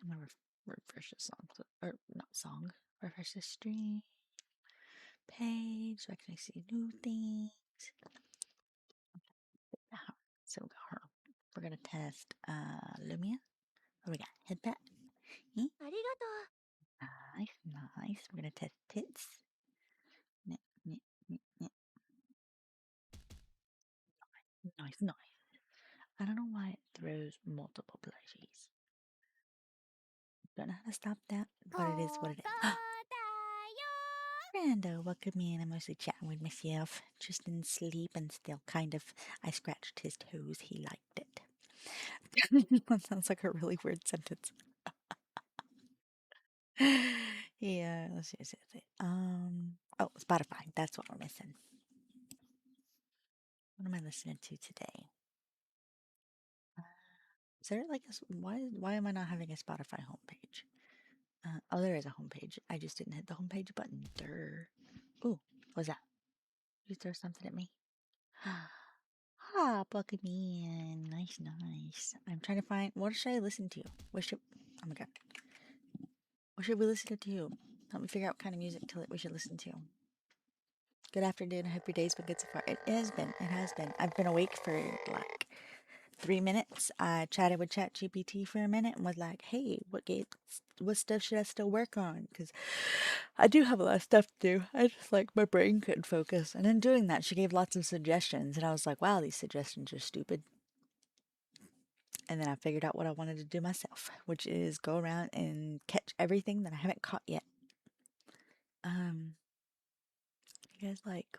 gonna refresh the song, or not song, refresh the stream page so I can see new things. So we're gonna test Lumia. What do we got? Headbat. Nice, nice. We're gonna test tits. Nice, nice. I don't know why it throws multiple plushies. Don't know how to stop that, but it is what it is. Brando, welcome in. I'm mostly chatting with myself. Tristan sleep and still kind of. I scratched his toes. He liked it. That sounds like a really weird sentence. Yeah, let's see. Oh, Spotify. That's what we're missing. What am I listening to today? Is there like why am I not having a Spotify homepage? Oh, there is a homepage. I just didn't hit the homepage button. Durr. Ooh, what's that? You throw something at me? Ah, bucket me in. Nice, nice. I'm trying to find. What should I listen to? Oh my god. What should we listen to? Help me figure out what kind of music we should listen to. Good afternoon. I hope your day's been good so far. It has been. It has been. I've been awake for like 3 minutes. I chatted with ChatGPT for a minute and was like, "Hey, what stuff should I still work on?" Because I do have a lot of stuff to do. I just like my brain couldn't focus. And in doing that, she gave lots of suggestions, and I was like, "Wow, these suggestions are stupid." And then I figured out what I wanted to do myself, which is go around and catch everything that I haven't caught yet. You guys like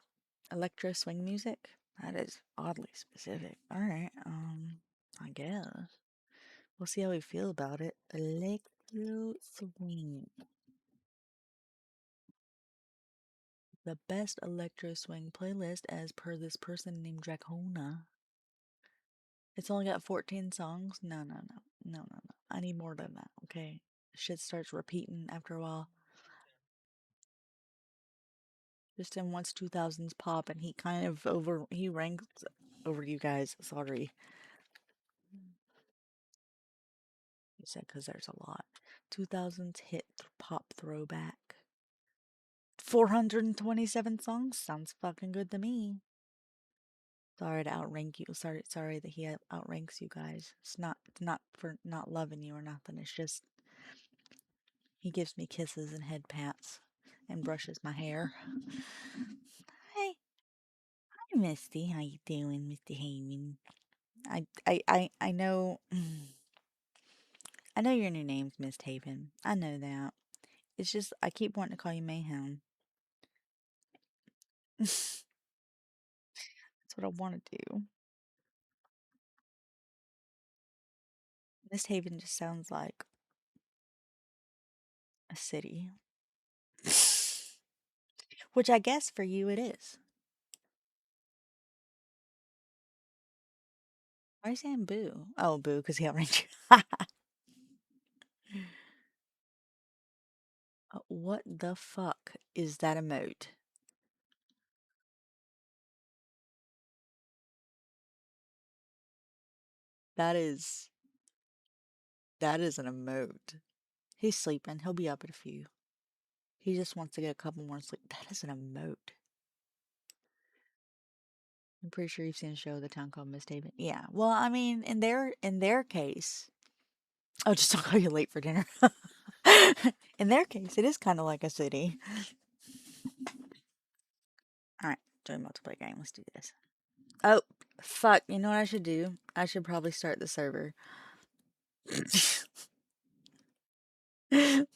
electro swing music? That is oddly specific. All right. I guess we'll see how we feel about it. Electro swing. The best electro swing playlist as per this person named Dracona. It's only got 14 songs? No. I need more than that, okay? Shit starts repeating after a while. Just in once 2000s pop, and he ranks over you guys. Sorry. You said because there's a lot. 2000s hit pop throwback. 427 songs? Sounds fucking good to me. Sorry to outrank you. Sorry that he outranks you guys. It's not for not loving you or nothing. It's just he gives me kisses and head pats and brushes my hair. Hey, hi Misty. How you doing, Mr. Heyman? I know I know your new name's Miss Haven. I know that. It's just I keep wanting to call you Mayhem. That's what I want to do. Miss Haven just sounds like a city. Which I guess for you it is. Why are you saying boo? Oh, boo, because he outranked you. What the fuck is that emote? That is an emote. He's sleeping. He'll be up in a few. He just wants to get a couple more sleep. That is an emote. I'm pretty sure you've seen a show, The Town Called Mishaven. Yeah. Well, I mean, in their case, oh, just don't call you late for dinner. In their case, it is kind of like a city. All right, join multiplayer game. Let's do this. Oh, fuck. You know what I should do? I should probably start the server.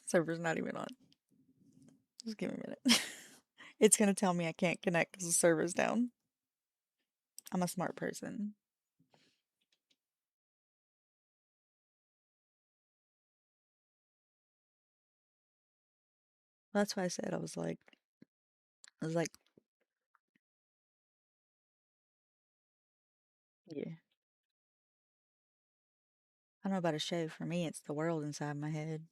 Server's not even on. Just give me a minute. It's gonna tell me I can't connect because the server's down. I'm a smart person. That's why I said I was like, yeah. I don't know about a show. For me, it's the world inside my head.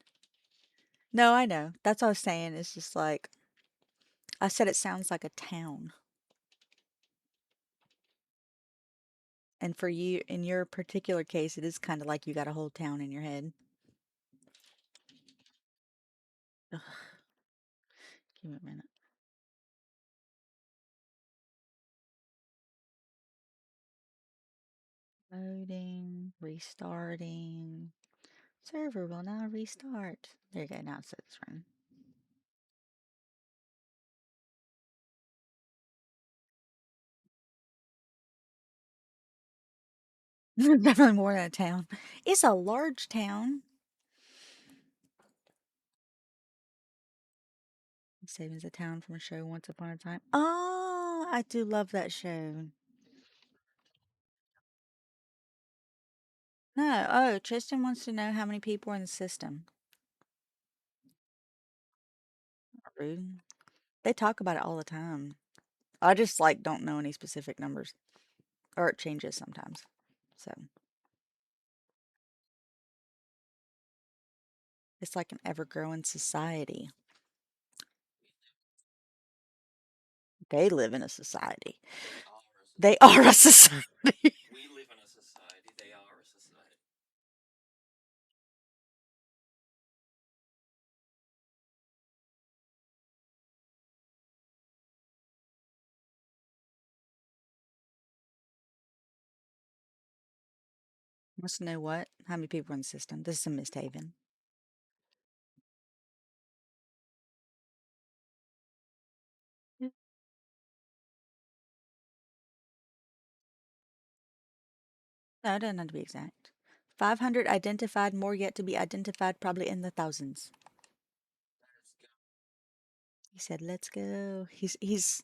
No, I know. That's what I was saying. It's just like, I said it sounds like a town. And for you, in your particular case, it is kind of like you got a whole town in your head. Ugh, give me a minute. Loading, restarting. Server will now restart. There you go. Now it says it's running. Definitely more than a town. It's a large town. Savings a town from a show Once Upon a Time. Oh, I do love that show. No, oh, Tristan wants to know how many people are in the system. Rude. They talk about it all the time. I just like don't know any specific numbers, or it changes sometimes. So it's like an ever-growing society. They live in a society. They are a society. We live in a society. They are a society. Wants to know what? How many people are in the system? This is a Mist Haven. Yeah. No, it doesn't have to be exact. 500 identified, more yet to be identified, probably in the thousands. He said, "Let's go." He's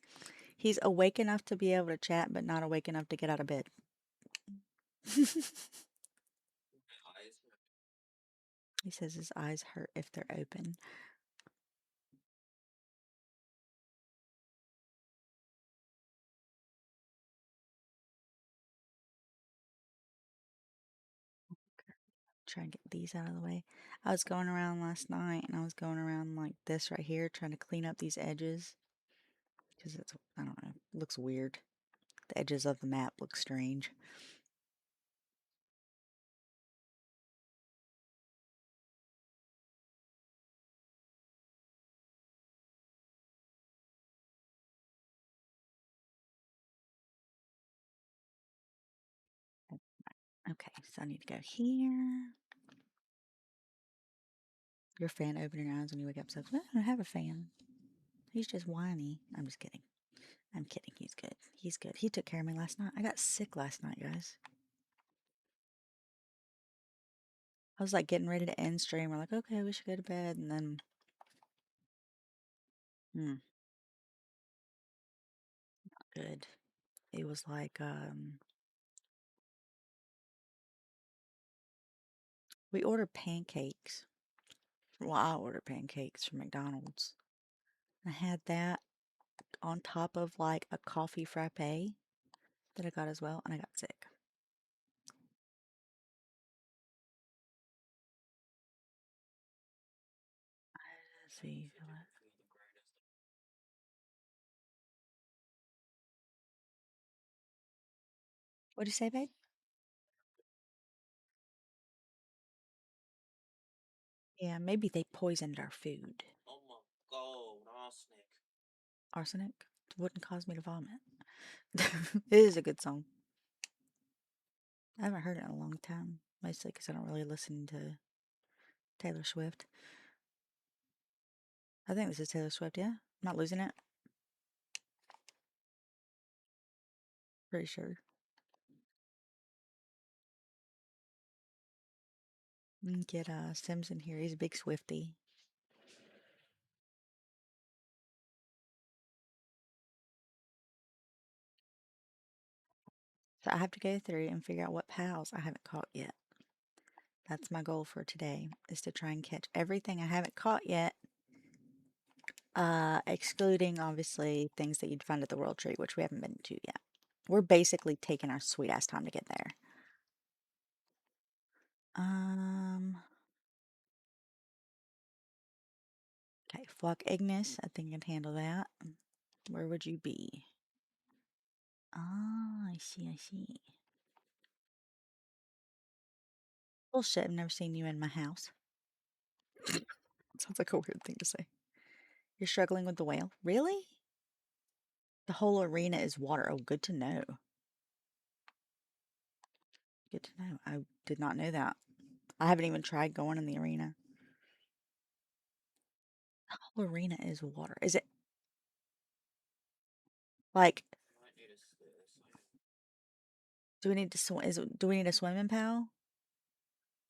awake enough to be able to chat, but not awake enough to get out of bed. He says his eyes hurt if they're open. Try and get these out of the way. I was going around last night and I was going around like this right here, trying to clean up these edges because it's, I don't know, it looks weird. The edges of the map look strange. Okay, so I need to go here. Your fan open your eyes when you wake up says, "Well, I don't have a fan. He's just whiny." I'm just kidding. I'm kidding. He's good. He's good. He took care of me last night. I got sick last night, guys. I was like getting ready to end stream. We're like, okay, we should go to bed. And then, not good. It was like, we ordered pancakes. Well, I ordered pancakes from McDonald's. I had that on top of like a coffee frappe that I got as well, and I got sick. Let's see. What'd you say, babe? Yeah, maybe they poisoned our food. Oh my god, arsenic. Arsenic wouldn't cause me to vomit. It is a good song. I haven't heard it in a long time, mostly because I don't really listen to Taylor Swift. I think this is Taylor Swift, yeah? I'm not losing it. Pretty sure. Get Sims in here. He's a big Swifty. So I have to go through and figure out what pals I haven't caught yet. That's my goal for today, is to try and catch everything I haven't caught yet. Excluding obviously things that you'd find at the World Tree, which we haven't been to yet. We're basically taking our sweet ass time to get there. Okay, fuck Ignis. I think I can handle that. Where would you be? Oh, I see, I see. Bullshit, I've never seen you in my house. Sounds like a weird thing to say. You're struggling with the whale? Really? The whole arena is water. Oh, good to know. Good to know. I did not know that. I haven't even tried going in the arena. The whole arena is water. Is it like, You might need a do we need to swim? Do we need a swimming pool?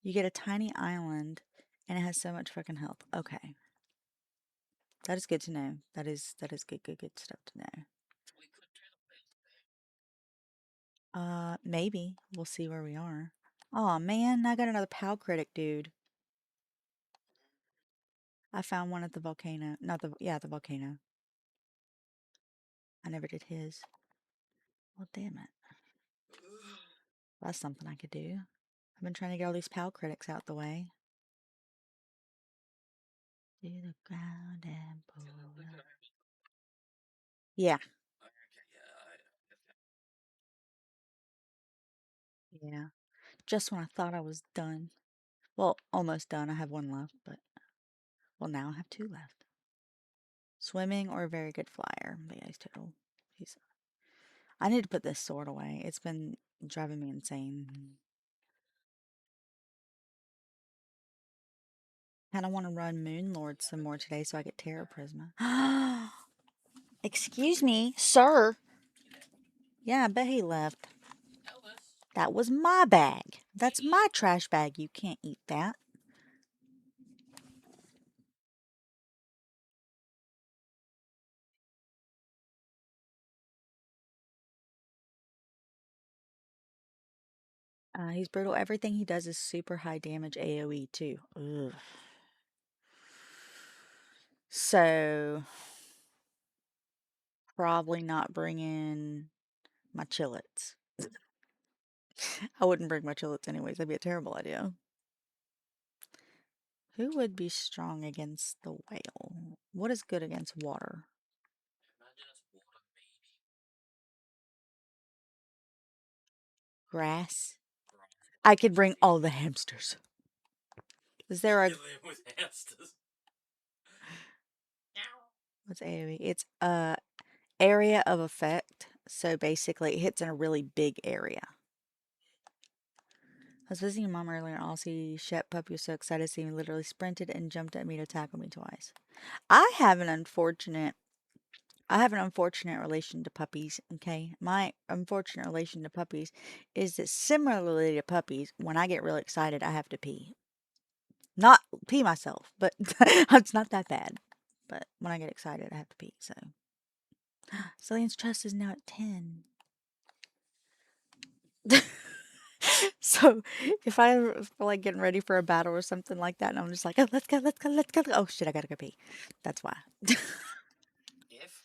You get a tiny island and it has so much fucking health. Okay. That is good to know. That is good stuff to know. We could do the whale today. Maybe. We'll see where we are. Oh man, I got another PAL critic, dude. I found one at the volcano. Not the, yeah, the volcano. I never did his. Well, damn it. That's something I could do. I've been trying to get all these PAL critics out the way. To the ground and pull up. Yeah, Okay, yeah. Just when I thought I was done. Well, almost done. I have one left, but well, now I have two left. Swimming or a very good flyer. The guy's total. He's. I need to put this sword away. It's been driving me insane. Kind of want to run Moonlord some more today so I get Terra Prisma. Excuse me, sir. Yeah, I bet he left. Elvis. That was my bag. That's my trash bag. You can't eat that. He's brutal. Everything he does is super high damage AoE too. Ugh. So, probably not bring in my chillets. I wouldn't bring my chillets anyways. That'd be a terrible idea. Who would be strong against the whale? What is good against water? Imagine it's water, maybe. Grass? Right. I could bring all the hamsters. Is there a... You live with hamsters. What's AoE? It's area of effect. So basically, it hits in a really big area. I was visiting your mom earlier, and Aussie Shet puppy was so excited to see me. Literally sprinted and jumped at me to tackle me twice. I have an unfortunate relation to puppies, okay? My unfortunate relation to puppies is that similarly to puppies, when I get really excited, I have to pee. Not pee myself, but it's not that bad. But when I get excited, I have to pee, so. Cillian's trust is now at 10. So if I feel like getting ready for a battle or something like that, and I'm just like, oh, let's go, let's go, let's go. Oh shit, I gotta go pee. That's why. If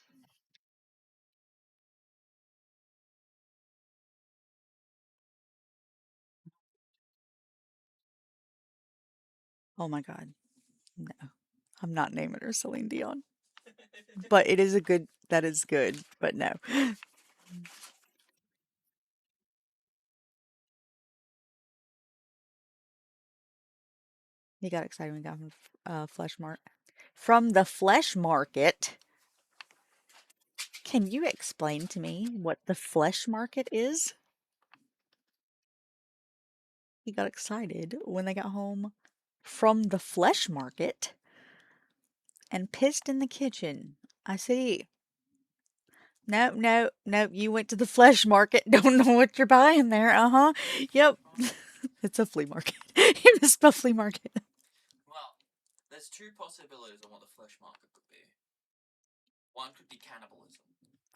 Oh my god, no, I'm not naming her Celine Dion. But it is a good. That is good. But no, he got excited when he got from Flesh Mart. From the Flesh Market. Can you explain to me what the Flesh Market is? He got excited when they got home from the Flesh Market and pissed in the kitchen. I said, no, no, no, you went to the Flesh Market. Don't know what you're buying there. Uh huh. Yep. It's a flea market. You misspelled flea market. well, there's two possibilities on what the flesh market could be. One could be cannibalism.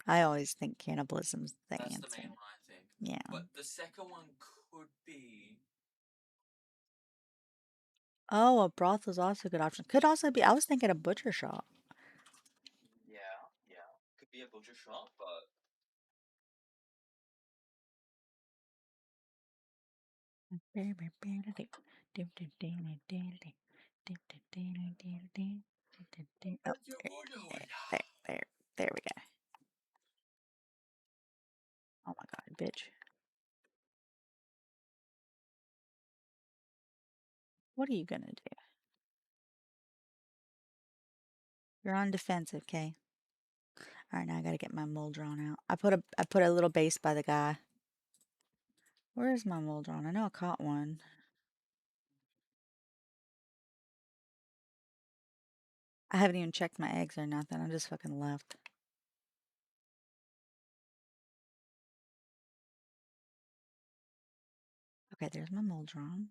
I always think cannibalism's the That's the answer. main one, I think. Yeah. But the second one could be Oh, a brothel's also a good option. Could also be, I was thinking a butcher shop. yeah. Could be a butcher shop, but Oh, there we go. Oh my god, bitch. What are you gonna do? You're on defensive, okay? Alright, now I gotta get my mole drawn out. I put a little base by the guy. Where is my mole drawn? I know I caught one. I haven't even checked my eggs or nothing. I just fucking left. Okay, there's my mole drawn.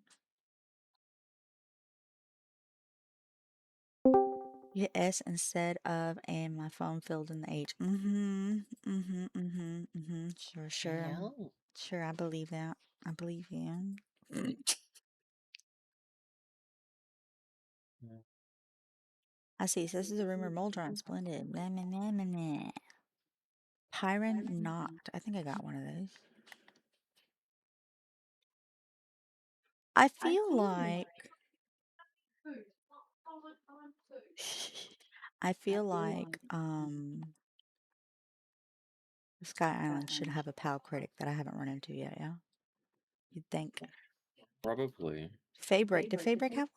You hit S instead of, and my phone filled in the H. Sure. No. Sure, I believe that. I believe you. I see. So this is a rumor Moldron. Splendid. Blah, blah, blah, blah, blah. Pyron knocked. I think I got one of those. I feel like Sky Island should have a PAL critic that I haven't run into yet, yeah? You'd think. Probably. Fabric. Did Fabric have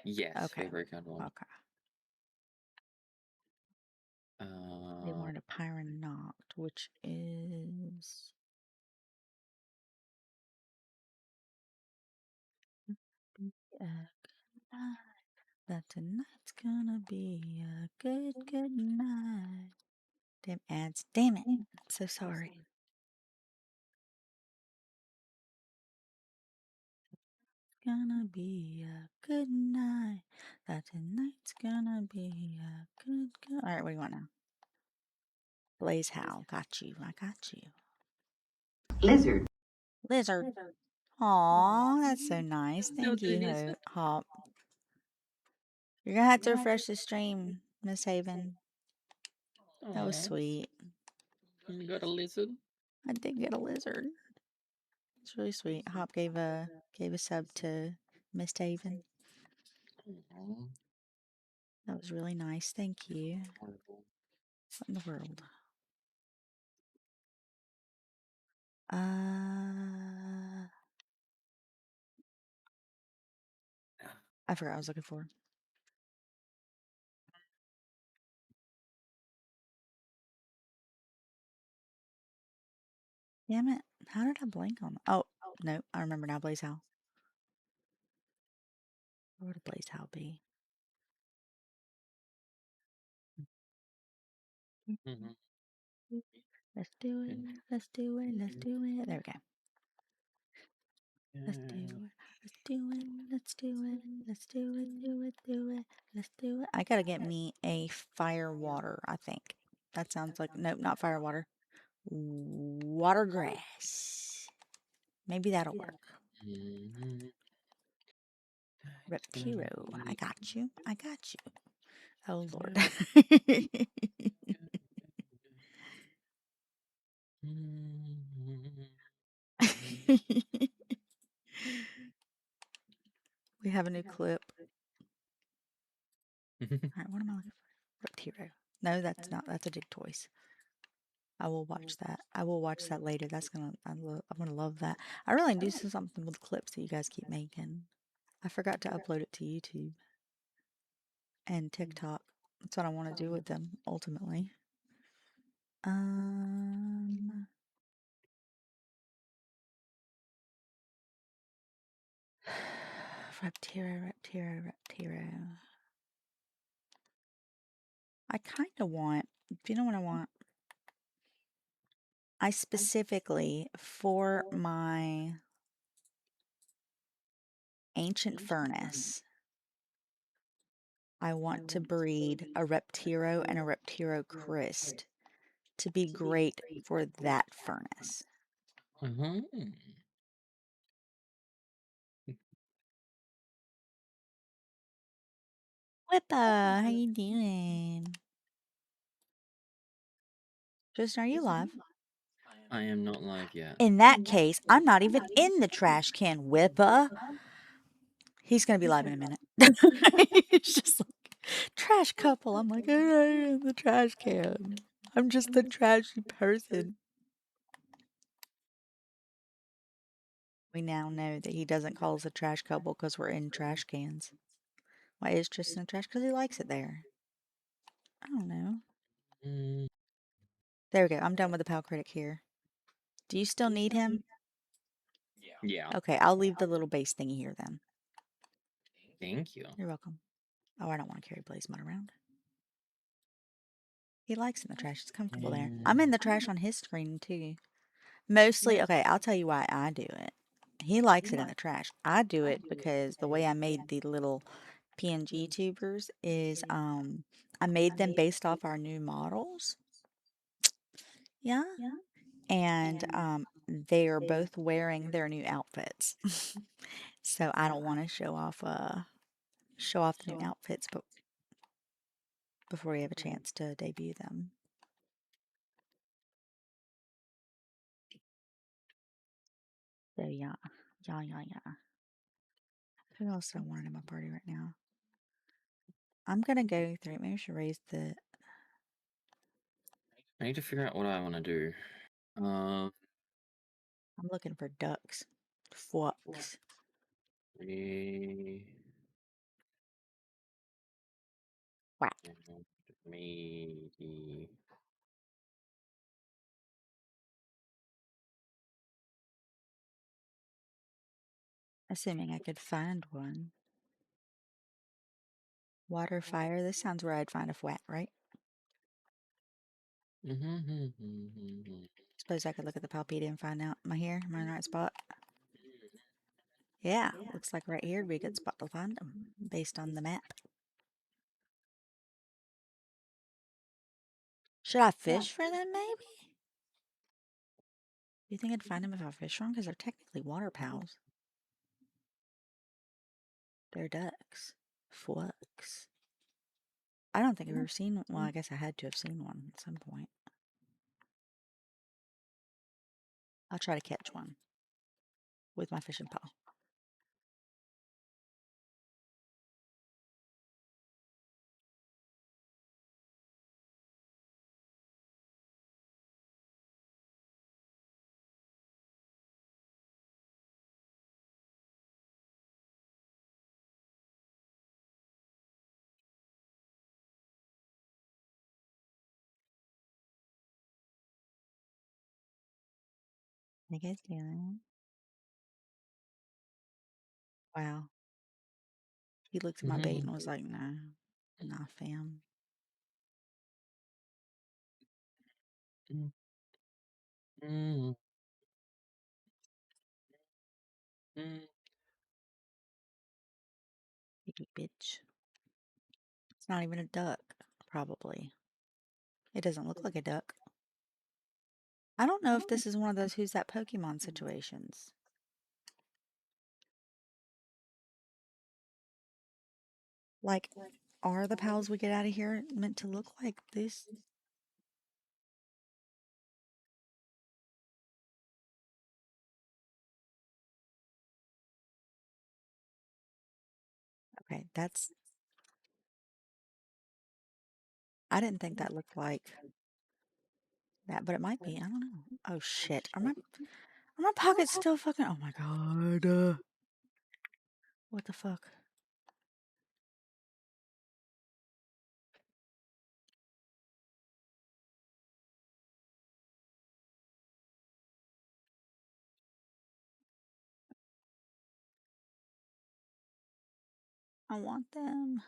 Yes, Okay. favorite kind one. Okay. They wanted a Pyron knocked, which is that tonight's gonna be a good, good night. Damn ads. Damn it. I'm so sorry. Gonna be a good night. That tonight's gonna be a good, good. Alright, what do you want now? Blaze Howl. Got you. I got you. Lizard. Lizard. Aw, that's so nice. Thank you, Hop. You're gonna have to refresh the stream, Miss Haven. That was sweet. You got a lizard? I did get a lizard. It's really sweet. Hop gave a sub to Miss Haven. Aww. That was really nice. Thank you. Wonderful. What in the world? I forgot what I was looking for. Damn it. How did I blank on that? Oh, no. I remember now. Blaze Howl. Where would a Blaze Howl be? Mm-hmm. Let's do it. Let's do it. Let's do it. There we go. Let's do it. Let's do it. Let's do it. Let's do it. Do it. Do it. Let's do it. I gotta get me a fire water, I think. That sounds like, nope, not fire water. Water grass. Maybe that'll work. Mm-hmm. Reptiro. I got you. I got you. Oh, Lord. We have a new clip. All right, what am I looking for? Reptiro. No, that's not. That's a Dig Toys. I will watch that. I will watch that later. I'm gonna love that. I really do something with clips that you guys keep making. I forgot to upload it to YouTube and TikTok. That's what I want to do with them ultimately. Reptiro. I kind of want, do you know what I want? I specifically, for my ancient furnace, I want to breed a Reptiro and a Reptiro Christ to be great for that furnace. Mm-hmm. Whippa, how you doing? Tristan, are you live? I am not live yet. In that case, I'm not even in the trash can, Whippa. He's gonna be live in a minute. It's just like, trash couple. I'm like, alright, in the trash can. I'm just a trashy person. We now know that he doesn't call us a trash couple because we're in trash cans. Why is Tristan in trash? Because he likes it there. I don't know. Mm, There we go. I'm done with the Pal Critic here. Do you still need him? Yeah. yeah. Okay, I'll leave the little base thingy here then. Thank you. You're welcome. Oh, I don't want to carry Blaze Mud around. He likes it in the trash. It's comfortable there. I'm in the trash on his screen too. Mostly, okay, I'll tell you why I do it. He likes it in the trash. I do it because the way I made the little PNG tubers is I made them based off our new models. Yeah. And they are both wearing their new outfits. So I don't want to show off the new outfits but before we have a chance to debut them. So yeah. Yeah. Who else do I want in my party right now? I'm gonna go through. Maybe I should raise the. I need to figure out what I want to do. I'm looking for ducks. Fucks. Maybe Quack. maybe. Assuming I could find one. Water, fire. This sounds where I'd find a flat, right? Suppose I could look at the Palpedia and find out. Am I here? Am I in the right spot? Yeah, looks like right here would be a good spot to find them based on the map. Should I fish for them, maybe? Do you think I'd find them if I fish for them? Because they're technically water pals. They're ducks. Fucks. I don't think I've ever seen one. Well, I guess I had to have seen one at some point. I'll try to catch one with my fishing pole. You guys doing? Wow. He looked at my bait and was like, no, nah, fam. You bitch. It's not even a duck, probably. It doesn't look like a duck. I don't know if this is one of those who's that Pokemon situations. Like, are the pals we get out of here meant to look like this? Okay, that's... I didn't think that looked like that, but it might be. I don't know. Oh, shit. Are my pockets still fucking... Oh, my God. What the fuck? I want them.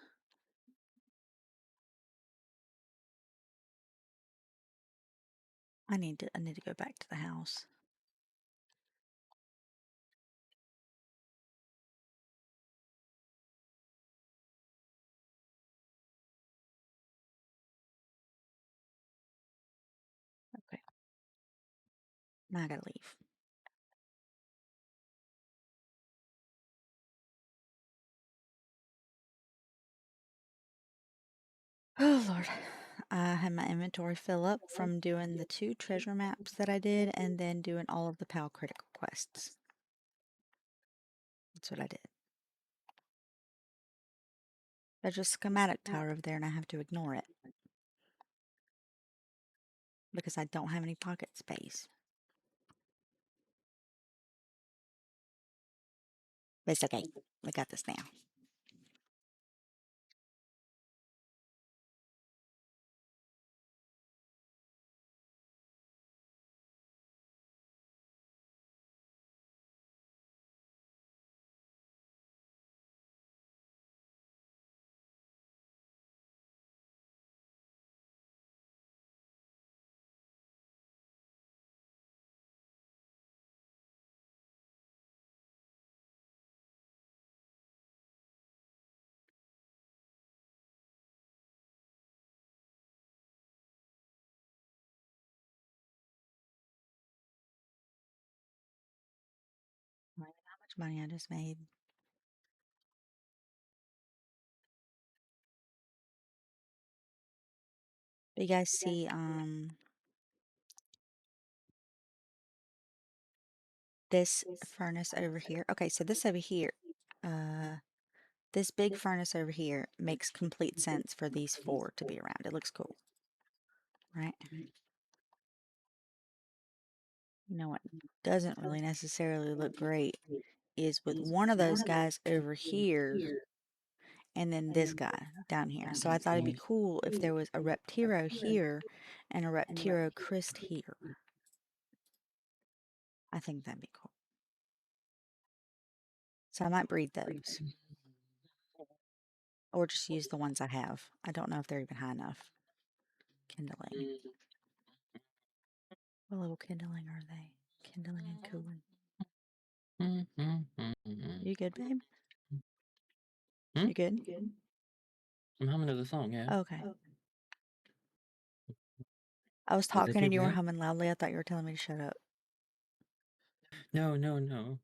I need to go back to the house. Okay. Now I gotta leave. Oh, Lord. I had my inventory fill up from doing the 2 treasure maps that I did and then doing all of the PAL critical quests. That's what I did. There's a schematic tower over there and I have to ignore it. Because I don't have any pocket space. But it's okay. I got this now. How much money I just made. You guys see this furnace over here? Okay, so this over here, this big furnace over here makes complete sense for these four to be around. It looks cool, right? You know what doesn't really necessarily look great is with one of those guys over here and then this guy down here. So I thought it'd be cool if there was a Reptiro here and a Reptiro Christ here. I think that'd be cool. So I might breed those. Or just use the ones I have. I don't know if they're even high enough. Kindling. What level kindling are they? Kindling and cooling. You good, babe? Hmm? You good? I'm humming to the song, yeah. Okay. I was Was it talking too and you were bad? humming loudly. I thought you were telling me to shut up. No, no, no.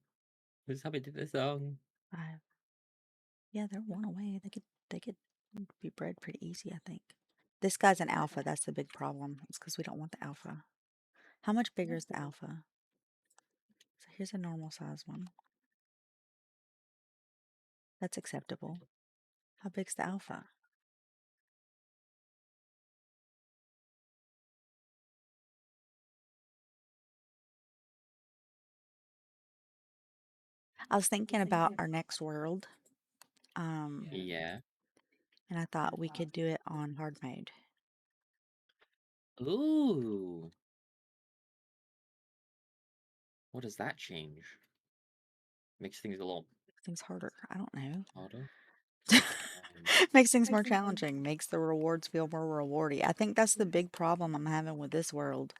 This is how we do the song. Yeah, they're one away. They could be bred pretty easy, I think. This guy's an alpha. That's the big problem. It's because we don't want the alpha. How much bigger is the alpha? So here's a normal size one. That's acceptable. How big's the alpha? I was thinking about our next world. Yeah. And I thought we could do it on hard mode. Ooh. What does that change? Makes things a little Things harder. I don't know. harder. Makes things more challenging. Makes the rewards feel more rewardy. I think that's the big problem I'm having with this world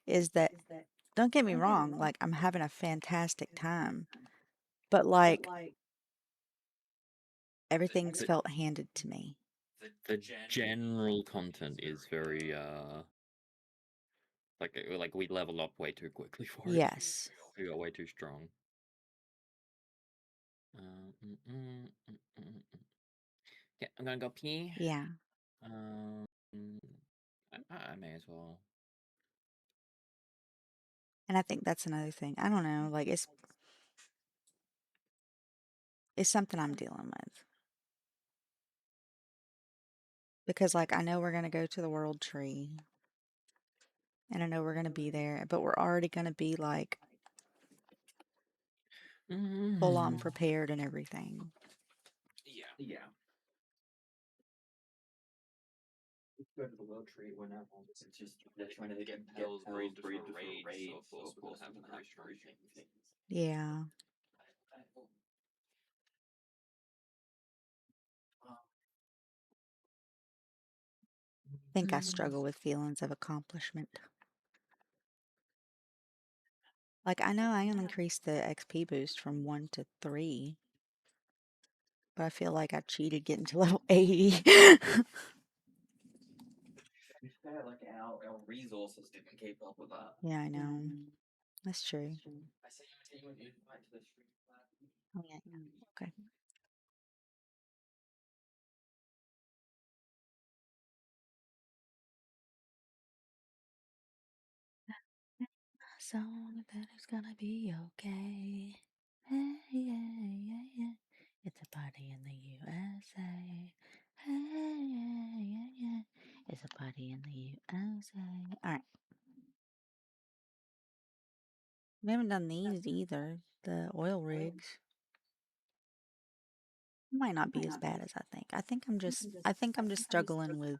is that, don't get me wrong, like I'm having a fantastic time. But like everything's felt handed to me. The general content is very like we leveled up way too quickly for it. Yes. We got way too strong. Yeah, I'm gonna go pee. Yeah. I may as well. And I think that's another thing. I don't know, like it's something I'm dealing with. Because like I know we're gonna go to the world tree. And I know we're gonna be there, but we're already gonna be like full on prepared and everything. Yeah. Go to the world tree whenever. It's just they're trying to get Pell's breed for a raid, so of course we're gonna have very strong things. Yeah. I think I struggle with feelings of accomplishment. Like I know I can increase the XP boost from 1 to 3. But I feel like I cheated getting to level 80. Fair, like our resources didn't keep up with that. Yeah, I know. That's true. I say you an invite to the stream. Oh, yeah. Okay. Song that is gonna be okay. Hey, yeah, yeah, yeah. It's a party in the USA. is a buddy in the USA. All right. We haven't done these either. The oil rigs might not be as bad as I think. I think I'm just struggling with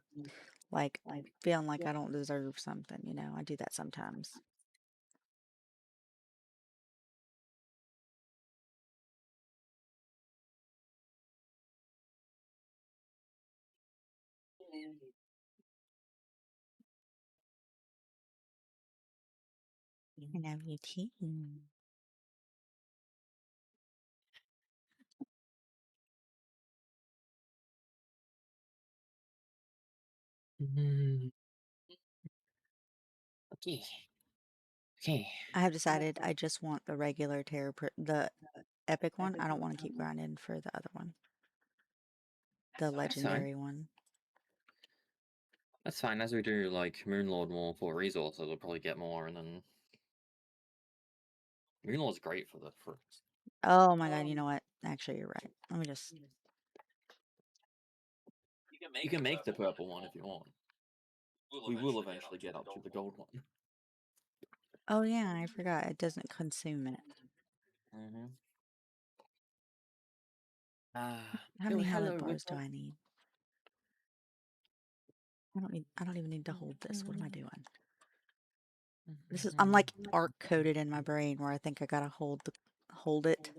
like feeling like I don't deserve something, you know. I do that sometimes. I love you too. Mm. Okay. Okay. I have decided I just want the regular the epic one. I don't want to keep grinding for the other one, the That's fine. legendary one. That's fine. As we do like Moonlord more for resources, we'll probably get more, and then Moonlord's great for the fruits. Oh my god, you know what? Actually, you're right. Let me just. You can make the purple one if you want. We will eventually get up to the gold one. Oh yeah, I forgot. It doesn't consume it. Mm-hmm. How many hallowed bars do I need? I don't even need to hold this. What am I doing? I'm like arc coded in my brain where I think I gotta hold it.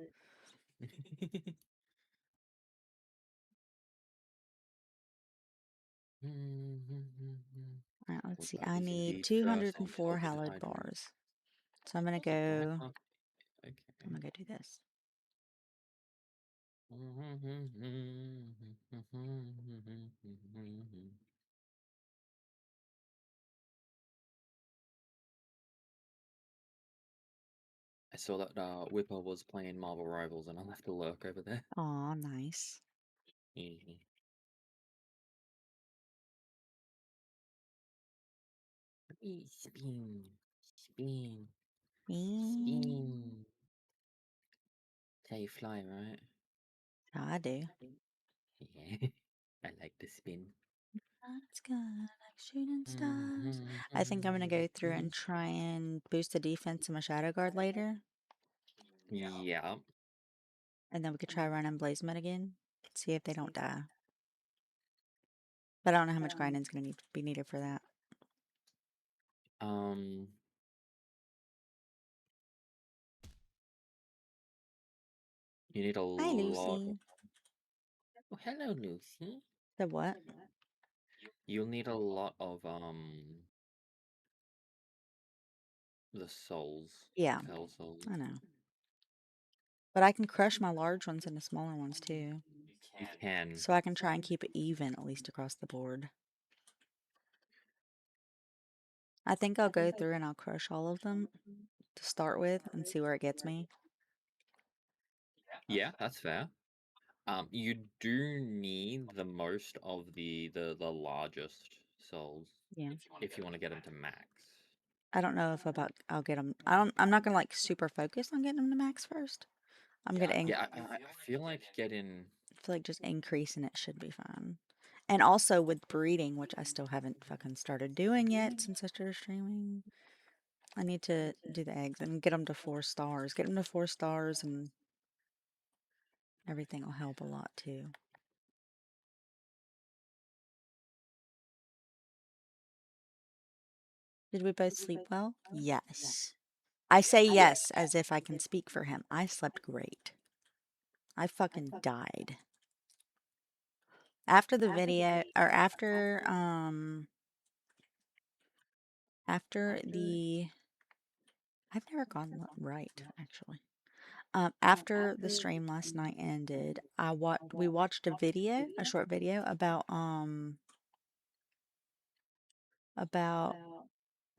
All right, let's see. I need 204 hallowed bars. So I'm gonna go. Okay. I'm gonna go do this. I saw that Whipper was playing Marvel Rivals, and I'll have to lurk over there. Aw, nice. Mhm. Spin, spin, spin. That's how you fly, right? I do. Yeah, I like the spin. That's good. Like shooting stars. I think I'm gonna go through and try and boost the defense of my Shadow Guard later. Yeah. And then we could try running Blaze Mud again. See if they don't die. But I don't know how much grinding's gonna be needed for that. Um. You need a Hi, lot. Lucy. Oh, hello, Lucy. The what? You'll need a lot of the souls. Yeah, Fell souls. I know. But I can crush my large ones into smaller ones too. You can. So I can try and keep it even, at least across the board. I think I'll go through and I'll crush all of them to start with and see where it gets me. Yeah, that's fair. You do need the most of the largest souls. Yeah. If you want to get them to max. I don't know if I'll get them. I'm not gonna like super focus on getting them to max first. I'm gonna Yeah, I feel like getting. I feel like just increasing it should be fine. And also with breeding, which I still haven't fucking started doing yet since I started streaming. I need to do the eggs and get them to 4 stars. Get them to 4 stars and everything will help a lot too. Did we both sleep well? Yes. I say yes as if I can speak for him. I slept great. I fucking died. After the video, or after the, I've never gone right, actually. After the stream last night ended, we watched a short video about the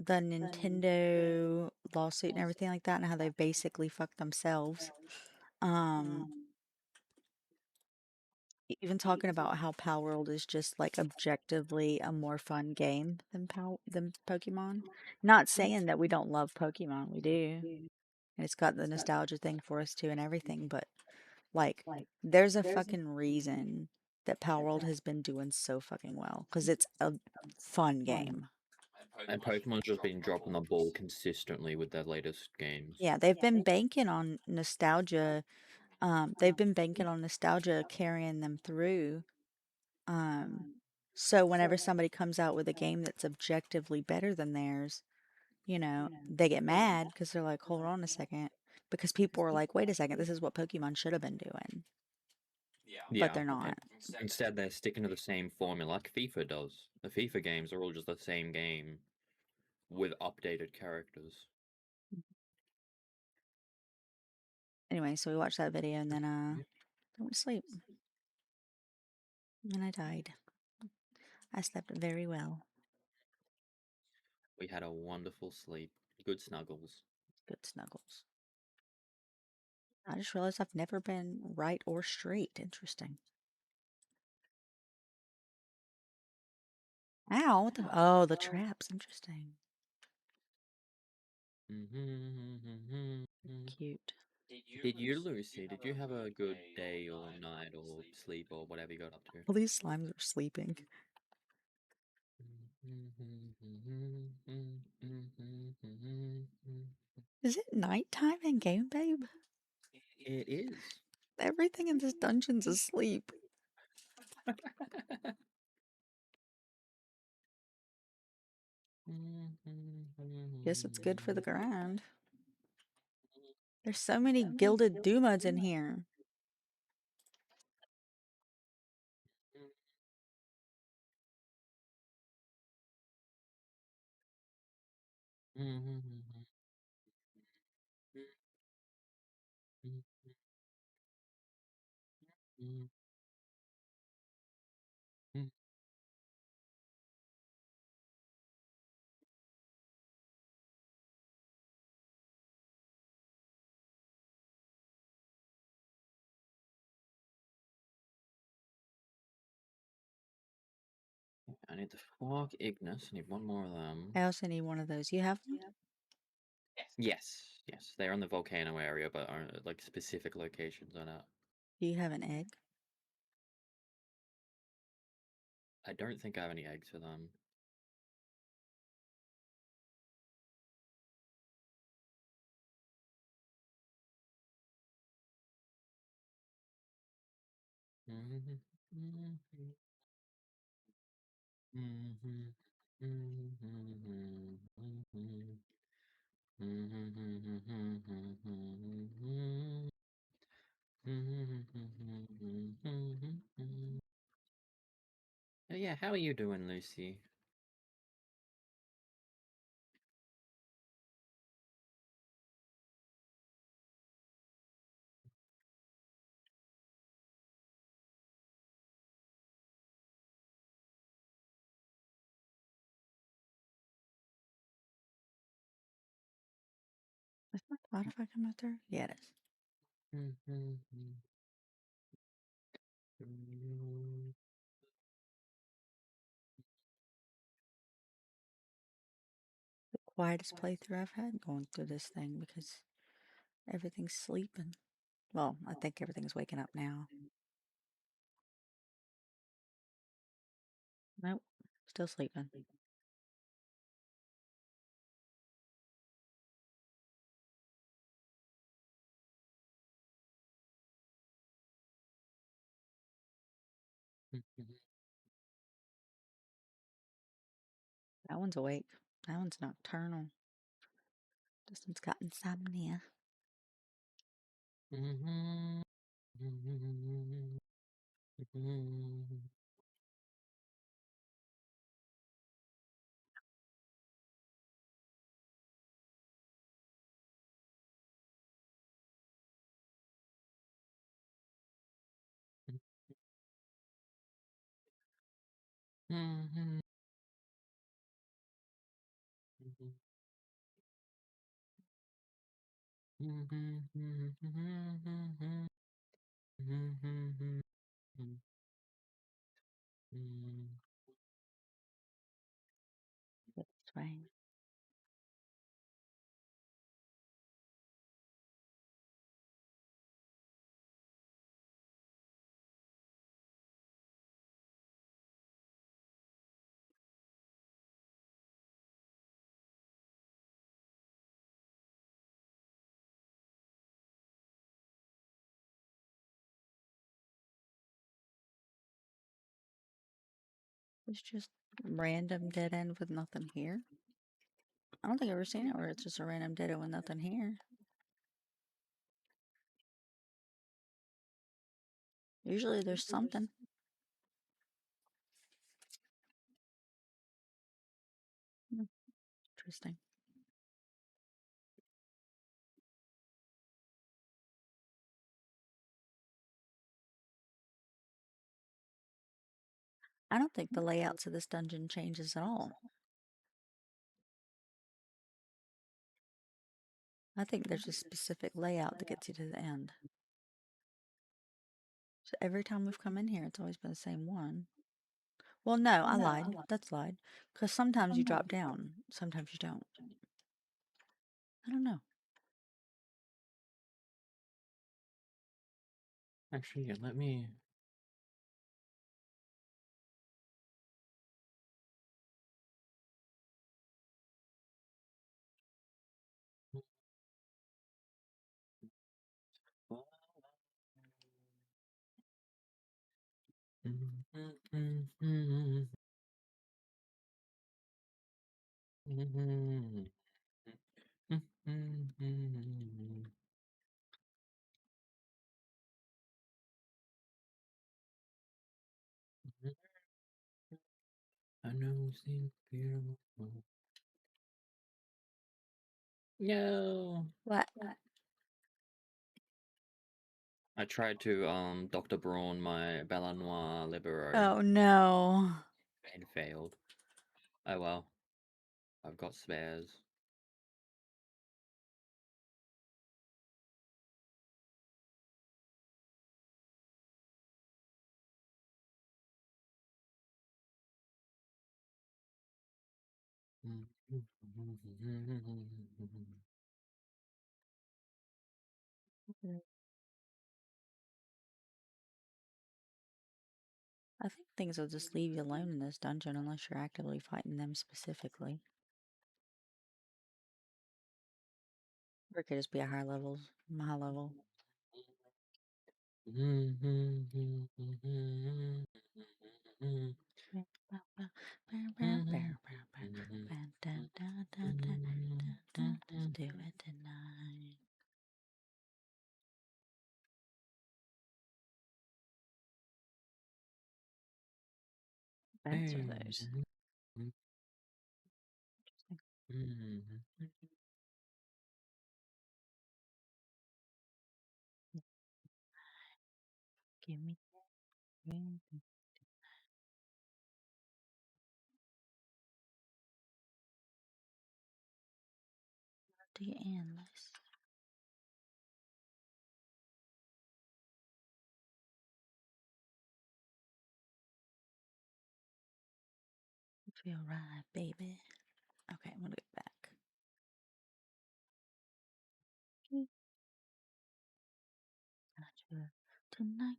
Nintendo lawsuit and everything like that, and how they basically fucked themselves. Even talking about how Palworld is just like objectively a more fun game than Pokemon. Not saying that we don't love Pokemon, we do. And it's got the nostalgia thing for us too and everything, but like there's a fucking reason that Palworld has been doing so fucking well because it's a fun game. And Pokemon's just been dropping the ball consistently with their latest games. Yeah, they've been banking on nostalgia. They've been banking on nostalgia carrying them through. So whenever somebody comes out with a game that's objectively better than theirs, you know, they get mad because they're like, hold on a second. Because people are like, wait a second, this is what Pokemon should have been doing. But Yeah, they're not. instead they're sticking to the same formula like FIFA does. The FIFA games are all just the same game with updated characters. Anyway, so we watched that video and then I went to sleep. And I died. I slept very well. We had a wonderful sleep. Good snuggles. Good snuggles. I just realized I've never been right or straight. Interesting. Ow, what the? Oh, the traps. Interesting. Cute. Did you, Lucy, did you have a good day or night or sleep or whatever you got up to? All these slimes are sleeping. Is it nighttime in Game Babe? It is. Everything in this dungeon's asleep. Guess it's good for the grind. There's so many gilded Doomuds in here. I need the Fog Ignis. I need one more of them. I also need one of those. You have them? Yes, yes. They're in the volcano area, but are like specific locations on it. Do you have an egg? I don't think I have any eggs for them. Oh, yeah, how are you doing, Lucy? Is my Spotify coming through? Yeah, it is. The quietest playthrough I've had going through this thing because everything's sleeping. Well, I think everything's waking up now. Nope, still sleeping. That one's awake. That one's nocturnal. This one's got insomnia. It's fine. It's just random dead end with nothing here. I don't think I've ever seen it where it's just a random dead end with nothing here. Usually there's something. Interesting. I don't think the layouts of this dungeon changes at all. I think there's a specific layout that gets you to the end. So every time we've come in here, it's always been the same one. Well, no, I lied. That's lied. Because sometimes you drop down, sometimes you don't. I don't know. Actually, yeah, let me. I know things beautiful. No. What? I tried to Dr. Braun my Bella Noir Libero Oh, no. and failed. Oh well. I've got spares. I think things will just leave you alone in this dungeon unless you're actively fighting them specifically. Or it could just be a high level. High level. Let's do it tonight. Bats are those. Give me the endless. Feel right, baby. Okay, I'm gonna get back. Tonight.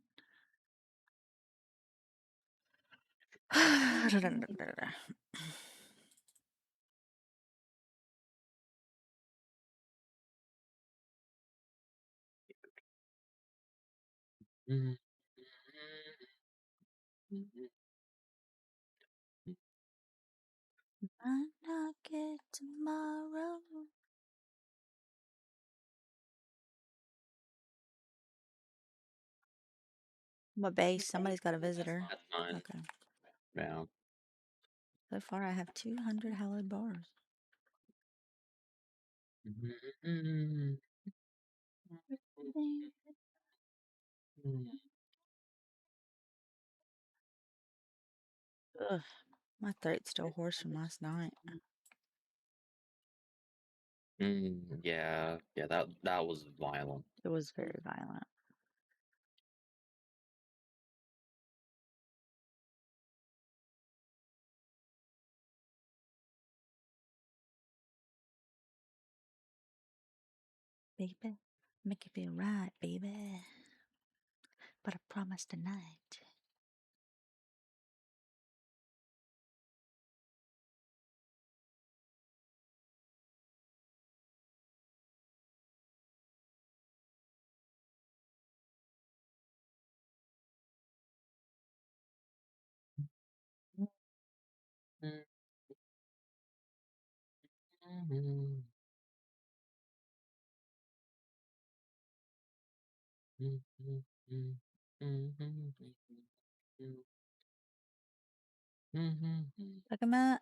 Might not get tomorrow. What base? Somebody's got a visitor. That's fine. Okay. Yeah. So far, I have 200 hallowed bars. Ugh, my throat's still hoarse from last night. Yeah, that was violent. It was very violent. Baby, make it feel right, baby. But I promise tonight. Look him up.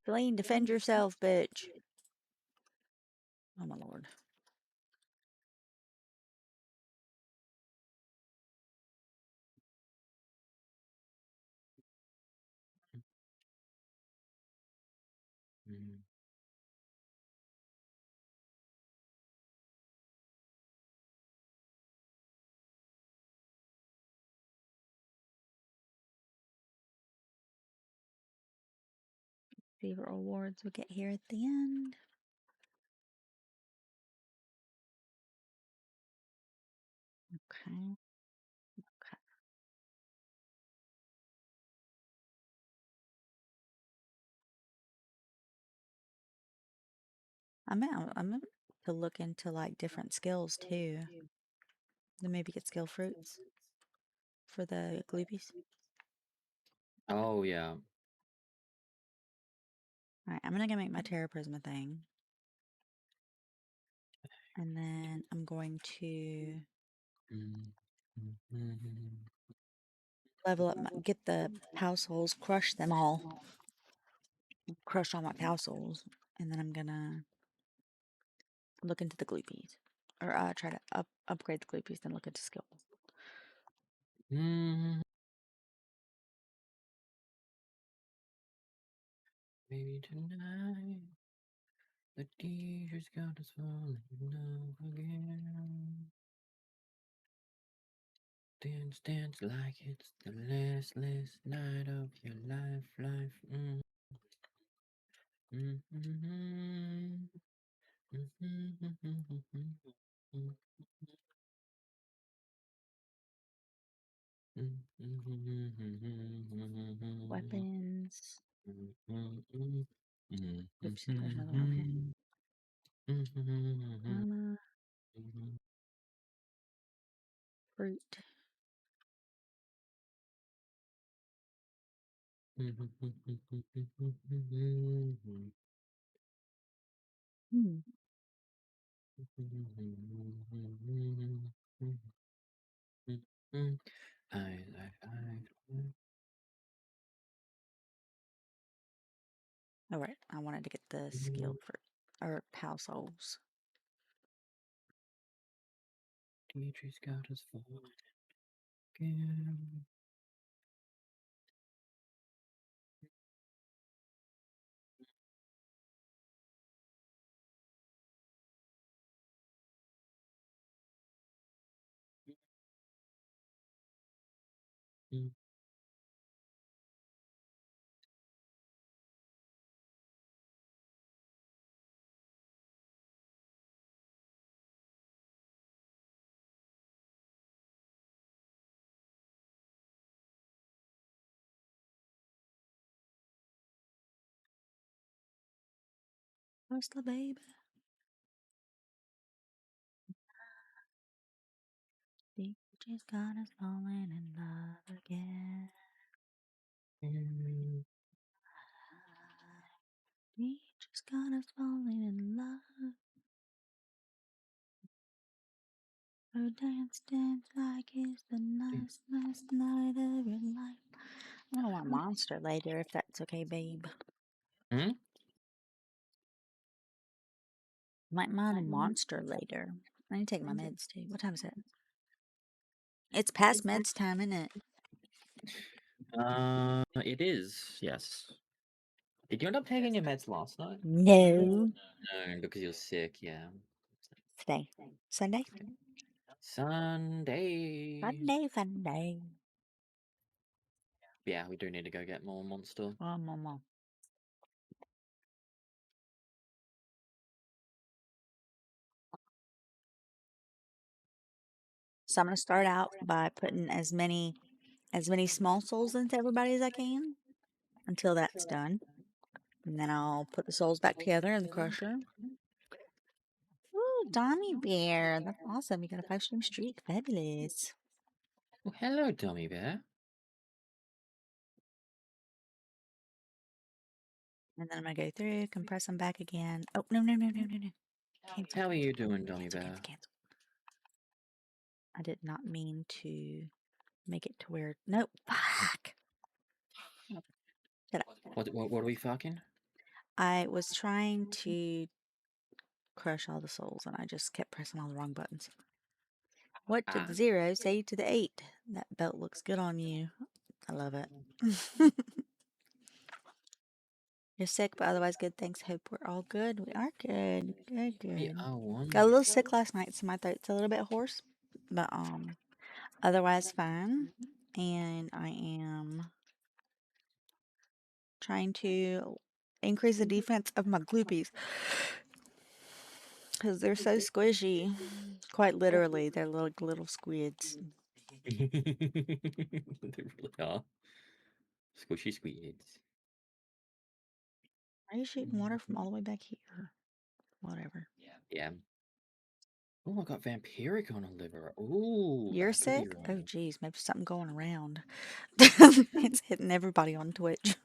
Feline, defend yourself, bitch. Oh my lord. Favorite rewards we get here at the end. Okay. Okay. I'm meant to look into like different skills too. Then maybe get skill fruits for the gloopies. Oh yeah. Alright, I'm gonna go make my Terra Prisma thing. And then I'm going to level up, get the pow souls, crush them all. Crush all my pow souls. And then I'm gonna look into the gloopies. Or try to upgrade the gloopies, then look into skills. Maybe tonight the teacher's got us falling in love again. Dance, dance like it's the last night of your life. Weapons. Oops, there's another one. Okay. Armor. Fruit. Hmm. All right, I wanted to get the skill for or pow souls. Dietrich's got us falling again. Where's the baby? The just got us falling in love again. We just got us falling in love. Oh, dance, dance like it's the nice night of your life. I'm gonna want a monster later if that's okay, babe. Might mind a monster later. I need to take my meds too. What time is it? It's past meds time, isn't it? It is, yes. Did you end up taking your meds last night? No. No, because you're sick, yeah. Today. Sunday? Sunday. Sunday. Yeah, we do need to go get more monster. Oh, mama. So I'm gonna start out by putting as many small souls into everybody as I can until that's done. And then I'll put the souls back together in the crusher. Ooh, Dummy Bear. That's awesome. You got a 5-stream streak. Fabulous. Well, hello, Dummy Bear. And then I'm going to go through, compress them back again. Oh, no. Cancel. How are you doing, Dummy Bear? Cancel. I did not mean to make it to where... Nope. Fuck. Shut up. What are we fucking? I was trying to crush all the souls, and I just kept pressing all the wrong buttons. What did the 0 say to the 8? That belt looks good on you. I love it. You're sick, but otherwise good. Thanks. Hope we're all good. We are good. We Good. are one. Got a little sick last night, so my throat's a little bit hoarse. But otherwise fine. And I am trying to increase the defense of my gloopies. Because they're so squishy. Quite literally, they're little squids. They really are. Squishy squids. Are you shooting water from all the way back here? Whatever. Yeah. Oh, I got vampiric on a liver. Ooh. You're that could be sick? Oh, right. geez. Maybe something going around. It's hitting everybody on Twitch.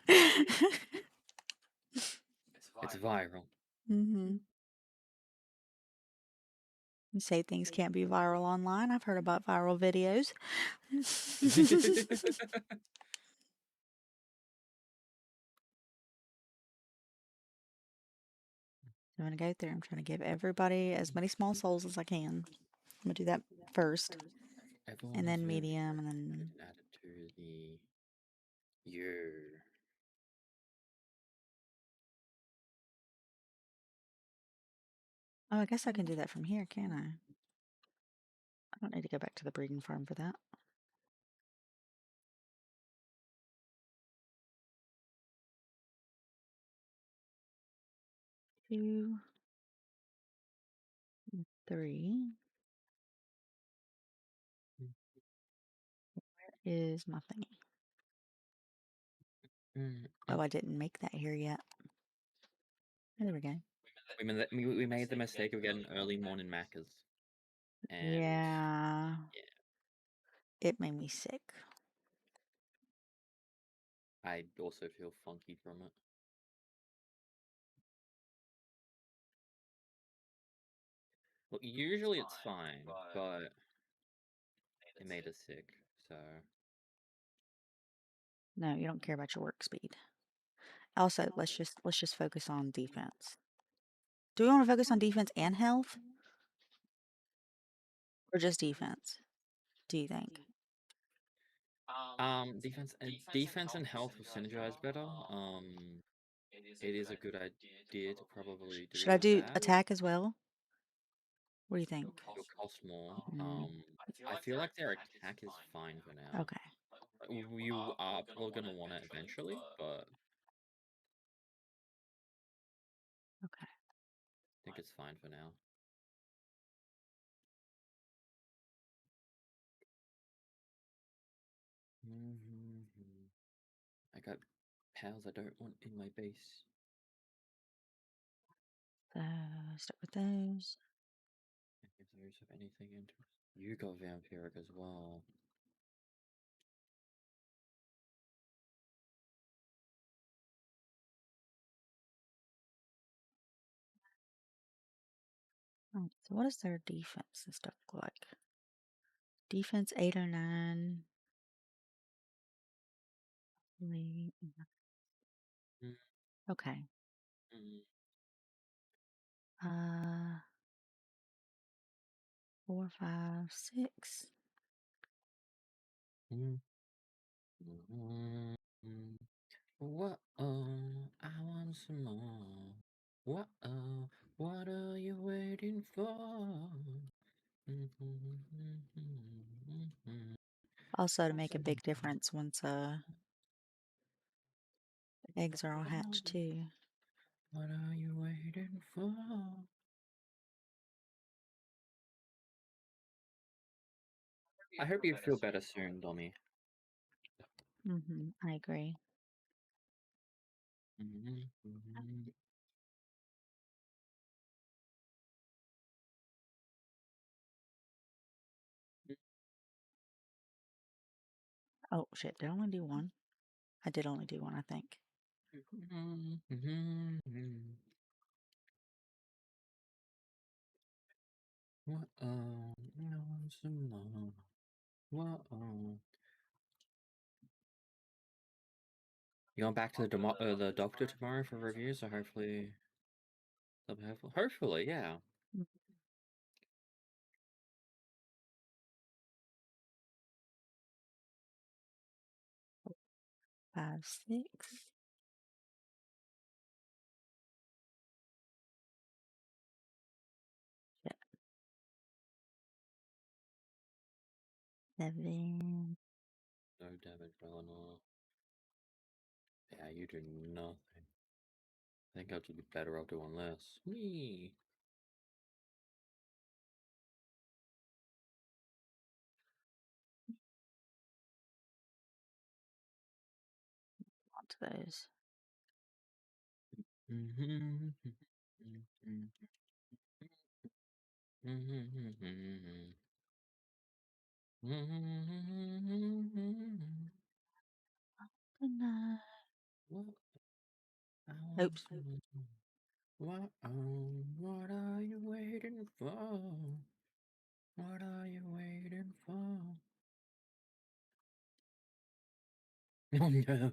It's viral. Mm-hmm. You say things can't be viral online. I've heard about viral videos. I'm going to go through. I'm trying to give everybody as many small souls as I can. I'm going to do that first. Everyone And has then vampiric. medium, and We then... can add it to the... Yeah. Oh, I guess I can do that from here, can I? I don't need to go back to the breeding farm for that. 2, 3. Where is my thingy? Oh, I didn't make that here yet. There we go. We made the mistake of getting early morning Maccas. And Yeah. yeah. It made me sick. I also feel funky from it. Well, usually it's fine, but it made us sick, so... No, you don't care about your work speed. Also, let's just focus on defense. Do we want to focus on defense and health? Or just defense? Do you think? Defense and health will synergize better. It is a good idea to probably do Should I do that. attack as well? What do you think? It'll cost more. Mm. I feel like their attack is fine for now. Okay. You are probably gonna want it eventually, but Okay. I think it's fine for now. I got pals I don't want in my base. So, start with those. If those have anything into you got vampiric as well. Oh, so what does their defense and stuff look like? Defense 809. Okay. Mm. 4, 5, 6. Whoa, I want some more. Whoa, what are you waiting for? Also to make a big difference once the eggs are all hatched too. What are you waiting for? I hope you feel better soon, Dommy. I agree. Oh shit, did I only do one? I did only do one, I think. You going back to the doctor tomorrow for reviews, so hopefully they'll be helpful. Hopefully, yeah. Five, 6. Yeah. 7. No damage, Eleanor. Yeah, you do nothing. I think I'll just be better off doing less. Whee! On to those. Good night. Oops. What are you waiting for? What are you waiting for? Oh no.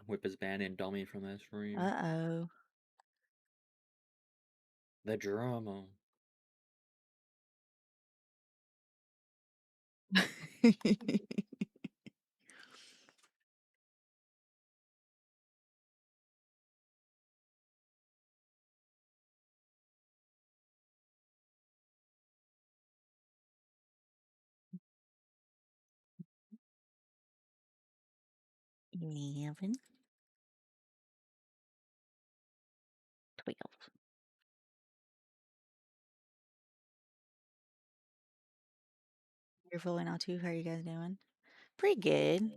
Whip his ban and dummy from that stream. Uh-oh. The drama. Eleven. 12. You're fully now too. How are you guys doing? Pretty good.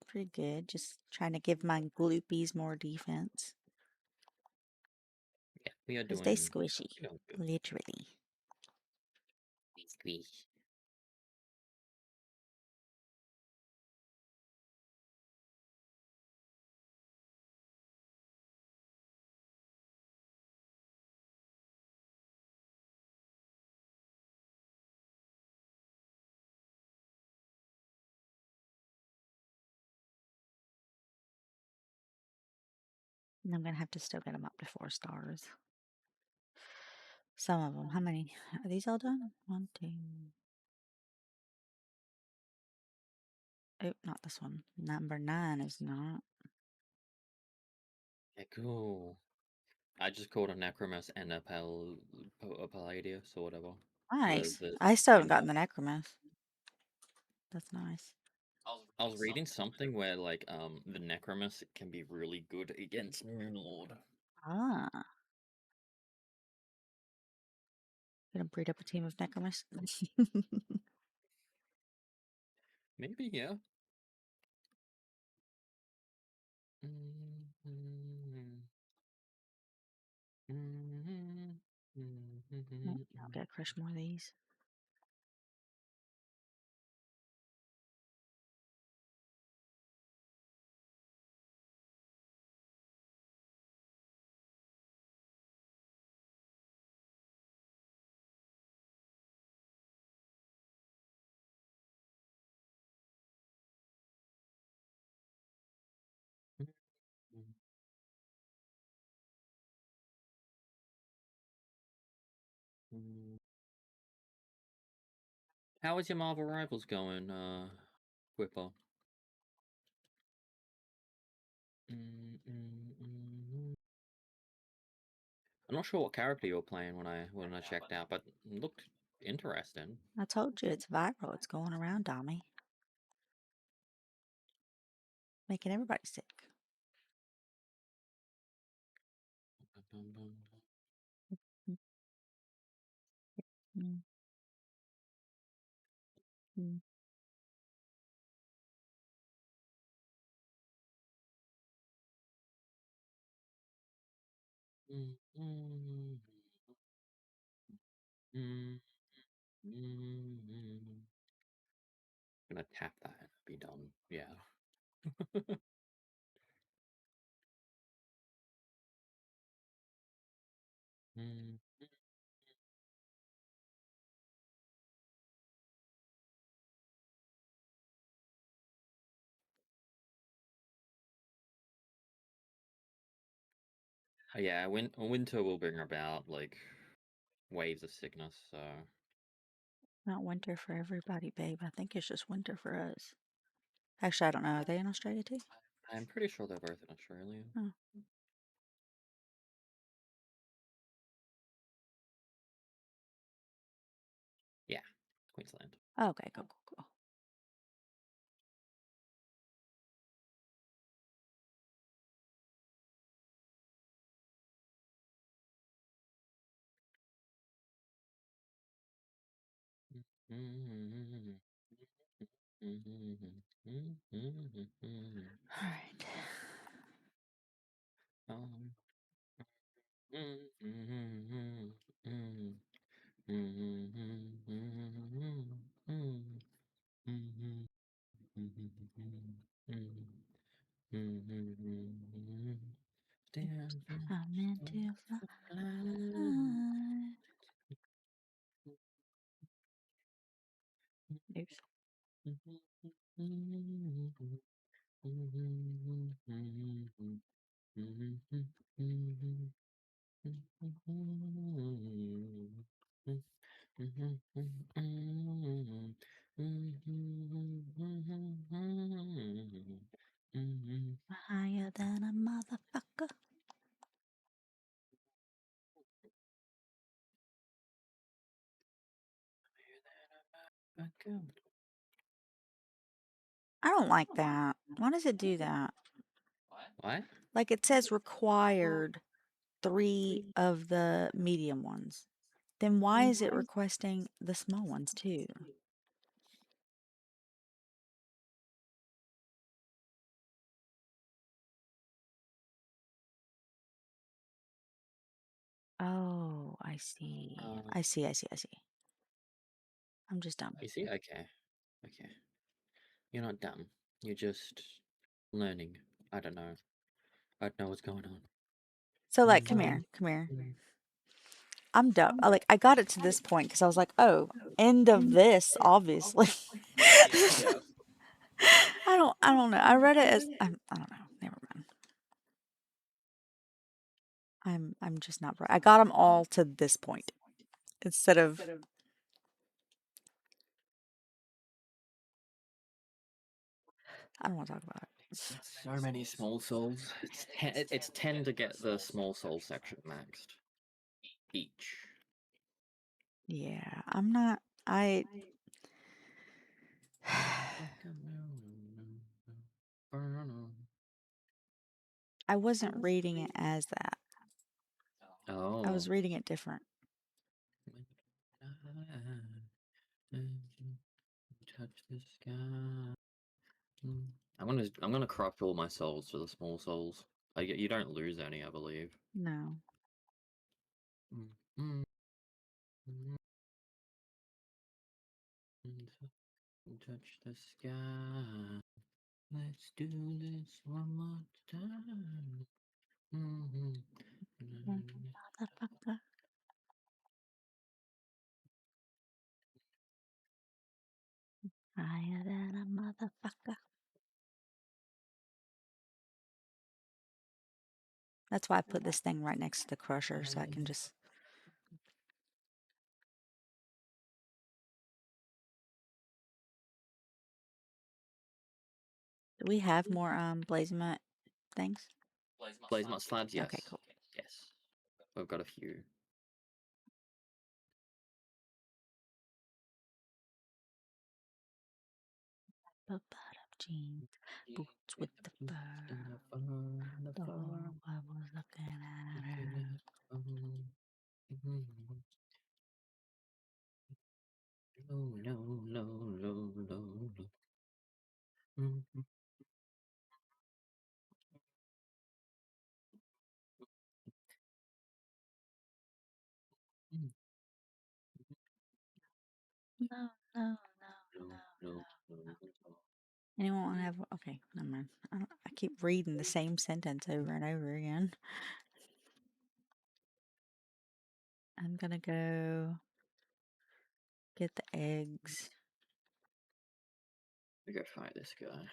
Pretty good. Just trying to give my gloopies more defense. Yeah, we are Because doing they squishy. good. Literally. Squish. And I'm going to have to still get them up to 4 stars. Some of them. How many? Are these all done? 1, 2. Oh, not this one. Number 9 is not. Yeah, cool. I just called a Necromus and a Palladius or whatever. Nice. The I still haven't female. gotten the Necromus. That's nice. I was reading something where like the Necromus can be really good against Moonlord. Ah. Gonna breed up a team of Necromus. Maybe, yeah. I'll gotta crush more of these. How is your Marvel Rivals going, Whipper? I'm not sure what character you were playing when I checked out, but it looked interesting. I told you it's viral. It's going around, Dommy. Making everybody sick. Mm, mm. Gonna tap that and be done. Yeah. Yeah, winter will bring about like waves of sickness, so Not winter for everybody, babe. I think it's just winter for us. Actually, I don't know. Are they in Australia too? I'm pretty sure they're both in Australia. Oh. Yeah, Queensland. Oh, okay, cool, cool, cool. All right. I'm meant to fly. Oops. Higher than a motherfucker. I don't like that. Why does it do that? What? Like it says required 3 of the medium ones. Then why is it requesting the small ones too? Oh, I see. I see. I'm just dumb. You see? Okay. Okay. You're not dumb. You're just learning. I don't know. I don't know what's going on. So like, come here. I'm dumb. I got it to this point because I was like, oh, end of this, obviously. Yeah. I don't know. I read it as I don't know. Never mind. I'm just not right. I got them all to this point instead of. I don't want to talk about it. So many small souls. It's 10 to get the small soul section maxed. Each. Yeah, I'm not. I wasn't reading it as that. Oh. I was reading it different. Touch the sky. I'm gonna crush all my souls to the small souls. You don't lose any, I believe. No. Touch the sky. Let's do this one more time. Motherfucker. Higher than a motherfucker. That's why I put this thing right next to the crusher so I can just. Do we have more Blazemut things? Blazemut slabs, yes. Okay, cool. Yes. We've got a few. Bottom jeans, boots with the fur. The whole world was looking at her. No, no, no. Anyone want to have? Okay, never mind. I keep reading the same sentence over and over again. I'm gonna go get the eggs. We go fight this guy.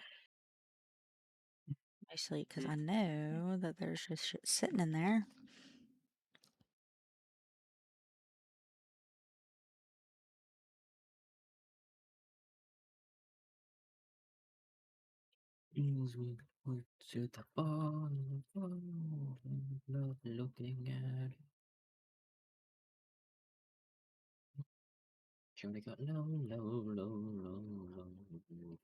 Basically, because I know that there's just shit sitting in there. Easy to the bottom, love looking at it. Surely got low, low, low, low, low.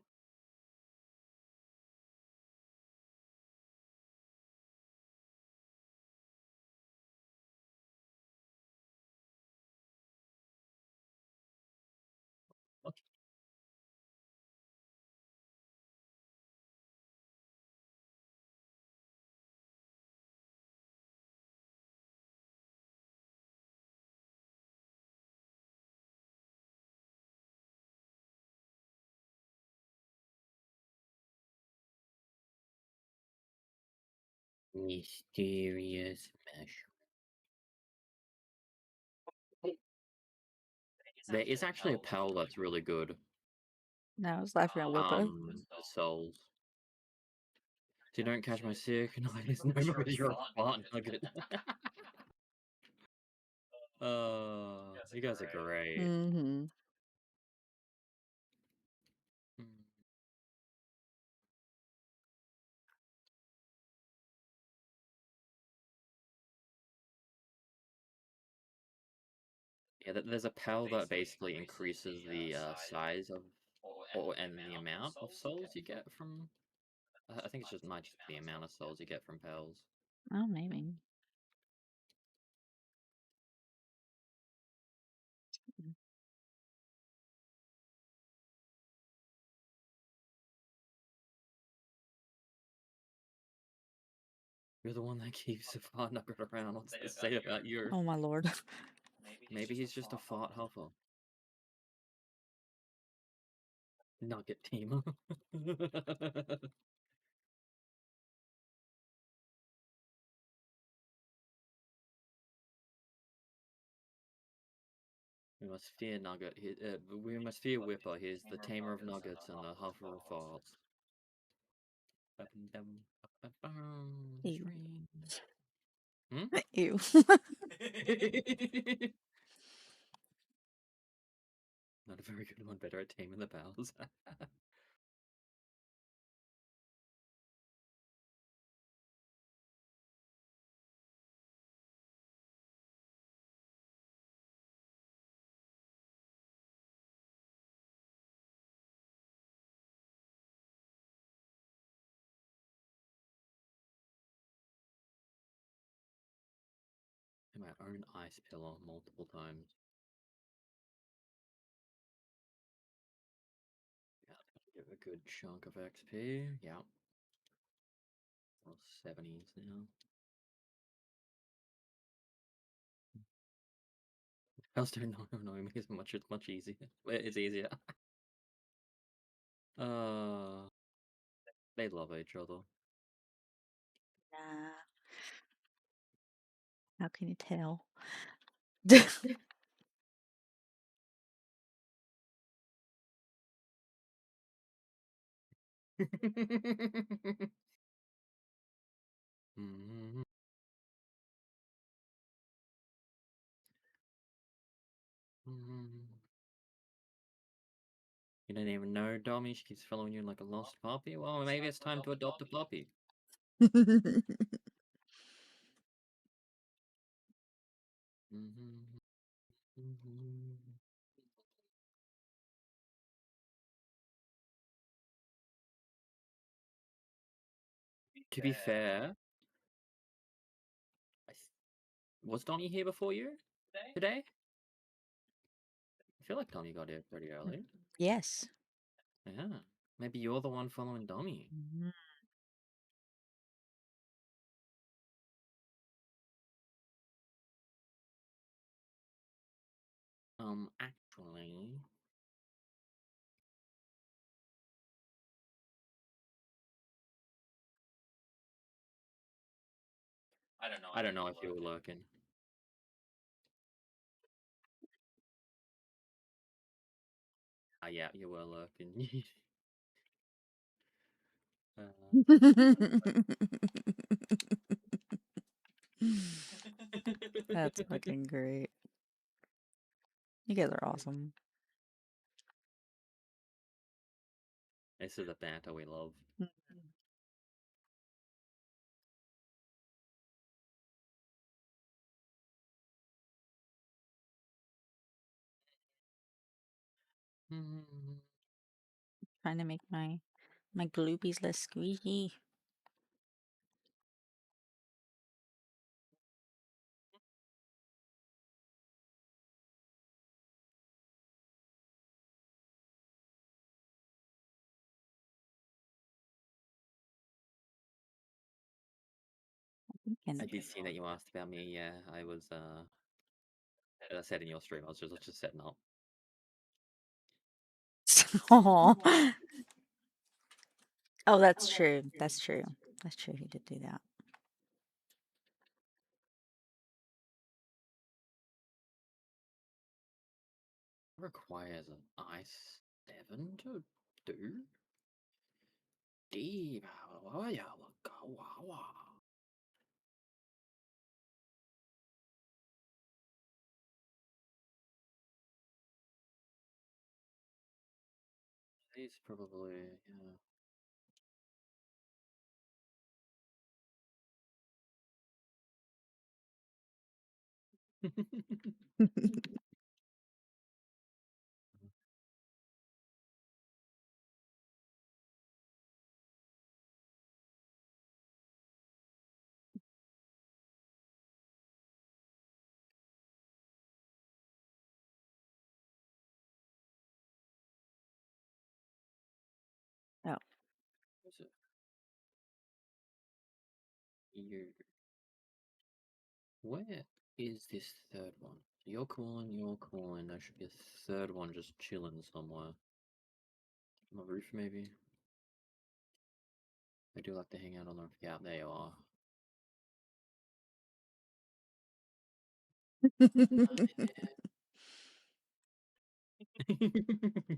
Okay. Mysterious mesh. There is actually a pal that's really good. No, I was laughing at Whippo. The souls. So you don't catch my sick, no, it's no because you're a fart nugget. You guys are great. Mm-hmm. Yeah, there's a pal that basically increases the size of, and the amount of souls you get from. I think it's just might just be the amount of souls you get from pals. Oh, maybe. You're the one that keeps the fart nugget around. What's to say about you? Oh my lord. Maybe he's just a fart huffer. Nugget team. We must fear Nugget. We must fear Whipper. He's the tamer of nuggets and the huffer of farts. Ew. Hmm? Ew. Not a very good one. Better at taming the pals. My own ice pillar multiple times. Yeah, give a good chunk of XP. Yeah. Or 70s now. Pals don't annoy me as much. It's much easier. It's easier. They love each other. Nah. How can you tell? Mhm. You don't even know Dommy. She keeps following you like a lost puppy. Well, maybe it's time to adopt a puppy. To be fair, was Donnie here before you today? I feel like Donnie got here pretty early. Yes. Yeah, maybe you're the one following Donnie. Mhm. Actually, I don't know if you were lurking. Yeah, you were lurking. That's fucking great. You guys are awesome. This is the banter we love. Trying to make my gloopies less squeaky. I did see that you asked about me. Yeah, I was. As I said in your stream, I was just setting up. Aw. Oh, that's true. That's true. That's true. He did do that. Requires an i7 to do. He's probably, yeah. Oh. What's it? You. Where is this third one? You're calling. There should be a third one just chilling somewhere. On the roof, maybe? I do like to hang out on the roof. Yeah, there you are.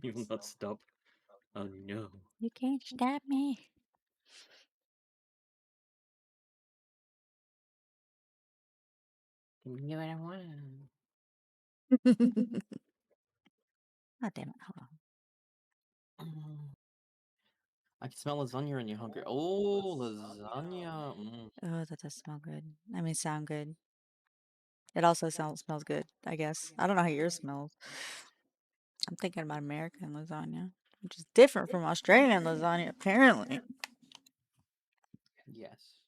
You will not stop. Oh no. You can't stop me. You know what I want. Oh, damn it. Hold on. I can smell lasagna and you're hungry. Oh, lasagna. Oh, that does smell good. I mean, sound good. It also smells good, I guess. I don't know how yours smells. I'm thinking about American lasagna, which is different from Australian lasagna, apparently. Yes.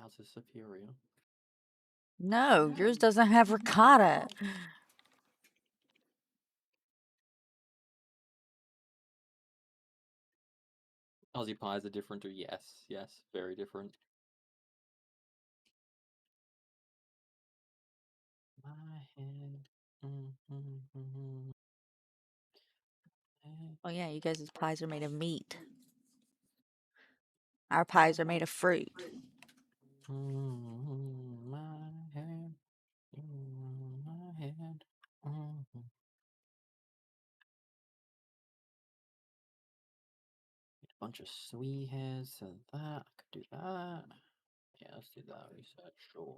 Ours is superior. No, yours doesn't have ricotta. Aussie pies are different too. Yes, very different. My head. Oh yeah, you guys' pies are made of meat. Our pies are made of fruit. My head. My head. A bunch of sweet hairs, so that I could do that. Yeah, let's do that research. Sure.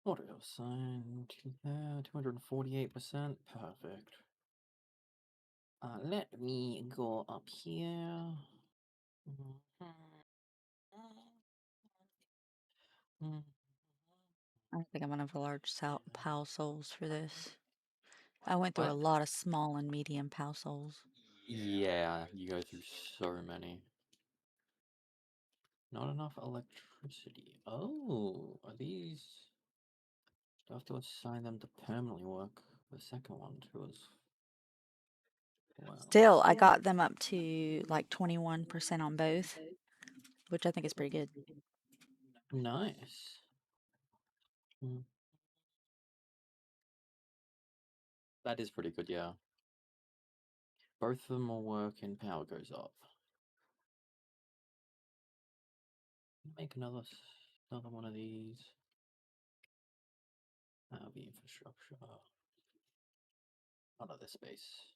Audio sign to there, 248%. Perfect. Let me go up here. I don't think I'm gonna have a large pal souls for this. I went through a What? lot of small and medium pal souls. Yeah, you go through so many. Not enough electricity. Oh, are these? Do I have to assign them to permanently work? The second one too is. Well, Still, I got them up to like 21% on both, which I think is pretty good. nice. That is pretty good, yeah. Both of them will work and power goes up. Make another one of these. That'll be infrastructure. Another space.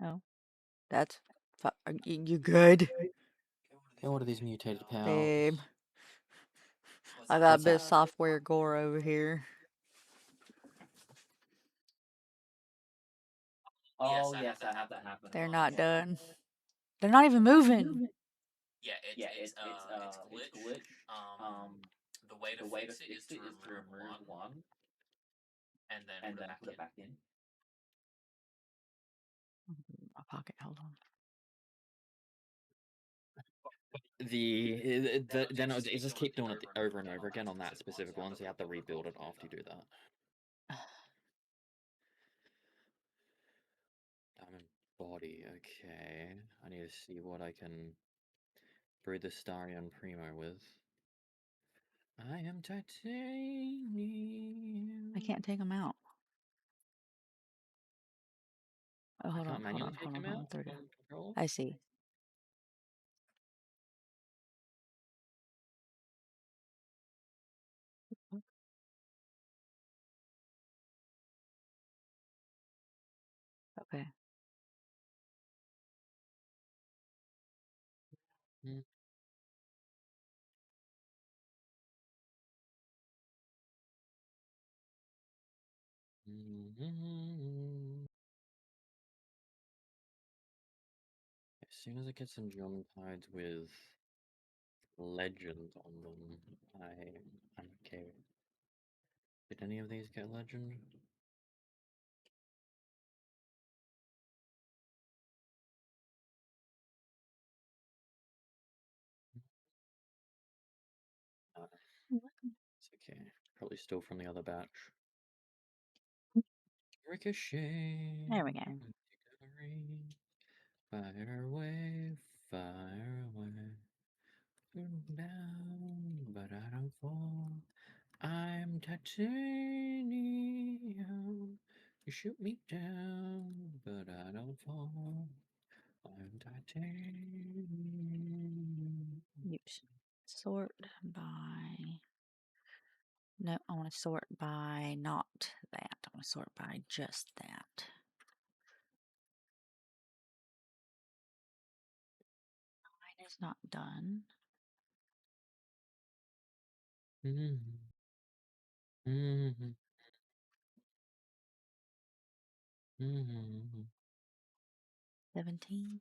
Oh, that's you good, Get one of these mutated pals. babe? I got a bit of software gore over here. Oh yes, I have that happen. They're not done. They're not even moving. Yeah, it's glitch. The way to fix it is to remove one and then put it back in. My pocket. Hold on. Then it just keep doing it over and over again on that specific one, so you have to rebuild it after you do that. Diamond body, okay. I need to see what I can breed the Starion Primo with. I am titanium. I can't take them out. Oh, hold on. 30. I see. Okay. As soon as I get some geometrides with legend on them, I'm okay. Did any of these get legend? It's okay. Probably still from the other batch. Ricochet. There we go. Fire away, fire away. Down, but I don't fall. I'm titanium. You shoot me down, but I don't fall. I'm titanium. Use sort by. No, I want to sort by not that. I want to sort by just that. Mine is not done. Mm-hmm. Mm-hmm. Mm-hmm. 17.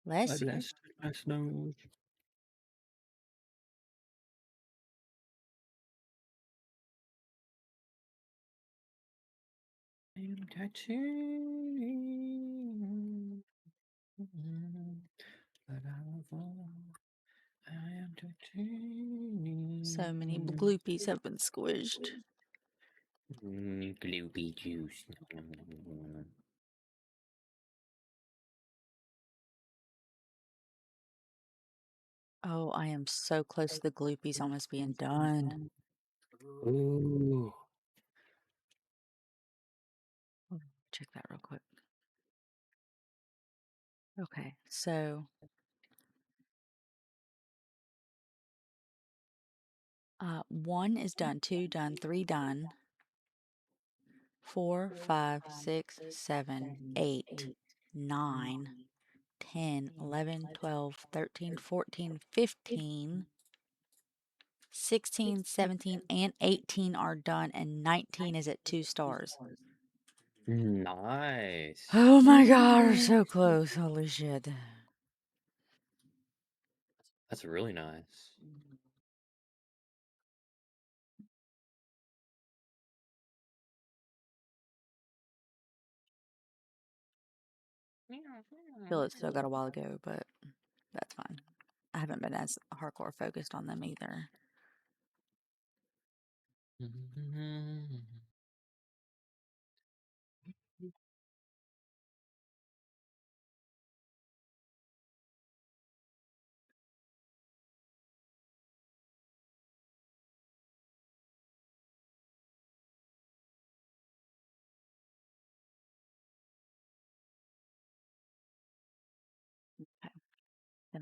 Bless you. Bless nose. I'm titanium. But I will fall. I am titanium. So many gloopies have been squished. Gloopy juice. Oh, I am so close to the gloopies almost being done. Ooh. Check that real quick. Okay, so one is done, 2 done, 3 done, 4, 5, 6, 7, 8, 9, 10, 11, 12, 13, 14, 15, 16, 17, and 18 are done, and 19 is at 2 stars. Nice. Oh my god, we're so close. Holy shit. That's really nice. Feel it still got a while to go, but that's fine. I haven't been as hardcore focused on them either. Gonna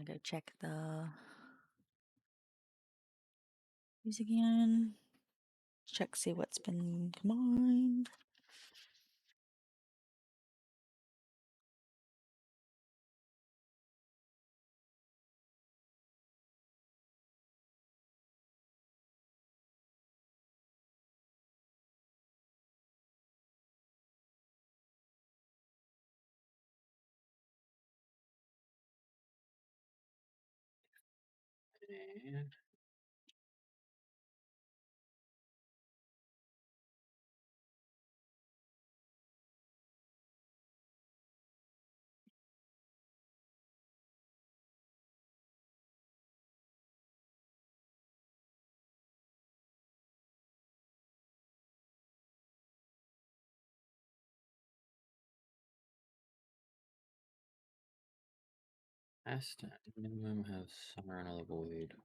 go check the these again. Check, see what's been combined. Asta minimum have summer another void.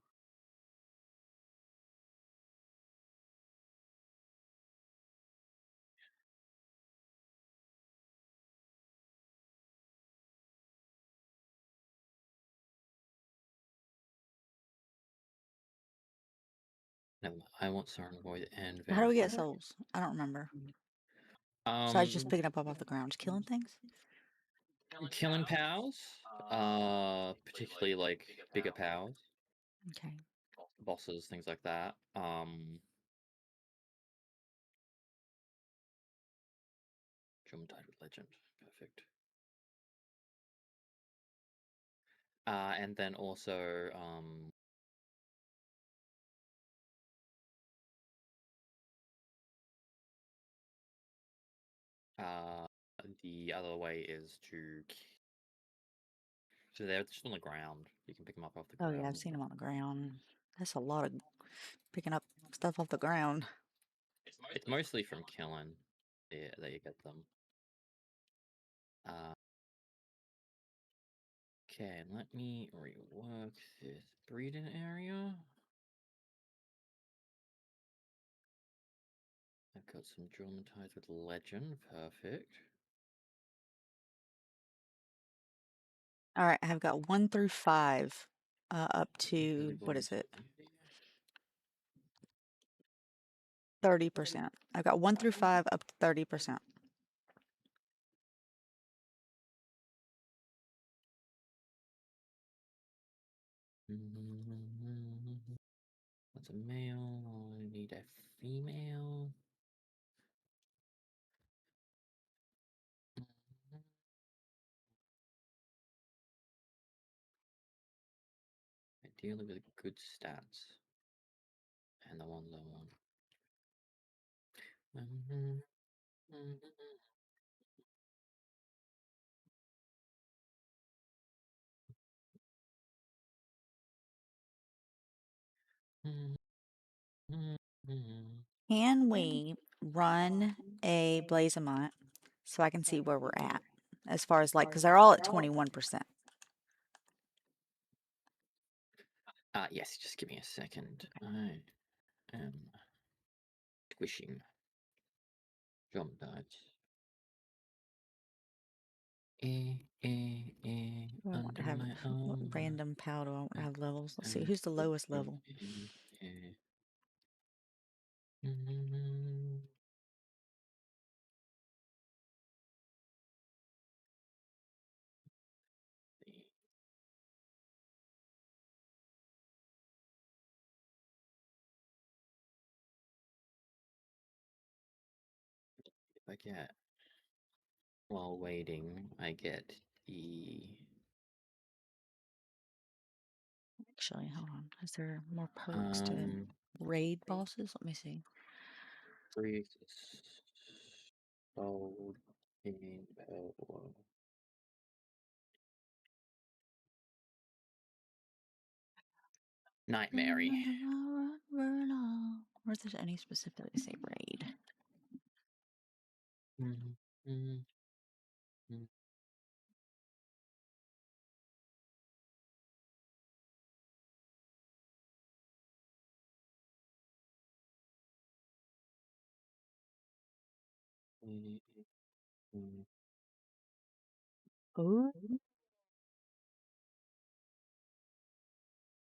No, I want Siren Void and How do we get Vampire. souls? I don't remember. Besides just picking up off the ground, just killing things. Killing pals, particularly like bigger pals, Okay. bosses, things like that. Traumatized with Legend, perfect. And then also the other way is to. So they're just on the ground. You can pick them up off the Oh ground. yeah, I've seen them on the ground. That's a lot of picking up stuff off the ground. It's mostly from killing. Yeah, that you get them. Okay, let me rework this breeding area. I've got some Traumatized with Legend, perfect. All right, I've got 1 through 5, up to what is it? 30%. I've got 1 through 5 up to 30%. That's a male. I need a female. Ideally with good stats. And the ones I want. Can we run a Blazamont so I can see where we're at? As far as like, because they're all at 21%. Yes, just give me a second. I am squishing drum dives. I want to Under have my what arm. random pal do I want to have levels? Let's see, who's the lowest level? If I get, while waiting, I get the. Actually, hold on. Is there more perks to raid bosses? Let me see. Free sold in Palworld. Nightmare. Or if there's any specifically say raid. Ooh.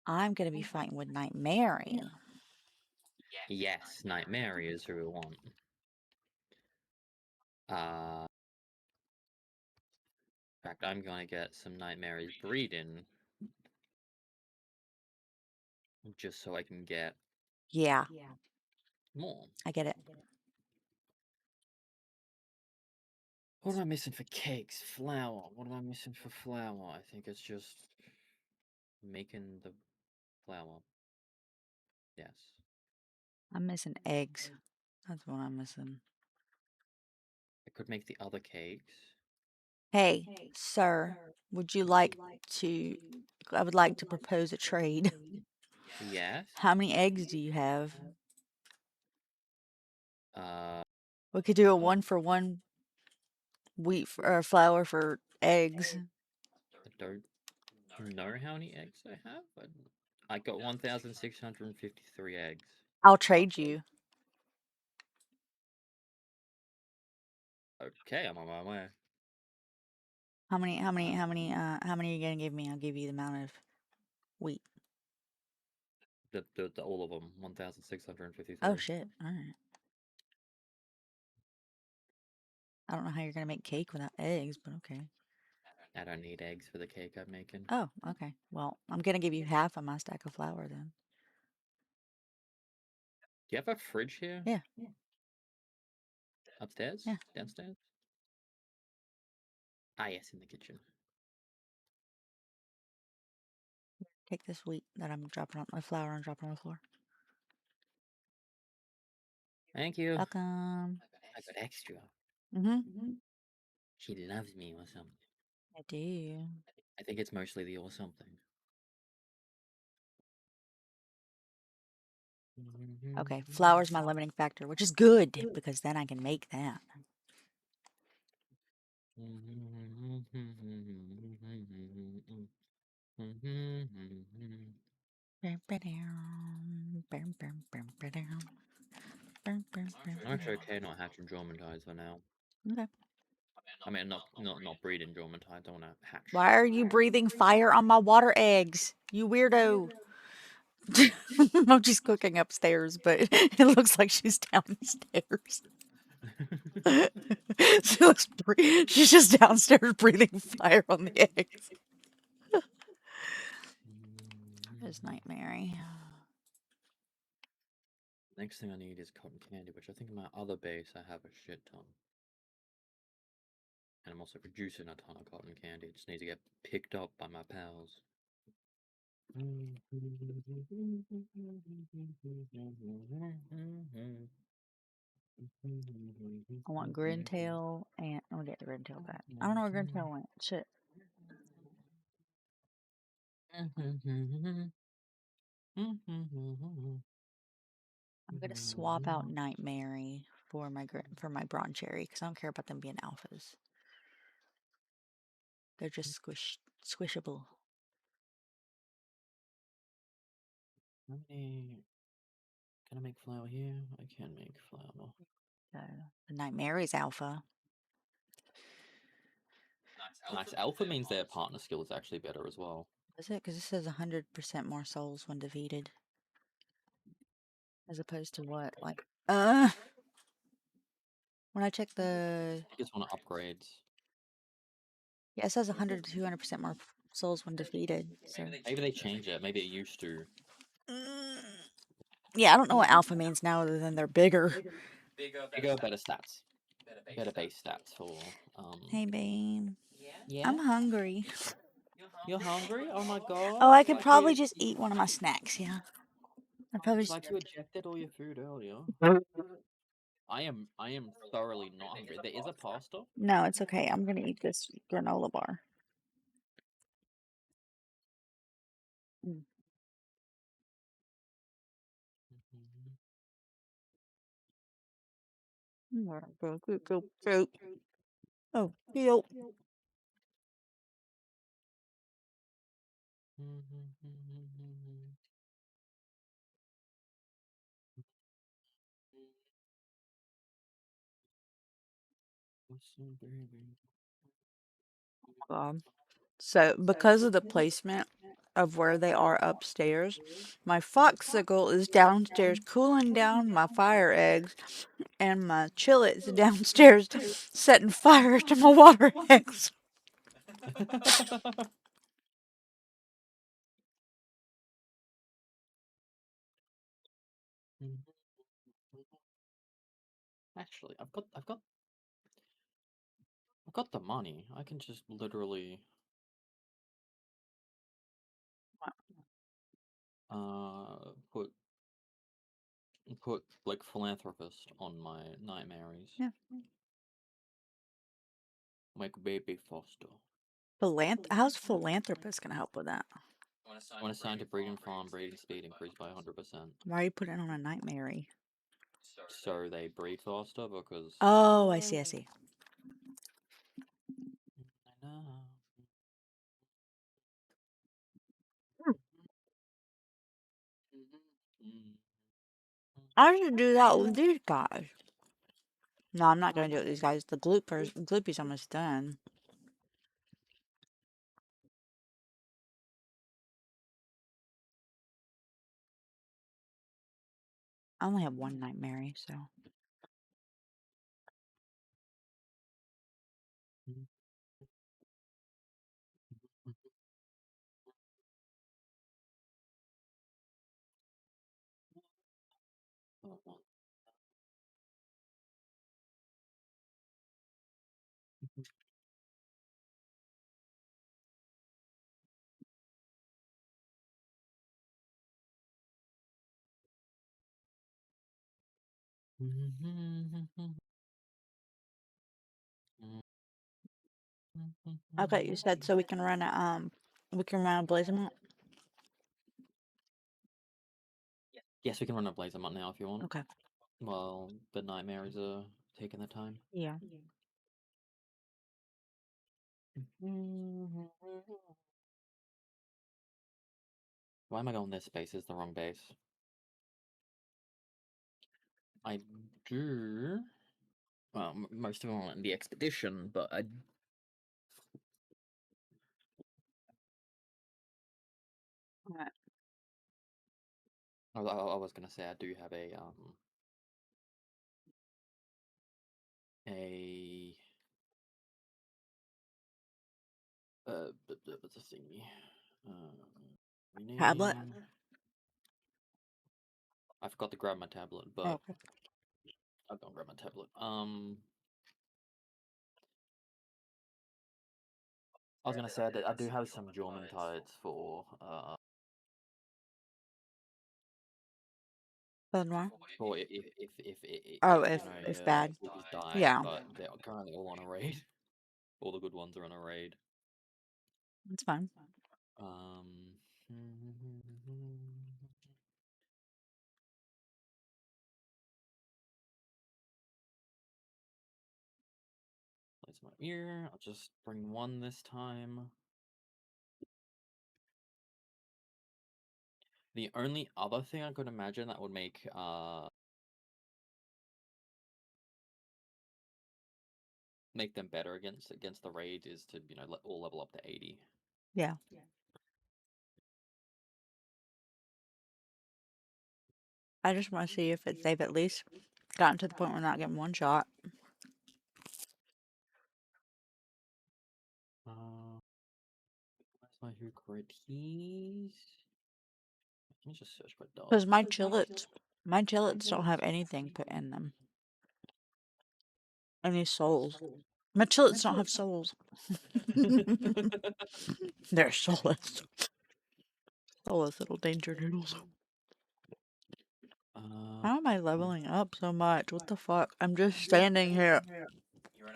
I'm gonna be fighting with Nightmare. Yes, Nightmare is who we want. In fact, I'm gonna get some Nightmare's breeding just so I can get Yeah, more. I get it. What am I missing for cakes? Flour. What am I missing for flour? I think it's just making the flour. Yes. I'm missing eggs. That's what I'm missing. I could make the other cakes. Hey, sir, would you like to? I would like to propose a trade. Yes. How many eggs do you have? Uh, We could do a 1-for-1 wheat or flour for eggs. I don't know how many eggs I have, but I got 1,653 eggs. I'll trade you. Okay, I'm on my way. How many are you gonna give me? I'll give you the amount of wheat. All of them, 1,653. Oh shit! All right. I don't know how you're gonna make cake without eggs, but okay. I don't need eggs for the cake I'm making. Oh, okay. Well, I'm gonna give you half of my stack of flour then. Do you have a fridge here? Yeah. Upstairs? Yeah. Downstairs? Ah, yes, in the kitchen. Take this wheat that I'm dropping on my flour and dropping on the floor. Thank you. Welcome. I got extra. Mm-hmm. She loves me or something. I do. I think it's mostly the or something. Okay, flour's my limiting factor, which is good because then I can make that. I'm actually okay not hatching Dormitides for now. Okay. I mean, not breeding Dormitides. I want to hatch. Why are you breathing fire on my water eggs? You weirdo. Mochi's cooking upstairs, but it looks like she's downstairs. She's just downstairs breathing fire on the eggs. There's Nightmare. Next thing I need is cotton candy, which I think in my other base I have a shit ton. And I'm also producing a ton of cotton candy. It just needs to get picked up by my pals. I want Grintail and I'll get the Grintail back. I don't know where Grintail went. Shit. I'm gonna swap out Nightmare for my Bronze Cherry because I don't care about them being alphas. They're just squishable. Can I make flour here? I can make flour. The Nightmare is alpha. Nice. Alpha means their partner skill is actually better as well. Is it? Because it says 100% more souls when defeated. As opposed to what? Like, when I check the... I just want to upgrades. Yeah, it says 100 to 200% more souls when defeated. So Maybe they changed it. Maybe it used to. yeah, I don't know what alpha means now other than they're bigger. Bigger, better stats. Better base stats for Hey, babe. Yeah. I'm hungry. You're hungry? Oh my god. Oh, I could probably just eat one of my snacks, yeah. I'd probably just... Like you ejected all your food earlier. I am thoroughly not hungry. There is a pasta. No, it's okay. I'm gonna eat this granola bar. Oh, cute. So, because of the placement of where they are upstairs, my foxicle is downstairs cooling down my fire eggs, and my chillet's downstairs setting fire to my water eggs. Actually, I've got the money. I can just literally put like philanthropist on my nightmares. Yeah. Make baby foster. How's philanthropist gonna help with that? When assigned to breeding farm, breeding speed increased by 100%. Why are you putting it on a nightmare? So they breed faster because. Oh, I see. I know. I should do that with these guys. No, I'm not gonna do it with these guys. The gloopy's almost done. I only have one nightmare, so. Okay, you said so we can run a blaze amount. Yes, we can run a blaze amount now if you want. Okay. Well, the nightmares are taking their time. Yeah. Why am I going this base? Is the wrong base. I do. Well, most of them are in the expedition, but I. Alright. I was gonna say I do have a what's the thingy? Tablet? Rename. I forgot to grab my tablet, but Oh, okay. I'll go grab my tablet. I was gonna say I do have some Jorman tides for Benoit? for Oh, you know if bad. Groupies die, Yeah. but they're currently all on a raid. All the good ones are on a raid. It's fine. Place my ear. I'll just bring one this time. The only other thing I could imagine that would make them better against the raid is to all level up to 80. Yeah. I just want to see if they've at least gotten to the point where we're not getting one shot. Where's my Cuties? Let me just search for dogs. Because my chillets don't have anything put in them. Any souls. My chillets don't have souls. They're soulless. Soulless little danger noodles. How am I leveling up so much? What the fuck? I'm just standing here.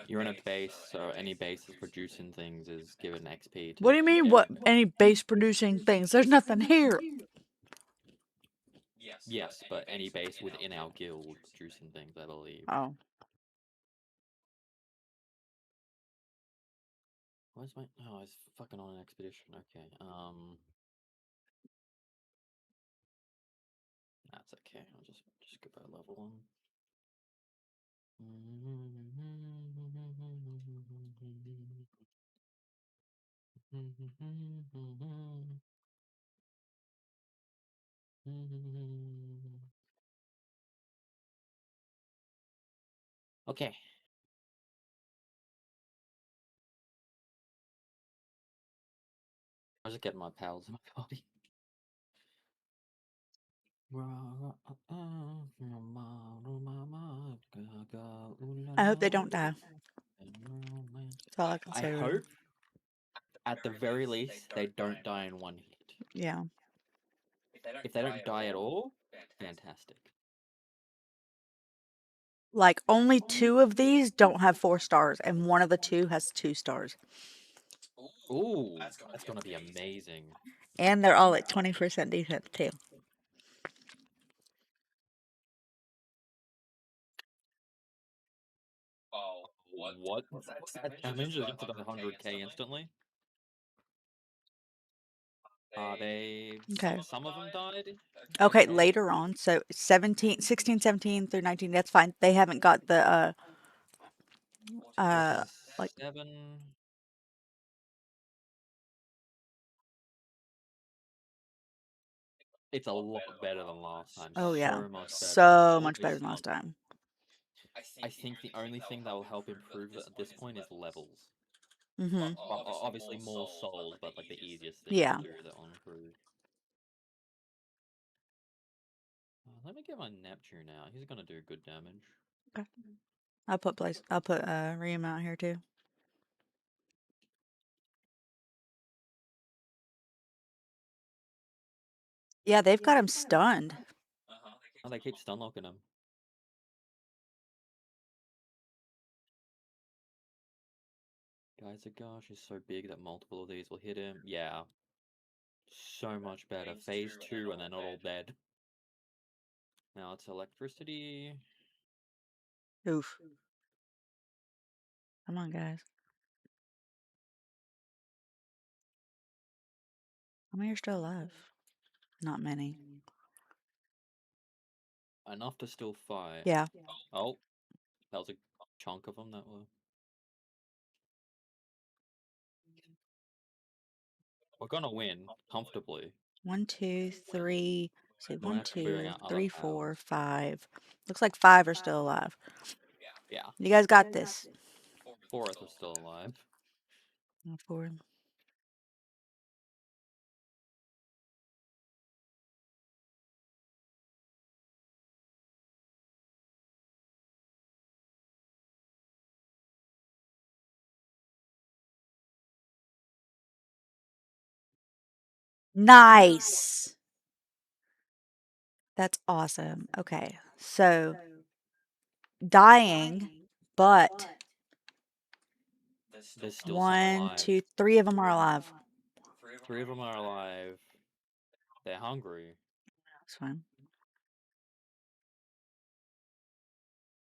You're in a base, so any base that's producing things is given XP to. What do you mean, what? Any base producing things? There's nothing here. Yes, but any base within our guild producing things, I believe. Oh. Where's my? Oh, I was fucking on an expedition. Okay. That's okay. I'll just go by level one. Okay. I was just getting my pals in my party. I hope they don't die. That's all I can I say. Really. hope, at the very least, they don't die in one hit. Yeah. If they don't die at all, fantastic. Like only 2 of these don't have 4 stars, and one of the 2 has 2 stars. Ooh, that's gonna be amazing. And they're all at 20% defense too. What? What's that damage? It gets about 100k instantly. They... Okay. Some of them died? Okay, later on. So 17, 16, 17 through 19, that's fine. They haven't got the like 7... It's a lot better than last time. oh yeah. So much better. So All much better this than last month. time. I think the only thing that will help improve it at this point is levels. Mhm. Obviously more souls, but like the easiest thing Yeah. to do that will improve. Let me get my Neptune out. He's gonna do good damage. Okay. I'll put Riem out here too. Yeah, they've got him stunned. Oh, they keep stun locking him. Guys, gosh, is so big that multiple of these will hit him. Yeah. So much better. Phase 2 and they're not all dead. Now it's electricity. Oof. Come on, guys. How many are still alive? Not many. Enough to still fight. Yeah. Oh, that was a chunk of them that were... We're gonna win, comfortably. 1, 2, 3. So Then we 1, have to bring 2, out other 3, pals. 4, 5. Looks like 5 are still alive. Yeah. You guys got this. 4th are still alive. 4. Nice. That's awesome. Okay. So dying, but There's still some 1, alive. 2, 3 of them are alive. 3 of them are alive. They're hungry, That's fine.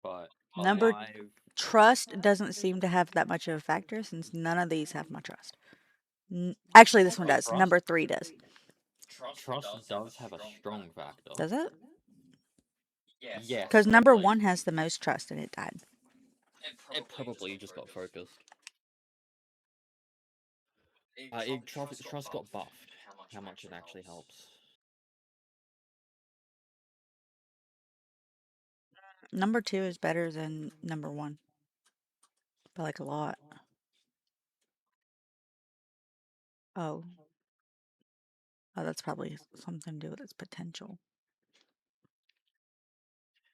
but Number alive. trust doesn't seem to have that much of a factor since none of these have my trust. Actually, this one does. Trust. Number 3 does. Trust does have a strong factor. Does it? Yes, Because but number like, 1 has the most trust and it died. it probably just got focused. Trust got buffed. How much it actually helps. Number 2 is better than number 1. By like a lot. Oh. Oh, that's probably something to do with its potential.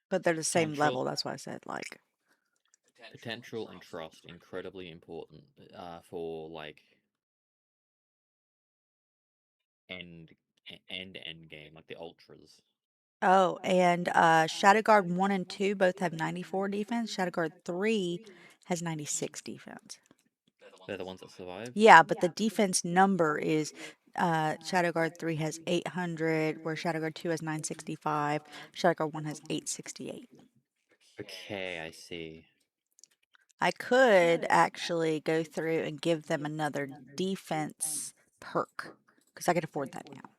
But they're the same Potential. level, that's why I said like. Potential and trust, incredibly important for like end end game, like the ultras. Oh, and Shadow Guard 1 and 2 both have 94 defense. Shadow Guard 3 has 96 defense. They're the ones that survive. Yeah, but the defense number is Shadow Guard 3 has 800, where Shadow Guard 2 has 965, Shadow Guard 1 has 868. Okay, I see. I could actually go through and give them another defense perk because I could afford that now.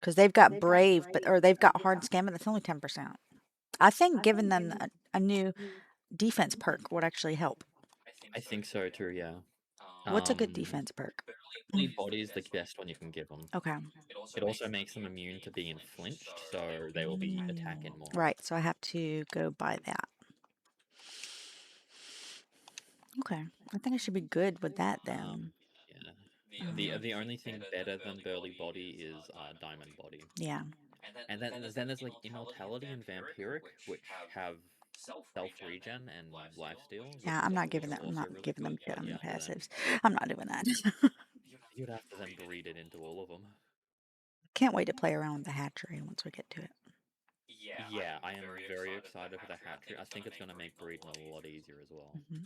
Because they've got brave, or they've got hard skin, but that's only 10%. I think giving them a new defense perk would actually help. I think so too, yeah. What's a good defense perk? Burly body is the best one you can give them. Okay. It also makes them immune to being flinched, so they will be attacking more. Right, so I have to go buy that. Okay, I think I should be good with that then. Yeah. The only thing better than burly body is diamond body. Yeah. And then there's like immortality and vampiric, which have self regen and lifesteal. Yeah, I'm not giving which that. are I'm also not really giving them good, but yeah, then passives. I'm not doing that. you'd have to then breed it into all of them. Can't wait to play around with the hatchery once we get to it. Yeah, I am very excited for the hatchery. I think it's going to make breeding a lot easier as well. Hmm.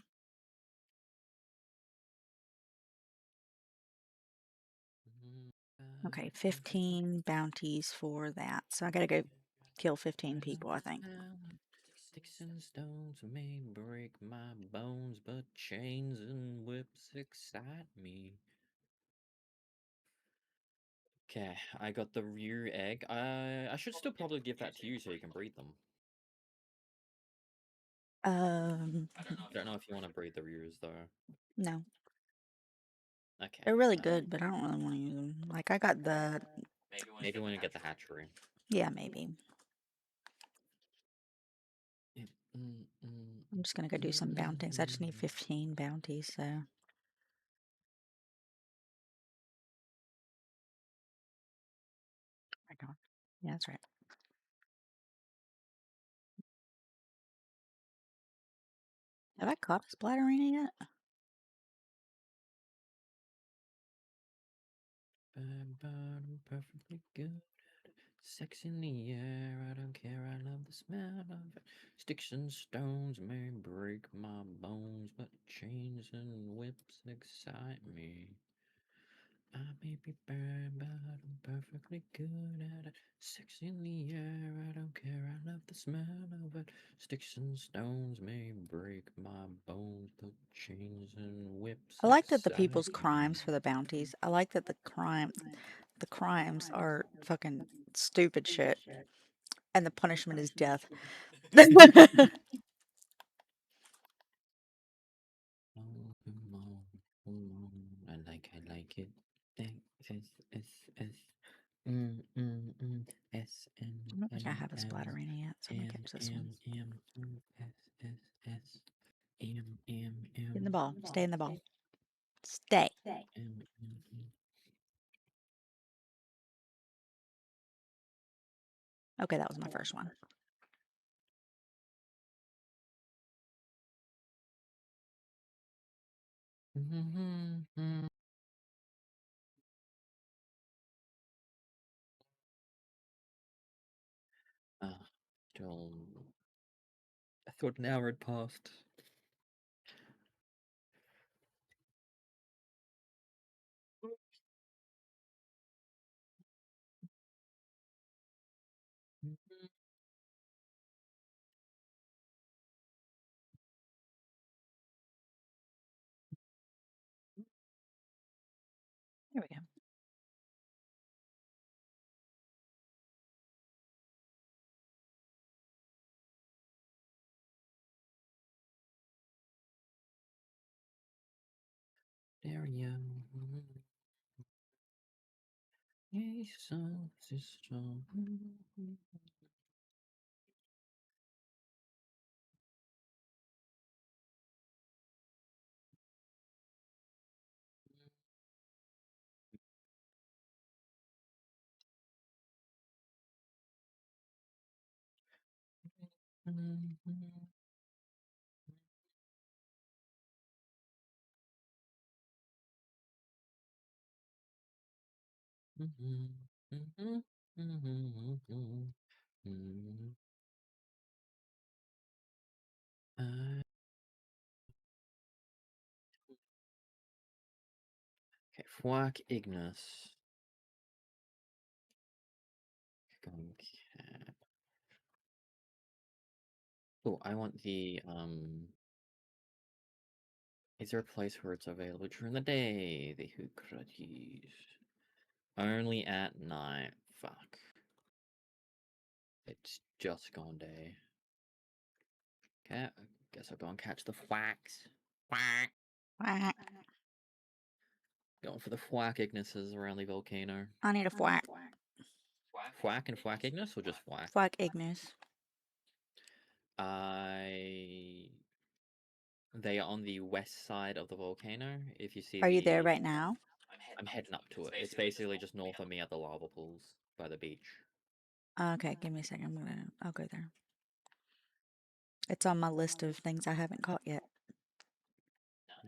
Okay, 15 bounties for that. So I gotta go kill 15 people, I think. Sticks and stones may break my bones, but chains and whips excite me. Okay, I got the rear egg. I should still probably give that to you so you can breed them. I don't know if you want to breed the rears though. No. Okay. They're really good, but I don't really want to use them. Like, I got the... Maybe when you get the hatchery. Yeah, maybe. I'm just gonna go do some bounties. I just need 15 bounties, so... Right on. Yeah, that's right. Have I caught a splatterina yet? I'm perfectly good. Sex in the air, I don't care, I love the smell of it. Sticks and stones may break my bones, but chains and whips excite me. I may be burned, but I'm perfectly good at it. Sex in the air, I don't care, I love the smell of it. Sticks and stones may break my bones, but chains and whips I like that the excite people's me. crimes for the bounties. I like that the crimes are fucking stupid shit. And the punishment is death. I like it. S I don't think I have a splatterina yet, so I'm gonna catch this one. Get in the ball. Stay in the ball. Stay. Okay, that was my first one. Still, I thought an hour had passed. Here we go. There you go. Okay, Fwack Ignis. Oh, I want the Is there a place where it's available during the day? The Cuties. Only at night. Fuck. It's just gone day. Okay, I guess I'll go and catch the thwacks. Thwack. Whack. Going for the thwack Ignises around the volcano. I need a thwack. Thwack and thwack Ignis or just thwack? Thwack Ignis. They are on the west side of the volcano. If you see Are you there right now? I'm heading up to it. It's basically just north of me at the lava pools by the beach. Okay, give me a second. I'll go there. It's on my list of things I haven't caught yet.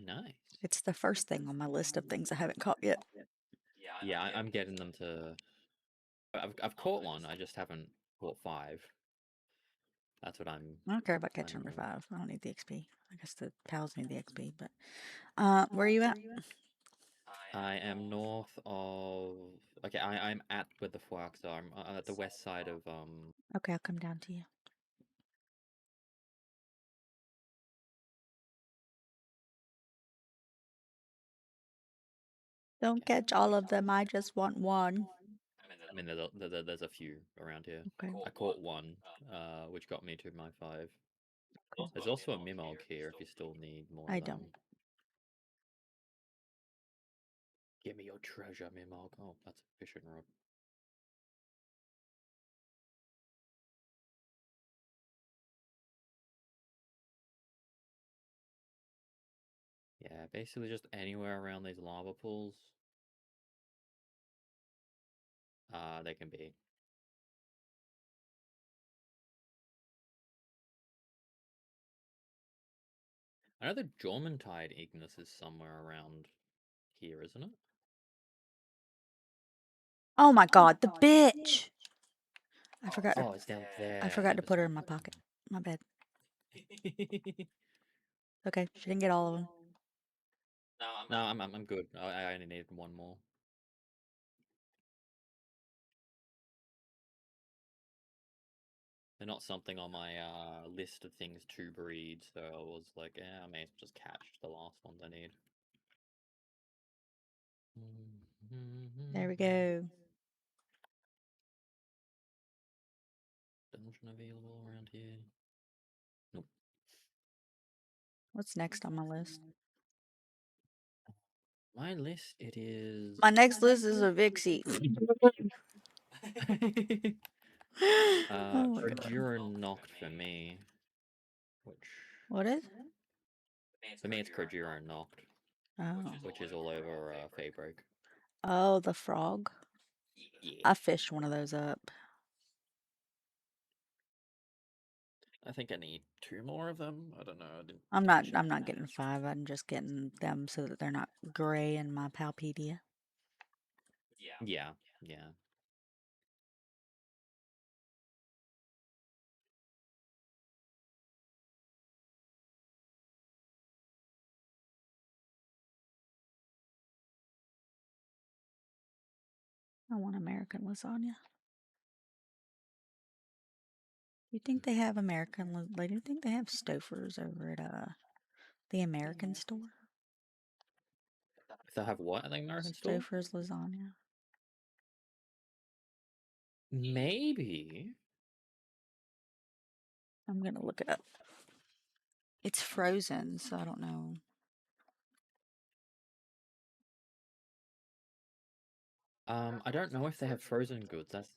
Nice. It's the first thing on my list of things I haven't caught yet. Yeah, I'm getting them to. I've caught one. I just haven't caught 5. That's what I'm. I don't care about catching number 5. I don't need the XP. I guess the pals need the XP, but where are you at? I am north of. Okay, I'm at where the Flarks are. I'm at the west side of Okay, I'll come down to you. Don't catch all of them. I just want one. I mean, there's a few around here. Okay. I caught one, which got me to my 5. There's also a Mimog here if you still need more I of them. don't. Give me your treasure, Mimog. Oh, that's a fishing rod. Yeah, basically just anywhere around these lava pools. They can be. I know the Jormuntide Ignis is somewhere around here, isn't it? Oh my god, the bitch! I forgot. Oh, it's down there. I forgot to put her in my pocket. My bad. Okay, she didn't get all of them. No, I'm good. I only needed one more. They're not something on my list of things to breed, so I was like, I may as well just catch the last ones I need. There we go. Dungeon available around here? Nope. What's next on my list? My list, it is. My next list is a Vixie. Oh my god. Kajira knocked for me. Which. What is? For me, it's Kajira knocked. Oh. Which is all over Faybreak. Oh, the frog. Yeah. I fished one of those up. I think I need 2 more of them. I don't know. I'm not getting 5. I'm just getting them so that they're not gray in my Palpedia. Yeah. I want American lasagna. You think they have They do think they have Stofers over at the American store? If they have what at the American store? Stouffer's lasagna. Maybe. I'm gonna look it up. It's frozen, so I don't know. I don't know if they have frozen goods. That's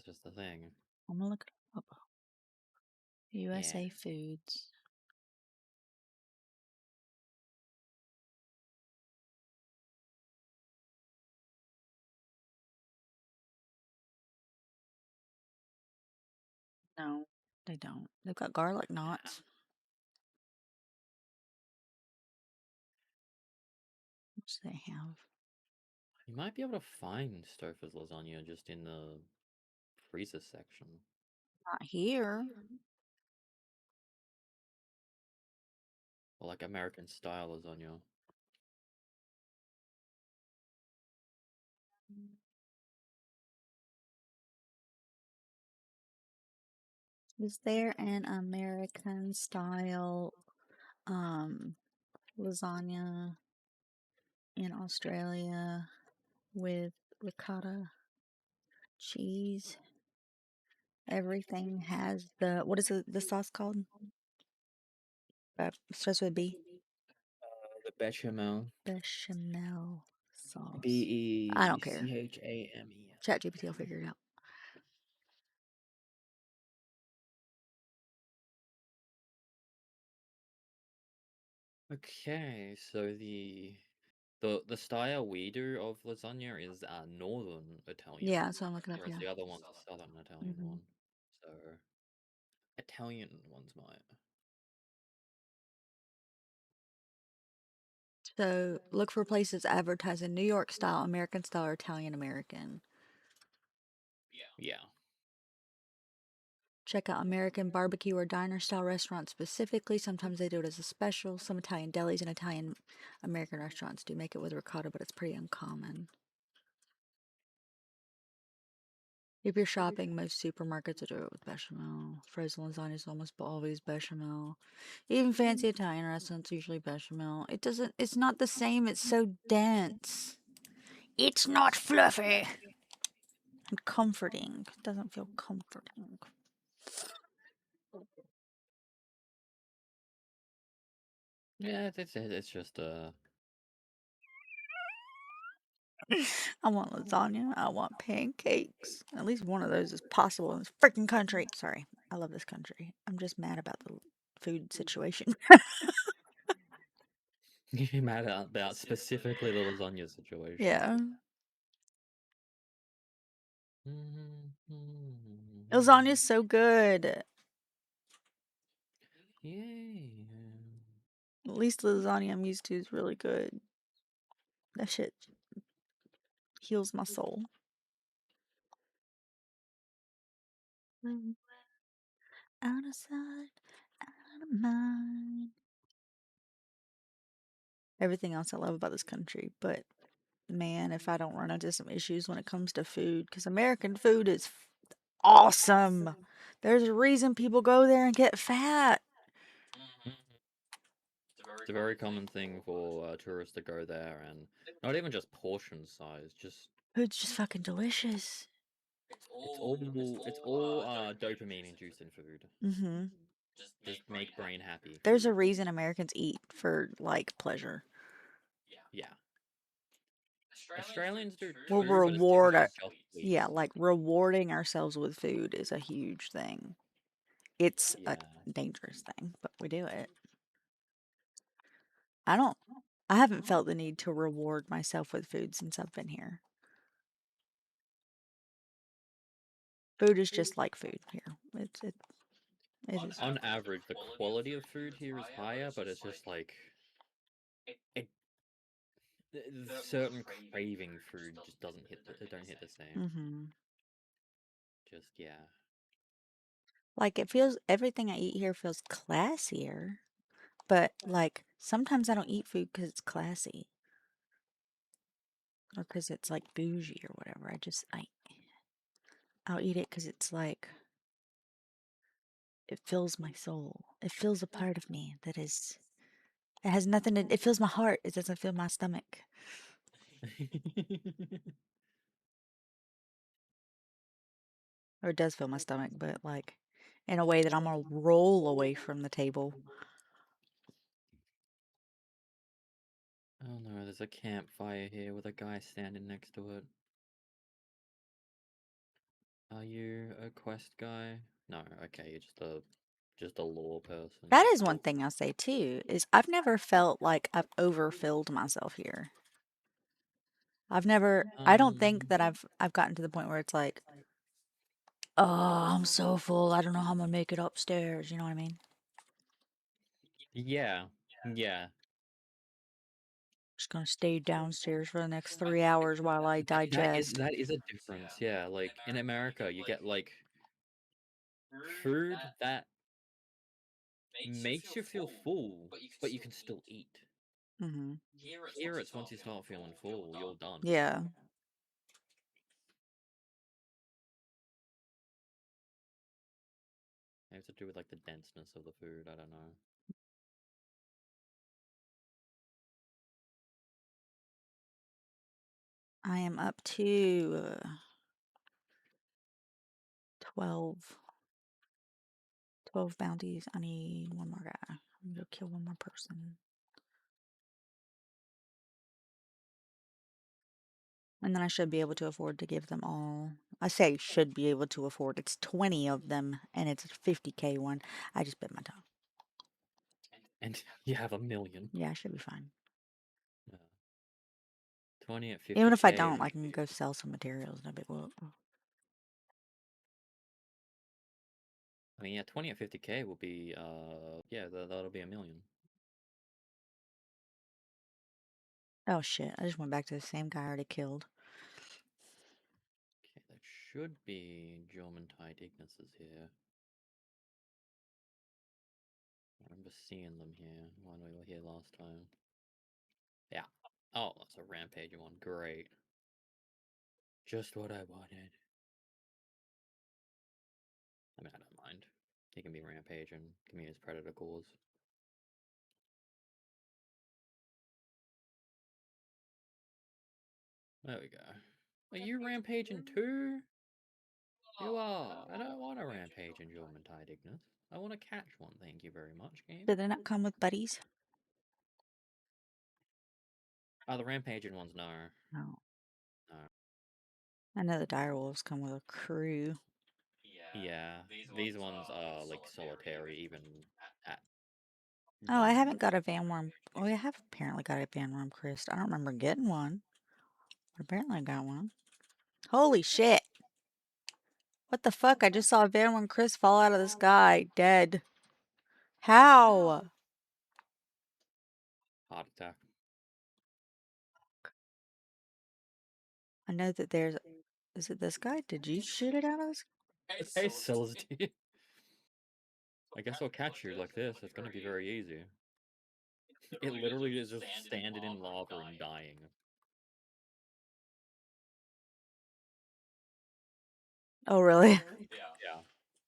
just the thing. I'm gonna look it up. USA Foods. No, they don't. They've got garlic knots. What do they have? You might be able to find Stouffer's lasagna just in the freezer section. Not here. Or like American style lasagna. Is there an American style lasagna in Australia with ricotta cheese? Everything has what is the sauce called? Starts with B. The bechamel. Bechamel sauce. BECHAME. I don't care. ChatGPT will figure it out. Okay, so the style we do of lasagna is northern Italian. Yeah, so I'm looking up. Whereas Yeah. the other one's a southern Italian Mhm. one. So Italian ones might. So look for places advertising New York style, American style, or Italian American. Yeah. Check out American barbecue or diner style restaurants specifically. Sometimes they do it as a special. Some Italian delis and Italian American restaurants do make it with ricotta, but it's pretty uncommon. If you're shopping, most supermarkets will do it with bechamel. Frozen lasagna is almost always bechamel. Even fancy Italian restaurants usually bechamel. It's not the same. It's so dense. It's not fluffy and comforting. It doesn't feel comforting. Yeah, it's just I want lasagna. I want pancakes. At least one of those is possible in this freaking country. Sorry, I love this country. I'm just mad about the food situation. you're mad about specifically the lasagna situation. Yeah. Lasagna's so good. Yay. At least the lasagna I'm used to is really good. That shit heals my soul. Out of sight, out of mind. Everything else I love about this country, but man, if I don't run into some issues when it comes to food, because American food is awesome. There's a reason people go there and get fat. It's a very common thing for tourists to go there, and not even just portion size, just Food's just fucking delicious. it's all dopamine inducing food. Mm-hmm. Just make brain happy There's a food. reason Americans eat for like pleasure. Yeah. Australians do We'll too, but it's reward typically our just yeah, sweets. like rewarding ourselves with food is a huge thing. It's a Yeah. dangerous thing, but we do it. I haven't felt the need to reward myself with food since I've been here. Food is just like food here. It is. On average, the quality of food here is higher, but it's just like it, certain craving food just don't hit the same. Mm-hmm. Just yeah. Like everything I eat here feels classier, but like sometimes I don't eat food because it's classy or because it's like bougie or whatever. I'll eat it because it's like it fills my soul. It fills a part of me that is. It has nothing to. It fills my heart. It doesn't fill my stomach. Or it does fill my stomach, but like in a way that I'm gonna roll away from the table. Oh no, there's a campfire here with a guy standing next to it. Are you a quest guy? No, okay, you're just a lore person. That is one thing I'll say too, is I've never felt like I've overfilled myself here. I don't think that I've gotten to the point where it's like, oh, I'm so full, I don't know how I'm gonna make it upstairs, you know what I mean? Yeah, yeah. Just gonna stay downstairs for the next 3 hours while I digest. That is a difference, yeah. Like in America, you get like food that makes you feel full, but you can still eat. Mm-hmm. Here, it's once you start feeling full, you're done. Yeah. Maybe to do with like the denseness of the food. I don't know. I am up to 12 bounties. I need one more guy. I'm gonna go kill one more person. And then I should be able to afford to give them all. I say should be able to afford. It's 20 of them, and it's a 50K one. I just bit my tongue. And you have 1 million. Yeah, I should be fine. Yeah. 20 at 50K. Even if I don't, I can go sell some materials. No big whoop. I mean, yeah, 20 at 50K will be, yeah, that'll be 1 million. Oh shit! I just went back to the same guy I already killed. Okay, that should be German Tide Ignises here. I remember seeing them here when we were here last time. Yeah. Oh, that's a rampage one. Great. Just what I wanted. I mean, I don't mind. He can be rampage and can be his predator cores. There we go. Are you rampaging too? You are. I don't want a rampage in German Tide Ignis. I want to catch one, thank you very much, game. Did they not come with buddies? Oh, the rampaging ones, no. No. No. I know the direwolves come with a crew. Yeah, these ones are like solitary, even at. Oh, I haven't got a Van Worm. Oh, I have apparently got a Van Worm Christ. I don't remember getting one. But apparently I got one. Holy shit! What the fuck? I just saw a Van Worm Chris fall out of the sky, dead. How? Heart attack. I know that there's. Is it this guy? Did you shoot it out of us? Hey, Celestia. I guess I'll catch you like this. It's gonna be very easy. It literally is just standing in lava and dying. Oh, really? Yeah.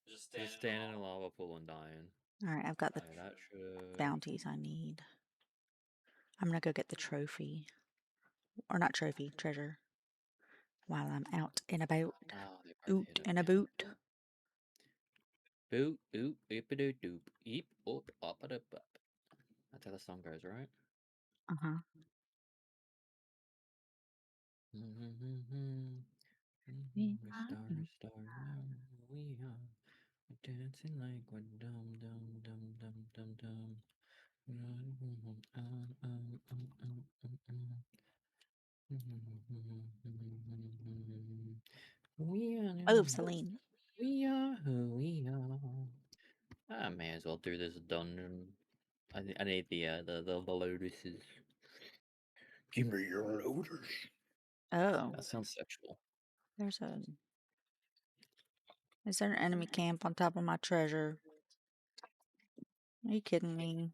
Just standing in a lava pool and dying. Alright, I've got the Okay, that should. bounties I need. I'm gonna go get the trophy. Or not trophy, treasure. While I'm out and about. Oh, they both Oot hit him. and a boot. Boot, boot, beep a doo doop, eep, up, up, up, up. That's how the song goes, right? Uh-huh. Stars, stars, we are dancing like we're dum dum dum dum dum dum. We are, Oh, Celine. we are who we are. I may as well do this dungeon. I need the lotuses. Give me your lotus. Oh, That sounds sexual. there's a. Is there an enemy camp on top of my treasure? Are you kidding me?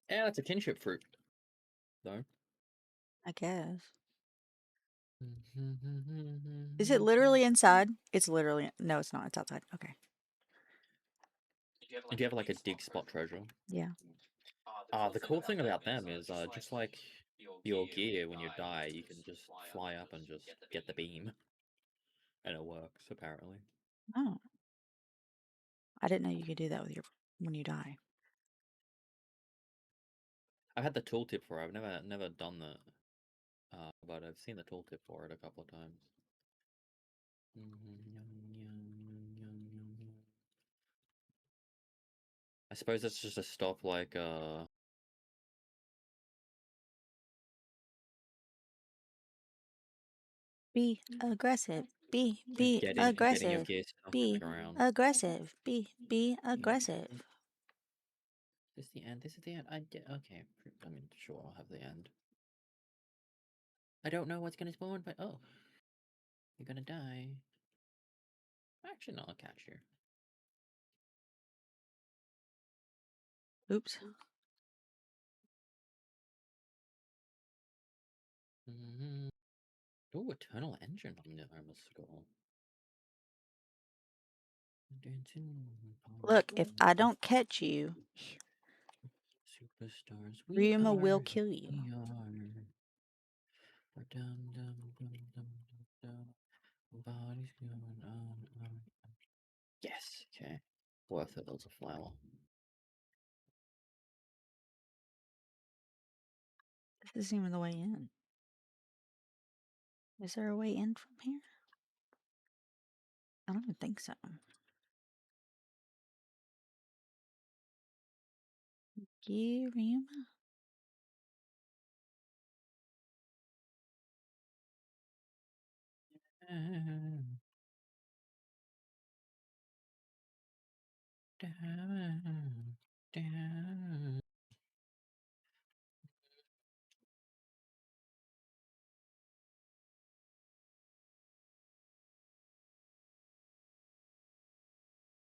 Yeah, that's a kinship fruit, though. I guess. Is it literally inside? It's literally. No, it's not. It's outside. Okay. Do you have like a dig spot treasure? Yeah. The cool thing about them is just like your gear, when you die, you can just fly up and just get the beam. And it works, apparently. Oh. I didn't know you could do that with your when you die. I've had the tooltip for it. I've never done that. But I've seen the tooltip for it a couple of times. I suppose it's just a stop like Be aggressive. Be getting your aggressive. gear set up Be around. aggressive. Be aggressive. This is the end. This is the end. Okay. I mean, sure, I'll have the end. I don't know what's gonna spawn, but oh, you're gonna die. Actually, no, I'll catch you. Oops. Oh, Eternal Engine on the Armor Skull. Look, if I don't catch you, Superstars, Ryuma will kill you. we are. Bodies going on. Yes, okay. Worth it, there's a flower. This isn't even the way in. Is there a way in from here? I don't even think so. You, Ryuma?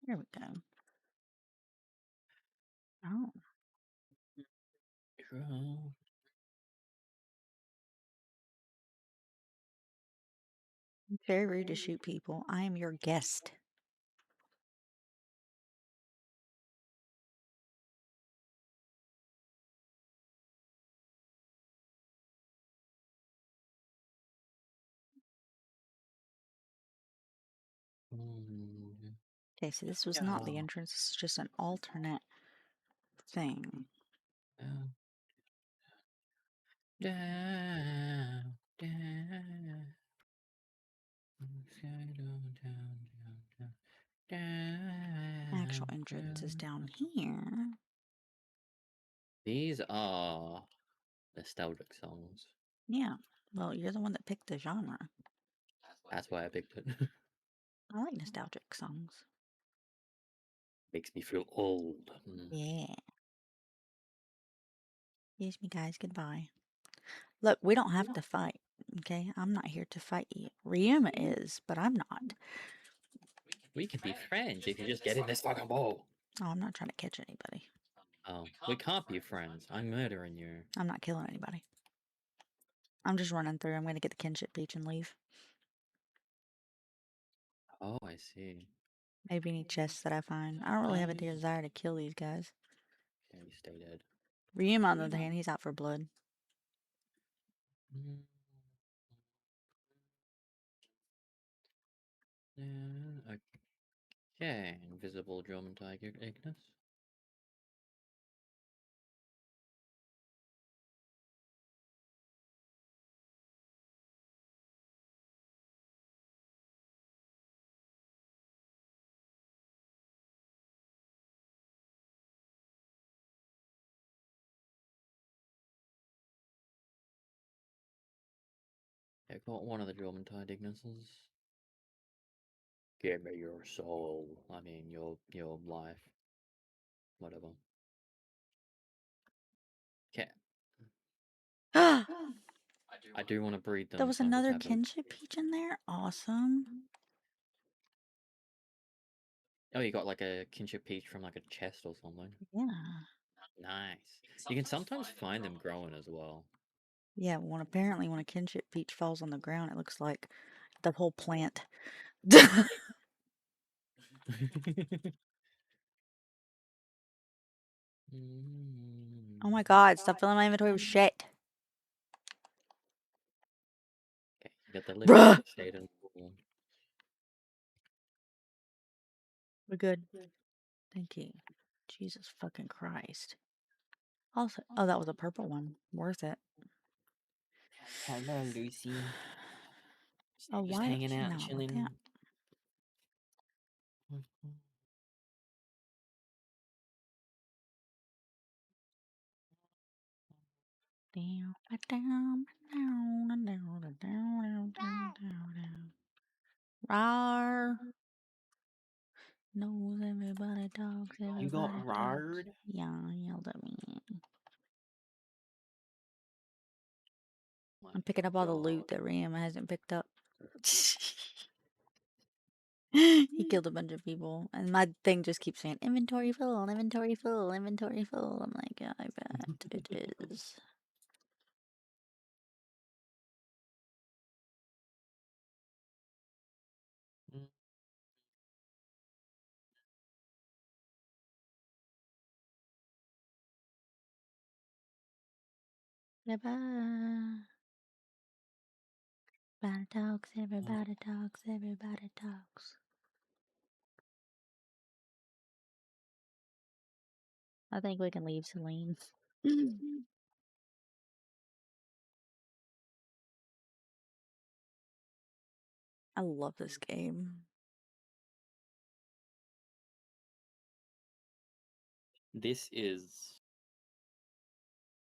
There we go. Oh. Very rude to shoot people. I am your guest. Okay, so this was not the entrance. This is just an alternate thing. Actual entrance is down here. These are nostalgic songs. Yeah. Well, you're the one that picked the genre. That's why I picked it. I like nostalgic songs. Makes me feel old. Yeah. Excuse me, guys. Goodbye. Look, we don't have to fight. Okay? I'm not here to fight you. Ryuma is, but I'm not. We can be friends if you just get in this fucking bowl. Oh, I'm not trying to catch anybody. Oh, we can't be friends. I'm murdering you. I'm not killing anybody. I'm just running through. I'm going to get the kinship peach and leave. Oh, I see. Maybe any chests that I find. I don't really have a desire to kill these guys. Okay, you stay dead. Ryuma, on the other hand, he's out for blood. Okay, invisible German tiger Ignis. I got one of the German tide Ignises. Give me your soul. I mean, your life. Whatever. Okay. I do want to breed them. There was so I just another have to- kinship peach in there? Awesome. Oh, you got like a kinship peach from like a chest or something. Yeah. Nice. You can sometimes find them growing as well. Yeah, apparently when a kinship peach falls on the ground, it looks like the whole plant. Oh my god, stop filling my inventory with shit. Okay, you got the Bruh. living state and We're good. Thank you. Jesus fucking Christ. Also, oh, that was a purple one. Worth it. Hello, Lucy. Oh, Just why? hanging out, No, chilling. that. Down, down, down, down, down, down, down, down. Rawr. Knows everybody talks, everybody You got talks. roared? Yeah, yelled at me. I'm picking up all the loot that Ryuma hasn't picked up. He killed a bunch of people, and my thing just keeps saying inventory full, inventory full, inventory full. I'm like, yeah, I bet it is. Everybody talks, everybody talks, everybody talks. I think we can leave Celine. I love this game. This is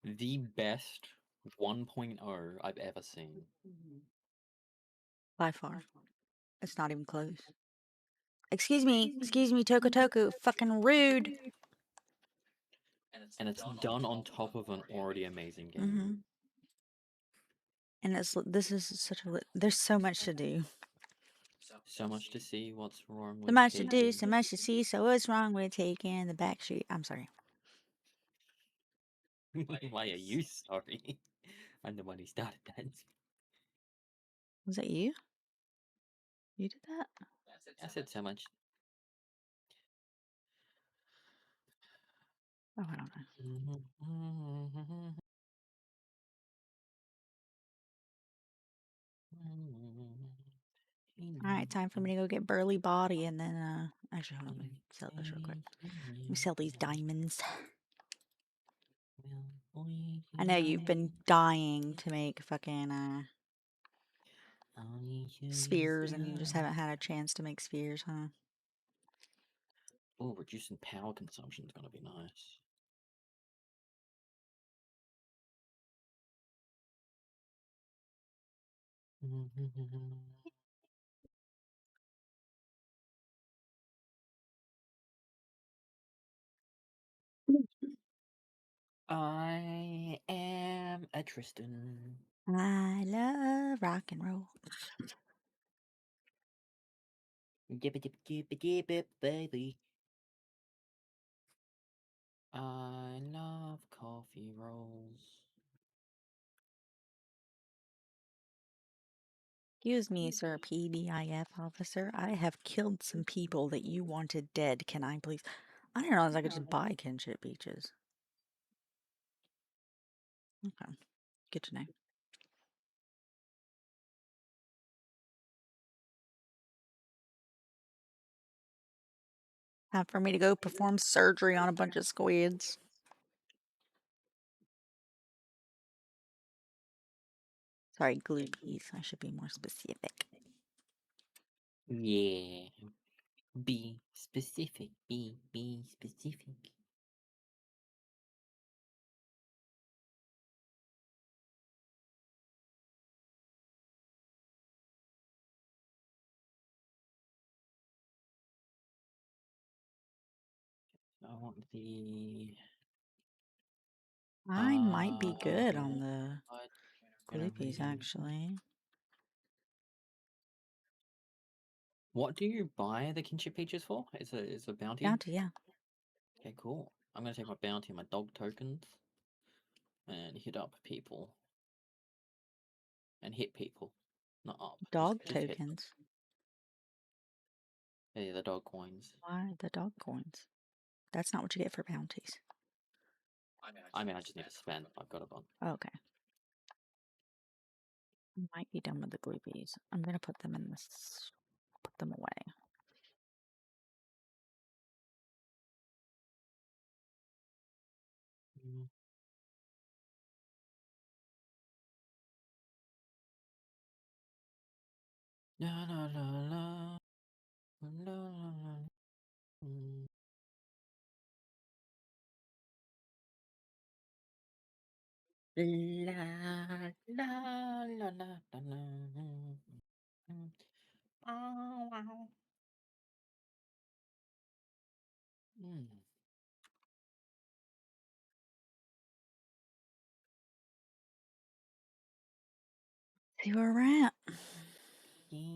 the best 1.0 I've ever seen. By far. It's not even close. Excuse me, Toku Toku. Fucking rude. And it's done on top of an already amazing game. Mm-hmm. And this is such a. There's so much to do. So much to see. What's wrong with So much to do, taking- so much to see. So what's wrong with taking the back street? I'm sorry. Why are you sorry? I'm the one who started that. Was that you? You did that? I said so much. Oh, I don't know. All right, time for me to go get Burly Body and then, actually, hold on, let me sell this real quick. Let me sell these diamonds. I know you've been dying to make fucking, spheres and you just haven't had a chance to make spheres, huh? Oh, reducing power consumption is gonna be nice. I am a Tristan. I love rock and roll. Baby. I love coffee rolls. Excuse me, sir, PBIF officer. I have killed some people that you wanted dead. Can I please? I didn't realize I could just buy kinship beaches. Okay. Good to know. Time for me to go perform surgery on a bunch of squids. Sorry, gloopies. I should be more specific. Yeah. Be specific. Be specific. I want the. I might be good on the gonna gloopies, read. actually. What do you buy the kinship peaches for? Is a bounty? Bounty, yeah. Okay, cool. I'm gonna take my bounty and my dog tokens and hit up people. And hit people. Not up. Dog just hit them. tokens. Yeah, the dog coins. Why the dog coins? That's not what you get for bounties. I mean, I just need to spend. I've got a bunch. Okay. Might be done with the gloopies. I'm gonna put them in this. Put them away. La la la la. La la la. La la la la la. Oh, wow. See where we're at. Yeah.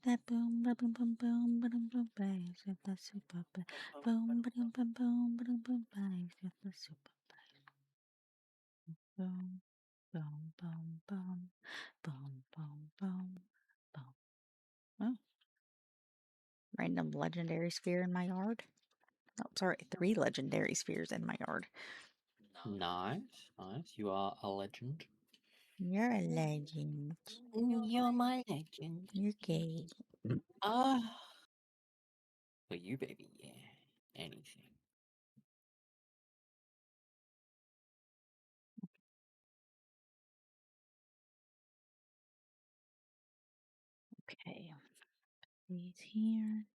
That boom, ba boom, boom, boom, ba boom, boom, bass with the super bass. Boom, ba boom, boom, boom, ba boom, boom, bass with the super bass. Boom, boom, boom, boom, boom, boom, boom, boom. Oh, random legendary sphere in my yard. Oh, sorry, 3 legendary spheres in my yard. Nice, nice. You are a legend. You're a legend. You're my legend. You're gay. Ah. For you, baby, yeah. Anything. Okay. These here.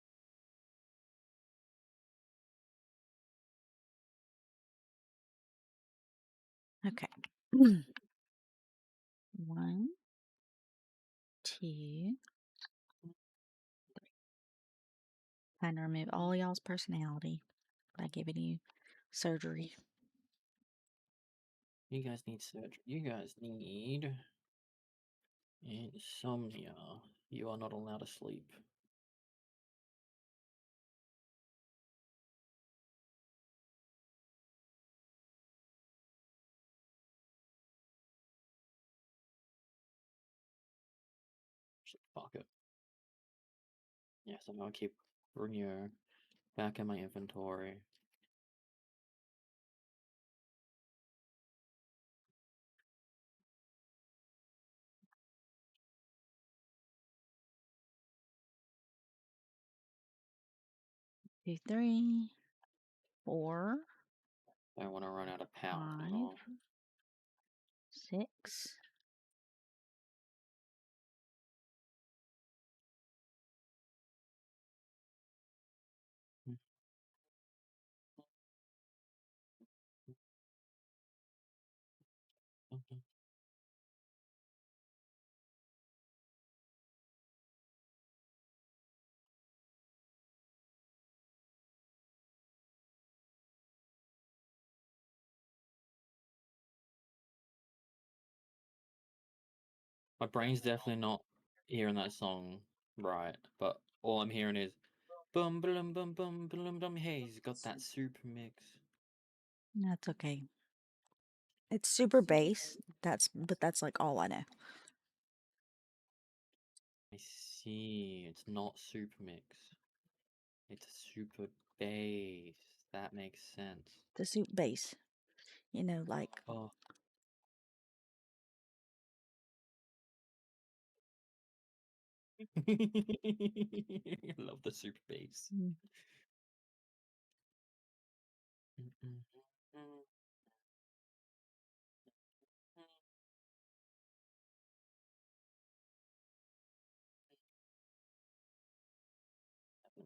Okay. 1, 2. Trying to remove all y'all's personality by giving you surgery. You guys need surgery. You guys need insomnia. You are not allowed to sleep. Fuck it. Yes, I'm gonna keep Brunier back in my inventory. Two, 3, 4, I don't want to run out of power. 5, 6. My brain's definitely not hearing that song right, but all I'm hearing is bum bum bum bum bum bum. Hey, he's got that super mix. That's okay. It's super bass. But that's like all I know. I see. It's not super mix. It's super bass. That makes sense. The soup bass. You know, like Oh. I love the super bass.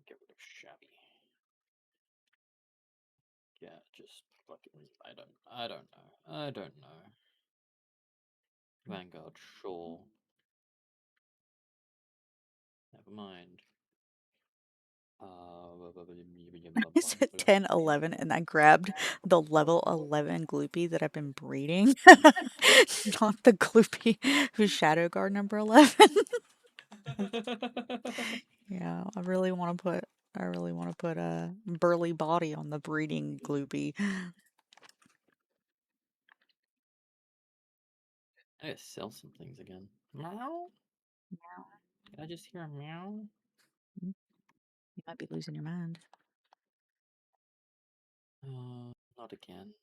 Get rid of shabby. Yeah, just fucking. I don't know. Vanguard, sure. Never mind. I said 10, 11, and I grabbed the level 11 gloopy that I've been breeding. Not the gloopy who's Shadow Guard number 11. Yeah, I really want to put a burly body on the breeding gloopy. I gotta sell some things again. Meow? Did I just hear a meow? You might be losing your mind. Not again.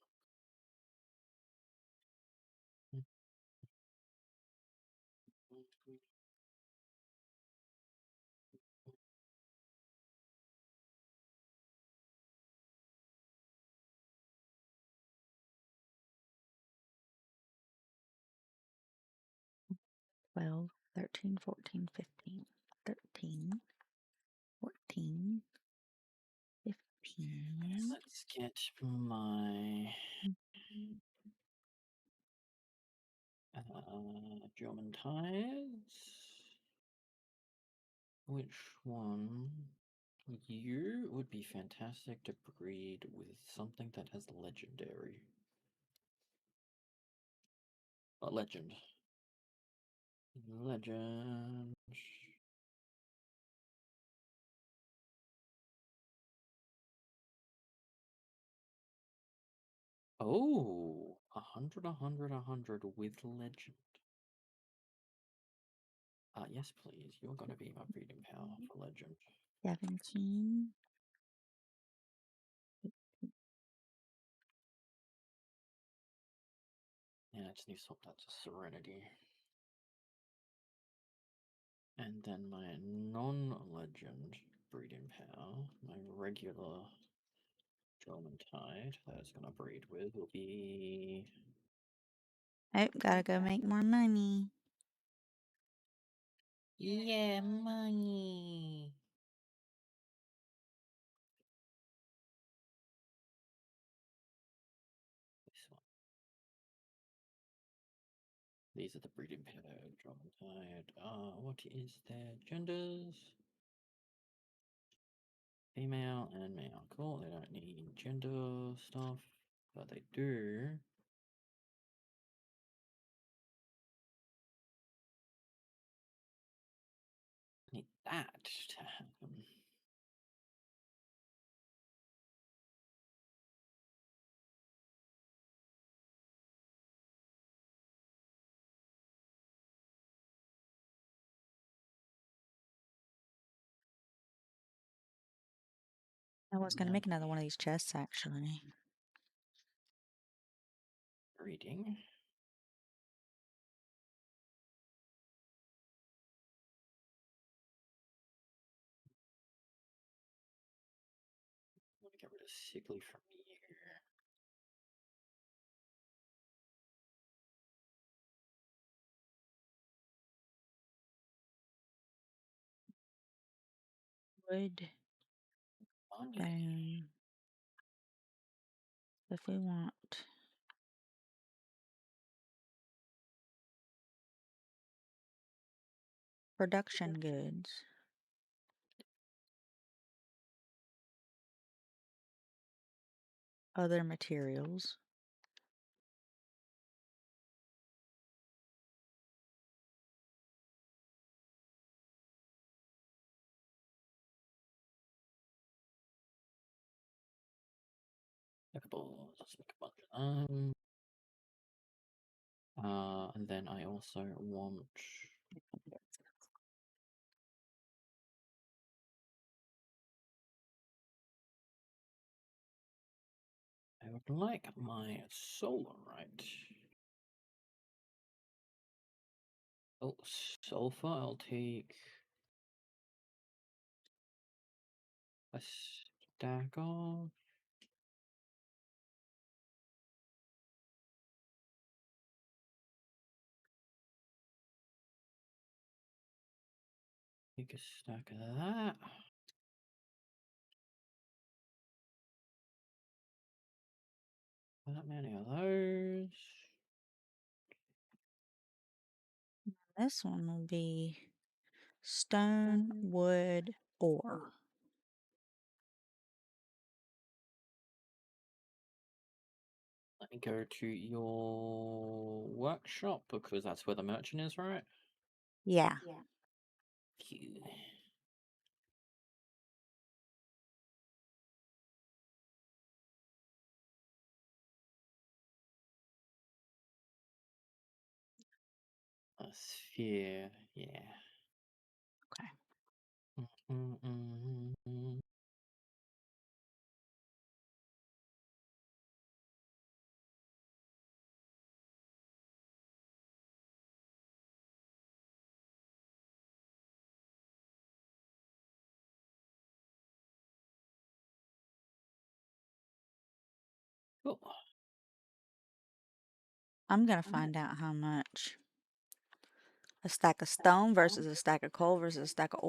12, 13, 14, 15, 13, 14, 15. Let's get my German ties. Which one? You would be fantastic to breed with something that has legendary. Legend. Legend. Oh, 100, 100, 100 with legend. Yes, please. You're gonna be my breeding power for legend. 17. Yeah, I just need to swap that to Serenity. And then my non-legend breeding power, my regular German Tide that it's gonna breed with will be... Oh, gotta go make more money. Yeah, money! This one. These are the breeding pair German Tide. What is their genders? Female and male. Cool, they don't need gender stuff, but they do. Need that to happen. I was gonna make another one of these chests actually. Breeding. I'm gonna get rid of Sickly from here. Wood. Money. Bone. If we want production goods. Other materials. Let's make a bunch of them. And then I also want... I would like my solarite. Oh, sulfur, I'll take a stack of. Take a stack of that. Not many of those. This one will be stone, wood, ore. Let me go to your workshop because that's where the merchant is, right? Yeah. Phew. A sphere, yeah. Okay. Mm-mm-mm-mm. Cool. I'm gonna find out how much a stack of stone versus a stack of coal versus a stack of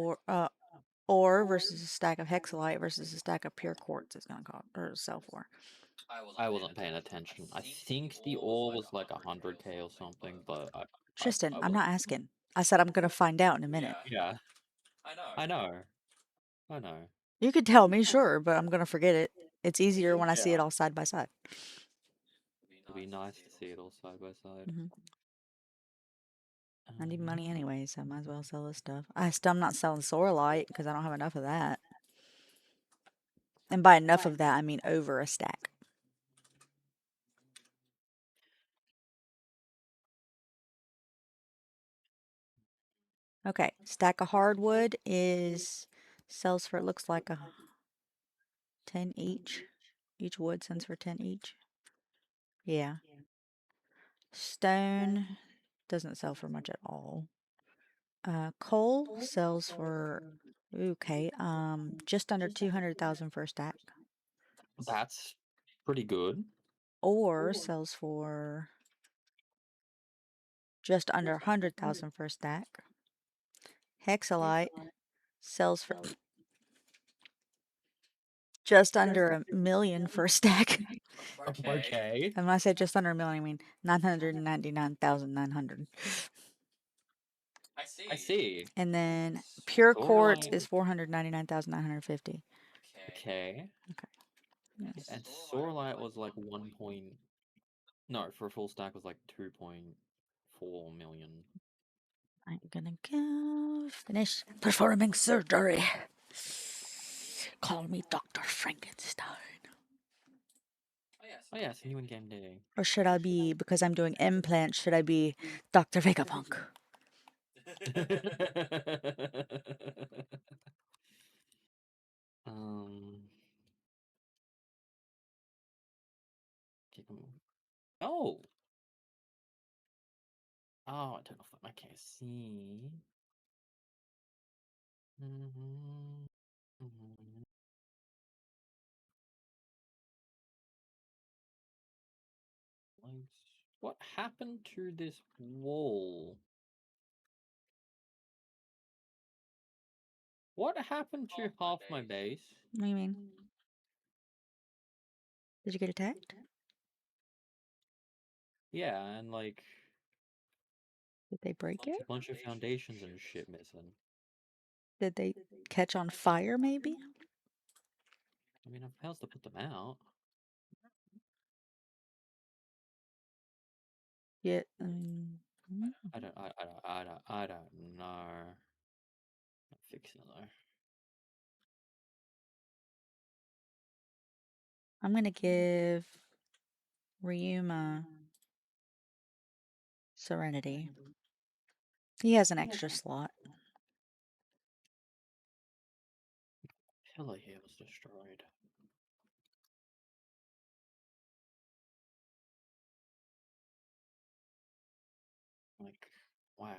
ore versus a stack of hexalite versus a stack of pure quartz is gonna cost or sell for. I wasn't paying attention. I think the ore was like 100k or something, but Tristan, I'm wasn't. not asking. I said I'm gonna find out in a minute. Yeah, I know. I know. You could tell me, sure, but I'm gonna forget it. It's easier when I see it all side by side. It'd be nice to see it all side by side. Hmm. I need money anyway, so I might as well sell this stuff. I'm not selling Sorlite because I don't have enough of that. And by enough of that, I mean over a stack. Okay, stack of hardwood sells for, it looks like a 10 each. Each wood sells for 10 each. Yeah. Stone doesn't sell for much at all. Coal sells for, okay, just under 200,000 for a stack. That's pretty good. Ore sells for just under 100,000 for a stack. Hexalite sells for just under $1 million for a stack. Okay. And when I say just under $1 million, I mean 999,900. I see. And then pure quartz Sorlite. is 499,950. Okay. Yes. And Sorlite was like 1 point. No, for a full stack was like 2.4 million. I'm gonna go finish performing surgery. Call me Dr. Frankenstein. Oh yeah, it's a new in-game day. Or should I be, because I'm doing implants, should I be Dr. Vegapunk? um. Oh. Oh, I turned off my KC. Mm-hmm. Mm-hmm. What happened to this wall? What happened to half my base? What do you mean? Did you get attacked? Yeah, and like Did they break it? a bunch of foundations and shit missing. Did they catch on fire, maybe? I mean, I've failed to put them out. Yeah. I don't know. I'm fixing it though. I'm gonna give Ryuma Serenity. He has an extra slot. Pillar here was destroyed. Like, wow.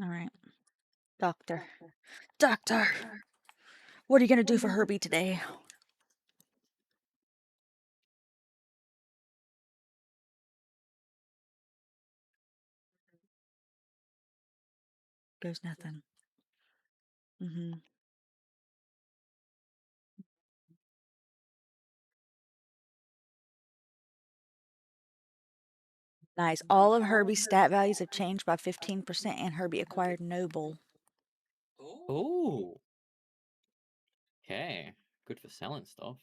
All right. Doctor. Doctor! What are you gonna do for Herbie today? Goes nothing. Nice. All of Herbie's stat values have changed by 15%, and Herbie acquired Noble. Oh. Okay. Good for selling stuff.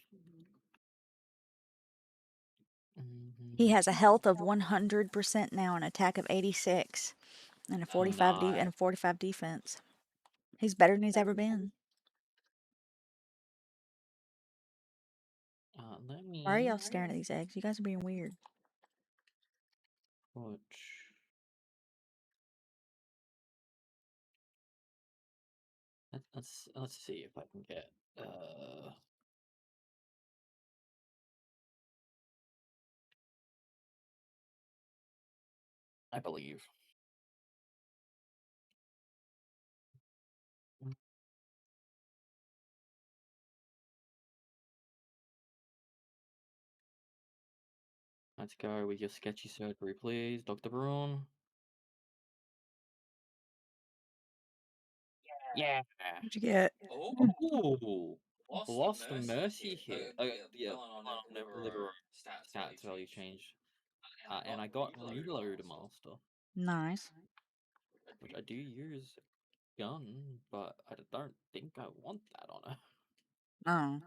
He has a health of 100% now, an attack of 86, and a 45 and a 45 defense. He's better than he's ever been. Why are y'all staring at these eggs? You guys are being weird. Let's see if I can get I believe. Let's go with your sketchy surgery, please, Dr. Braun. Yeah. What'd you get? Oh. Lost the mercy hit. Yeah, liver stats value changed. And I got reload master, Nice. which I do use gun, but I don't think I want that on it. Oh.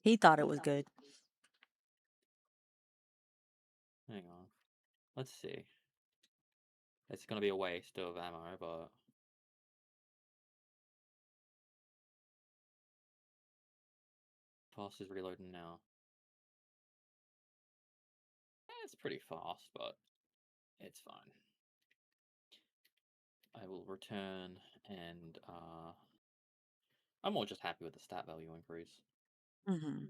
He thought it was good. Hang on. Let's see. It's gonna be a waste of ammo, but fast is reloading now. It's pretty fast, but it's fine. I will return, and I'm more just happy with the stat value increase. Mm-hmm.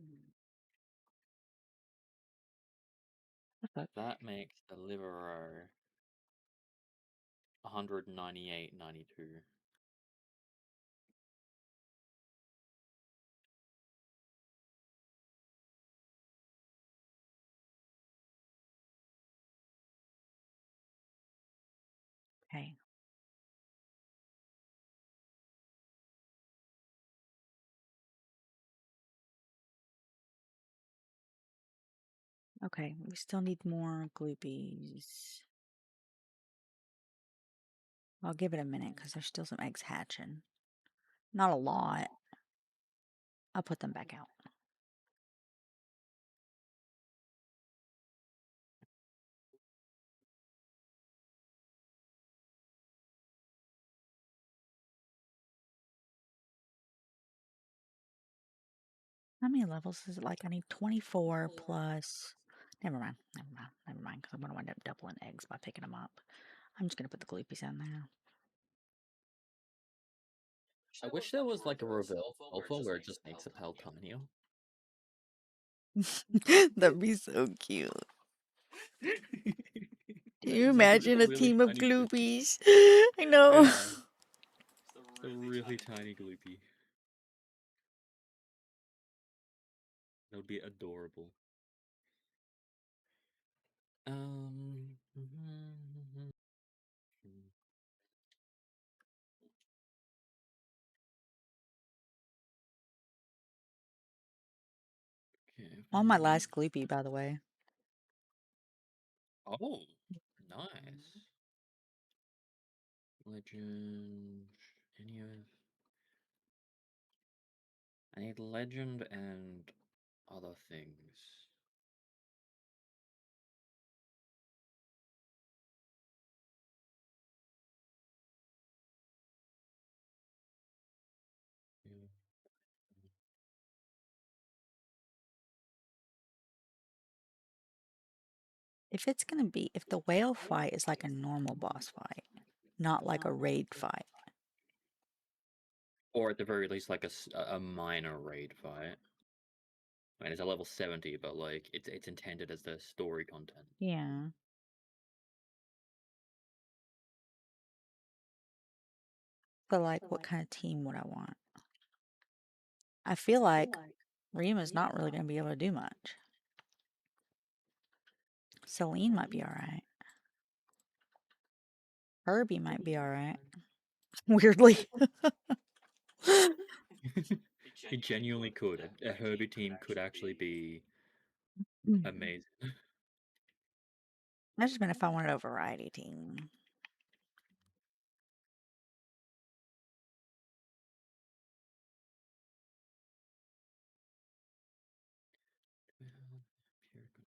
That makes the Livero 198.92. Okay. Okay, we still need more gloopies. I'll give it a minute because there's still some eggs hatching. Not a lot. I'll put them back out. How many levels is it? Like I need 24 plus. Never mind. Because I'm gonna wind up doubling eggs by picking them up. I'm just gonna put the gloopies in there. I wish there was like a reverse alpha where it just makes a pal tinier. That'd be so cute. Do you It's like imagine a really team of tiny gloopy. gloopies? I know. Yeah. It's a really tiny gloopy. That would be adorable. Okay, On my last gloopy, by the way. oh, nice. Legend. Any of. I need legend and other things. If it's gonna be, if the whale fight is like a normal boss fight, not like a raid fight. Or at the very least, like a minor raid fight. I mean, it's a level 70, but like it's intended as the story content. Yeah. But like, what kind of team would I want? I feel like Rima's not really gonna be able to do much. Celine might be alright. Herbie might be alright. Weirdly. It genuinely could. A Herbie team could actually be amazing. I just meant if I wanted a variety team.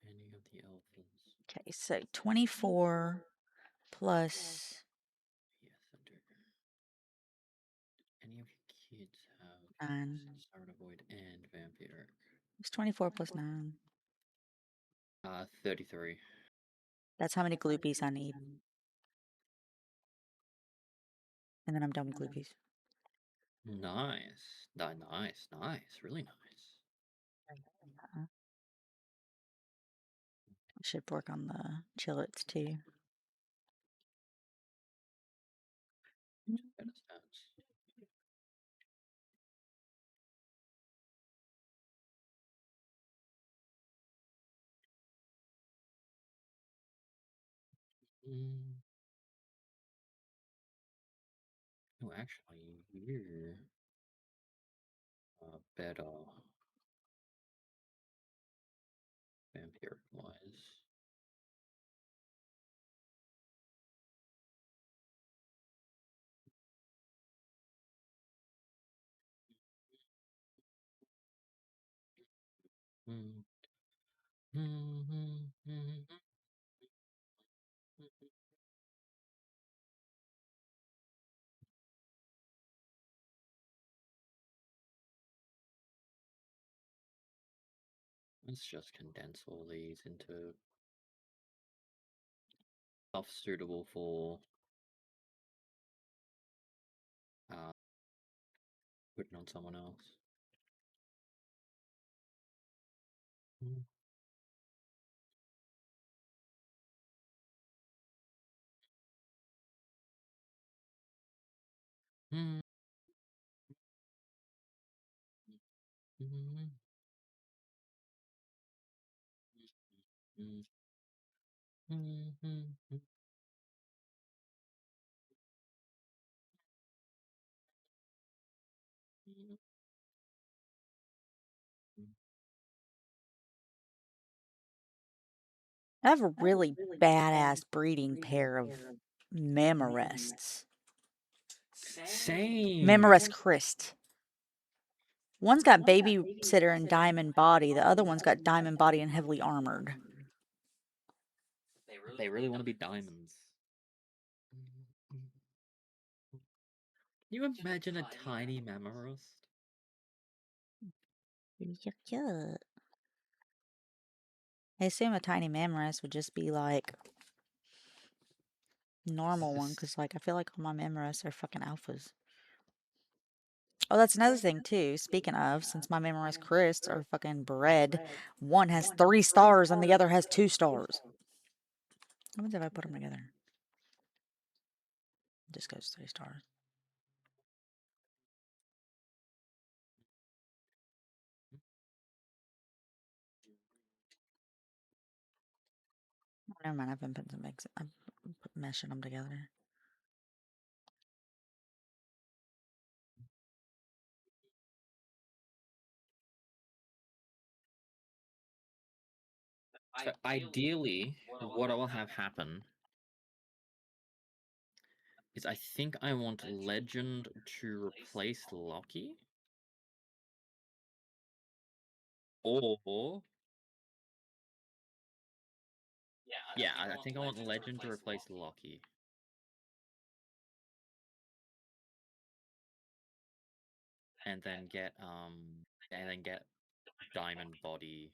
Any of the alphas. Okay, so 24 plus. Yes, I do. Any of your kids have 9. Siren Void and Vampire? It's 24 plus 9. 33. That's how many gloopies I need. And then I'm done with gloopies. Nice. Nice. Really nice. I should work on the chillets too. Better stats. Oh, actually, here. better vampiric wise. Let's just condense all these into stuff suitable for putting on someone else. I have a really badass breeding pair of Mammarists. Same. Mammarest Christ. One's got babysitter and diamond body. The other one's got diamond body and heavily armored. They really want to be diamonds. Can you imagine a tiny Mammarist? Yeah. I assume a tiny Mammarist would just be like normal one, because like I feel like all my Mammarists are fucking alphas. Oh, that's another thing too. Speaking of, since my Mammarist Chris are fucking bred, one has 3 stars and the other has 2 stars. How much if I put them together? It just goes 3 stars. Never mind, I've been putting some I'm meshing them together. So ideally, what I will have happen is I think I want Legend to replace Lucky. Or yeah, I think I want Legend to replace Lucky. And then get Diamond Body.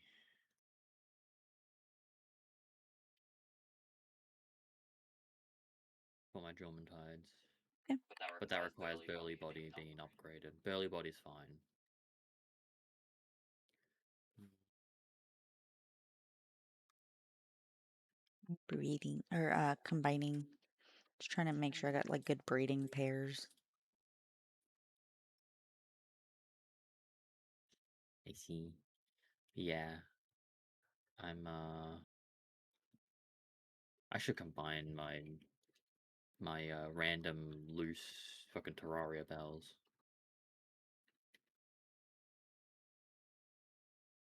For my Dormant Tides. Okay. But that requires Burly Body being upgraded. Burly Body's fine. Breeding or combining. Just trying to make sure I got like good breeding pairs. I see. Yeah. I should combine my random loose fucking Terraria bells.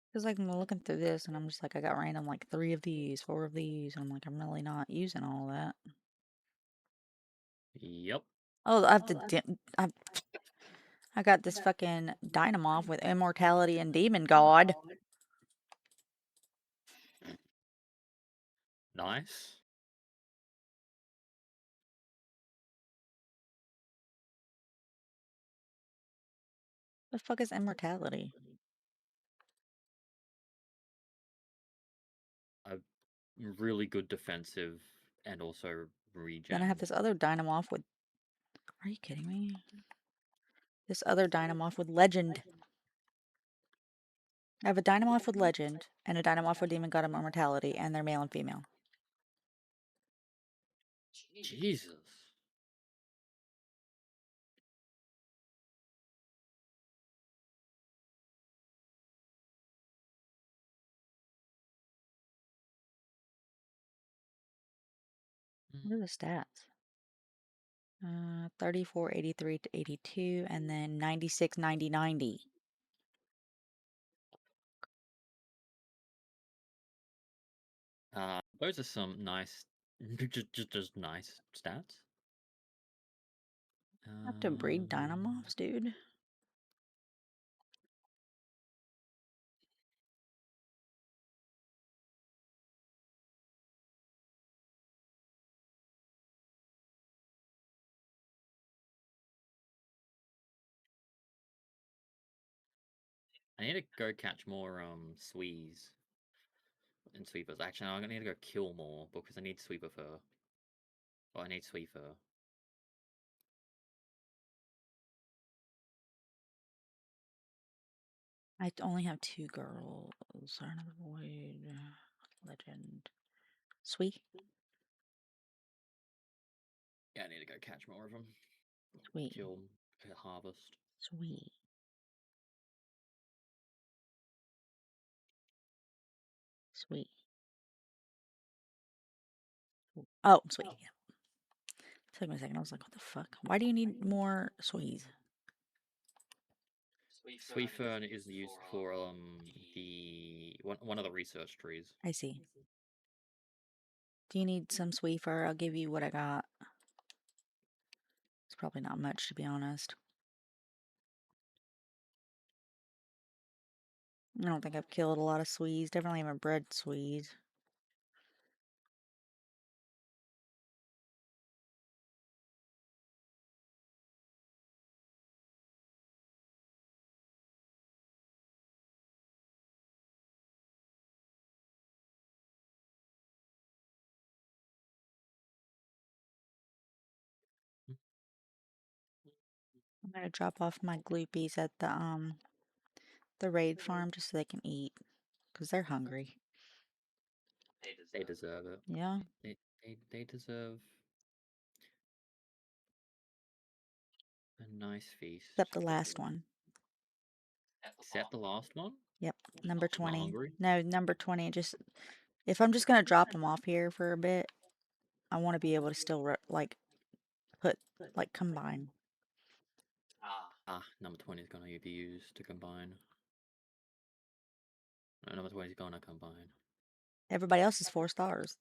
Because like I'm looking through this and I'm just like I got random like 3 of these, 4 of these, and I'm like I'm really not using all that. Yep. Oh, I got this fucking Dynamorph with Immortality and Demon God. Nice. The fuck is Immortality? A really good defensive and also regen. Then I have this other Dynamorph with... Are you kidding me? This other Dynamorph with Legend. I have a Dynamorph with Legend and a Dynamorph with Demon God of Immortality, and they're male and female. Jesus. What are the stats? 34, 83 to 82, and then 96, 90, 90. Those are some nice, just nice stats. I have to breed Dynamoths, dude. I need to go catch more Swees and Sweepers. Actually, I'm gonna need to go kill more because I need Sweeper fur. Well, I need Sweet fur. I only have 2 girls. Sign of the Void, Legend, Sweet, Yeah, I need to go catch more of them. Sweet, Kill, harvest. Sweet. Sweet. Oh, sweet. Yeah. Took me a second. I was like, what the fuck? Why do you need more sweets? Sweet fern is used for the one of the research trees. I see. Do you need some sweet fur? I'll give you what I got. It's probably not much, to be honest. I don't think I've killed a lot of Swedes. Definitely haven't bred Swedes. I'm gonna drop off my gloopies at the raid farm just so they can eat, because they're hungry. They deserve it. Yeah. They deserve a nice feast. Except the last one. Except the last one? Yep. Number Not 20. hungry? No, number 20. Just if I'm just gonna drop them off here for a bit, I want to be able to still like combine. Number 20 is gonna be used to combine. No, number 20 is gonna combine. Everybody else is 4 stars.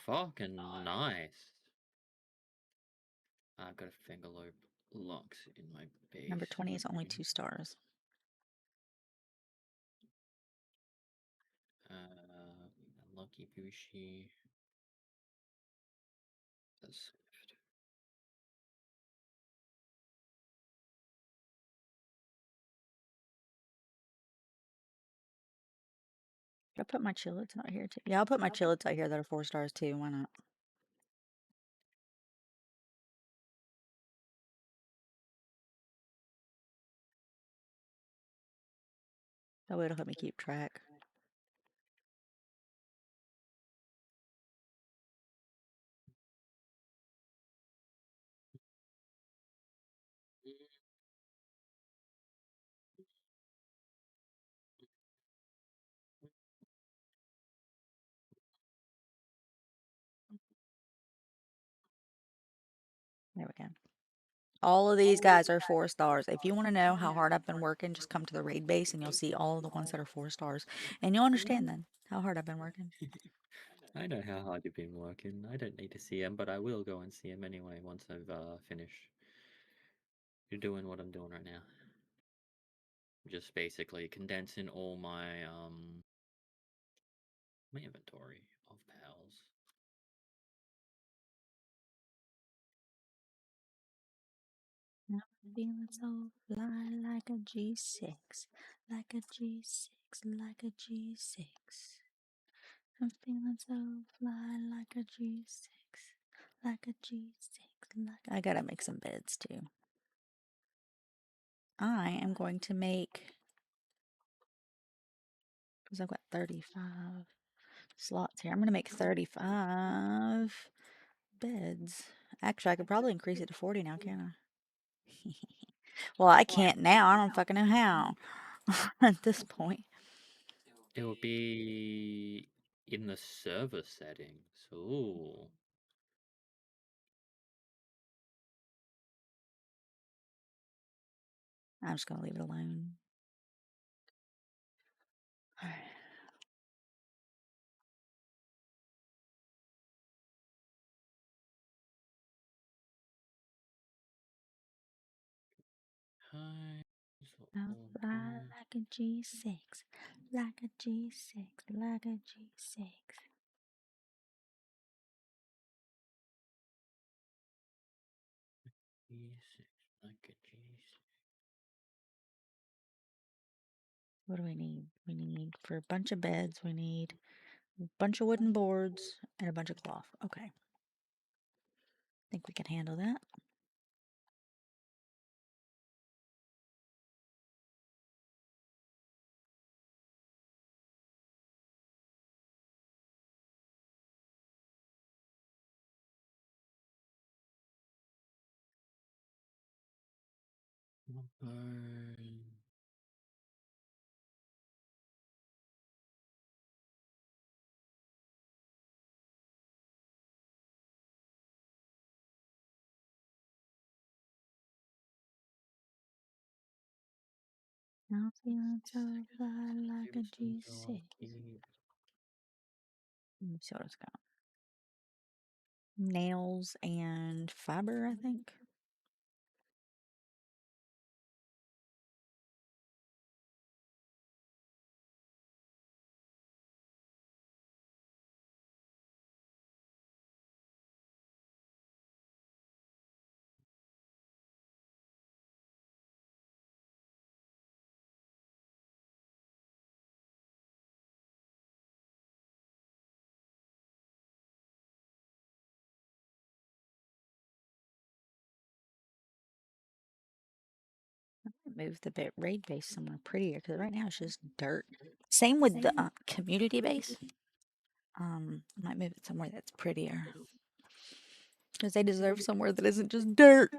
Fucking nice. I've got a fingerlobe locks in my base. Number 20 is only 2 stars. Lucky Bushi. That's Should I put my chillets out here too? Yeah, I'll put my chillets out here that are 4 stars too. Why not? That way it'll help me keep track. There we go. All of these guys are 4 stars. If you want to know how hard I've been working, just come to the raid base and you'll see all of the ones that are 4 stars. And you'll understand then how hard I've been working. I know how hard you've been working. I don't need to see him, but I will go and see him anyway once I've finished. You're doing what I'm doing right now. Just basically condensing all my inventory of pals. Now I'm feeling so fly like a G6, like a G6, like a G6. I'm feeling so fly like a G6, like a G6, like. I gotta make some beds too. I am going to make, because I've got 35 slots here, I'm gonna make 35 beds. Actually, I could probably increase it to 40 now, can't I? Well, I can't now. I don't fucking know how at this point. It will be in the server settings. Ooh. I'm just gonna leave it alone. Alright. I'll fly like a G6, like a G6, like a G6. What do we need? We need, for a bunch of beds, we need a bunch of wooden boards and a bunch of cloth. Okay. Think we can handle that. Now feeling so fly like a G6. Let me see what it's got. Nails and fiber, I think. Move the raid base somewhere prettier because right now it's just dirt. Same with the community base. Might move it somewhere that's prettier because they deserve somewhere that isn't just dirt.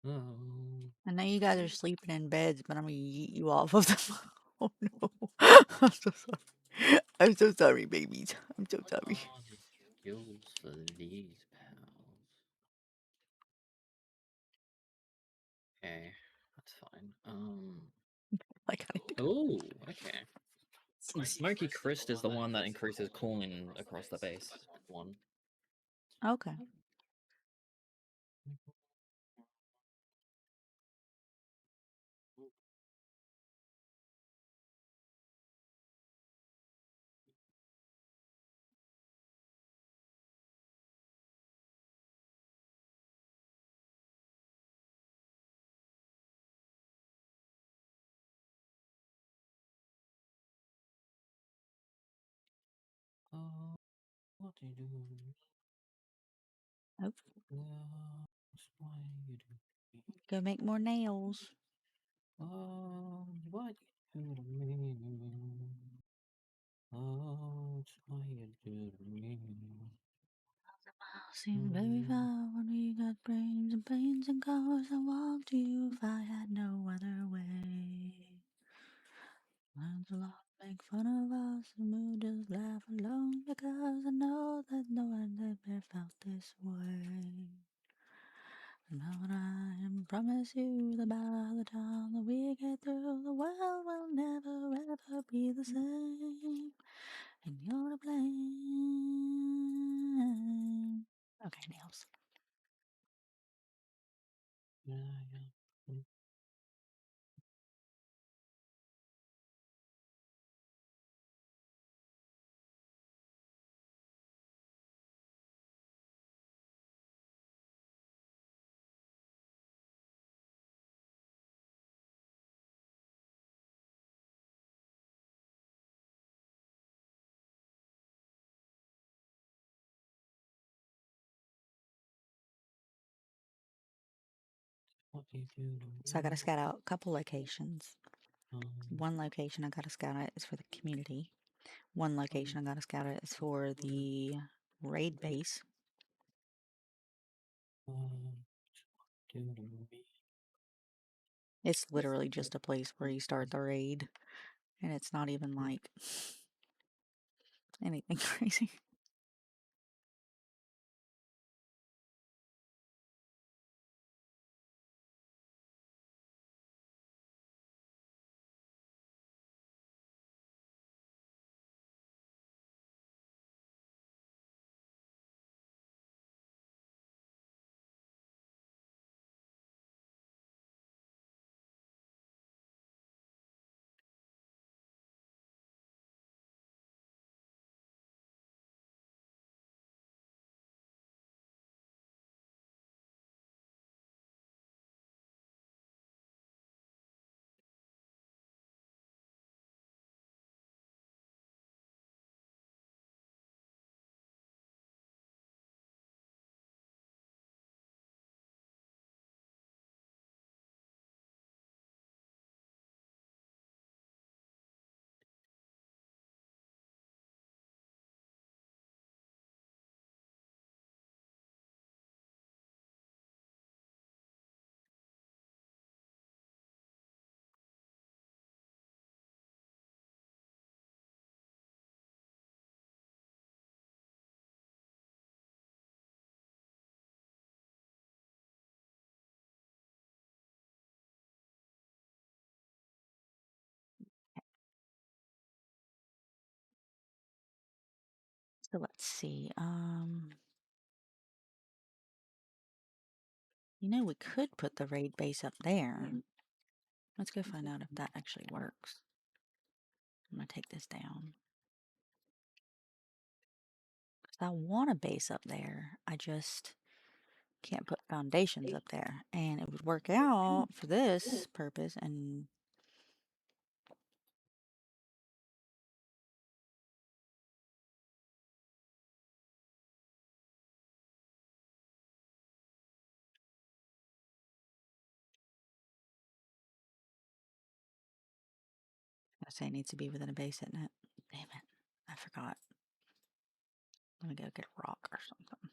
I know you guys are sleeping in beds, but I'm gonna yeet you off of them. Oh no. I'm so sorry. I'm so sorry, babies. I'm so sorry. Skills for these pals. Okay, that's fine. Like, I need to Oh, okay. The Smoky Crest is the one that increases cooling across the base. One. Okay. What do you do? Oh, Why you do? go make more nails. What you do to me? Why you do to me? Seems very far when we got brains and planes and cars. I walked you if I had no other way. Mine's a lot make fun of us and we'll just laugh alone because I know that no one ever felt this way. And now I can promise you that by the time that we get through, the world will never ever be the same. And you're to blame. Okay, nails. So I gotta scout out a couple locations. One location I gotta scout out is for the community. One location I gotta scout out is for the raid base. It's literally just a place where you start the raid, and it's not even like anything crazy. So let's see. We could put the raid base up there. Let's go find out if that actually works. I'm gonna take this down. 'Cause I want a base up there. I just can't put foundations up there. And it would work out for this purpose, and I say it needs to be within a base, isn't it? Damn it. I forgot. Let me go get a rock or something.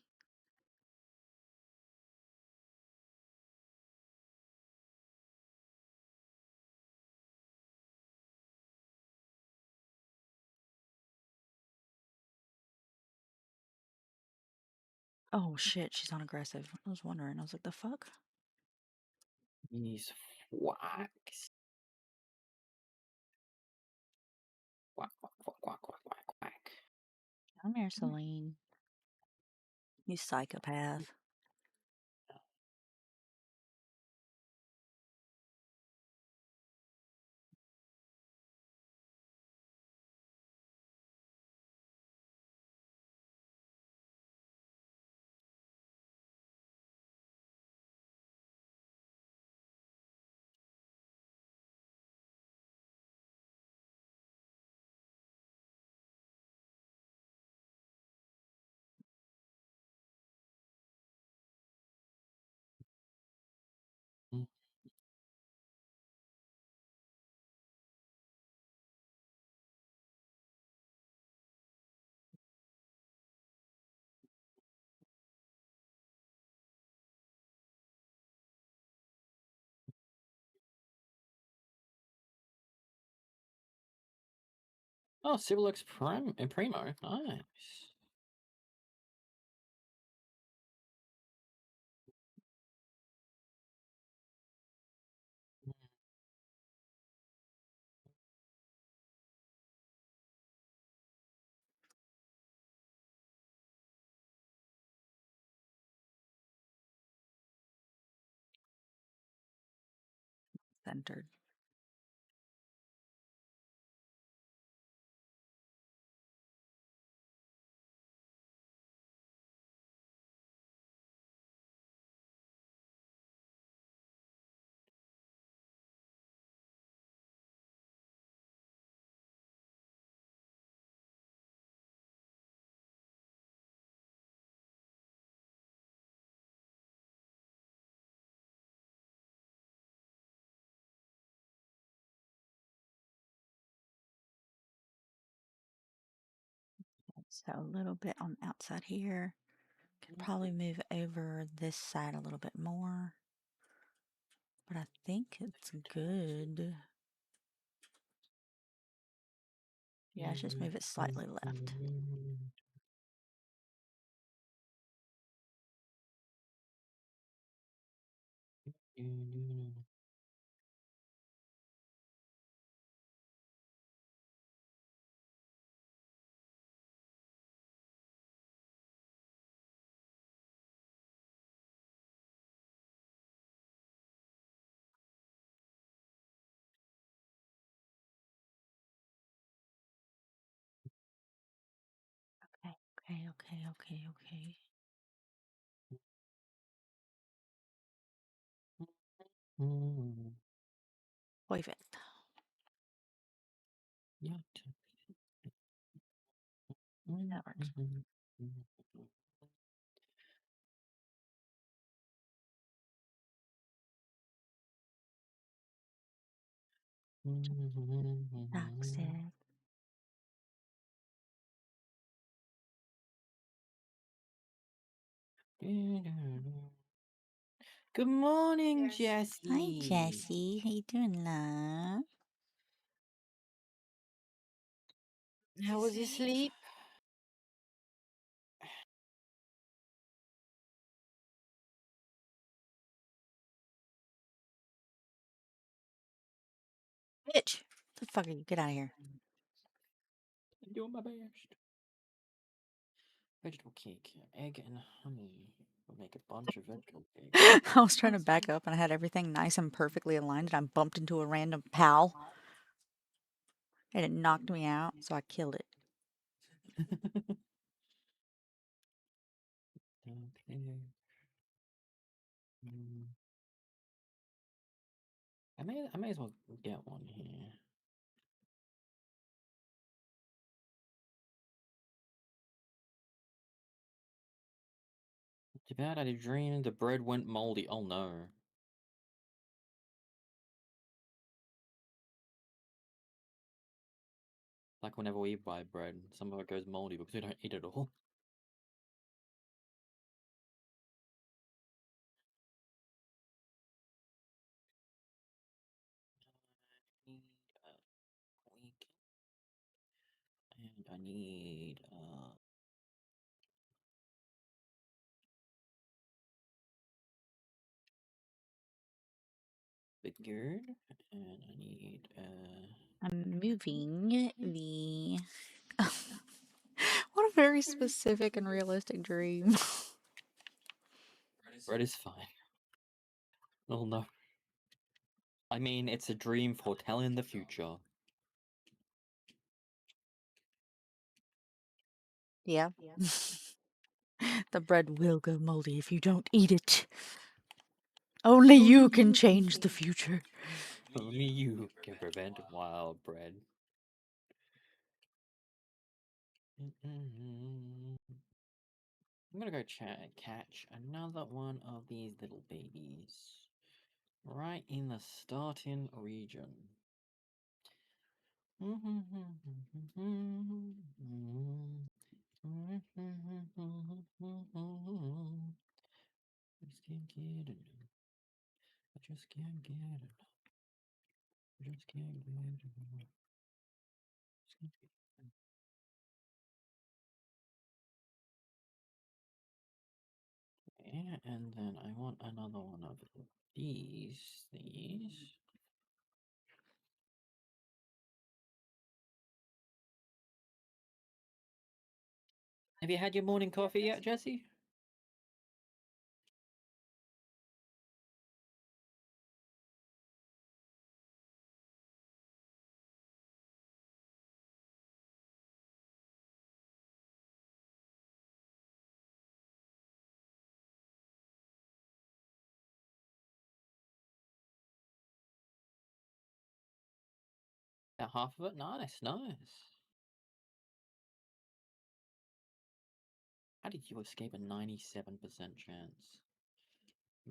Oh shit, she's on aggressive. I was wondering. I was like, the fuck? He's whacks. Quack, quack, quack, quack, quack, quack, quack. Come here, Celine. You psychopath. Oh, Civil X Prime and Primo. Nice. centered. So a little bit on the outside here. Could probably move over this side a little bit more. But I think it's good. Yeah, let's just move it slightly left. Okay. Wave it. That works. Toxic. Good morning, Jessie. Hi, Jessie. How you doing, love? How was your sleep? Bitch. The fuck are you? Get out of here. I'm doing my best. Vegetable cake, egg and honey. We'll make a bunch of vegetable cake. I was trying to back up and I had everything nice and perfectly aligned and I bumped into a random pal and it knocked me out, so I killed it. Okay. I may as well get one here. Too bad I dreamed the bread went moldy. Oh no. Like whenever we buy bread, some of it goes moldy because we don't eat it all. I need big gourd, and I need I'm moving the. What a very specific and realistic dream. bread is fine. Oh no. I mean, it's a dream foretelling the future. Yeah. The bread will go moldy if you don't eat it. Only you can change the future. Only you can prevent wild bread. I'm gonna go catch another one of these little babies. Right in the starting region. Just can't get enough. I just can't get enough. I just can't get enough. Yeah, and then I want another one of these. Have you had your morning coffee yet, Jesse? About half of it? Nice, nice. How did you escape a 97% chance,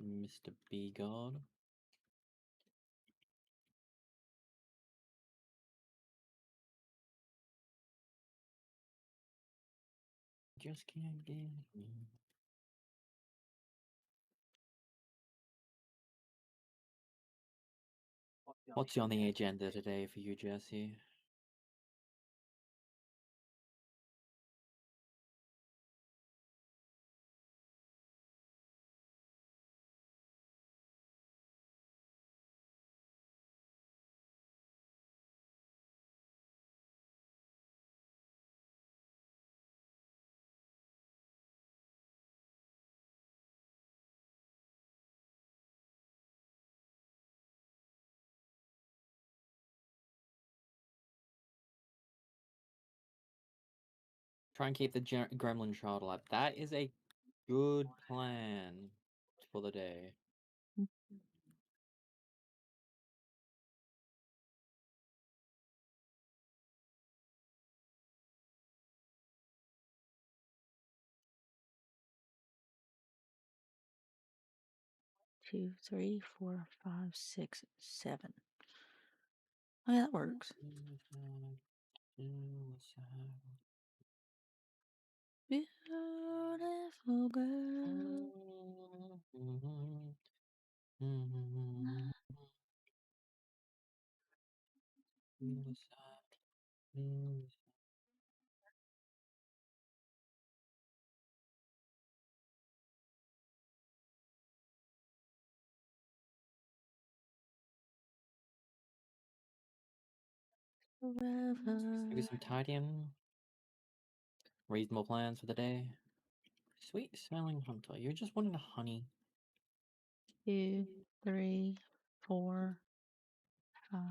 Mr. B God? Just can't get me. What's on the agenda today for you, Jesse? Try and keep the gremlin child alive. That is a good plan for the day. 2, 3, 4, 5, 6, 7. Oh yeah, that works. Beautiful girl. Forever. Maybe some tidying. Reasonable plans for the day. Sweet smelling hunter. You're just wanting a honey. 2, 3, 4, 5.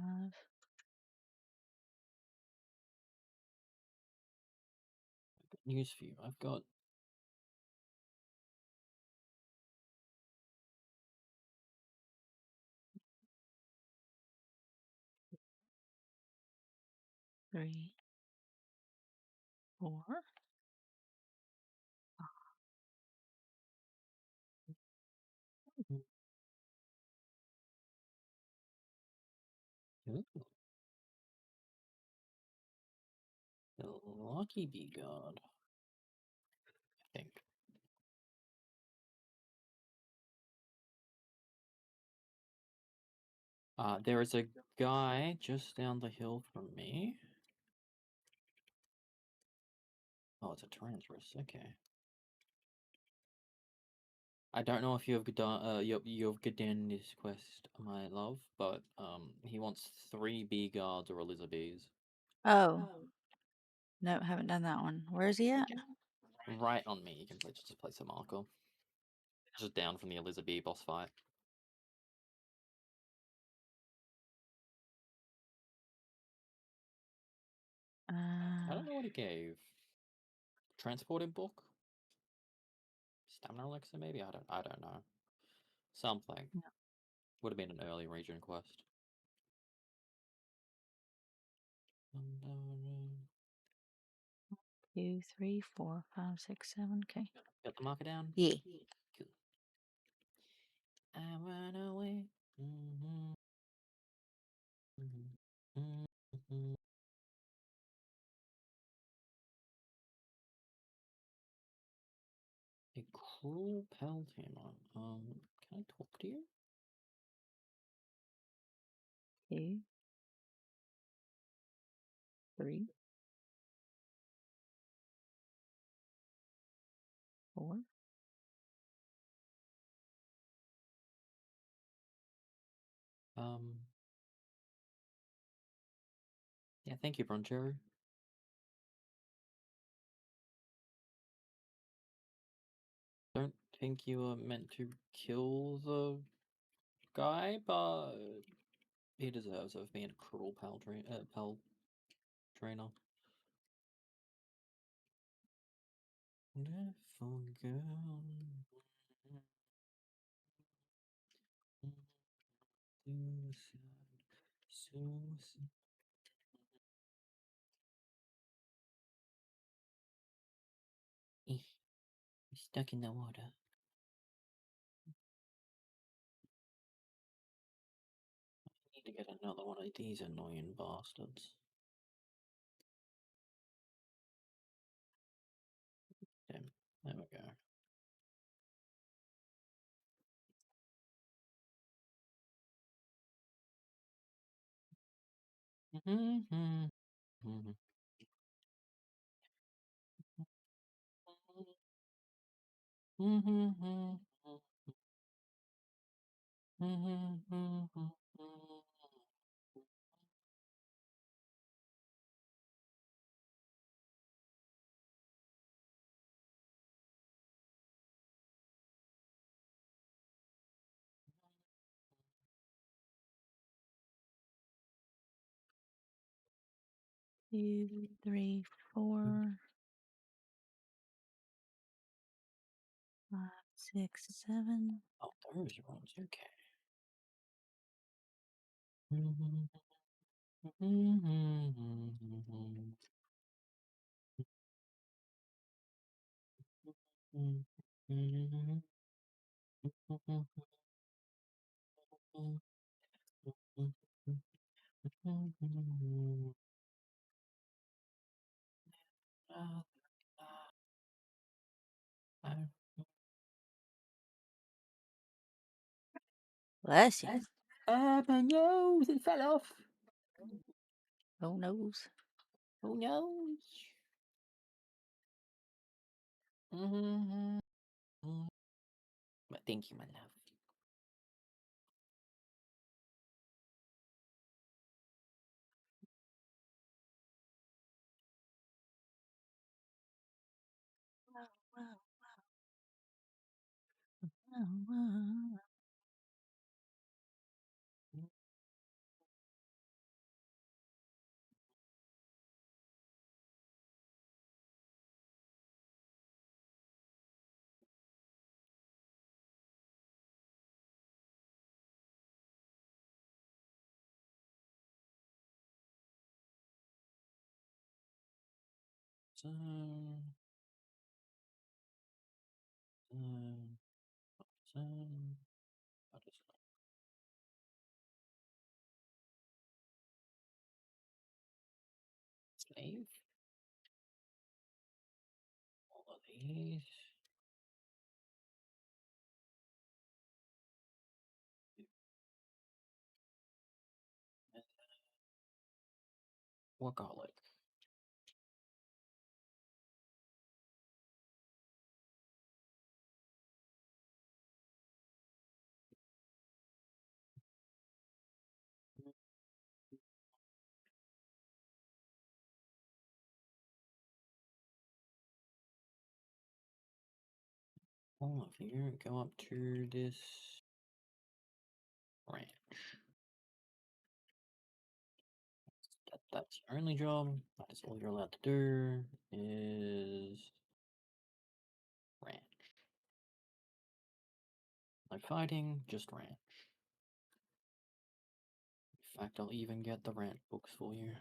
Good news for you. I've got 3, 4. ooh, the lucky bee god. I think. There is a guy just down the hill from me. Oh, it's a Tyrannosaurus. Okay. I don't know if you have done you've done this quest, my love, but he wants 3 bee guards or Elizabeths. Oh. No, haven't done that one. Where is he at? Right on me. You can just place a marker. Just down from the Elizabeth boss fight. I don't know what it gave. Transported book? Stamina elixir maybe? I don't know. Something. No. Would have been an early region quest. 2, 3, 4, 5, 6, 7. Okay. Got the marker down? Yeah. Cool. I run away. A cruel pal tamer. Can I talk to you? 2, 3, 4. Yeah, thank you, Bronchero. Don't think you were meant to kill the guy, but he deserves of being a cruel pal trainer. Wonderful girl. Suicide. Stuck in the water. I need to get another one of these annoying bastards. Damn, there we go. Two, three, 4, 5, 6, 7. Oh, those ones, okay. Bless you. My nose, it fell off. Oh knows. Who knows? But thank you, my love. What is it? Slave? All of these. Workaholic. All of you go up to this ranch. That's your only job. That is all you're allowed to do is ranch. No fighting, just ranch. In fact, I'll even get the ranch books for you.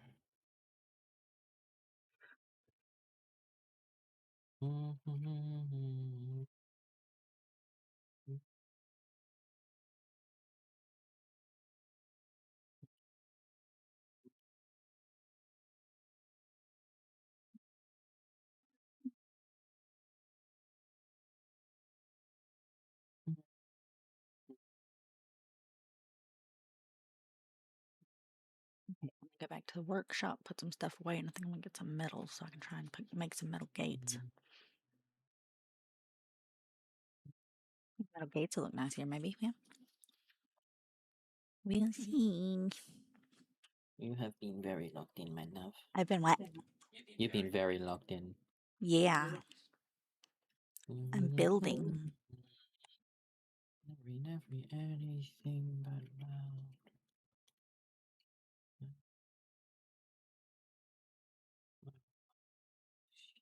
Go back to the workshop, put some stuff away, and I think I'm gonna get some metal so I can try and make some metal gates. Metal gates will look nice here, maybe. Yeah. We'll see. You have been very locked in, my love. I've been what? You've been very locked in. Yeah. I'm building. Never anything but loud.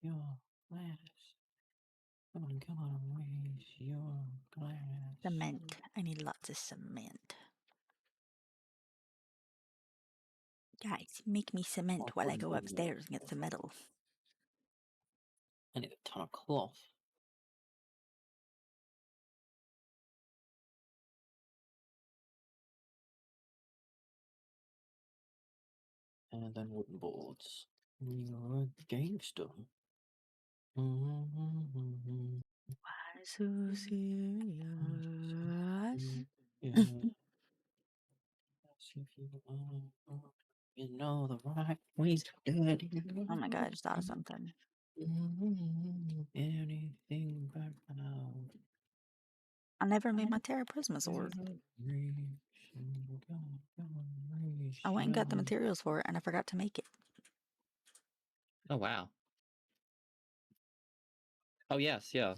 Your glass. Come on, raise your glass. Cement. I need lots of cement. Guys, make me cement while I go upstairs and get some metal. I need a ton of cloth. And then wooden boards. You're a gangster. Mm-hmm. Why so serious? Yeah. You know the right ways to do it. Oh my god, I just thought of something. Anything but now. I never made my Terra Prisma sword. I went and got the materials for it and I forgot to make it. Oh wow. Oh yes, yeah.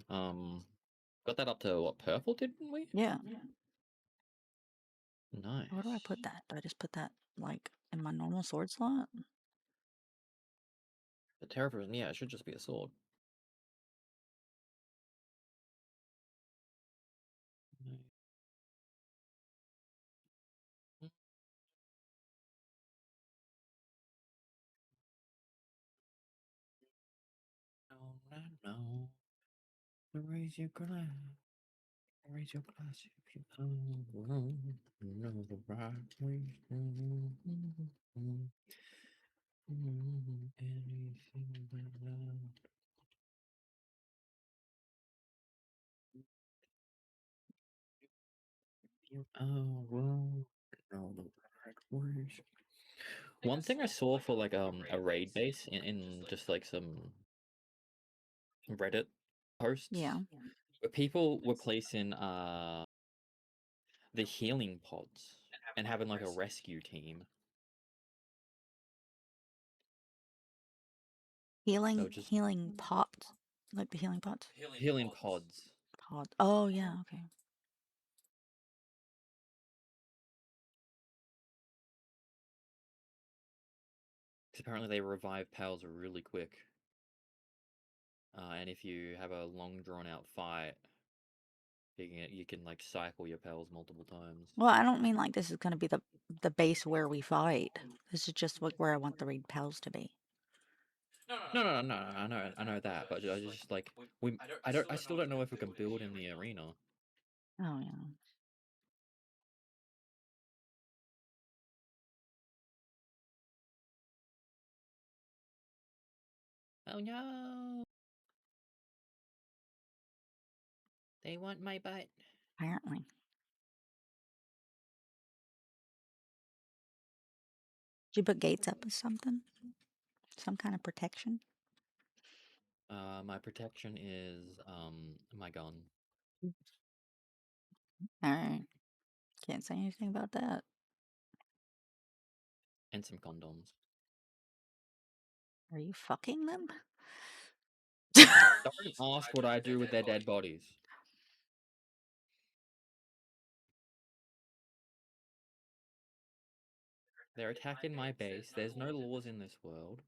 Got that up to what, purple, didn't we? Yeah. Nice. Where do I put that? Do I just put that like in my normal sword slot? The Terraform, yeah, it should just be a sword. No. Raise your glass. Raise your glass if you know the right way. Anything but love. You know the right ways. One thing I saw for like a raid base in just like some Reddit posts, Yeah. where people were placing the healing pods and having like a rescue team. Healing pots. Like the healing pots. Healing pods. Pod. Oh yeah, okay. Because apparently they revive pals really quick. And if you have a long drawn out fight, you can like cycle your pals multiple times. Well, I don't mean like this is gonna be the base where we fight. This is just like where I want the raid pals to be. No. I know that, but I just like I still don't know if we can build in the arena. Oh yeah. Oh no! They want my butt. Apparently. Did you put gates up or something? Some kind of protection? My protection is my gun Alright. Can't say anything about that. and some condoms. Are you fucking them? Don't ask what I do with their dead bodies. They're attacking my base. There's no laws in this world.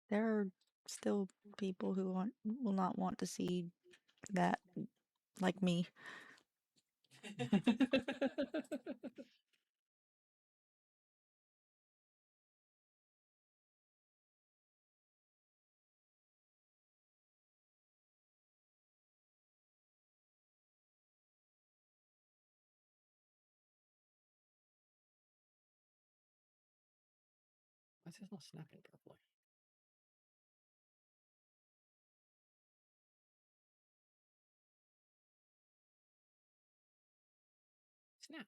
There are still people who will not want to see that, like me. Why is this not snapping properly? Snap.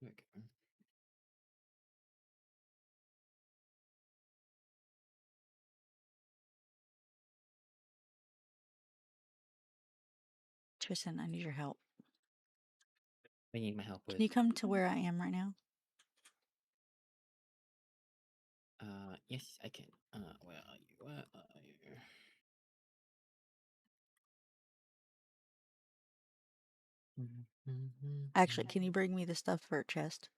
Okay. Tristan, I need your help. I need my help Can with. you come to where I am right now? Yes, I can. Where are you? Where are you? Actually, can you bring me the stuff for a chest?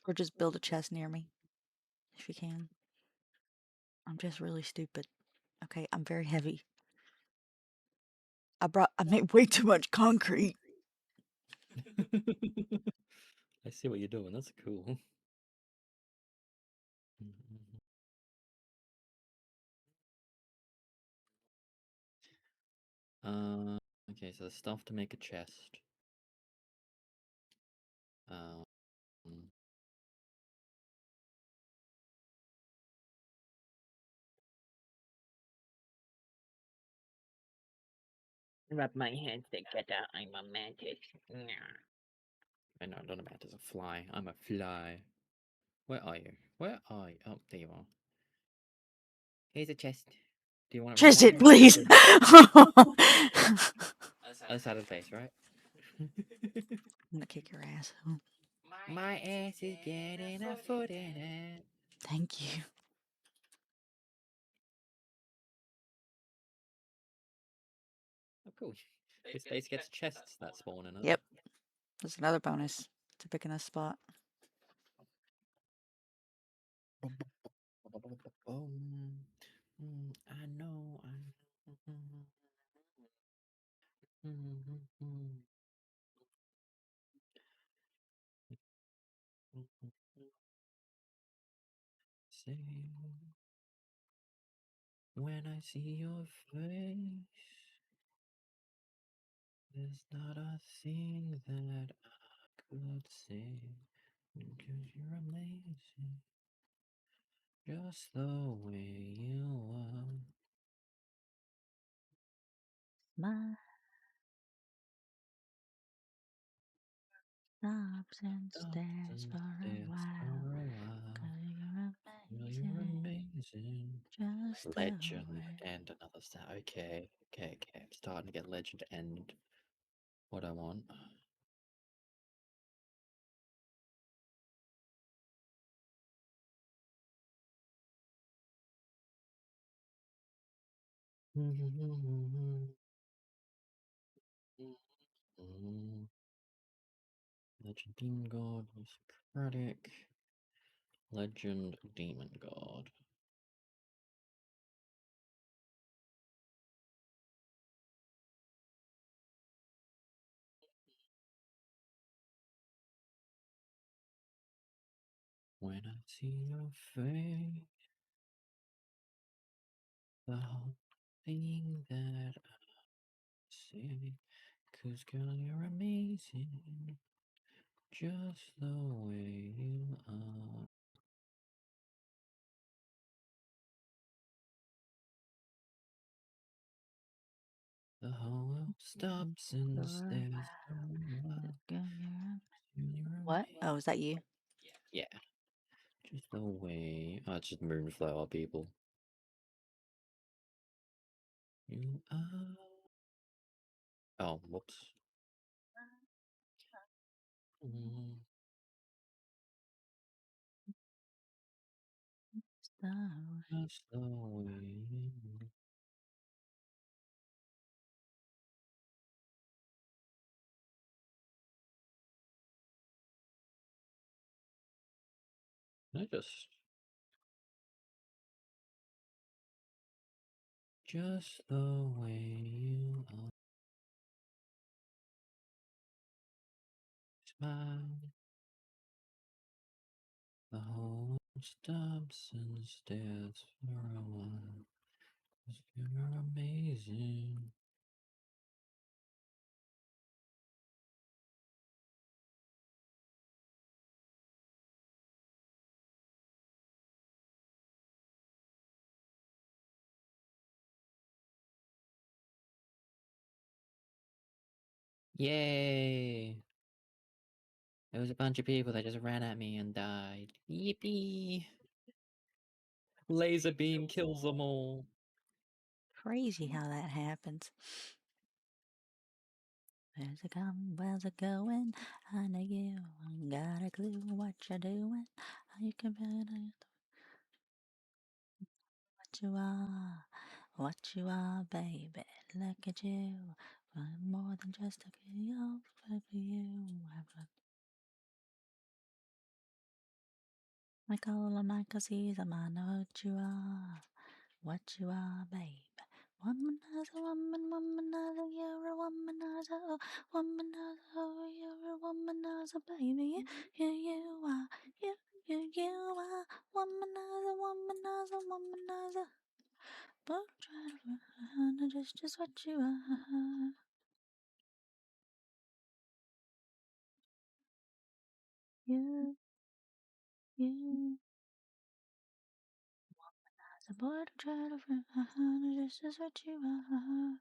Or just build a chest near me, if you can. I'm just really stupid. Okay, I'm very heavy. I made way too much concrete. I see what you're doing. That's cool. Okay, so the stuff to make a chest. Rub my hands together. I'm a mantis. I know, not a mantis, a fly. I'm a fly. Where are you? Where are you? Oh, there you are. Here's a chest. Do you want it right Tristan, now? please. Other side of the face, right? I'm gonna kick your ass. My ass is getting a foot in it. Thank you. Oh, cool. This base gets chests that spawn in it. Yep. That's another bonus to picking a spot. I know. Say when I see your face, there's not a thing that I could say, because you're amazing, just the way you are. My stops and stares for a while. For a while. 'Cause Well, you're you're amazing. amazing. Just the Legend way. and another star. Okay. I'm starting to get legend and what I want. Legend Demon God, Socratic. Legend Demon God. When I see your face, the whole thing that I say, 'cause girl, you're amazing, just the way you are. The whole world stops and stares for a while. What? Oh, is that you? Yeah, just the way. Oh, it's just Moonflower people. You are. Oh, whoops. Just the way. I just the way you are. Smile. The whole world stops and stares for a while. 'Cause you're amazing. Yay! There was a bunch of people that just ran at me and died. Yippee! Laser beam kills them all. Crazy how that happens. Where's it coming? Where's it going? I know you ain't got a clue what you're doing. How you can what you are, baby. Look at you. I'm more than just a girl for you. I call on my cause I know what you are, babe. Womanizer, womanizer, you're a womanizer, oh, womanizer, oh, you're a womanizer, baby. You are, you are, womanizer, womanizer, womanizer. But try to find just what you are. You. The boy to try to find just what you are.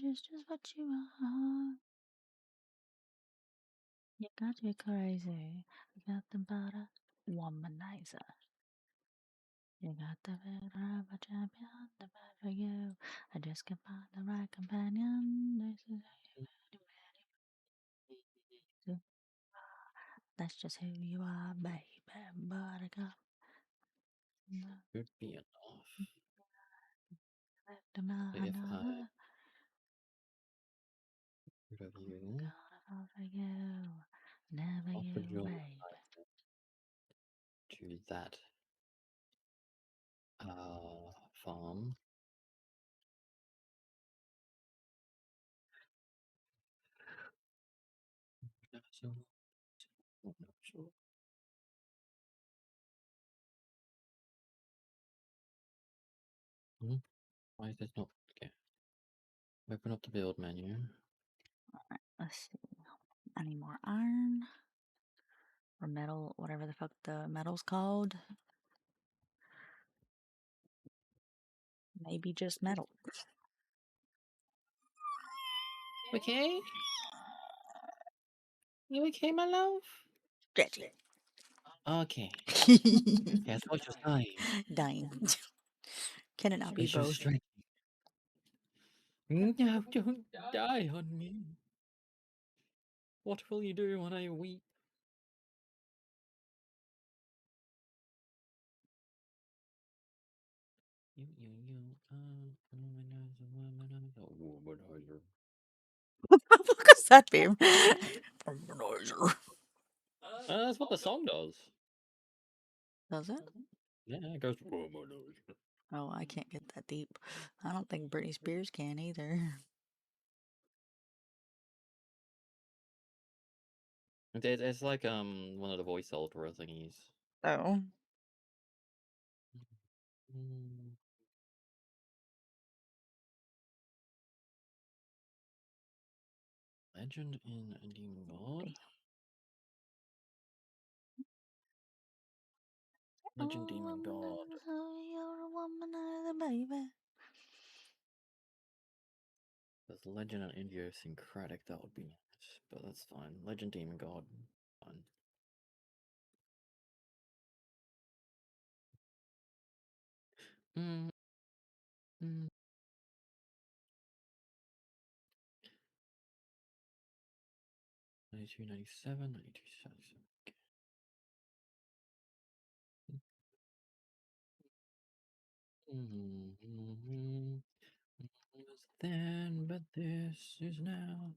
Just what you are. You got to be crazy. You got the butter womanizer. You got the better of a champion, the bad for you. I just can't find the right companion. This is who you are. That's just who you are, baby. Buttercup. Could be enough. Left another. If I rid of you, Gonna fall for you. Never offered you, your baby. life to that farm. So, not sure. Why is this not okay? Open up the build menu. Let's see. I need more iron. Or metal, whatever the fuck the metal's called. Maybe just metal. Okay. You okay, my love? Stretchy. Okay. Guess what you're saying? Dying. Can it not be It's just both? stretching. No, don't die on me. What will you do when I weep? Womanizer. What the fuck is that, babe? Womanizer. That's what the song does. Does it? Yeah, it goes womanizer. Oh, I can't get that deep. I don't think Britney Spears can either. It's like one of the voice alter thingies. Oh. Mm. Legend in a Demon God. Legend Demon God. You're a womanizer, baby. There's Legend and Idiosyncratic, that would be nice, but that's fine. Legend Demon God, fine. Mm. Mm. 92, 97, 92, 77. Okay. Was then, but this is now.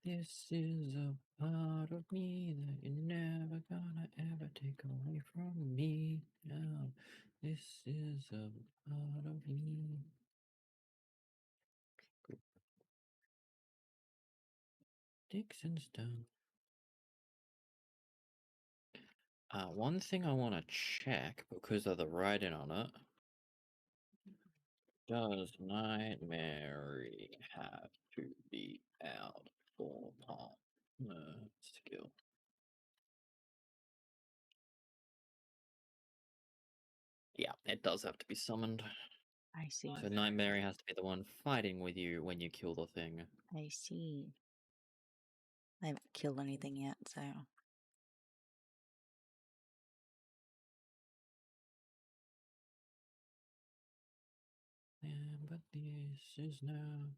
This is a part of me that you're never gonna ever take away from me. Now, this is a part of me. Dixon's done. One thing I want to check because of the writing on it. Does Nightmare have to be out for skill? Yeah, it does have to be summoned. I see. So Nightmare has to be the one fighting with you when you kill the thing. I see. I haven't killed anything yet, so. Yeah, but this is now.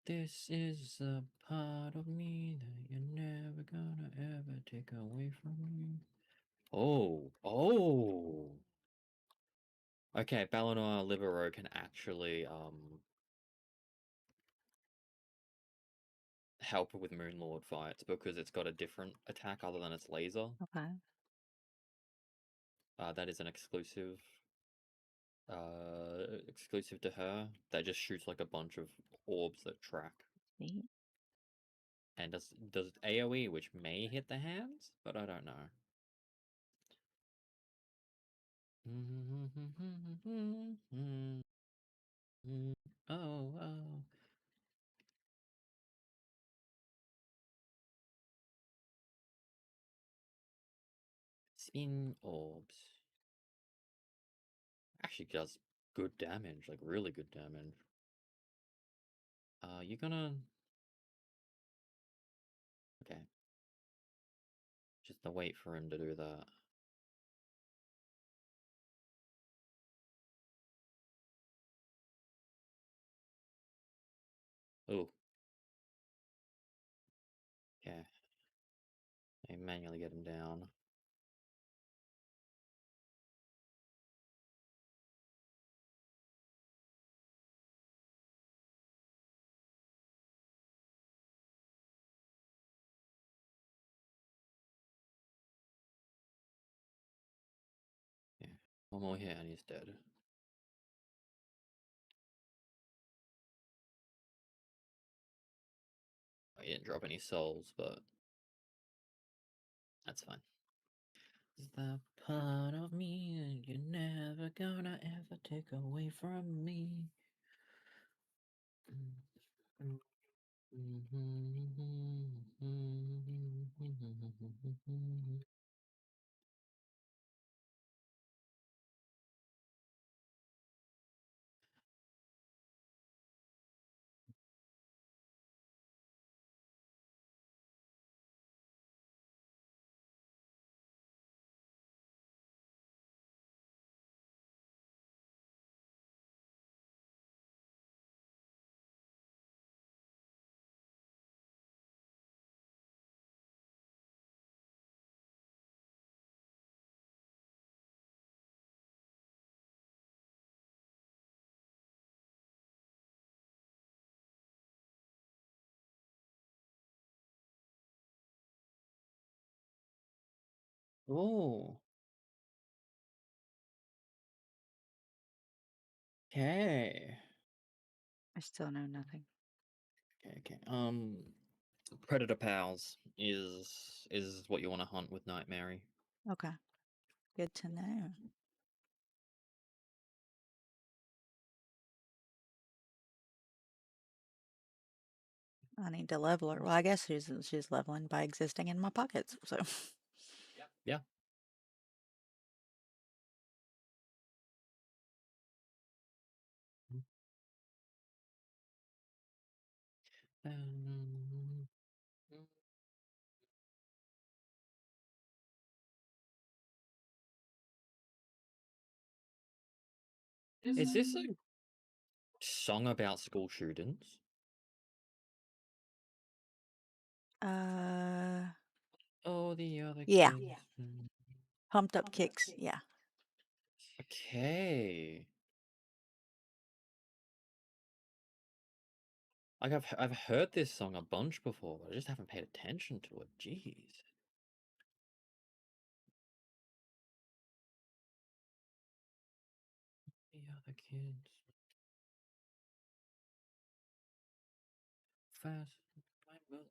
This is a part of me that you're never gonna ever take away from me. Oh, oh. Okay, Balanoir Libero can actually help with Moonlord fights because it's got a different attack other than its laser. Okay. That is an exclusive to her. That just shoots like a bunch of orbs that track. See? And does AoE, which may hit the hands, but I don't know. Oh, oh. Spin orbs. Actually does good damage, like really good damage. You're gonna... Okay. Just wait for him to do that. Oh. Yeah. I manually get him down. Yeah. One more hit and he's dead. He didn't drop any souls, but that's fine. Is that part of me you're never gonna ever take away from me? Oh, okay. I still know nothing. Okay. Predator pals is what you want to hunt with Nightmare. Okay. Good to know. I need to level her. Well, I guess she's leveling by existing in my pockets. So Yeah. Is this a song about school shootings? Oh, the other yeah. kids. Pumped up kicks. Yeah. Okay. Like I've heard this song a bunch before, but I just haven't paid attention to it. Jeez. The other kids. Fast my bullets.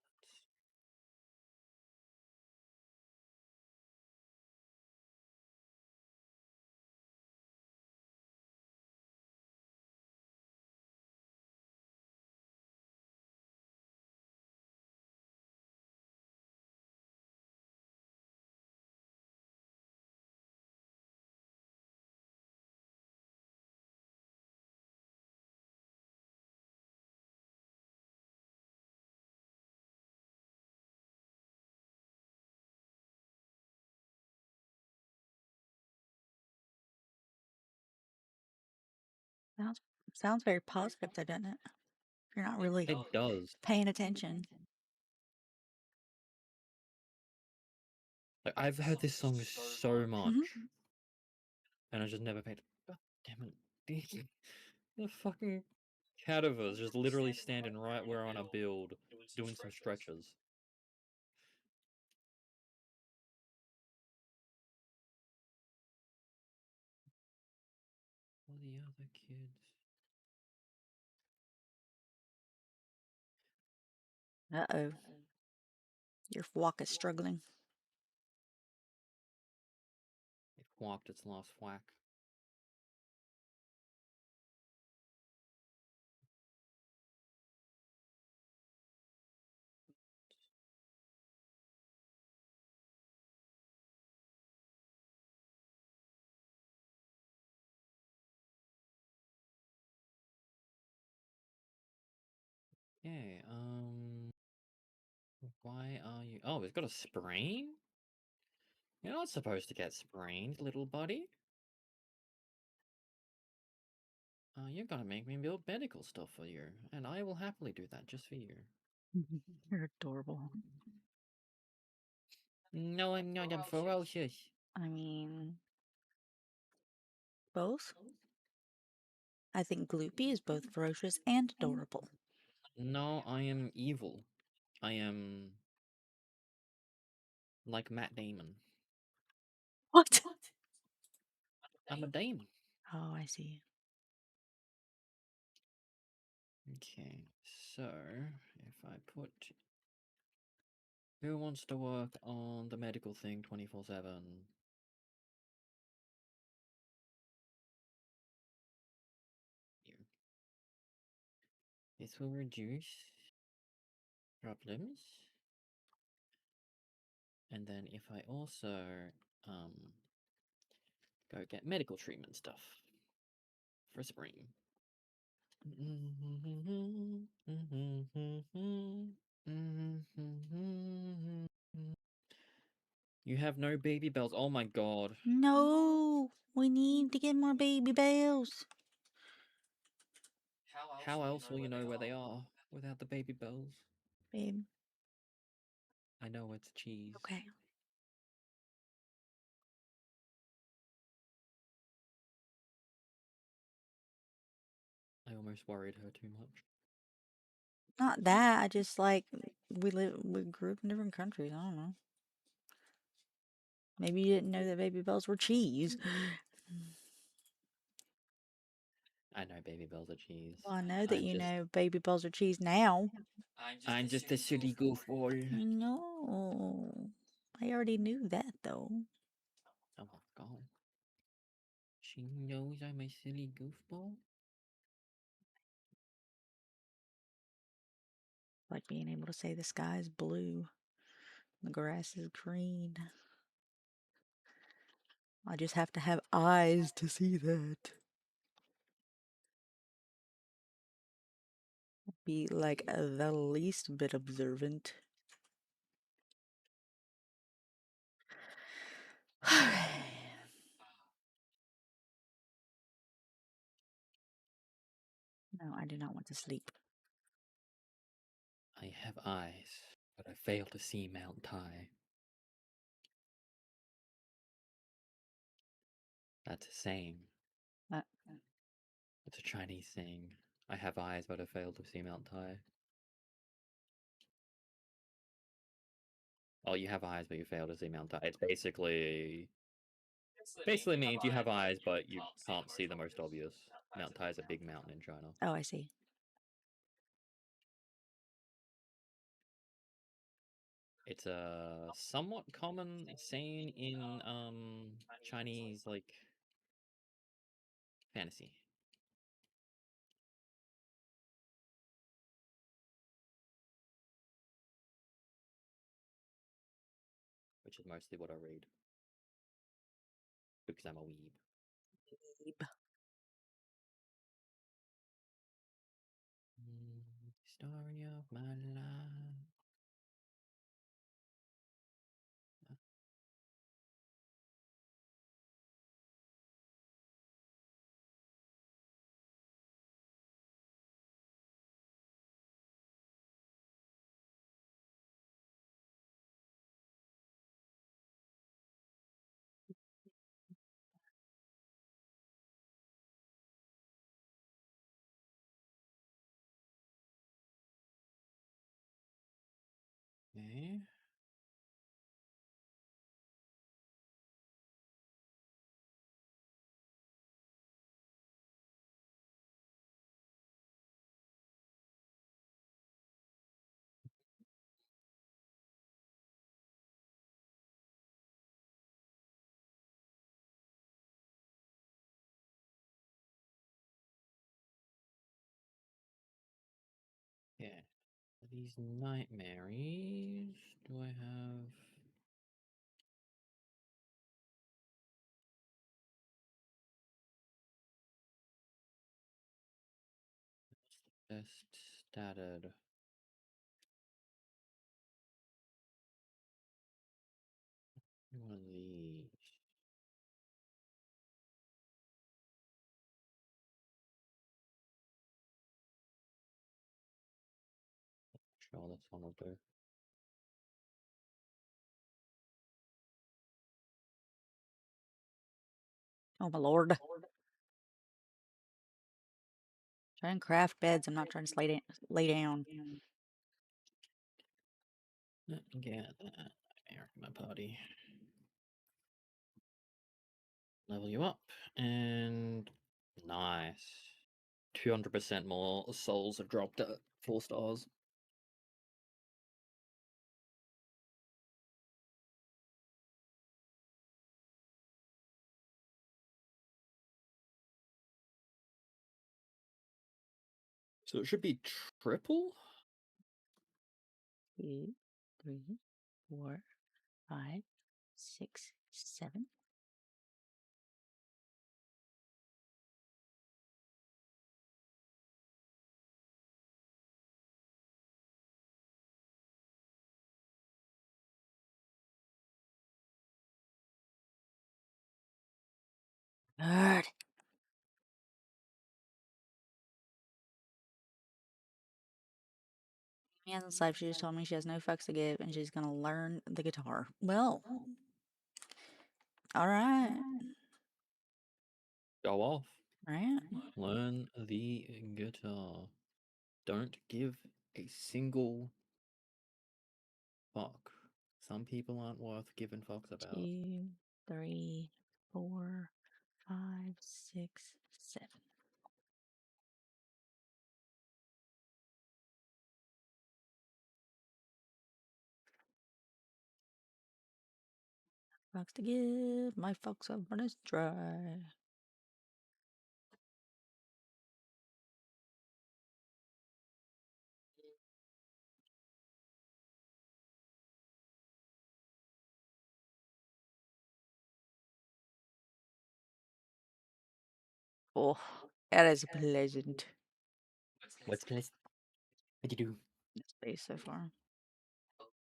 Sounds very positive though, doesn't it? You're not really It does. paying attention. Like I've heard this song so much, Mhm. and I just never paid. God damn it! The fucking cat of us just literally standing right where on a build, doing some stretches. All the other kids. Uh-oh. Your walk is struggling. It whacked its last whack. Yeah, why are you... Oh, it's got a sprain? You're not supposed to get sprained, little buddy. You're gonna make me build medical stuff for you, and I will happily do that just for you. You're adorable. No, I'm not. I'm ferocious. I mean, both? I think Gloopy is both ferocious and adorable. No, I am evil. I am like Matt Damon. What? I'm a Damon. Oh, I see. Okay, so if I put... Who wants to work on the medical thing 24/7? You. This will reduce problems. And then if I also go get medical treatment stuff for spring. You have no baby bells. Oh my god. No, we need to get more baby bells. How else will you know where they are without the baby bells? Babe, I know it's cheese. okay. I almost worried her too much. Not that, I just like, we grew up in different countries, I don't know. Maybe you didn't know that baby bells were cheese. I know baby bells are cheese. Well, I know that you know baby bells are cheese now. I'm just a silly goofball. No, I already knew that though. Oh my god. She knows I'm a silly goofball? Like being able to say the sky is blue, the grass is green. I just have to have eyes to see that. Be like the least bit observant. No, I do not want to sleep. I have eyes, but I fail to see Mount Tai. That's a saying. Uh, It's a Chinese saying. I have eyes, but I fail to see Mount Tai. Oh, you have eyes, but you fail to see Mount Tai. It's basically means you have eyes, but you can't see the most obvious. Mount Tai is a big mountain in China. oh, I see. It's a somewhat common saying in Chinese like fantasy. Which is mostly what I read. Because I'm a weeb. Story of my life. Okay. Yeah. These nightmares. Do I have... What's the best statted? Sure, this one will do. Oh my lord. Try and craft beds. I'm not trying to lay down. Let me get that here in my party. Level you up, and nice. 200% more souls have dropped at 4 stars. So it should be triple? 2, 3, 4, 5, 6, 7. God. Me hasn't slept. She just told me she has no fucks to give and she's gonna learn the guitar. Well, all right. Go off. Right. Learn the guitar. Don't give a single fuck. Some people aren't worth giving fucks about. 2, 3, 4, 5, 6, 7. Fucks to give. My fucks are run us dry. Oh, that is pleasant. What's pleasant? What'd you do? Space so far.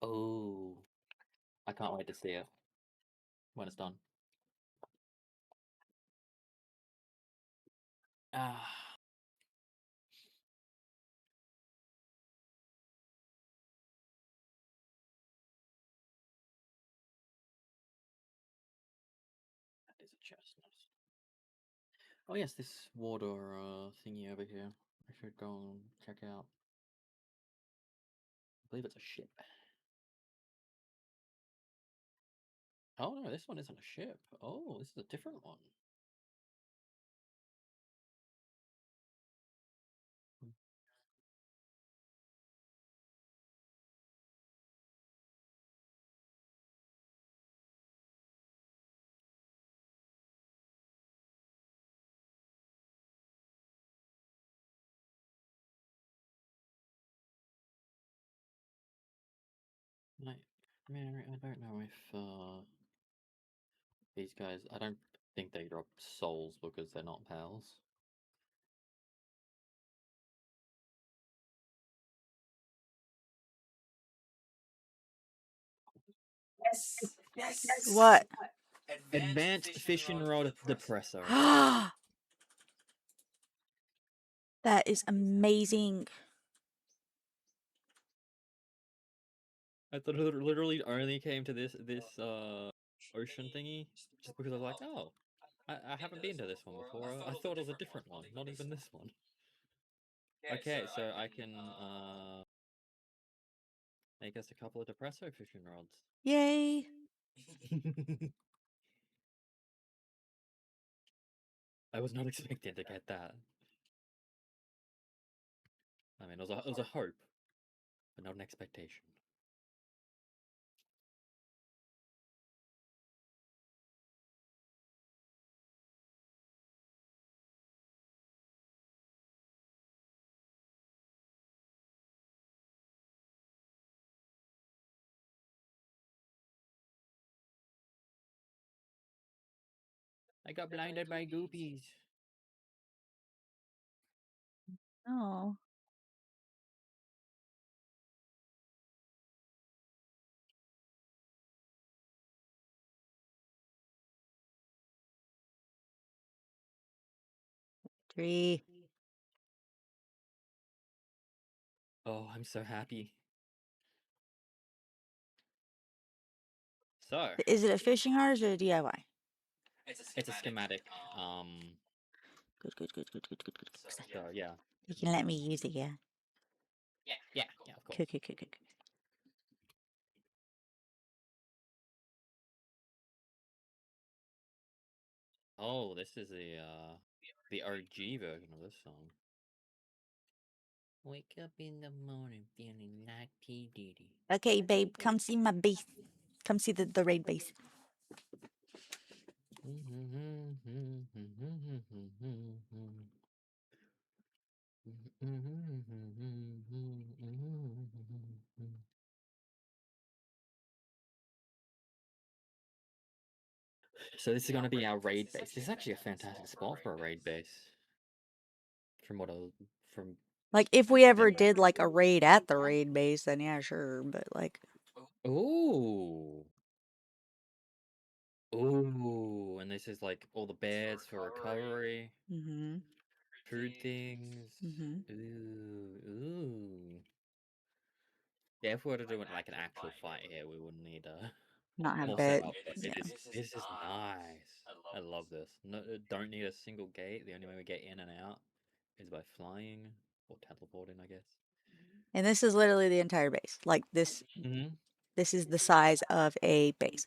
Oh, I can't wait to see it when it's done. Ah. That is a chestnut. Oh yes, this water thingy over here. I should go and check out. I believe it's a ship. Oh no, this one isn't a ship. Oh, this is a different one. Mary, I don't know if these guys. I don't think they drop souls because they're not pals. Yes. What? Advanced fishing rod depressor. That is amazing. I thought it literally only came to this ocean thingy just because I was like, oh, I haven't been to this one before. I thought it was a different one, not even this one. Okay, so I can make us a couple of depresso fishing rods. Yay. I was not expecting to get that. I mean, it was a hope, but not an expectation. I got blinded by goopies. Oh. Three. Oh, I'm so happy. So Is it a fishing artist or a DIY? it's a schematic. Good, good, good, good, good, good, good. So yeah. You can let me use it, yeah. Yeah, of course. Cool, cool, cool, cool, cool. Oh, this is the OG version of this song. Wake up in the morning feeling like P. Diddy. Okay, babe, come see my base. Come see the raid base. So this is going to be our raid base. This is actually a fantastic spot for a raid base. From Like, if we ever did, like, a raid at the raid base, then yeah, sure. But, like... Ooh. Ooh, and this is like all the beds for recovery. Mm-hmm. Food things. Mm-hmm. Ooh. Yeah, if we were to do it like an actual fight here, we wouldn't need Not have more bed. setup, but Yeah. this is nice. I love this. No, don't need a single gate. The only way we get in and out is by flying or teleporting, I guess. And this is literally the entire base. Like, this is the size of a base.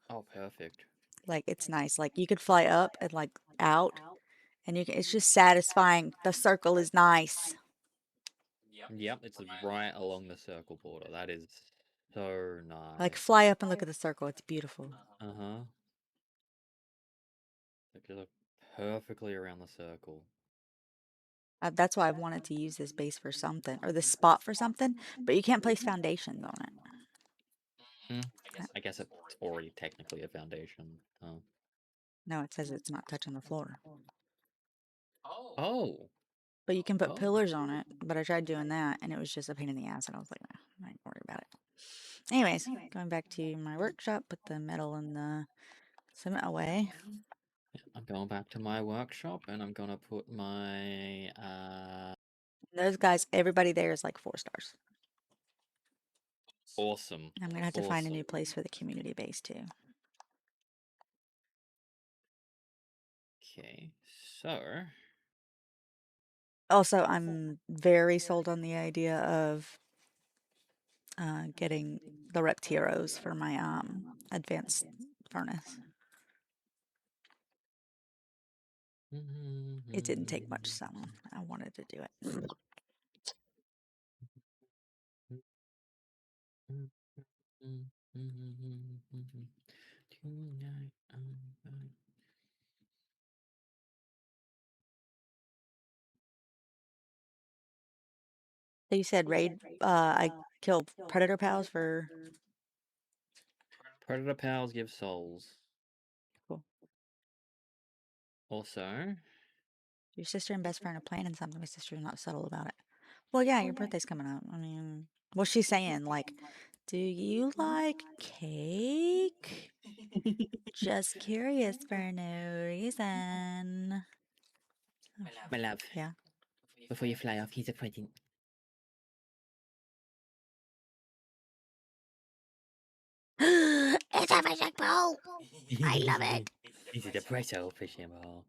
Oh, perfect. Like, it's nice. Like, you could fly up and, like, out. And you can, it's just satisfying. The circle is nice. Yep, it's right along the circle border. That is so nice. Like, fly up and look at the circle. It's beautiful. Uh-huh. Like, you look perfectly around the circle. That's why I wanted to use this base for something. Or this spot for something. But you can't place foundations on it. I guess it's already technically a foundation. Oh. No, it says it's not touching the floor. Oh. But you can put pillars on it. But I tried doing that, and it was just a pain in the ass. And I was like, nah, I ain't worried about it. Anyways, going back to my workshop, put the metal and the cement away. I'm going back to my workshop, and I'm gonna put my Those guys, everybody there is like 4 stars. awesome. I'm gonna have to find a new place for the community base too. Okay, so Also, I'm very sold on the idea of getting the Reptiros for my advanced furnace. It didn't take much, so I wanted to do it. So you said raid, I killed predator pals for... Predator pals give souls. Cool. Also, Your sister and best friend are planning something. My sister's not subtle about it. Well, yeah, your birthday's coming up. I mean, what's she saying? Like, do you like cake? Just curious for no reason. my love. Yeah. Before you fly off, here's a present. It's a fishing pole. I love it. This is a pretzel fishing ball.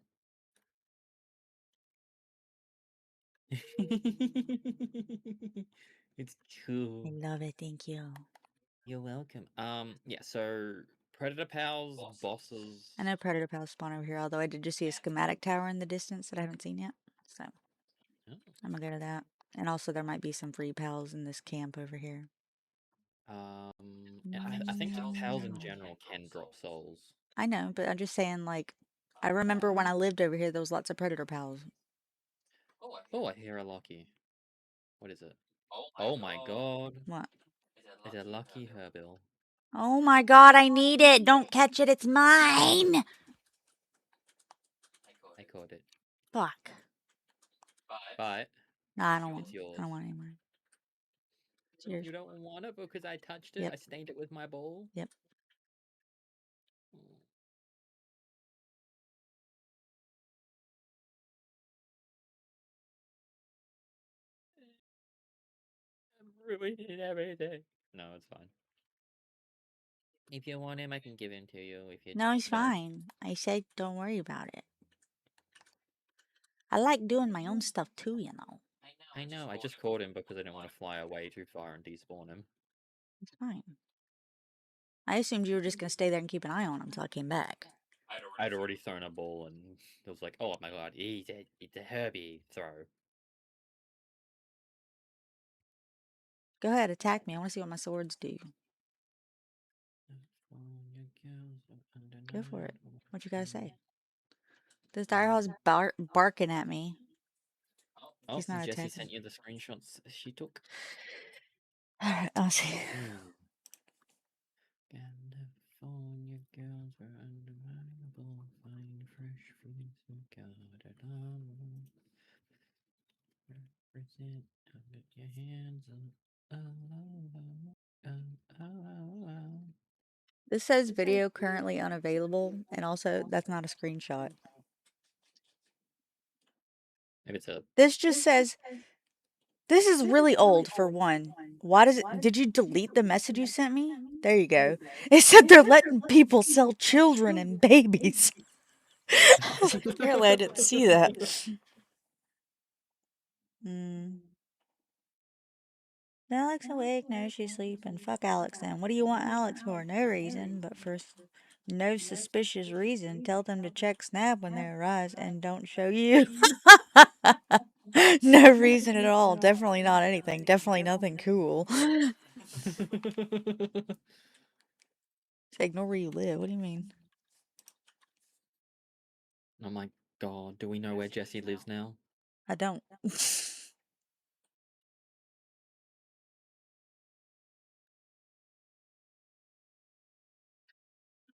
It's cool. I love it. Thank you. You're welcome. Yeah, so Predator Pals, bosses. I know predator pals spawn over here, although I did just see a schematic tower in the distance that I haven't seen yet. So Oh. I'm gonna go to that. And also there might be some free pals in this camp over here. I think the pals in general can drop souls. I know, but I'm just saying, like, I remember when I lived over here, there was lots of predator pals. Oh, I hear a Lucky. What is it? Oh my god. What? It's a Lucky Herbil. Oh my god, I need it. Don't catch it. It's mine. I caught it. Fuck. But Nah, I don't want it's yours. I don't want it anymore. It's yours. You don't want it because I touched it? Yep. I stained it with my ball? Yep. I'm ruining everything. No, it's fine. If you want him, I can give him to you. If you No, he's don't. fine. I said don't worry about it. I like doing my own stuff too, you know. I know. I just caught him because I didn't want to fly away too far and despawn him. It's fine. I assumed you were just gonna stay there and keep an eye on him until I came back. I'd already thrown a ball, and it was like, oh my god, it's a Herbie throw. Go ahead, attack me. I want to see what my swords do. Go for it. What you gotta say? This direhaw's barking at me. Oh, He's not Jessie attacking. sent you the screenshots she took. Alright, I'll see. California girls were undeniable, fine, fresh fruits and cardamom. Represent, put your hands up. This says video currently unavailable, and also that's not a screenshot. If it's a This just says this is really old for one. Why does it? Did you delete the message you sent me? There you go. It said they're letting people sell children and babies. Apparently, I didn't see that. Alex awake? No, she's sleeping. Fuck Alex then. What do you want Alex for? No reason, but for no suspicious reason. Tell them to check Snap when they arise and don't show you. No reason at all. Definitely not anything. Definitely nothing cool. Ignore where you live. What do you mean? Oh my god, do we know where Jessie lives now? I don't.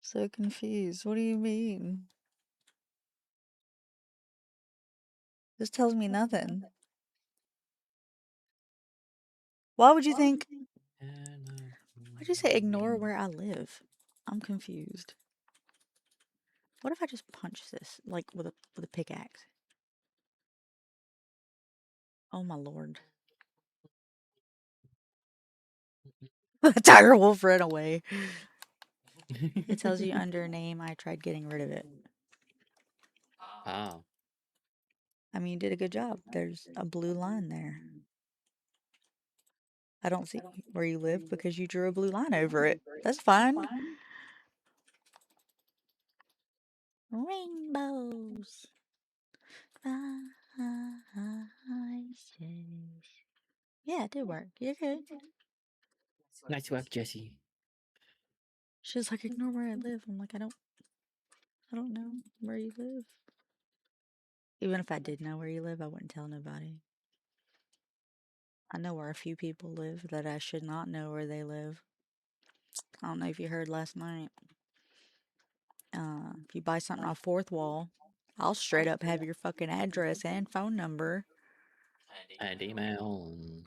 So confused. What do you mean? This tells me nothing. Why would you think? Why'd you say ignore where I live? I'm confused. What if I just punch this, like with a pickaxe? Oh my lord! Tiger Wolf ran away. It tells you under a name. I tried getting rid of it. Ah. I mean, you did a good job. There's a blue line there. I don't see where you live because you drew a blue line over it. That's fine. Rainbows. Yeah, it did work. You're good. Nice work, Jessie. She's like, ignore where I live. I'm like, I don't know where you live. Even if I did know where you live, I wouldn't tell nobody. I know where a few people live that I should not know where they live. I don't know if you heard last night. If you buy something off Fourth Wall, I'll straight up have your fucking address and phone number. And email. And...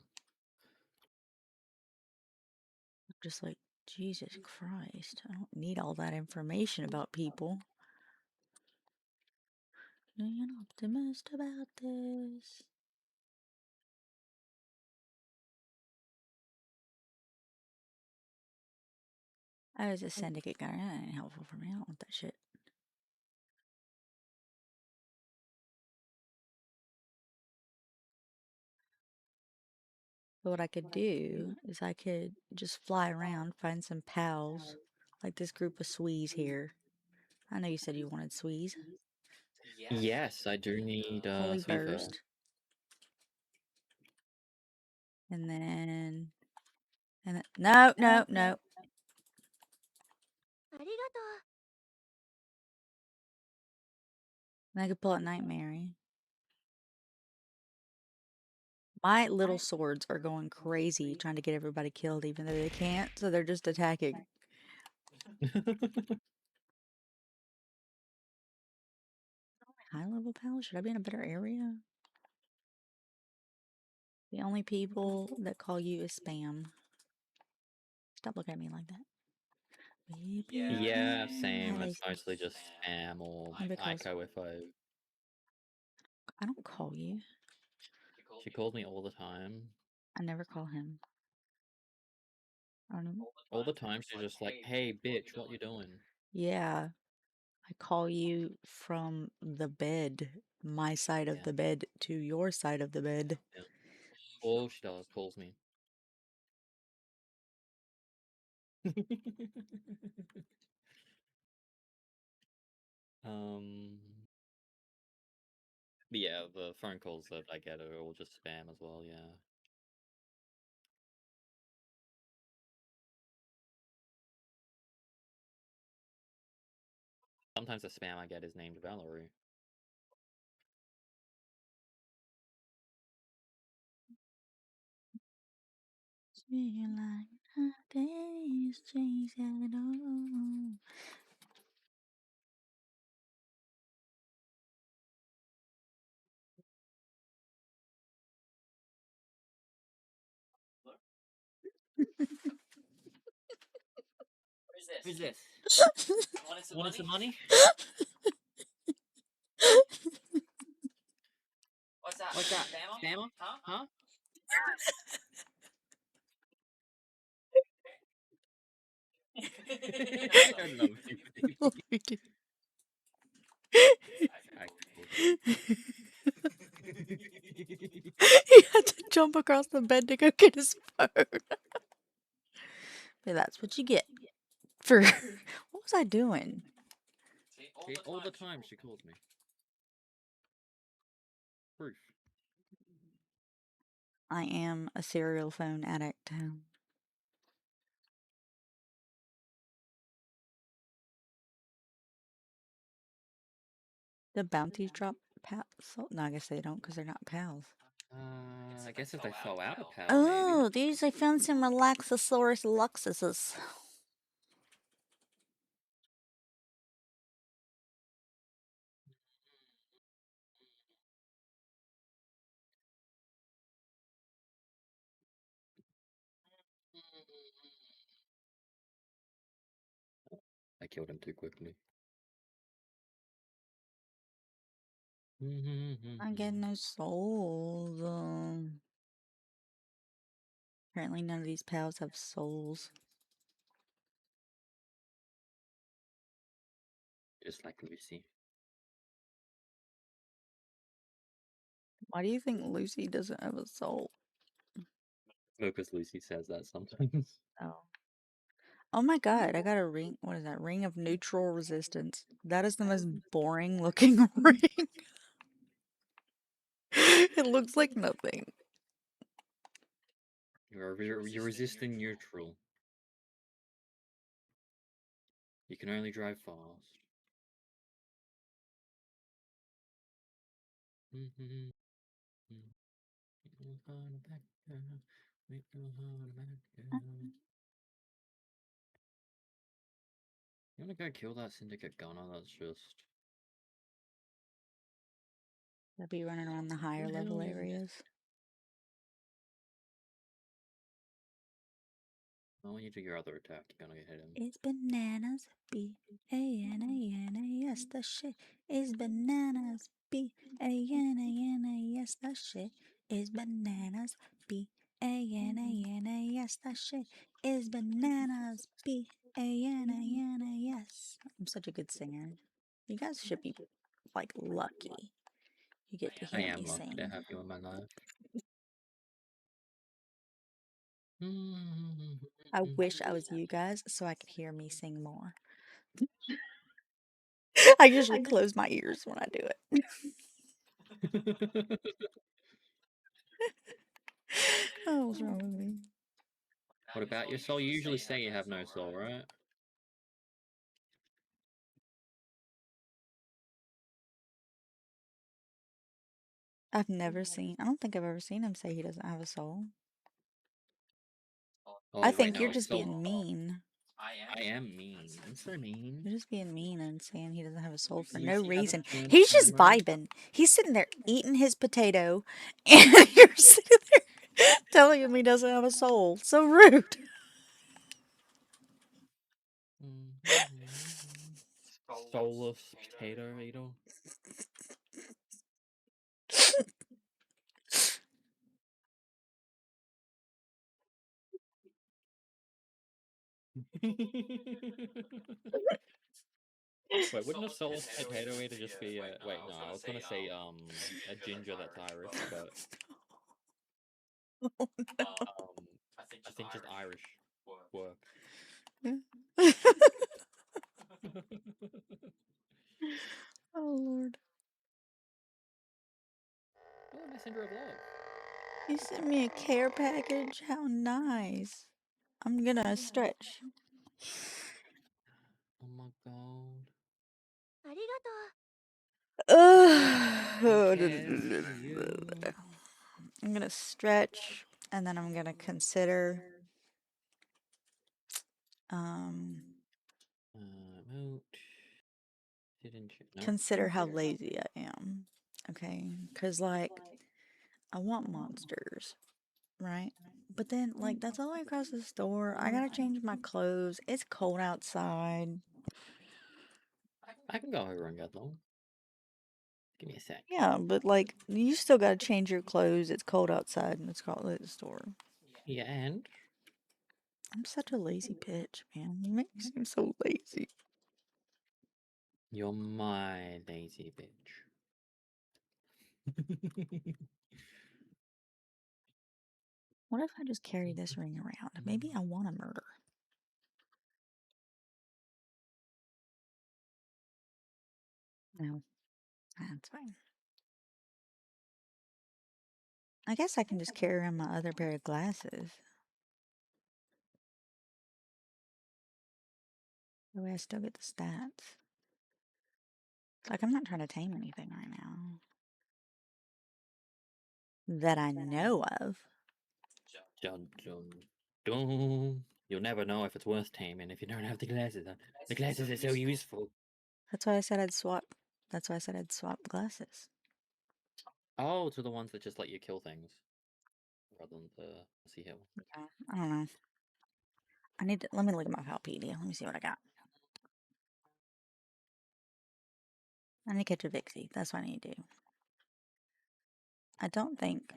Just like, Jesus Christ, I don't need all that information about people. Being an optimist about this. I was a syndicate guy. That ain't helpful for me. I don't want that shit. But what I could do is I could just fly around, find some pals, like this group of Swees here. I know you said you wanted Swees. Yes, I do need Holy sweet fur. Burst. And then... No. And I could pull out Nightmare. My little swords are going crazy trying to get everybody killed even though they can't, so they're just attacking. High level pals? Should I be in a better area? The only people that call you is spam. Stop looking at me like that. Yeah, same. It's mostly just spam or Aiko if I don't call you. She calls me all the time. I never call him. I don't know. All the time she's just like, "Hey, bitch, what you doing?" Yeah. I call you from the bed, my side of Yeah. the bed to your side of the bed. Yeah. All she does calls me. Um. But yeah, the phone calls that I get are all just spam as well. Yeah. Sometimes the spam I get is named Valerie. Feel like nothing's changed at all. Who's Who's this? this? Wanted some money? What's that? What's that? Spammer? Spammer? Huh? Huh? I love you, baby. Love you too. I He had to jump across the bed to go get his phone. But that's what you get for. What was I doing? See, all the time she calls me. Proof. I am a serial phone addict. The bounties drop pals. No, I guess they don't because they're not pals. I guess if they throw out a pal, Oh, maybe. these I found some Relaxosaurus luxuses. I killed him too quickly. I get no souls. Apparently none of these pals have souls. Just like Lucy. Why do you think Lucy doesn't have a soul? No, because Lucy says that sometimes. Oh. Oh my god, I got a ring. What is that? Ring of neutral resistance. That is the most boring looking ring. It looks like nothing. You're resisting neutral. You can only drive fast. You wanna go kill that syndicate gunner? That's just. I'll be running around the higher level areas. Oh, when you do your other attack, you're gonna hit him. It's bananas, B-A-N-A-N-A-S, the shit is bananas, B-A-N-A-N-A-S, the shit is bananas, B-A-N-A-N-A-S, the shit is bananas, B-A-N-A-N-A-S. I'm such a good singer. You guys should be, like, lucky. You get to I hear am me lucky sing. to have you in my life. I wish I was you guys so I could hear me sing more. I usually close my ears when I do it. Oh, what's wrong with me? What about your soul? You usually say you have no soul, right? I don't think I've ever seen him say he doesn't have a soul. Oh, I wait, think no, you're it's just soul. being mean. I am mean. I'm so mean. You're just being mean and saying he doesn't have a soul for Lucy no has a reason. chance He's just camera. vibing. He's sitting there eating his potato, and you're sitting there telling him he doesn't have a soul. So rude. Soulless potato eater. Wait, wouldn't a soul potato eater just be a... Wait, no, I was gonna say a ginger that's Irish, but I think just Irish works. Oh Lord. Oh, messenger of love. You sent me a care package? How nice. I'm gonna stretch. Oh my god. Ugh. Cares for you. I'm gonna stretch and then I'm gonna consider Out. Didn't you? No. consider how lazy I am. Okay? Cuz like I want monsters, right? But then like that's all the way across the store. I got to change my clothes. It's cold outside. I can go over and get them. Give me a sec. Yeah, but like you still got to change your clothes. It's cold outside and it's cold at the store. Yeah, and I'm such a lazy bitch, man. You make me seem so lazy. you're my lazy bitch. What if I just carry this ring around? Maybe I want to murder. No, that's fine. I guess I can just carry around my other pair of glasses. That way I still get the stats. Like, I'm not trying to tame anything right now. That I know of. Dun, dun, dun. You'll never know if it's worth taming if you don't have the glasses on. The glasses are so useful. That's why I said I'd swap. That's why I said I'd swap glasses. Oh, to the ones that just let you kill things. Rather than the sea hill. Yeah, I don't know. I need to, let me look at my Palpedia. Let me see what I got. I need to catch a Vixie. That's what I need to do. I don't think.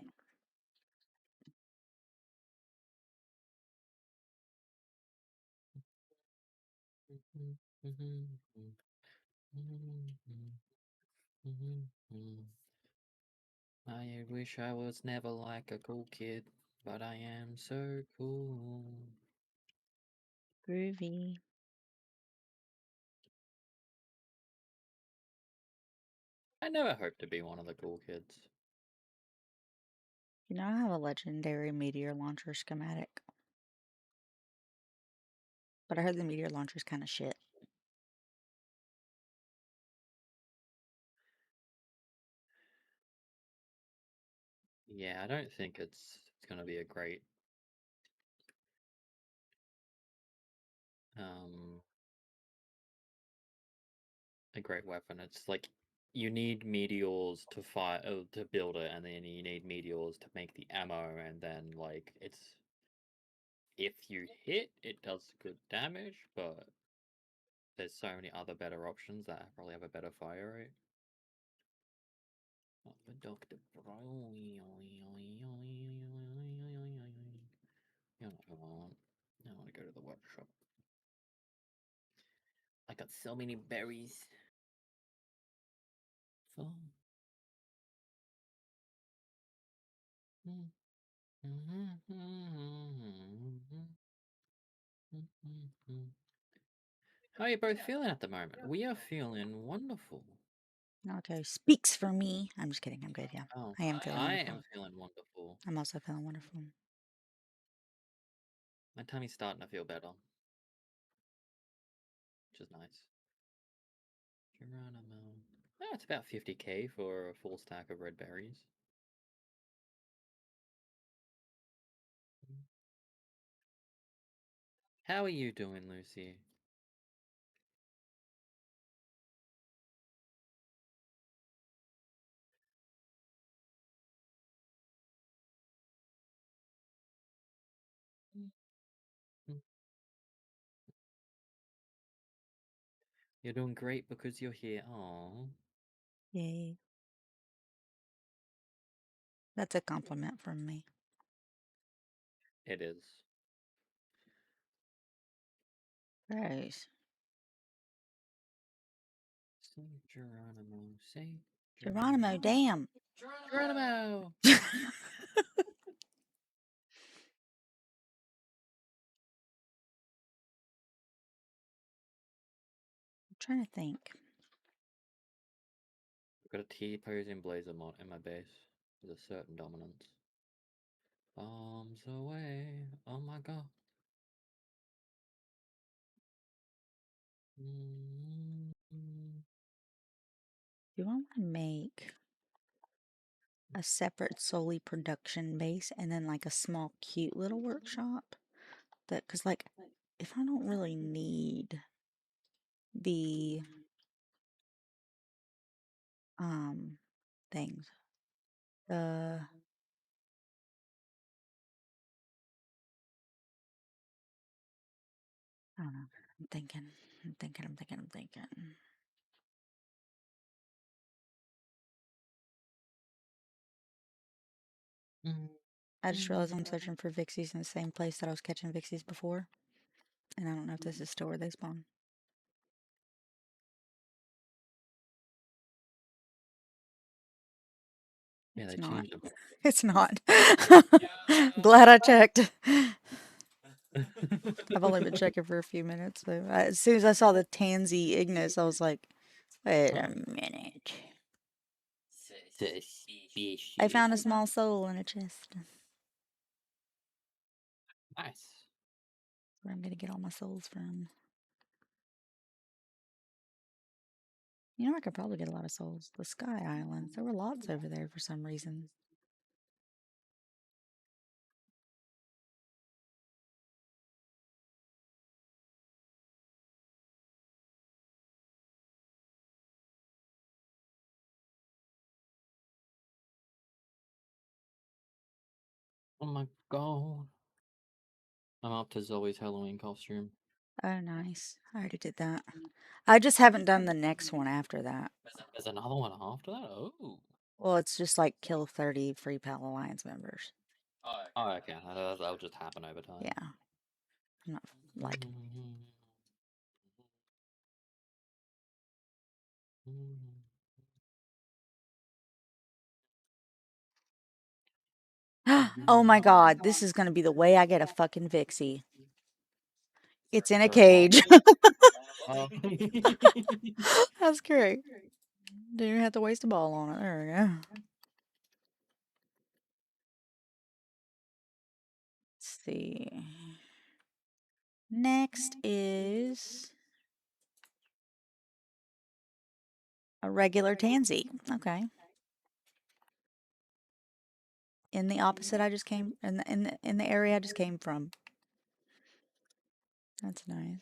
I wish I was never like a cool kid, but I am so cool. Groovy. I never hoped to be one of the cool kids. You know, I have a legendary meteor launcher schematic. But I heard the meteor launcher's kind of shit. Yeah, I don't think it's gonna be um a great weapon. It's like you need meteors to fire to build it, and then you need meteors to make the ammo, and then like it's if you hit, it does good damage, but there's so many other better options that probably have a better fire rate. Oh, the Dr. Bro. You know what I want. I want to go to the workshop. I got so many berries. So. How are you both feeling at the moment? We are feeling wonderful. Naruto speaks for me. I'm just kidding. I'm good. Yeah. Oh, I am feeling I wonderful. am feeling wonderful. I'm also feeling wonderful. My tummy's starting to feel better, which is nice. Geronimo. Oh, it's about 50k for a full stack of red berries. How are you doing, Lucy? You're doing great because you're here. Aww. Yay. That's a compliment from me. It is. Gross. Saint Geronimo, Saint Geronimo, damn. Geronimo! I'm trying to think. I've got a T-posing blazer mod in my base with a certain dominance. Bombs away, oh my god. Do I want to make a separate solely production base and then like a small cute little workshop? That, because like, if I don't really need the things, the I don't know. I'm thinking. I just realized I'm searching for Vixies in the same place that I was catching Vixies before. And I don't know if this is still where they spawn. Yeah, It's they not. changed it. It's not. Glad I checked. I've only been checking for a few minutes. So as soon as I saw the Tansy Ignis, I was like, wait a minute. I found a small soul in a chest. Nice. Where I'm going to get all my souls from. You know, I could probably get a lot of souls. The Sky Islands. There were lots over there for some reason. Oh my god. I'm up to Zoe's Halloween costume. Oh, nice. I already did that. I just haven't done the next one after that. There's another one after that? Oh. Well, it's just like kill 30 Free Pal Alliance members. Oh, okay. That'll just happen over time. Yeah. I'm not like. Oh my god, this is gonna be the way I get a fucking Vixie. It's in a cage. That's great. Didn't even have to waste a ball on it. There we go. Let's see. Next is a regular tansy. Okay. In the opposite I just came in the area I just came from. That's nice.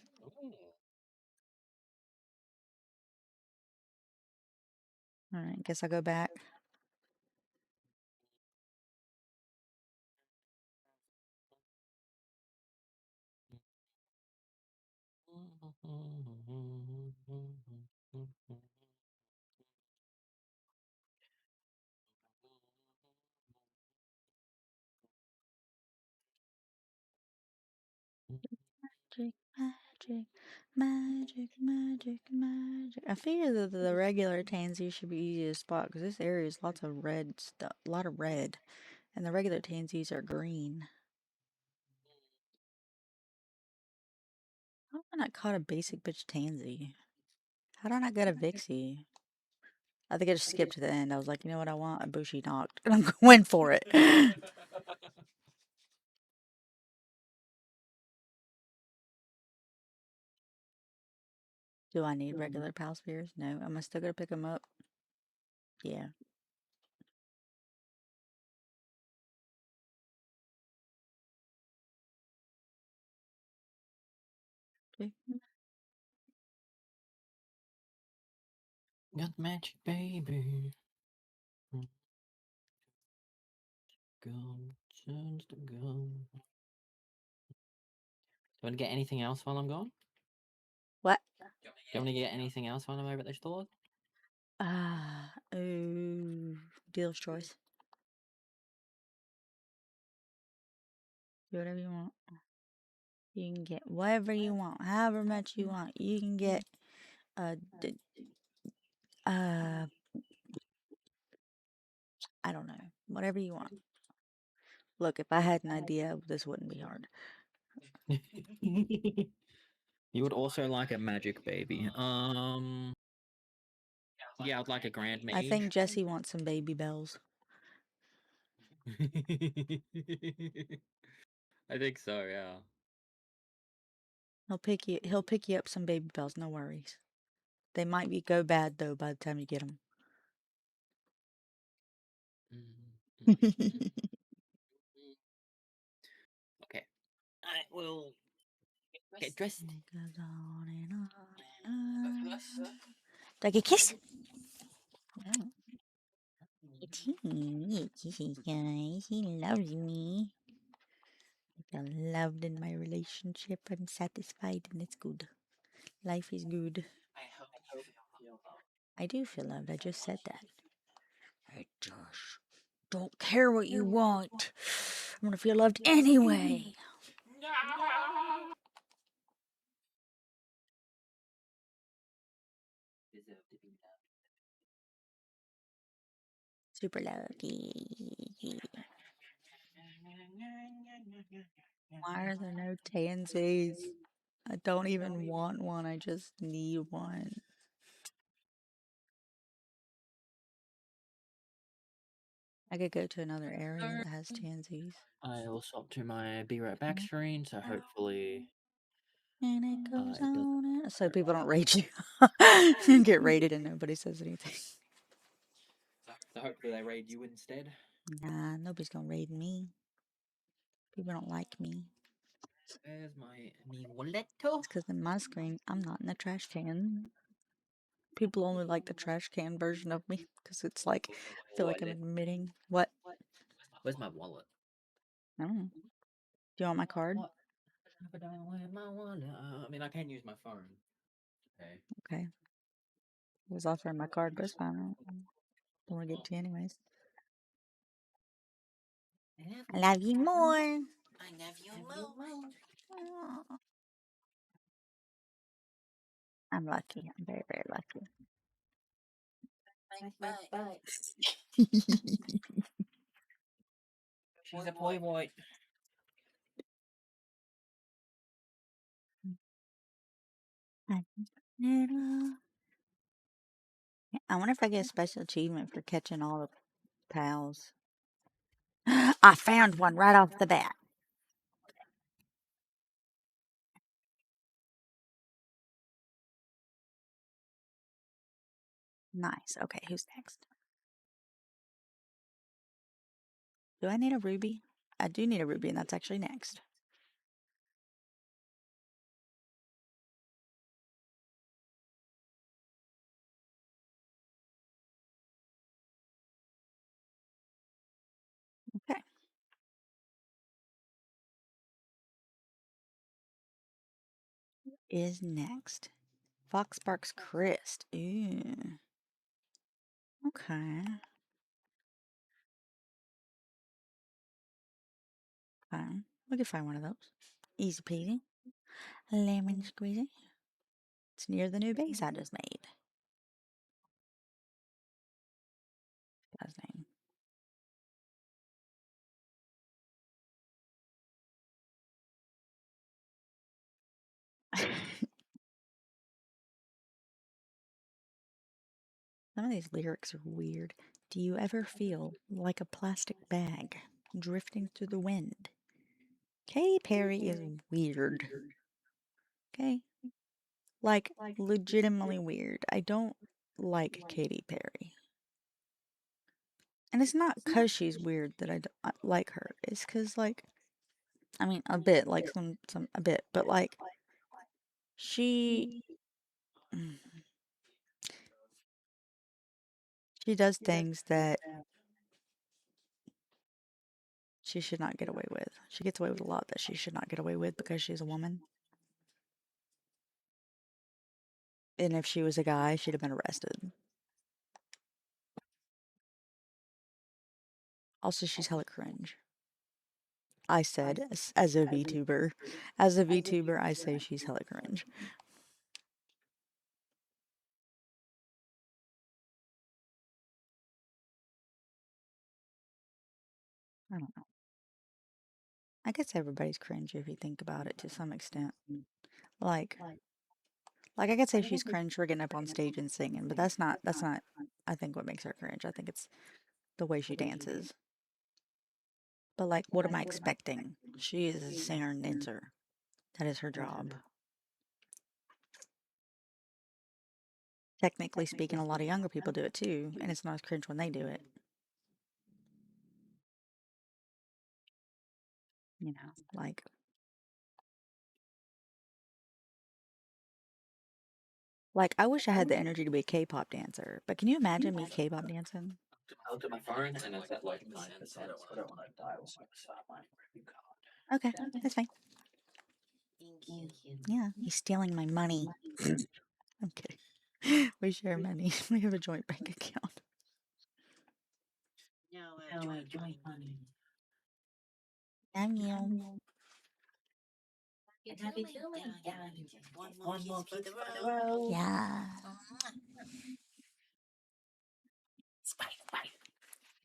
All right, guess I'll go back. Magic. I figure that the regular tansy should be easy to spot because this area is lots of red stuff, a lot of red, and the regular tansies are green. How have I not caught a basic bitch tansy? How did I not get a Vixie? I think I just skipped to the end. I was like, you know what I want? A Bushy knocked, and I'm going for it. Do I need regular pal spheres? No. Am I still gonna pick them up? Yeah. Got magic, baby. Gun turns to gun. Do you want to get anything else while I'm gone? What? Do you want to get anything else while I'm over at the store? Dealer's choice. Do whatever you want. You can get whatever you want, however much you want. You can get I don't know, whatever you want. Look, if I had an idea, this wouldn't be hard. You would also like a magic baby. Yeah, I'd like a grand mage. I think Jesse wants some baby bells. I think so, yeah. He'll pick you up some baby bells, no worries. They might go bad though by the time you get them. Okay. I will get dressed. It goes on and on and on. Do I get a kiss? Oh. It's he kisses, guys. He loves me. I feel loved in my relationship. I'm satisfied and it's good. Life is good. I hope you feel loved. I do feel loved. I just said that. Hey, Josh. Don't care what you want. I'm gonna feel loved anyway. Deserve to be loved. Super lucky. Why are there no tansies? I don't even want one. I just need one. I could go to another area that has tansies. I'll swap to my be right back screen, so hopefully And it goes it doesn't. on. So people don't rate you. You get rated and nobody says anything. So hopefully they raid you instead. Nah, nobody's gonna raid me. People don't like me. Where's my wallet? It's because in my screen, I'm not in the trash can. People only like the trash can version of me because it's like, I feel like I'm admitting. What? Where's my wallet? I don't know. Do you want my card? What? If I don't wear my wallet, I mean, I can use my phone. Okay. Okay. I was offering my card, but it's fine. I don't want to give it to you anyways. I love you more. I love you more. Aw. I'm lucky. I'm very, very lucky. Bye. She's a boy. I wonder if I get a special achievement for catching all the pals. I found one right off the bat. Nice. Okay, who's next? Do I need a ruby? I do need a ruby, and that's actually next. Okay. Is next. Fox Sparks Christ. Ooh. Okay. Fine. We could find one of those. Easy peasy. Lemon squeezy. It's near the new base I just made. Guy's name. Some of these lyrics are weird. Do you ever feel like a plastic bag drifting through the wind? Katy Perry is weird. Okay? Like, legitimately weird. I don't like Katy Perry. And it's not because she's weird that I don't like her. It's because, like, I mean, a bit, like, a bit, but, like, she does things that she should not get away with. She gets away with a lot that she should not get away with because she's a woman. And if she was a guy, she'd have been arrested. Also, she's hella cringe. I said as a VTuber. As a VTuber, I say she's hella cringe. I don't know. I guess everybody's cringe if you think about it to some extent. Like I could say she's cringe for getting up on stage and singing, but that's not I think what makes her cringe. I think it's the way she dances. But like what am I expecting? She is a singer and dancer. That is her job. Technically speaking, a lot of younger people do it too, and it's not as cringe when they do it. You know, like I wish I had the energy to be a K-pop dancer, but can you imagine me K-pop dancing? I looked at my phone and it's at like 9%, so I don't want to die while I'm Okay, that's fine. Thank you. Yeah, he's stealing my money. I'm kidding. We share money. We have a joint bank account. No, joint money. Damn you. And happy filming, yeah. One more kiss for the road. Yeah.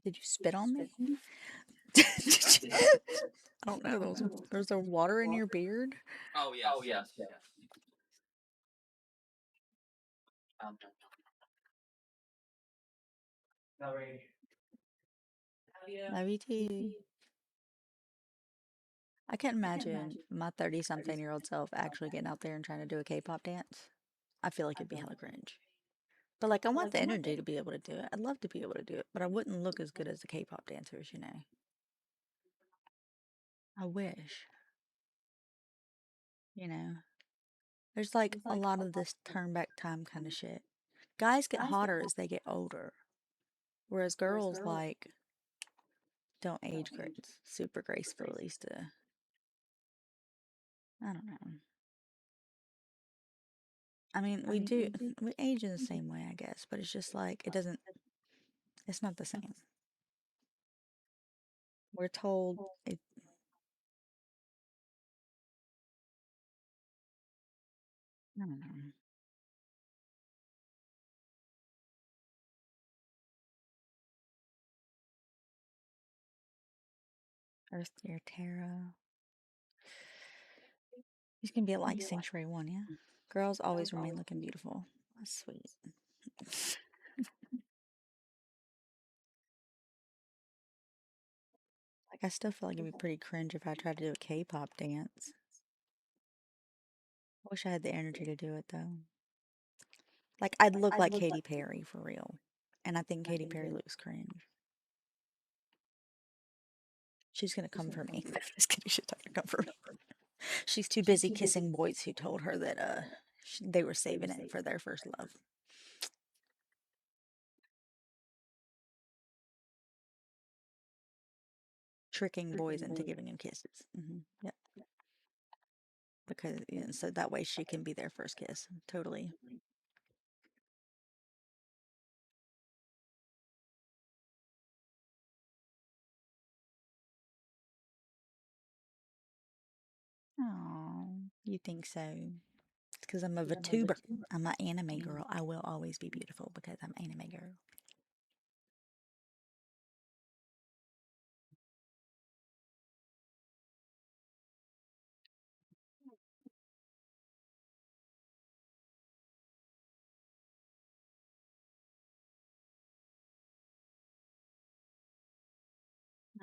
Did you spit on me? I don't know. There's a water in your beard. Oh yes. Sorry. Love you too. I can't imagine my 30-something-year-old self actually getting out there and trying to do a K-pop dance. I feel like it'd be hella cringe. But like, I want the energy to be able to do it. I'd love to be able to do it, but I wouldn't look as good as the K-pop dancers, you know. I wish. You know, there's like a lot of this turn back time kind of shit. Guys get hotter as they get older, whereas girls like don't age super gracefully. To I don't know. I mean, we age in the same way, I guess, but it's just like it's not the same. We're told it. I don't know. Earth Year Tarot. He's gonna be at like Sanctuary 1, yeah? Girls always remain looking beautiful. That's sweet. Like, I still feel like it'd be pretty cringe if I tried to do a K-pop dance. I wish I had the energy to do it, though. Like, I'd look like Katy Perry, for real. And I think Katy Perry looks cringe. She's gonna come for me. Just kidding, she's not gonna come for me. She's too busy kissing boys who told her that they were saving it for their first love. Tricking boys into giving him kisses. Yep. Because so that way she can be their first kiss. Totally. Oh, you think so? It's because I'm a VTuber. I'm an anime girl. I will always be beautiful because I'm anime girl.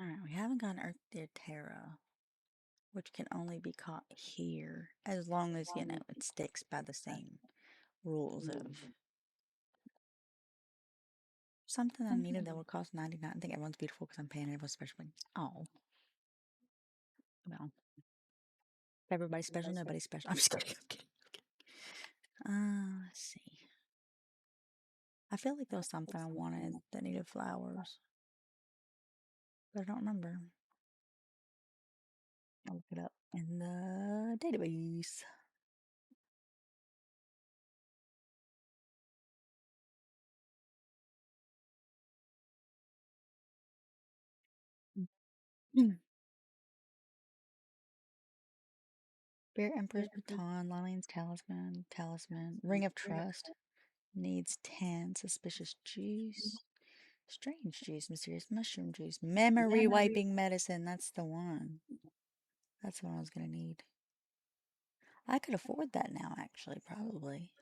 Alright, we haven't gotten Earth Deer Terra, which can only be caught here, as long as, you know, it sticks by the same rules of something I needed that would cost 99. I think everyone's beautiful because I'm paying everyone's special. Oh, well. If everybody's special, nobody's special. I'm just kidding. I'm kidding. Let's see. I feel like there was something I wanted that needed flowers, but I don't remember. I'll look it up in the database. Spirit Emperor's Baton, Lilian's Talisman, Ring of Trust. Needs 10. Suspicious Juice. Strange Juice, Mysterious Mushroom Juice. Memory Wiping Medicine, that's the one. That's what I was gonna need. I could afford that now, actually, probably.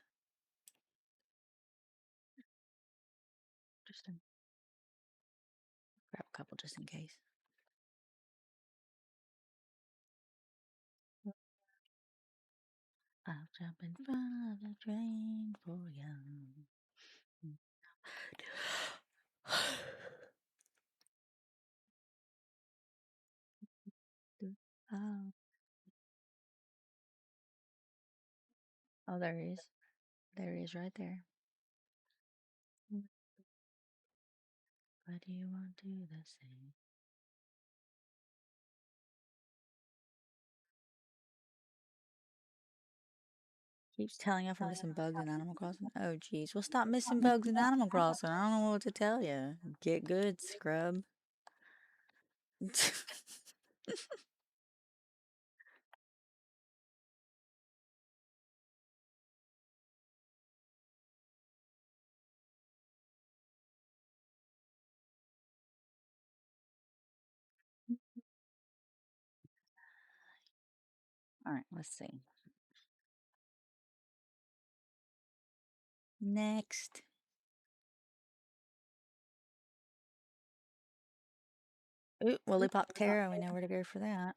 Just grab a couple just in case. I'll jump in front of the train for you. Oh, oh, there he is. There he is right there. But you won't do the same. Keeps telling us we're missing bugs in Animal Crossing. Oh, geez. Well, stop missing bugs in Animal Crossing. I don't know what to tell you. Get good, scrub. All right, let's see. Next. Ooh, Woolly Pop Terra. We know where to go for that.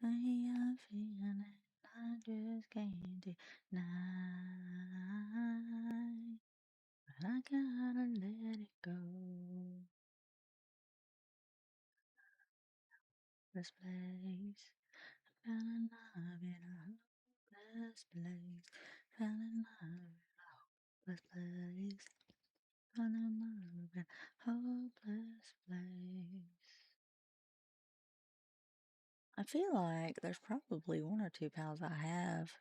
I am feeling I just can't deny. But I gotta let it go. This place. Found love in a hopeless place. Found love in a hopeless place. Found love in a hopeless place. I feel like there's probably one or two pals I have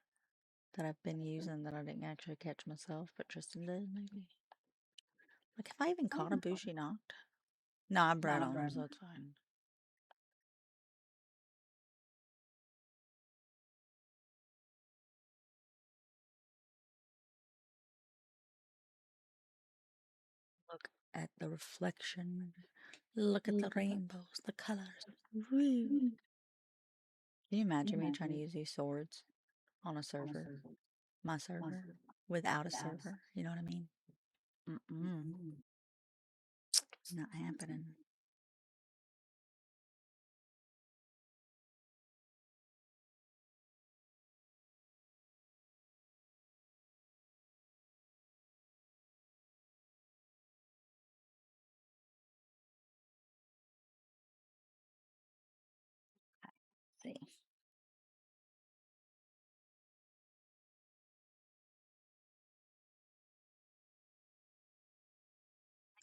that I've been using that I didn't actually catch myself, but Tristan did, maybe. Like, have I even caught a Bushi knocked? No, I bred on him, so it's fine. Look at the reflection. Look at the rainbows, the colors. Woo. Can you imagine me trying to use these swords on a server? My server? Without a server? You know what I mean? Mm-mm. Not happening. Let's see.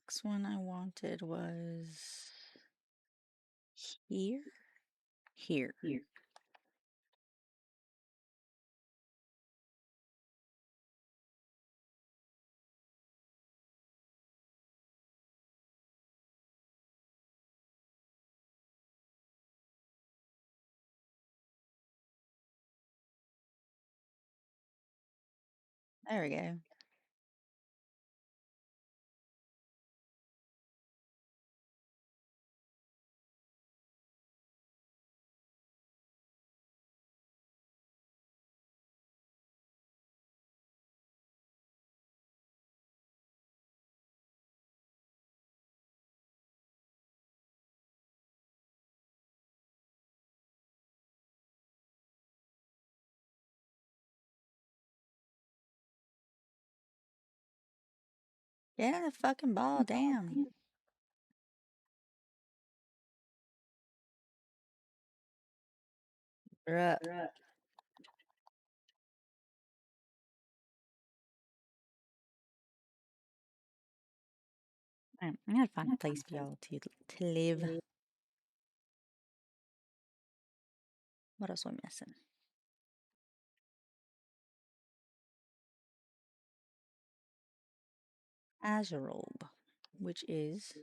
Next one I wanted was here. Here. There we go. Yeah, the fucking ball, damn. Bruh. I'm gonna find a place for y'all to live. What else am I missing? Azerobe, which is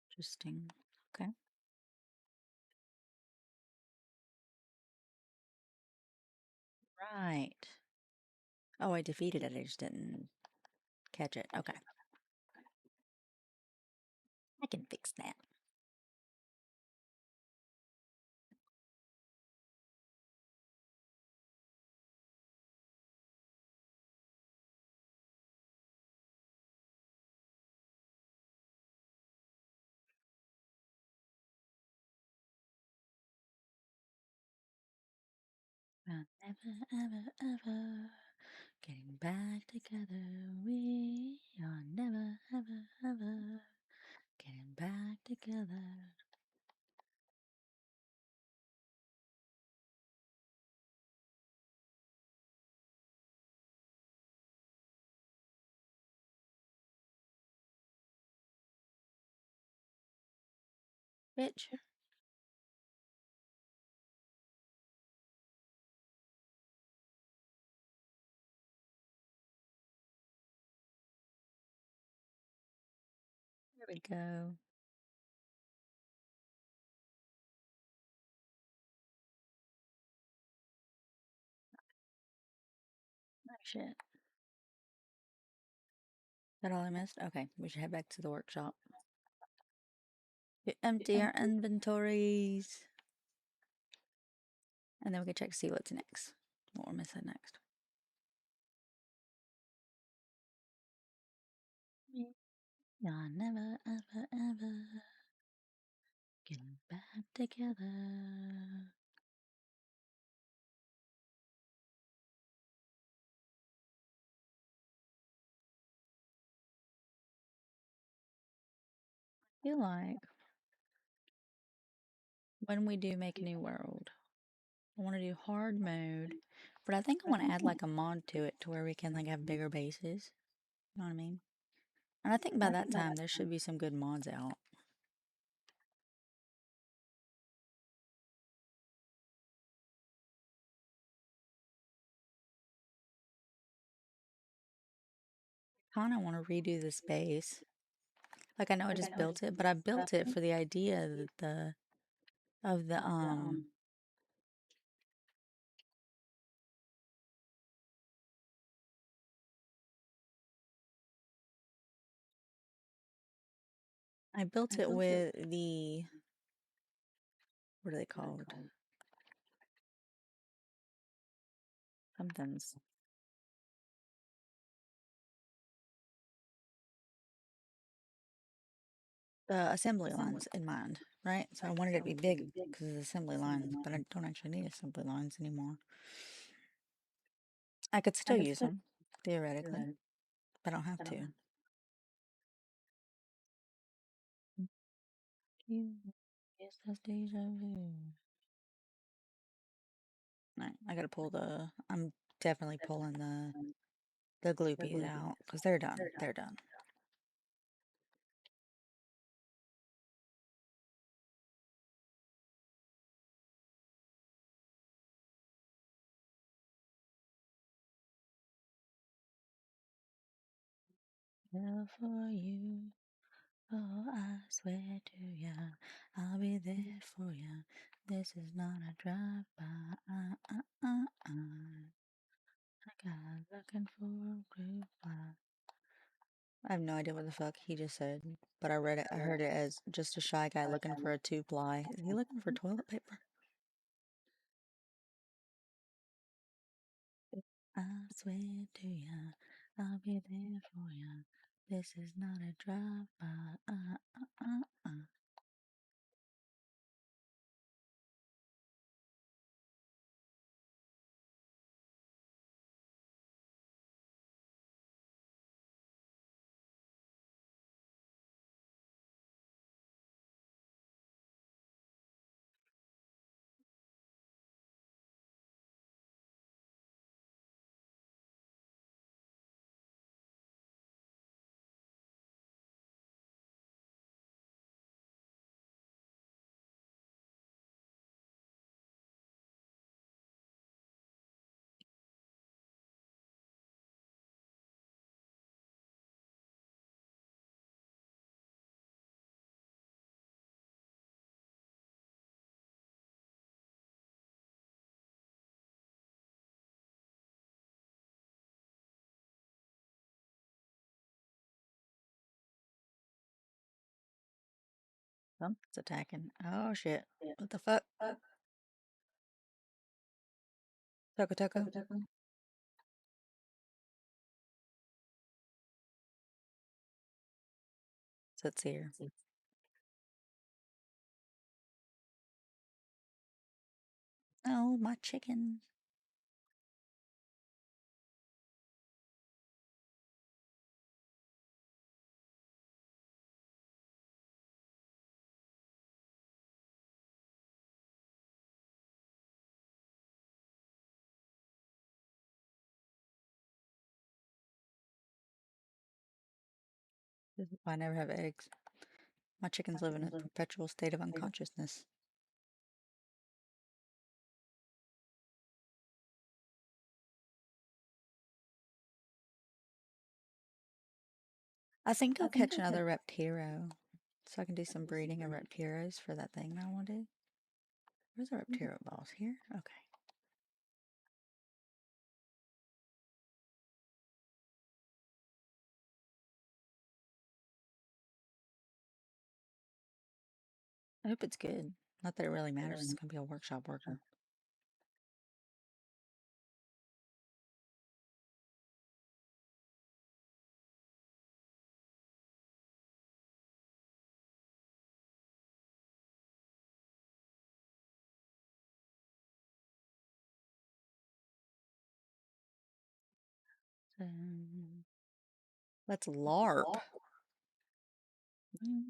interesting. Okay. Right. Oh, I defeated it. I just didn't catch it. Okay. I can fix that. We'll never, ever, ever getting back together. We are never, ever, ever getting back together. Bitch. There we go. Oh, shit. Is that all I missed? Okay, we should head back to the workshop. Empty our inventories. And then we can check to see what's next. What we're missing next. We are never, ever, ever getting back together. I feel like when we do make a new world, I want to do hard mode, but I think I want to add like a mod to it to where we can like have bigger bases. You know what I mean? And I think by that time there should be some good mods out. Kinda want to redo this base. Like I know I just built it, but I built it for the idea that the I built it with the, what are they called? Something's. The assembly lines in mind, right? So I wanted it to be big because of the assembly lines, but I don't actually need assembly lines anymore. I could still use them, theoretically, but I don't have to. You, yes, that's deja vu. Alright, I gotta pull the. I'm definitely pulling the gloopies out because they're done. They're done. Well, for you, oh, I swear to ya, I'll be there for ya. This is not a drive-by. I got looking for a group. I have no idea what the fuck he just said, but I read it. I heard it as just a shy guy looking for a 2-ply. Is he looking for toilet paper? I swear to ya, I'll be there for ya. This is not a drive-by. Something's attacking. Oh shit. What the fuck? Toko Toko. Sits here. Oh, my chicken. This is why I never have eggs. My chickens live in a perpetual state of unconsciousness. I think I'll catch another Reptiro. So I can do some breeding of Reptiros for that thing I want to do. Where's the Reptiro balls? Here? Okay. I hope it's good. Not that it really matters. It's going to be a workshop worker. Let's LARP. Mm.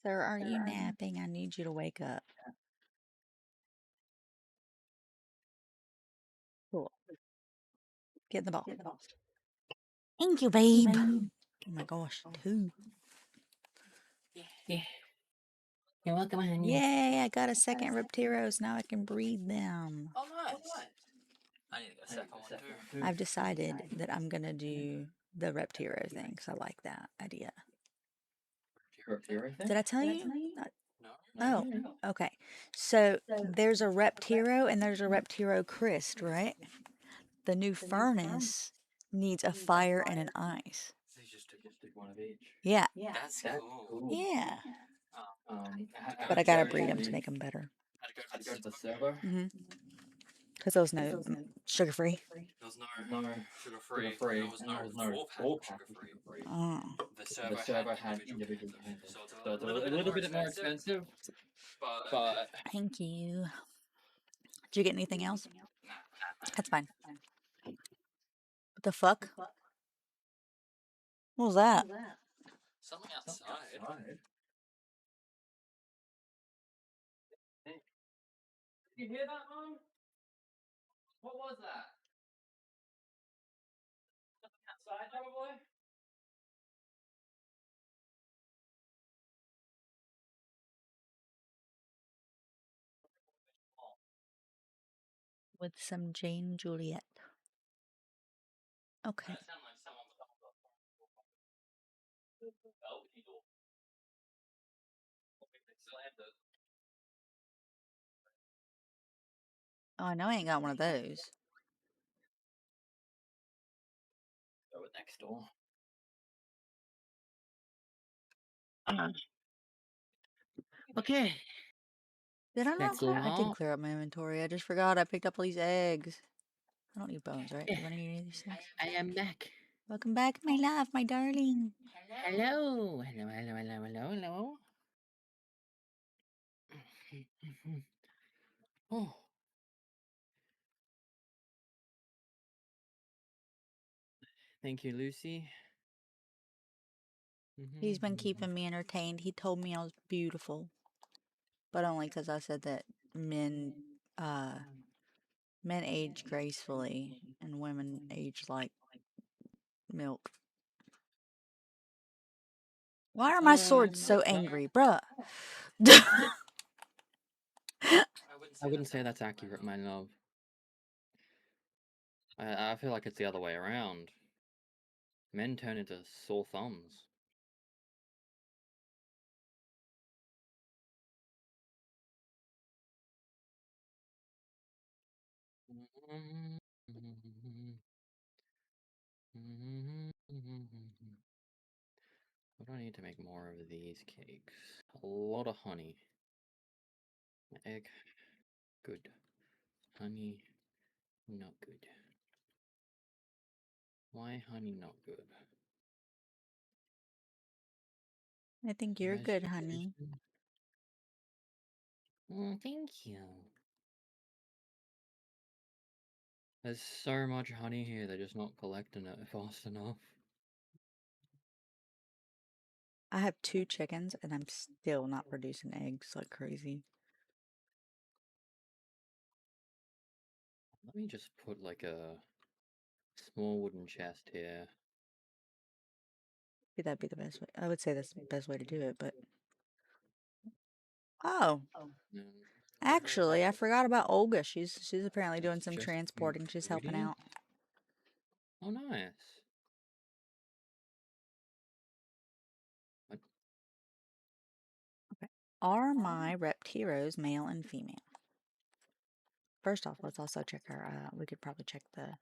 Sir, are you napping? I need you to wake up. Cool. Get in the ball. Thank you, babe. Oh my gosh, 2. Yeah. You're welcome, honey. Yay, I got a second Reptiros. Now I can breed them. Oh, nice. I need to get a second one too. I've decided that I'm going to do the Reptiro thing because I like that idea. Did I tell you? No. Oh, okay. So there's a Reptiro and there's a Reptiro Christ, right? The new furnace needs a fire and an ice. So you just took one of each. Yeah. That's cool. Yeah. How But I gotta breed them to make them better. Had to go to the server. Because there was no sugar free. There was no sugar free. There was no 4-pack sugar free. Oh. The server had individual candles. So it's a little bit more expensive. But Thank you. Did you get anything else? nah. That's fine. What the fuck? What was that? Something outside. Did you hear that, Mom? What was that? Something outside, probably? With some Jane Juliet. Okay. That sounded like someone was on the balcony door. They slammed it. Oh, I know I ain't got one of those. Go with next door. Okay. Did I not? Next I did door. clear up my inventory. I just forgot I picked up all these eggs. I don't need bones, right? Yeah. Do I need any of these things? I am back. Welcome back, my love, my darling. Hello. Hello. Oh. Thank you, Lucy. He's been keeping me entertained. He told me I was beautiful. But only because I said that men age gracefully and women age like milk. Why are my swords so angry, bruh? I wouldn't say that's accurate, my love. I feel like it's the other way around. Men turn into sore thumbs. What do I need to make more of these cakes? A lot of honey. Egg, good. Honey, not good. Why honey not good? I think you're good, honey. Thank you. There's so much honey here, they're just not collecting it fast enough. I have 2 chickens and I'm still not producing eggs like crazy. Let me just put like a small wooden chest here. Maybe that'd be the best way. I would say that's the best way to do it, but oh, And actually, I forgot about Olga. She's apparently doing it's some just transporting. She's helping beauty. out. Oh, nice. What? Okay. Are my repped heroes male and female? First off, let's also check our. We could probably check the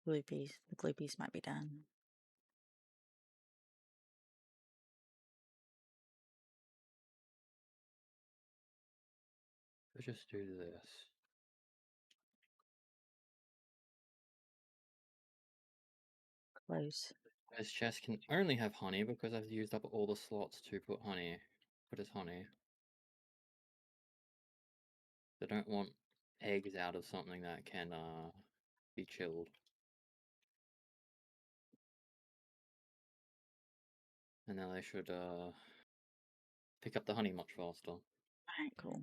groupies. The groupies might be done. Let's just do this. Close. This chest can only have honey because I've used up all the slots to put as honey. I don't want eggs out of something that can be chilled. And then I should pick up the honey much faster. Alright, cool.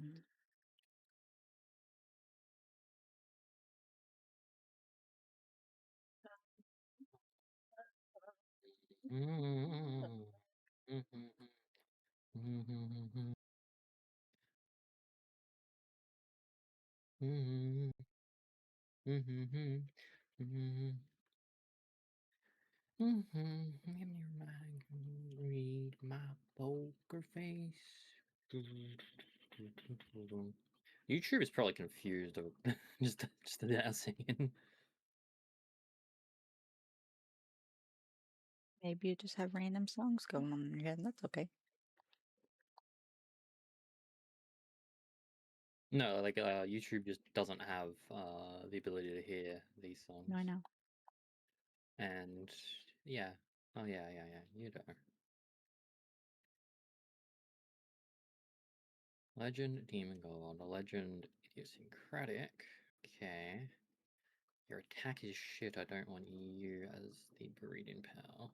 Read my poker face. YouTube is probably confused of just that singing. Maybe you just have random songs going on in your head, and that's okay. No, like YouTube just doesn't have the ability to hear these songs. No, I know. And yeah, oh yeah, you know. Legend, Demon God, a Legend, Idiosyncratic. Okay. Your attack is shit, I don't want you as the breeding power.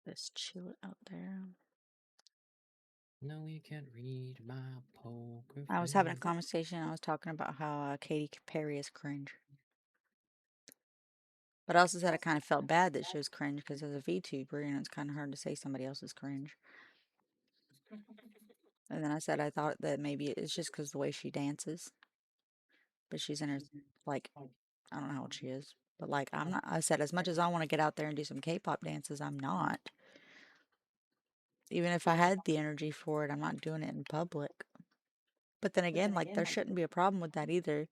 Just chill it out there. No, you can't read my poker I was having a face. conversation. I was talking about how Katy Perry is cringe. But I also said I kind of felt bad that she was cringe because as a VTuber, you know, it's kind of hard to say somebody else is cringe. And then I said I thought that maybe it's just because the way she dances. But she's in her, like, I don't know how old she is. But, like, I'm not, I said, as much as I want to get out there and do some K-pop dances, I'm not. Even if I had the energy for it, I'm not doing it in public. But then again, like, there shouldn't be a problem with that either.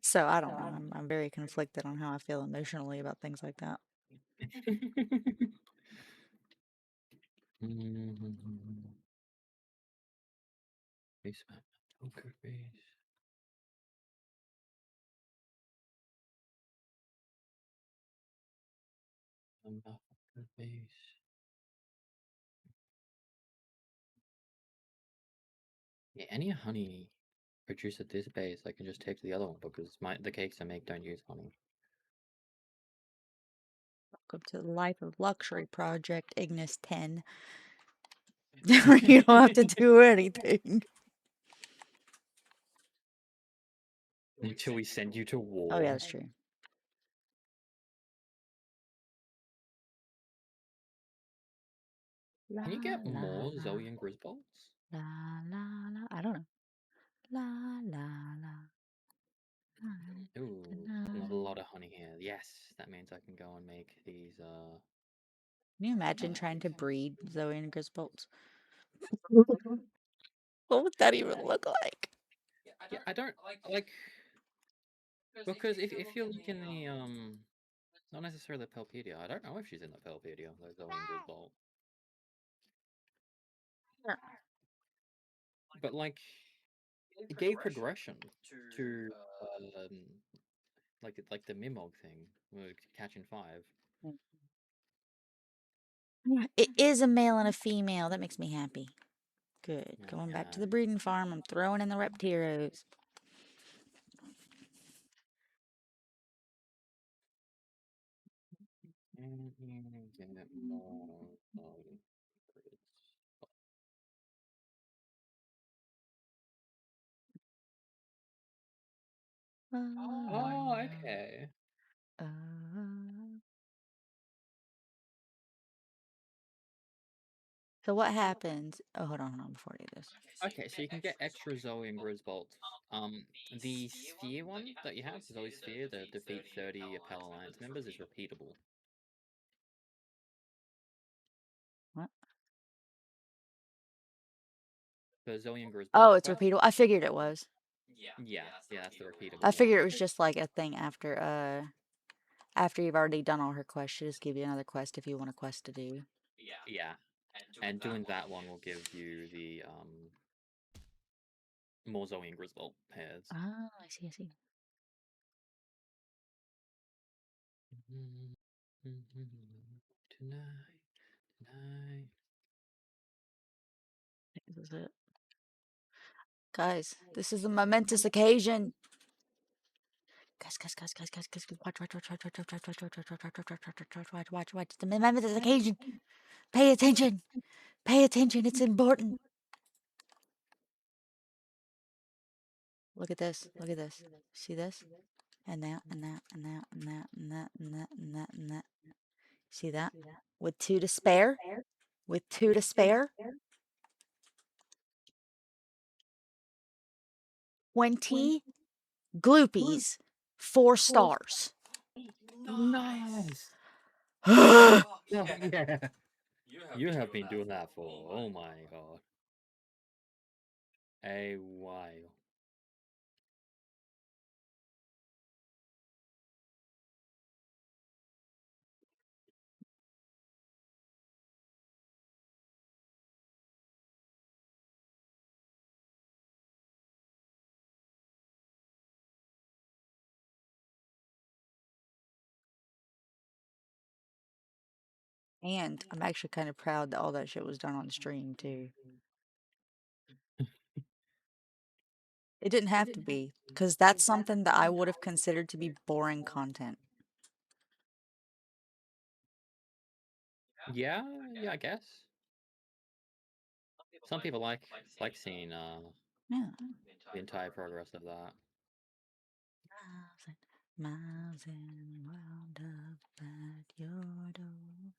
So I don't know. I'm very conflicted on how I feel emotionally about things like that. Face map, poker face. Poker face. Yeah, any honey produced at this base, I can just take to the other one because the cakes I make don't use honey. Welcome to the Life of Luxury Project, Ignis 10. You don't have to do anything. Until we send you to war. Oh, yeah, that's true. Can you get more Zoe and Grisbolts? La la la. I don't know. La la la. Ooh, not a lot of honey here. Yes, that means I can go and make these. Can you imagine trying to breed Zoe and Grisbolts? What would that even look like? Yeah, I don't like because if you look in the not necessarily the Pelpedia, I don't know if she's in the Pelpedia, the Zoe Griswold. Yeah. But like it gave progression to like the Mimog thing, catching 5. It is a male and a female. That makes me happy. Good. Going back to Yeah. the breeding farm. I'm throwing in the Reptiros. And get more Oh, okay. So what happens? Oh, hold on before I do this. Okay, so you can get extra Zoe and Grisbolt. The sphere one that you have, the Zoe sphere, the defeat 30 Appel Alliance members, is repeatable. What? The Zoe and Grisbolt. Oh, it's repeatable. I figured it was. Yeah, that's the repeatable I figured one. it was just like a thing after you've already done all her quests, she'll just give you another quest if you want a quest to do. Yeah, and doing that one will give you the more Zoe and Grisbolt pairs. Oh, I see. Tonight. This is it. Guys, this is a momentous occasion. Guys, watch. It's a momentous occasion. Pay attention. It's important. Look at this. See this? And that. See that? With 2 to spare. 20 gloopies. 4 stars. Nice. Oh, Yeah. You have been doing that for, oh my god, a while. and I'm actually kind of proud that all that shit was done on stream too. It didn't have to be, because that's something that I would have considered to be boring content. Yeah, I guess. Some people like seeing Yeah. the entire progress of that. Miles and wound up at your door.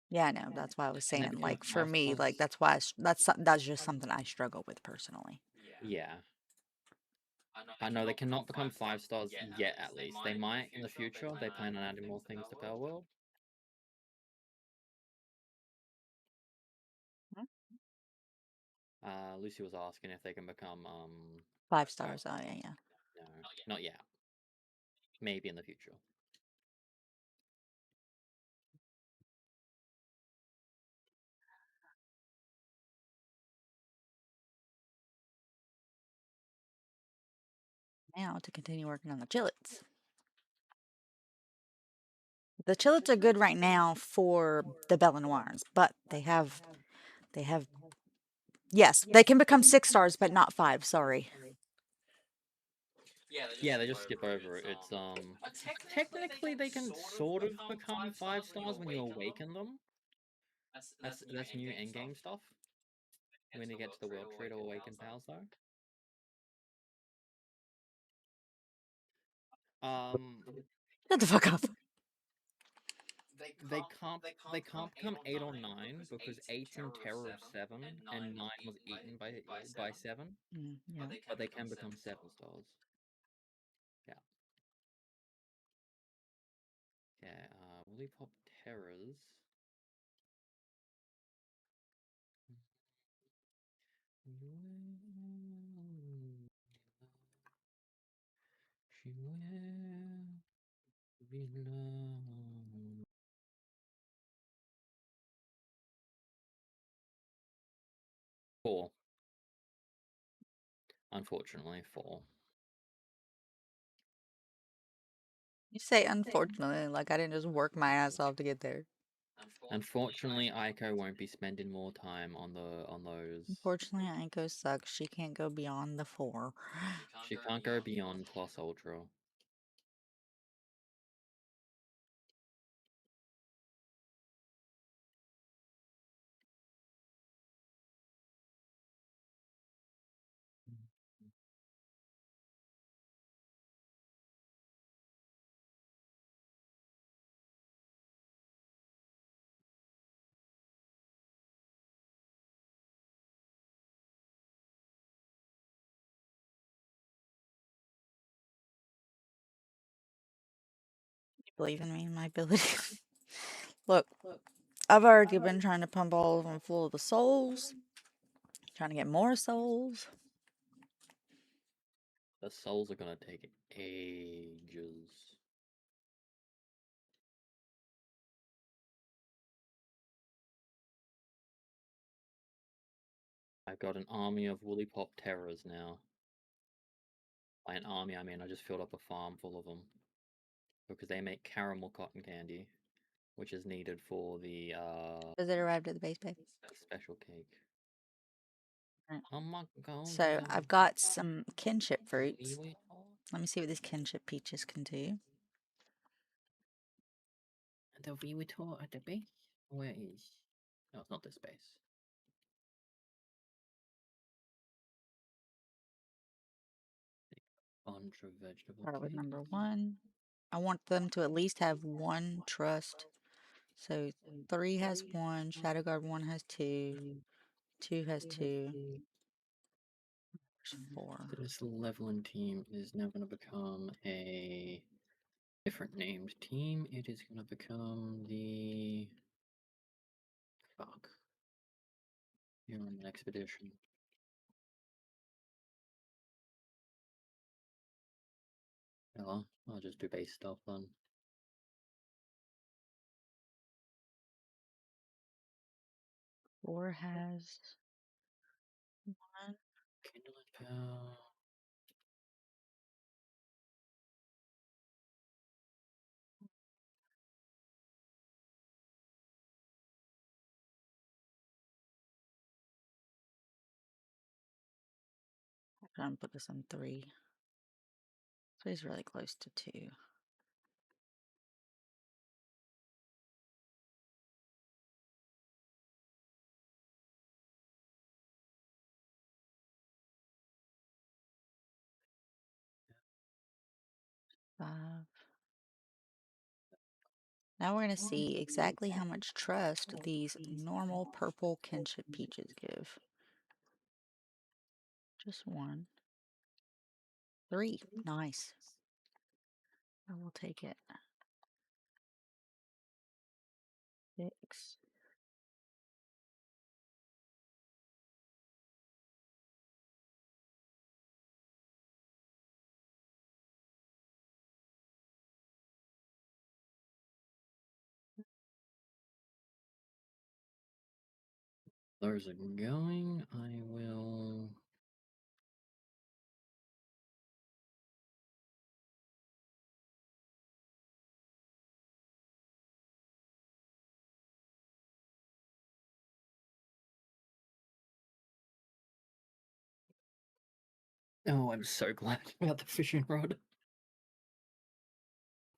Yeah, I know. That's why I was saying, it becomes like, for me, milestones. like, that's why that's just something I struggle with personally. Yeah. I know they cannot become 5 stars yet, at least. They might in the future. They plan on adding more things to Palworld. Lucy was asking if they can become 5 stars. Oh yeah. no, not yet. Maybe in the future. Now to continue working on the chillets. The chillets are good right now for the Belenoirs, but they have yes, they can become 6 stars, but not 5. Sorry. Yeah, they just skip over it. It's technically they can sort of become 5 stars when you awaken them. That's new endgame stuff. When you get to the world tree to awaken pals though. Shut the fuck up. They can't become 8 or 9 because 8's in terror of 7 and 9 was eaten by 7. Yeah. But they can become 7 stars. Yeah. Yeah, Woolly Pop Terrors. you where belong. Four. Unfortunately, 4. You say unfortunately, like I didn't just work my ass off to get there. Unfortunately, Aiko won't be spending more time on those. Unfortunately, Aiko sucks. She can't go beyond the 4. She can't go beyond Plus Ultra. You believe in me and my ability. Look, I've already been trying to pump all of them full of the souls. Trying to get more souls. The souls are gonna take ages. I've got an army of woolly pop terrors now. By an army, I mean I just filled up a farm full of them. Because they make caramel cotton candy, which is needed for the Has it arrived at the base, babe? special cake. Right. Oh my god. So I've got some kinship fruits. Let me see what these kinship peaches can do. The VTuber at the base? Where is? No, it's not this base. Bunch of vegetable Start with cake. number 1. I want them to at least have 1 trust. So 3 has 1, Shadow Guard 1 has 2, 2 has 2, there's 4. This leveling team is now going to become a different named team. It is going to become the... Fuck. You're on an expedition. Oh, I'll just do base stuff then. Four has 1. Kindling Power. I'm trying to put this on 3. 3 is really close to 2. Five. Now we're going to see exactly how much trust these normal purple kinship peaches give. Just 1. 3. Nice. I will take it. 6. Those are going. I will... Oh, I'm so glad about the fishing rod.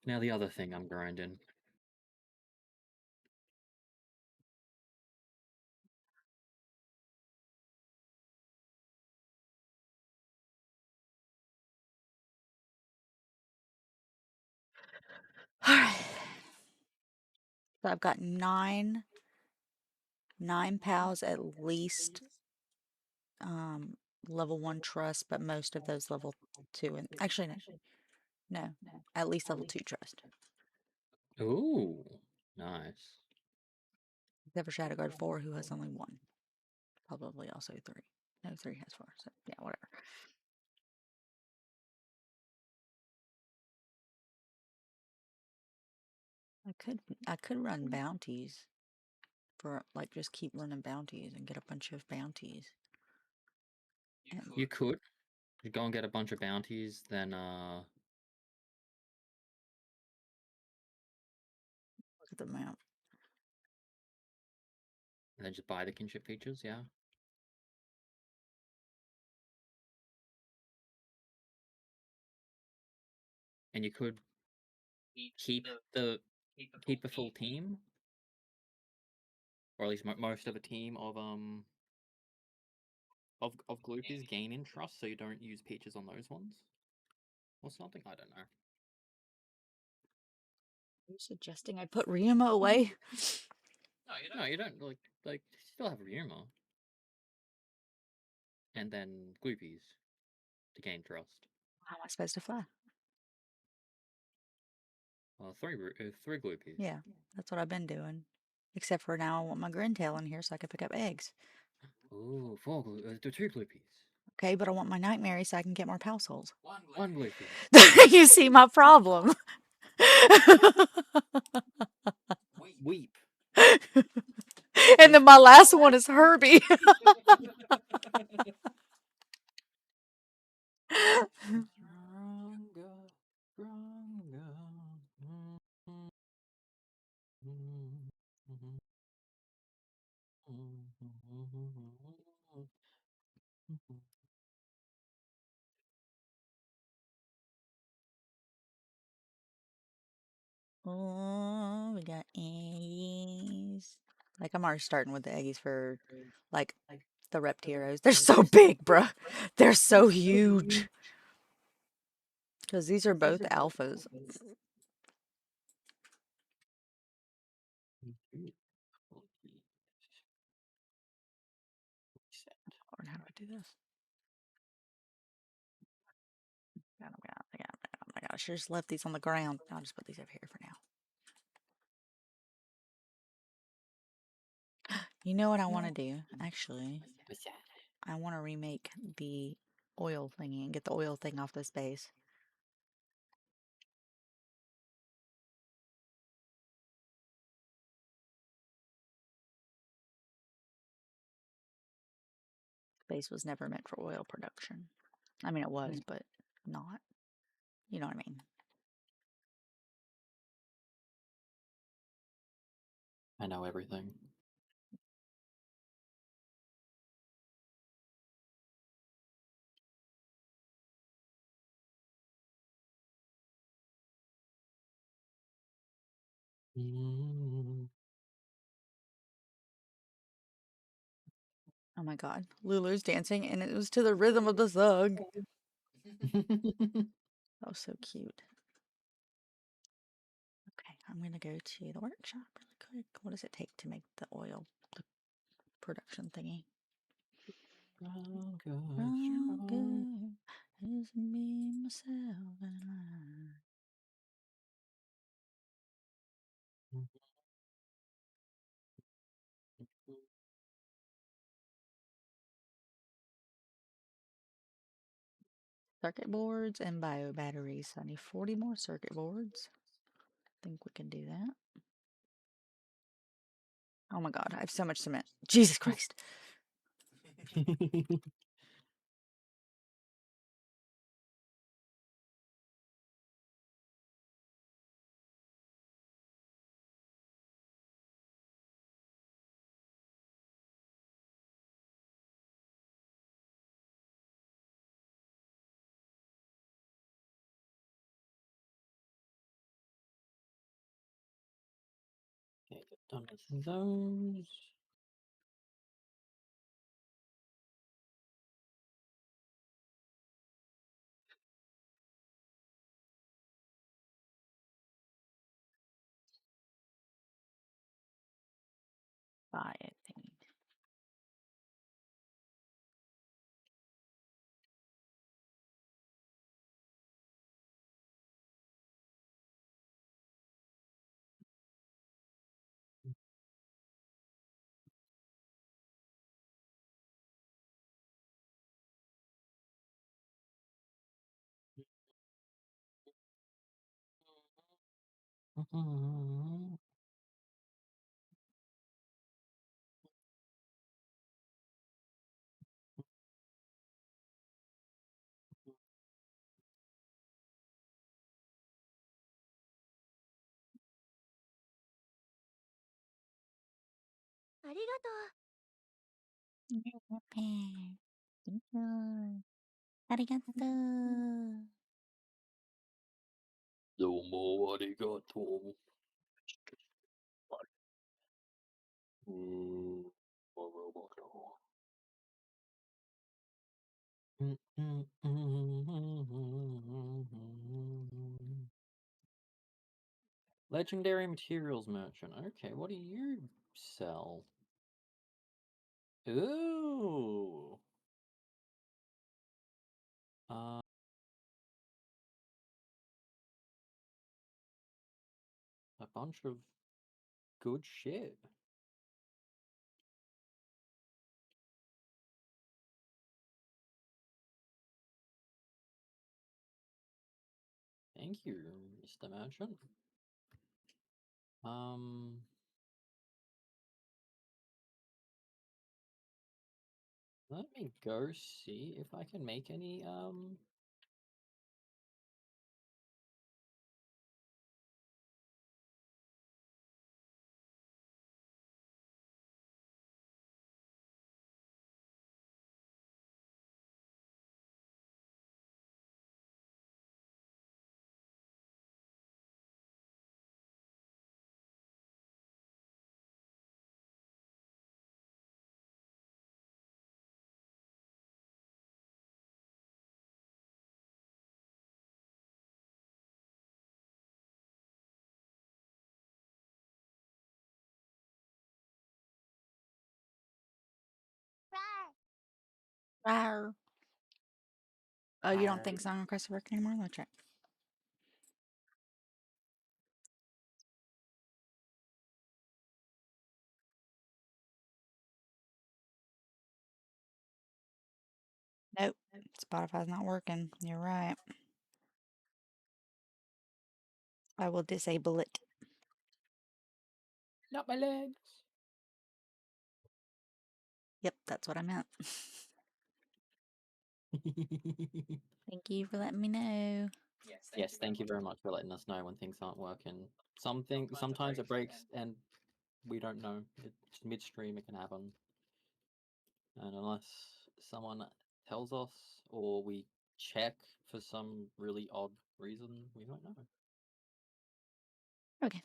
Now the other thing I'm grinding. Alright. So I've got 9 pals at least level 1 trust, but most of those level 2 and actually no, at least level 2 trust. Ooh, nice. Except for Shadow Guard 4 who has only 1. Probably also 3. No, 3 has 4, so yeah, whatever. I could run bounties for like just keep running bounties and get a bunch of bounties. You could. You go and get a bunch of bounties, then Look at the map. and then just buy the kinship features, yeah. And you could keep the full team, or at least most of a team of gloopies gain in trust, so you don't use peaches on those ones, or something. I don't know. Are you suggesting I put Ryuma away? No, you don't like you still have Ryuma, and then gloopies to gain trust. How am I supposed to fly? Three gloopies. Yeah, that's what I've been doing. Except for now, I want my Grintail in here so I can pick up eggs. Ooh, two gloopies. Okay, but I want my Nightmare so I can get more Pal Souls. One gloopy. You see my problem. Weep. And then my last one is Herbie. Oh, we got eggies. Like, I'm already starting with the eggies for, like, the Reptiros. They're so big, bruh. They're so huge. Because these are both alphas. Lord, how do I do this? Oh my god, I should just left these on the ground. I'll just put these over here for now. You know what I want to do? Actually, I want to remake the oil thingy and get the oil thing off this base. Base was never meant for oil production. I mean, it was, but not. You know what I mean? I know everything. Oh my god. Lulu's dancing, and it was to the rhythm of the Zug. That was so cute. Okay, I'm going to go to the workshop really quick. What does it take to make the oil, the production thingy? Stronger is me, myself, and I. Circuit boards and bio batteries. So I need 40 more circuit boards. I think we can do that. Oh my god, I have so much cement. Jesus Christ. Okay, done with those. Buy it thingy. Okay. Thank you. Arigato. どうもありがとう。Legendary materials merchant. Okay, what do you sell? Ooh. A bunch of good shit. Thank you, Mr. Merchant. Let me go see if I can make any, Rawr. Oh, you don't think song requests work anymore? Let's try. Nope. Spotify's not working. You're right. I will disable it. not my legs. Yep, that's what I meant. Thank you for letting me know. Yes, thank you very much for letting us know when things aren't working. Sometimes it breaks and we don't know. It's midstream, it can happen. And unless someone tells us or we check for some really odd reason, we won't know. Okay.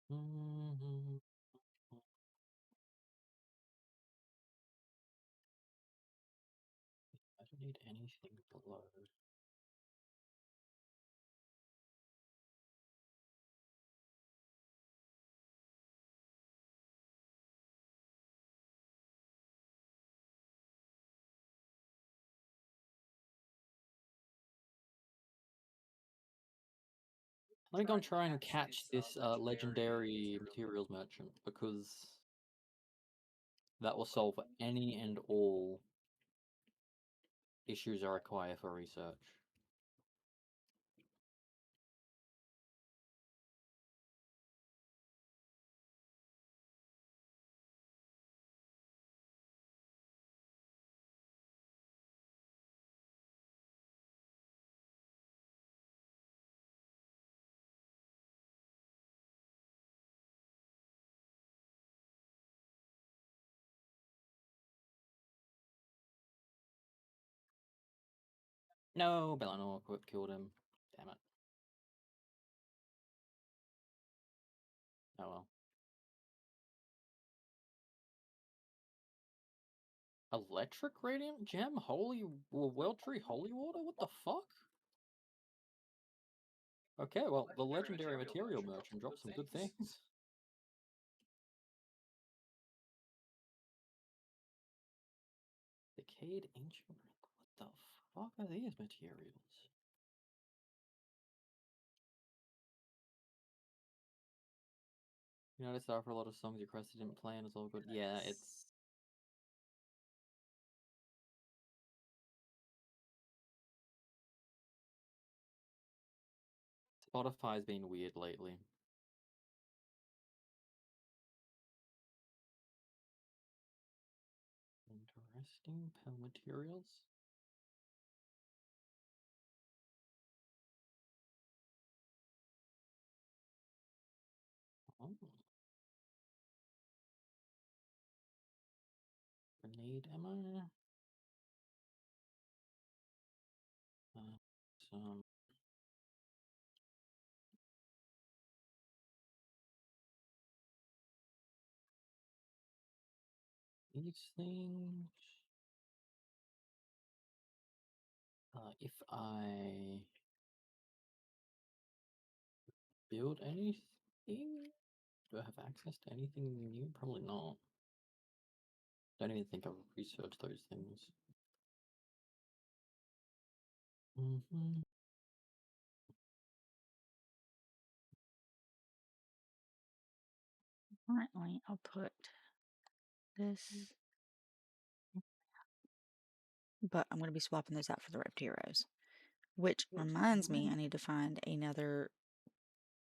I don't need anything below. Let me go and try and catch this legendary materials merchant, because that will solve any and all issues I require for research. No, Belano killed him. Damn it. Oh well. Electric Radiant Gem? Holy World Tree Holy Water? What the fuck? Okay, well, the legendary material merchant dropped some good things. Decayed Ancient. What the fuck are these materials? You notice after a lot of songs you requested didn't play and it's all good. Yeah, it's Spotify's been weird lately. Interesting. Pell materials. Oh. Grenade ammo. Some. These things. If I build anything, do I have access to anything new? Probably not. Don't even think I've researched those things. Currently, I'll put this, but I'm going to be swapping those out for the Rift Heroes. Which reminds me, I need to find another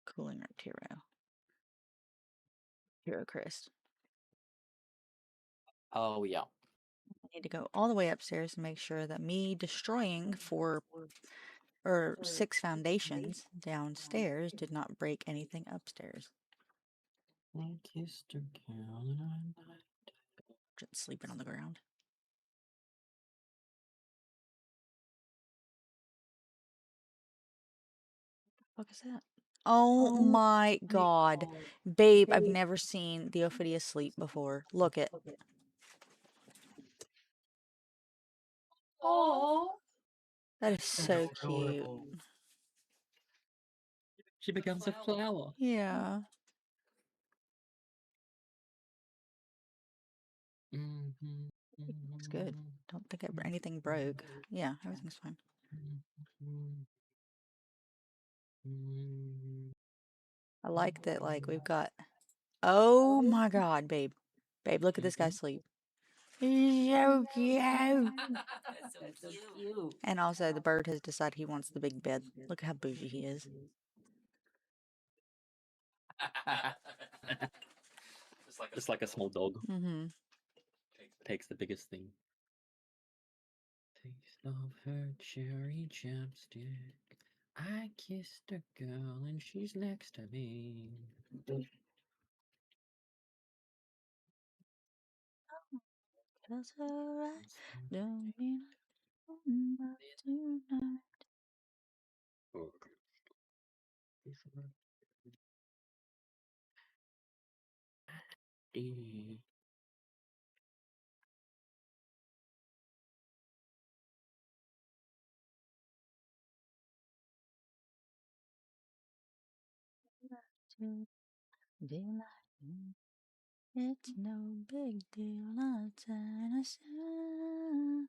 cooling Rift Hero. Hero Crest. Oh, yeah. I need to go all the way upstairs to make sure that me destroying 6 foundations downstairs did not break anything upstairs. I kissed a girl and I died. Just sleeping on the ground. What the fuck is that? Oh my god. Babe, I've never seen the Ophidia sleep before. Look it. Oh, That is so cute. she becomes a flower. Yeah. Looks good. Don't think anything broke. Yeah, everything's fine. I like that, like, we've got... Oh my god, babe. Babe, look at this guy sleep. He's so cute. That's so cute. And also, the bird has decided he wants the big bed. Look how bougie he is. Just like a small dog. Mm-hmm. Takes the biggest thing. Taste of her cherry chapstick. I kissed a girl and she's next to me. That's alright. Don't be about tonight. To be like me. It's no big deal. I'll turn aside.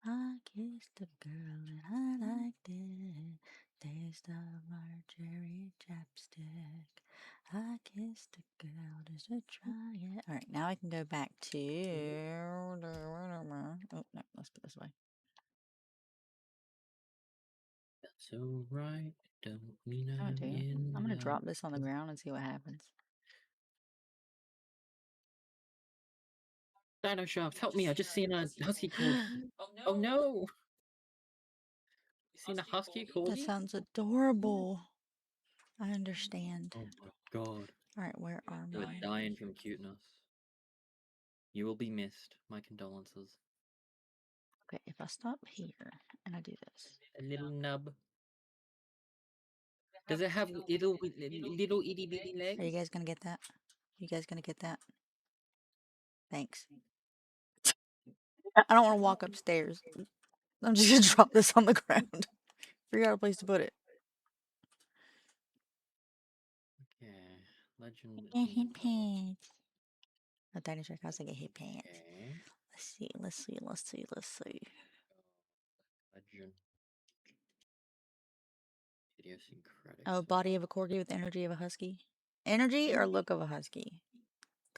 I kissed a girl and I liked it. Taste of our cherry chapstick. I kissed a girl just to try it. Alright, now I can go back to... Oh, no, let's put it this way. That's alright, don't mean I'm I'm in gonna love. drop this on the ground and see what happens. Dino Shaft, help me, I just seen a husky called... Oh Oh no! You seen a husky called? That sounds adorable. I understand. Oh my god. Alright, where are You are my... dying from cuteness. You will be missed. My condolences. Okay, if I stop here and I do this. A little nub. Does it have little itty bitty legs? Are you guys gonna get that? You guys gonna get that? Thanks. I don't want to walk upstairs. I'm just gonna drop this on the ground. Figure out a place to put it. Okay. Legend. Yeah, hip pants. Oh, Dinosaur House, I get hip pants. Okay. Let's see. Legend. Idiosyncratic. Oh, body of a corgi with energy of a husky. Energy or look of a husky?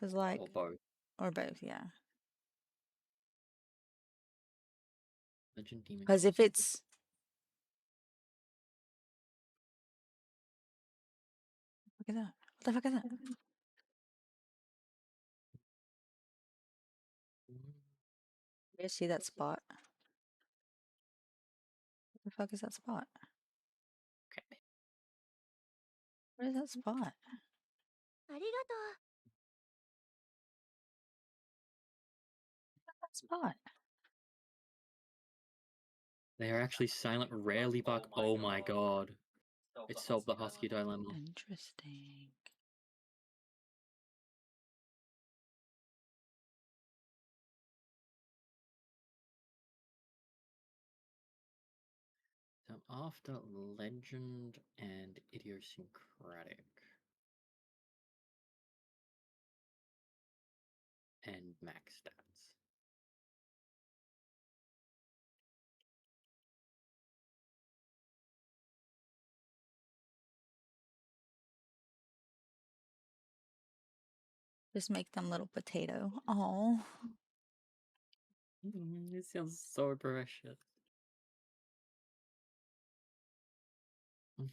Cause like, Or both. or both, yeah. Legend demon. Cause if it's fuck is that? What the fuck is that? You guys see that spot? What the fuck is that spot? Okay. What is that spot? ありがとう。 That spot. They are actually silent, rarely bark. Oh my god. It solved the husky dilemma. Interesting. So I'm after legend and idiosyncratic. And max stats. Just make them little potato. Oh. It sounds so precious. I'm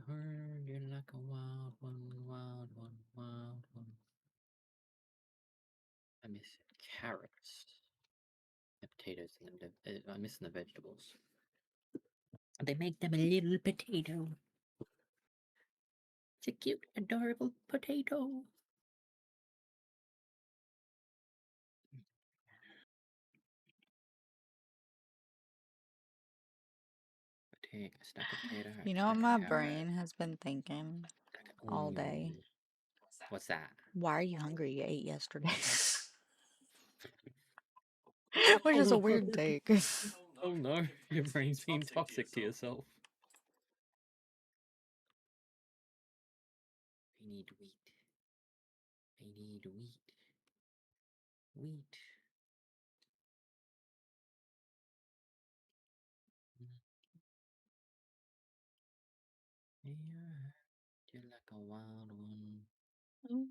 heard you're like a wild one, wild one, wild one. I miss carrots and potatoes, and I'm missing the vegetables. They make them a little potato. It's a cute, adorable potato. Take a stack of potato. You know what my brain has been thinking all day? What's that? Why are you hungry? You ate yesterday. Which is a weird take. Oh no, your brain's being toxic to yourself. I need wheat. I need wheat. Wheat. Yeah, you're like a wild one. Mm.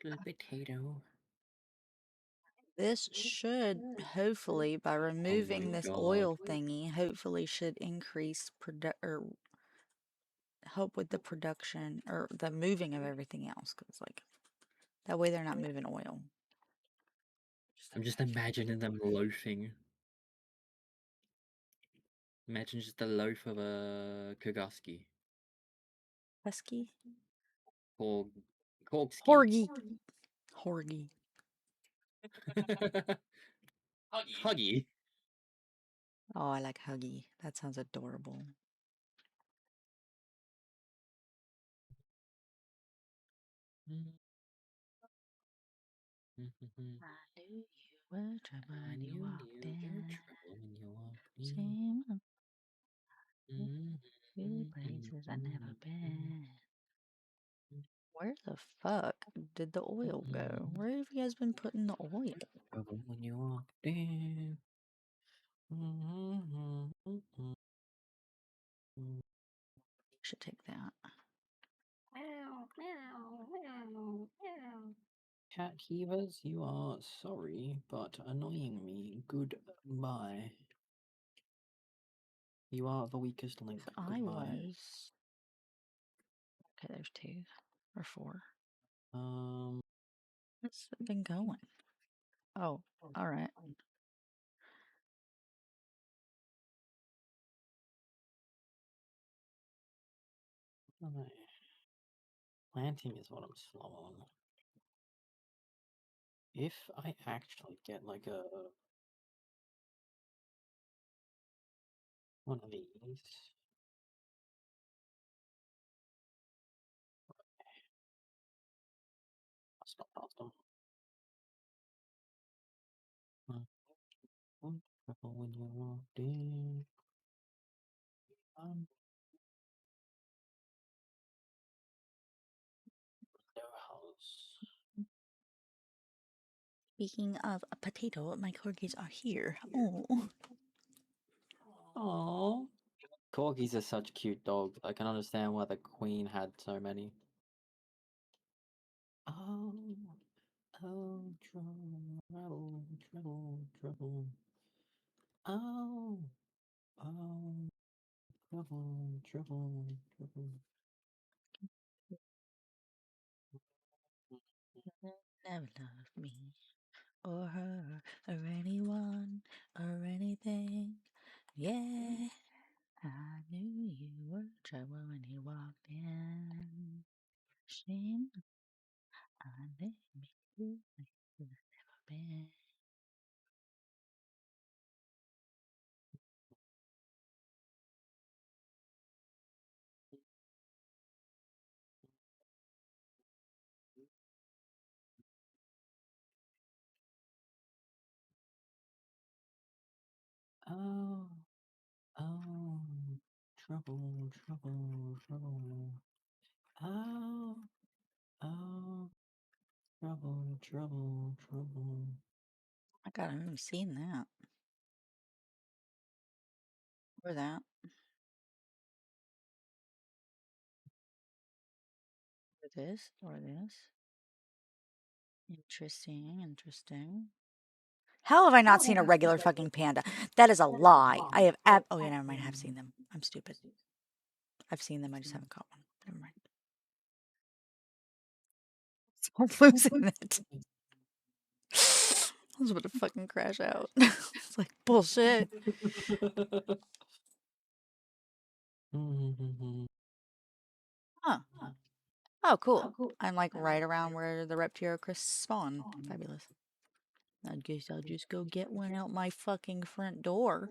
Little potato. This should hopefully, by removing this oil thingy, hopefully should increase or help with the production or the moving of everything else. Cause like that way they're not moving oil. I'm just imagining them loafing. Imagine just a loaf of a Kogoski. Husky? Corksky. Horgy. Horgy. Huggy. Oh, I like Huggy. That sounds adorable. I knew you were trouble when you walked in. Same few places I've never been. Where the fuck did the oil go? Where have you guys been putting the oil? Trouble when you walked in. Should take that. Cat heavers, you are sorry, but annoying me. Goodbye. You are the weakest link. I Goodbye. was. Okay, there's 2 or 4. What's it been going? Oh, alright. Planting is what I'm slow on. If I actually get like a one of these. I'll stop past them. Wonderful when you walked in. No house. Speaking of a potato, my corgis are here. Oh. Aww. Corgis are such cute dogs. I can understand why the Queen had so many. Oh, oh, trouble, trouble, trouble. Oh, oh, trouble, trouble, trouble. Never loved me, or her, or anyone, or anything. Yeah, I knew you were trouble when you walked in. Shame I let me do like you've never been. Oh, oh, trouble, trouble, trouble. Oh, oh, trouble, trouble, trouble. I got I haven't even seen that. Or that. Or this. Or this. Interesting, interesting. How have I not seen a regular fucking panda? That is a lie. I have oh yeah, never mind. I have seen them. I'm stupid. I've seen them. I just haven't caught one. Never mind. I'm losing it. I was about to fucking crash out. It's like bullshit. Huh. Oh, cool. I'm like right around where the Reptiliocris spawn. Fabulous. I guess I'll just go get one out my fucking front door.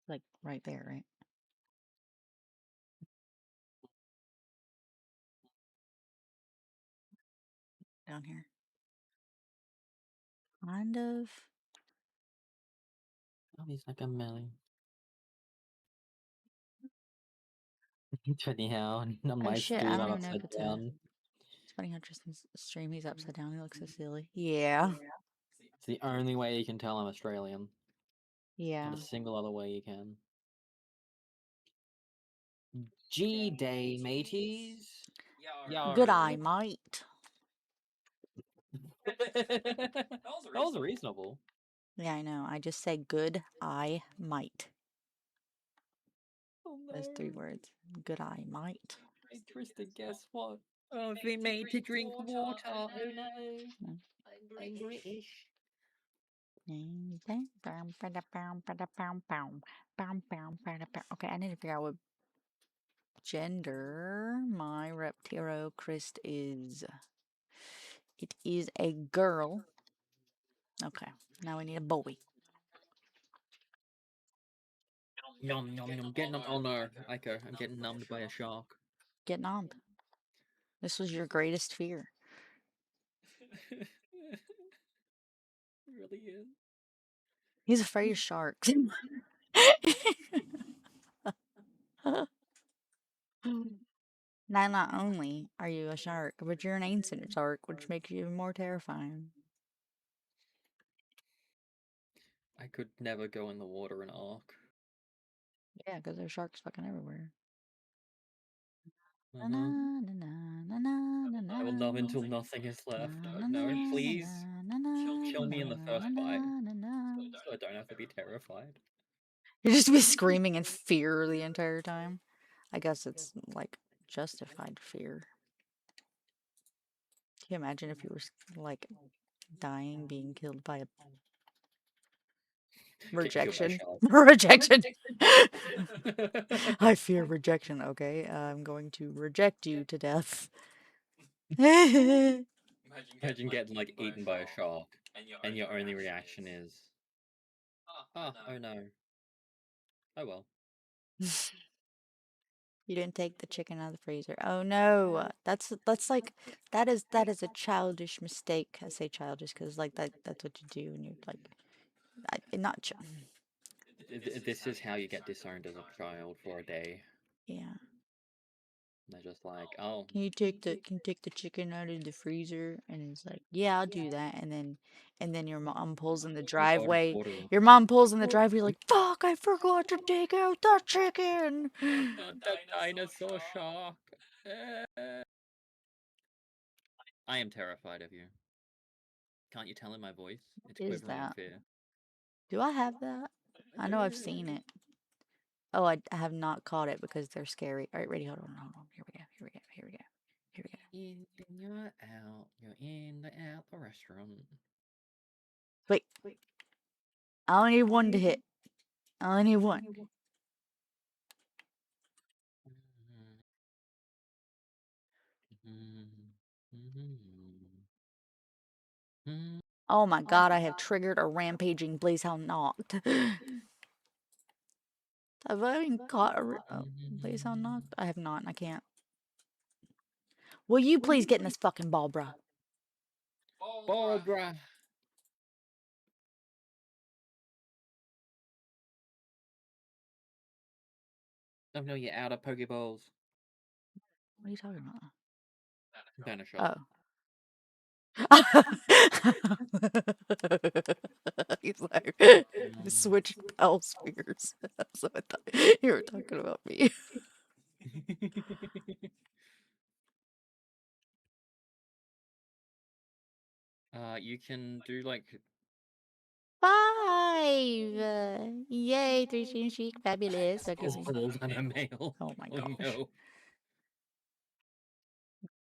Like right there, right? Down here. Kind of. Oh, he's like a melly. Anyhow, on Oh my shit, I stream, don't I'm even know if upside it's a. down. It's funny how Tristan's stream, he's upside down. He looks so silly. Yeah. It's the only way you can tell I'm Australian. Yeah. Not a single other way you can. G-Day, mateys. Good Yo. eye, mate. That was reasonable. Yeah, I know. I just say good eye, might. Oh Those 3 no. words. Good eye, might. Hey Tristan, guess what? I've been made to drink water. Oh no. I'm British. Okay, I need to figure out what gender my Reptiliocris is. It is a girl. Okay, now we need a boy. Yum yum yum. Get numbed. Oh no, Aiko, I'm getting numbed by a shark. Get nommed. This was your greatest fear. It really is. He's afraid of sharks. Now, not only are you a shark, but you're an ancient shark, which makes you even more terrifying. I could never go in the water in Ark. Yeah, because there's sharks fucking everywhere. I will numb until nothing is left. No, please. Kill me in the first bite. So I don't have to be terrified. You just be screaming in fear the entire time. I guess it's like justified fear. Can you imagine if you were like dying, being killed by a Get killed by a rejection? shark. Rejection. I fear rejection. Okay, I'm going to reject you to death. Imagine getting like eaten by a shark, and your only reaction is, oh no. Oh well. You didn't take the chicken out of the freezer. Oh no, that's like that is a childish mistake. I say childish because like that's what you do when you're like, not This is how you get disowned as a child for a day. yeah. They're just like, oh, Can you take the chicken out of the freezer? And it's like, yeah, I'll do that. And then your mom pulls in the driveway. order. Your mom pulls in the driveway. You're like, fuck, I forgot to take out the chicken. The dinosaur shark. I am terrified of you. Can't you tell in my voice? It's Is quivering in that? fear. Do I have that? I know I've seen it. Oh, I have not caught it because they're scary. All right, ready? Hold on, hold on. Here we go. Here we go. Here we go. Here we go. In, you're out. You're in the out the restaurant. Wait. I only need one to hit. I only need one. Oh my god, I have triggered a rampaging Blazehound knocked. Have I even caught a Blazehound knocked? I have not, and I can't. Will you please get in this fucking ball, bruh? Ball, bruh. Oh no, you're out of Pokeballs. What are you talking about? Banner shot. Oh. He's like, switch Pell Spheres. So I thought you were talking about me. You can do like 5! Yay, 3 chic, fabulous. balls and a male. Oh my Oh gosh. no.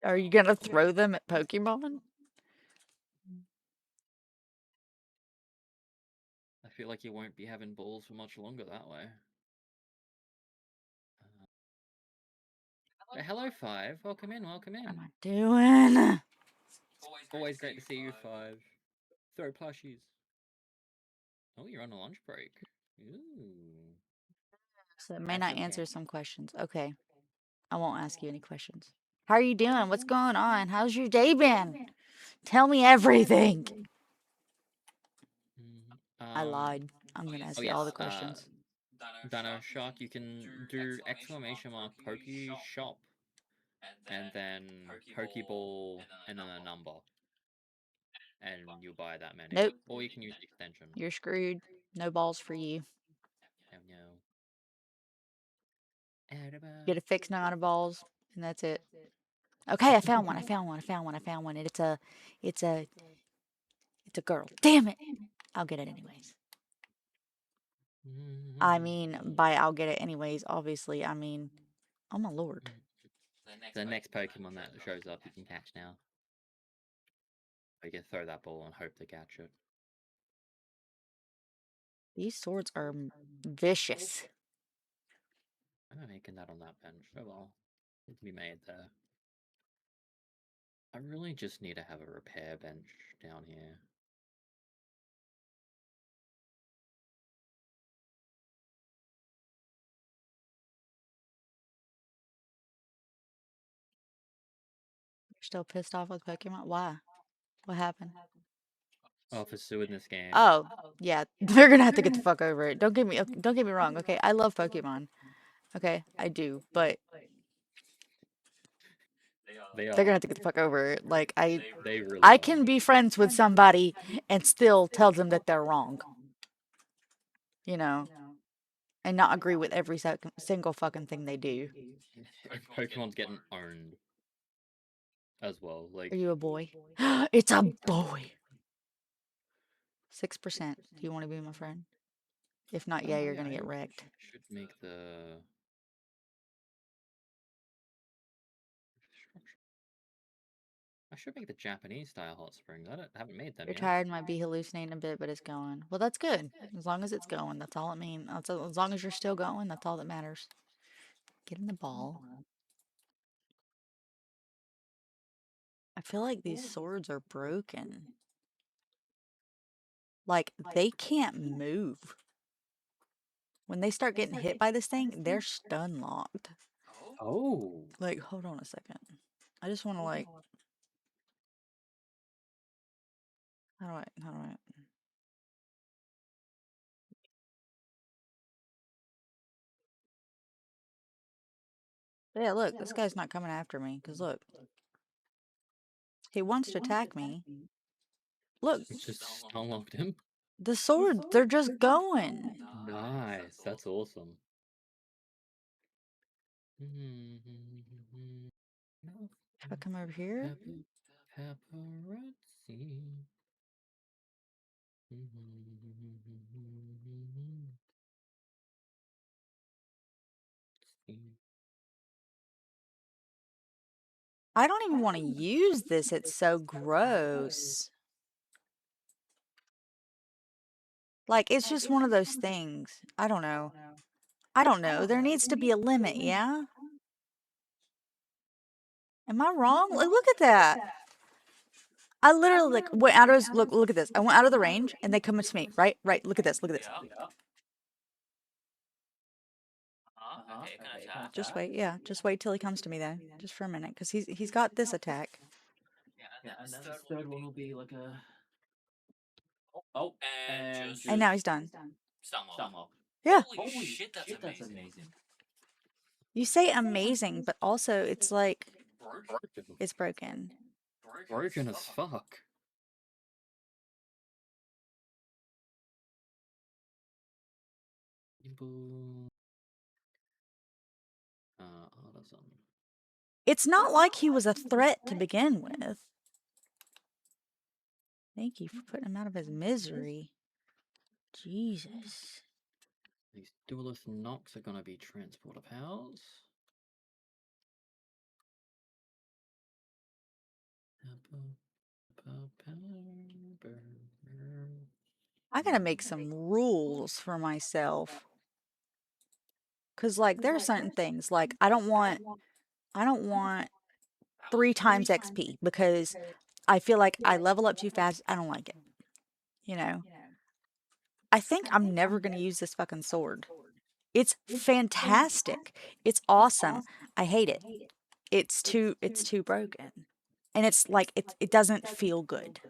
Are you gonna throw them at Pokemon? I feel like you won't be having balls for much longer that way. Hello, Five. Welcome in, welcome in. What am I doing? Always great to see you, Five. Throw plushies. Oh, you're on a lunch break. Ooh. So it may That's not answer okay. some questions. Okay. I won't ask you any questions. How are you doing? What's going on? How's your day been? Tell me everything. I lied. I'm gonna ask you all the questions. Dino Shark, you can do exclamation mark Poke Shop and then Pokeball and then a number. And you buy that many. Nope. Or you can use the extension. You're screwed. No balls for you. Oh no. Get a fixed amount of balls, and that's it. Okay, I found one. I found one. And it's a girl. Damn it! I'll get it anyways. I mean, by I'll get it anyways, obviously, I mean, oh my lord. The next Pokemon that shows up you can catch now. You can throw that ball and hope to catch it. These swords are vicious. I'm making that on that bench. Oh well. It can be made there. I really just need to have a repair bench down here. You're still pissed off with Pokemon? Why? What happened? Oh, for Sue in this game. Oh, yeah, they're gonna have to get the fuck over it. Don't get me wrong. Okay, I love Pokemon. Okay, I do, but They they're gonna have to get the fuck over it. Like They really I are. can be friends with somebody and still tell them that they're wrong. You know, and not agree with every single fucking thing they do. Pokemon's getting owned as well. Like, Are you a boy? It's a boy. 6%. Do you want to be my friend? If not, yeah, you're gonna get wrecked. should make the I should make the Japanese style hot springs. I haven't made them You're yet. tired, might be hallucinating a bit, but it's going. Well, that's good. As long as it's going, that's all it means. As long as you're still going, that's all that matters. Get in the ball. I feel like these swords are broken. Like, they can't move. When they start getting hit by this thing, they're stun locked. Oh. Like, hold on a second. I just want to, like... How do I... Yeah, look, this guy's not coming after me, because look. He wants to attack me. Look, It just unlocked him. the swords, they're just going. Nice, that's awesome. If I come over here, Paparazzi. I don't even want to use this. It's so gross. Like, it's just one of those things. I don't know. I don't know. There needs to be a limit, yeah? Am I wrong? Look at that. I literally like went out of his look at this. I went out of the range and they come to me. Right? Look at this. Look at this. Yeah. Okay, can I attack? Just wait, yeah. Just wait till he comes to me though. Just for a minute. Because he's got this attack. Yeah, and then this third one will be like a... Oh, and just... And now he's done. Stunlock. Yeah. Holy shit, that's amazing. You say amazing, but also it's like it's broken. Broken as fuck. Awesome. It's not like he was a threat to begin with. Thank you for putting him out of his misery. Jesus. These duelist knocks are gonna be transporter pals. I gotta make some rules for myself. Cause like there are certain things like I don't want 3 times XP because I feel like I level up too fast. I don't like it. You know. I think I'm never gonna use this fucking sword. It's fantastic. It's awesome. I hate it. It's too broken. And it's like it doesn't feel good.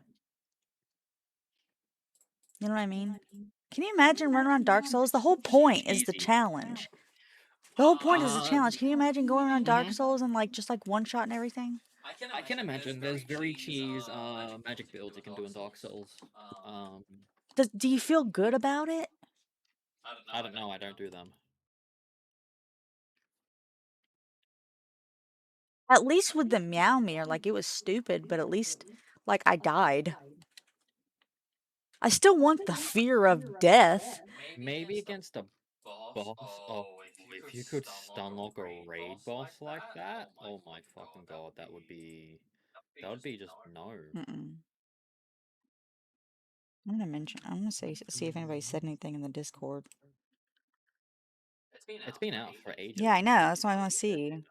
You know what I mean? Can you imagine running around Dark Souls? The whole point is the challenge. The whole point is the challenge. Can you imagine going around Dark Souls and like just like one shot and everything? I can imagine there's very cheese magic builds you can do in Dark Souls. Do you feel good about it? I don't know, I don't do them. At least with the Meow Mirror, like it was stupid, but at least like I died. I still want the fear of death. Maybe against a boss. Oh, if you could stunlock a raid boss like that, oh my fucking god, that would be just no. I'm gonna see if anybody said anything in the Discord. It's been out for ages. Yeah, I know. That's what I want to see.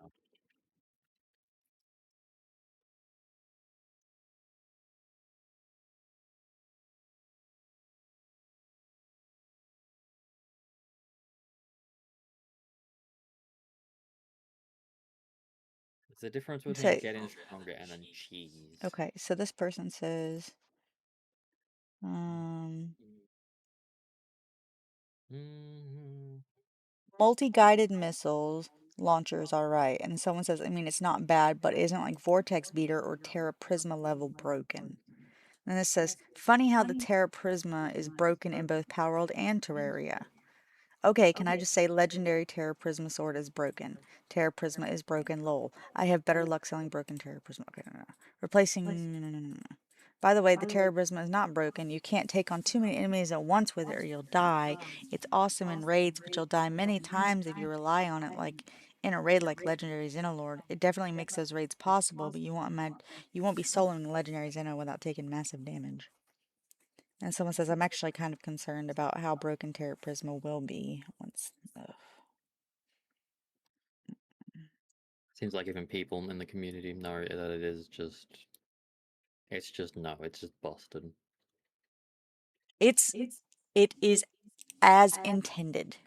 It's the difference between getting stronger and then cheese. Okay, so this person says, multi-guided missiles launchers are right. And someone says, I mean, it's not bad, but isn't like Vortex Beater or Terra Prisma level broken. And this says, funny how the Terra Prisma is broken in both Palworld and Terraria. Okay, can I just say Legendary Terra Prisma Sword is broken. Terra Prisma is broken, lol. I have better luck selling broken Terra Prisma. Okay, no. Replacing... No. By the way, the Terra Prisma is not broken. You can't take on too many enemies at once with it or you'll die. It's awesome in raids, but you'll die many times if you rely on it like in a raid like Legendary Xenolord. It definitely makes those raids possible, but you won't be soloing Legendary Xeno without taking massive damage. And someone says, I'm actually kind of concerned about how broken Terra Prisma will be once... Seems like even people in the community know that it is just... It's just busted. It is as intended.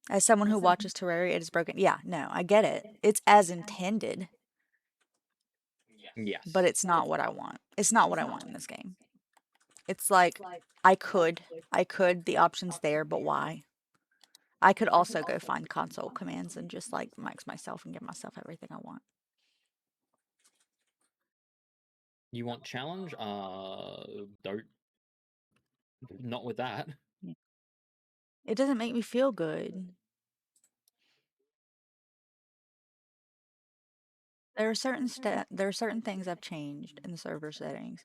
As someone who watches Terraria, it is broken. Yeah, no, I get it. It's as intended. Yes. But it's not what I want. It's not what I want in this game. It's like, I could, the option's there, but why? I could also go find console commands and just like max myself and give myself everything I want. You want challenge? Don't. Not with that. It doesn't make me feel good. There are certain things I've changed in the server settings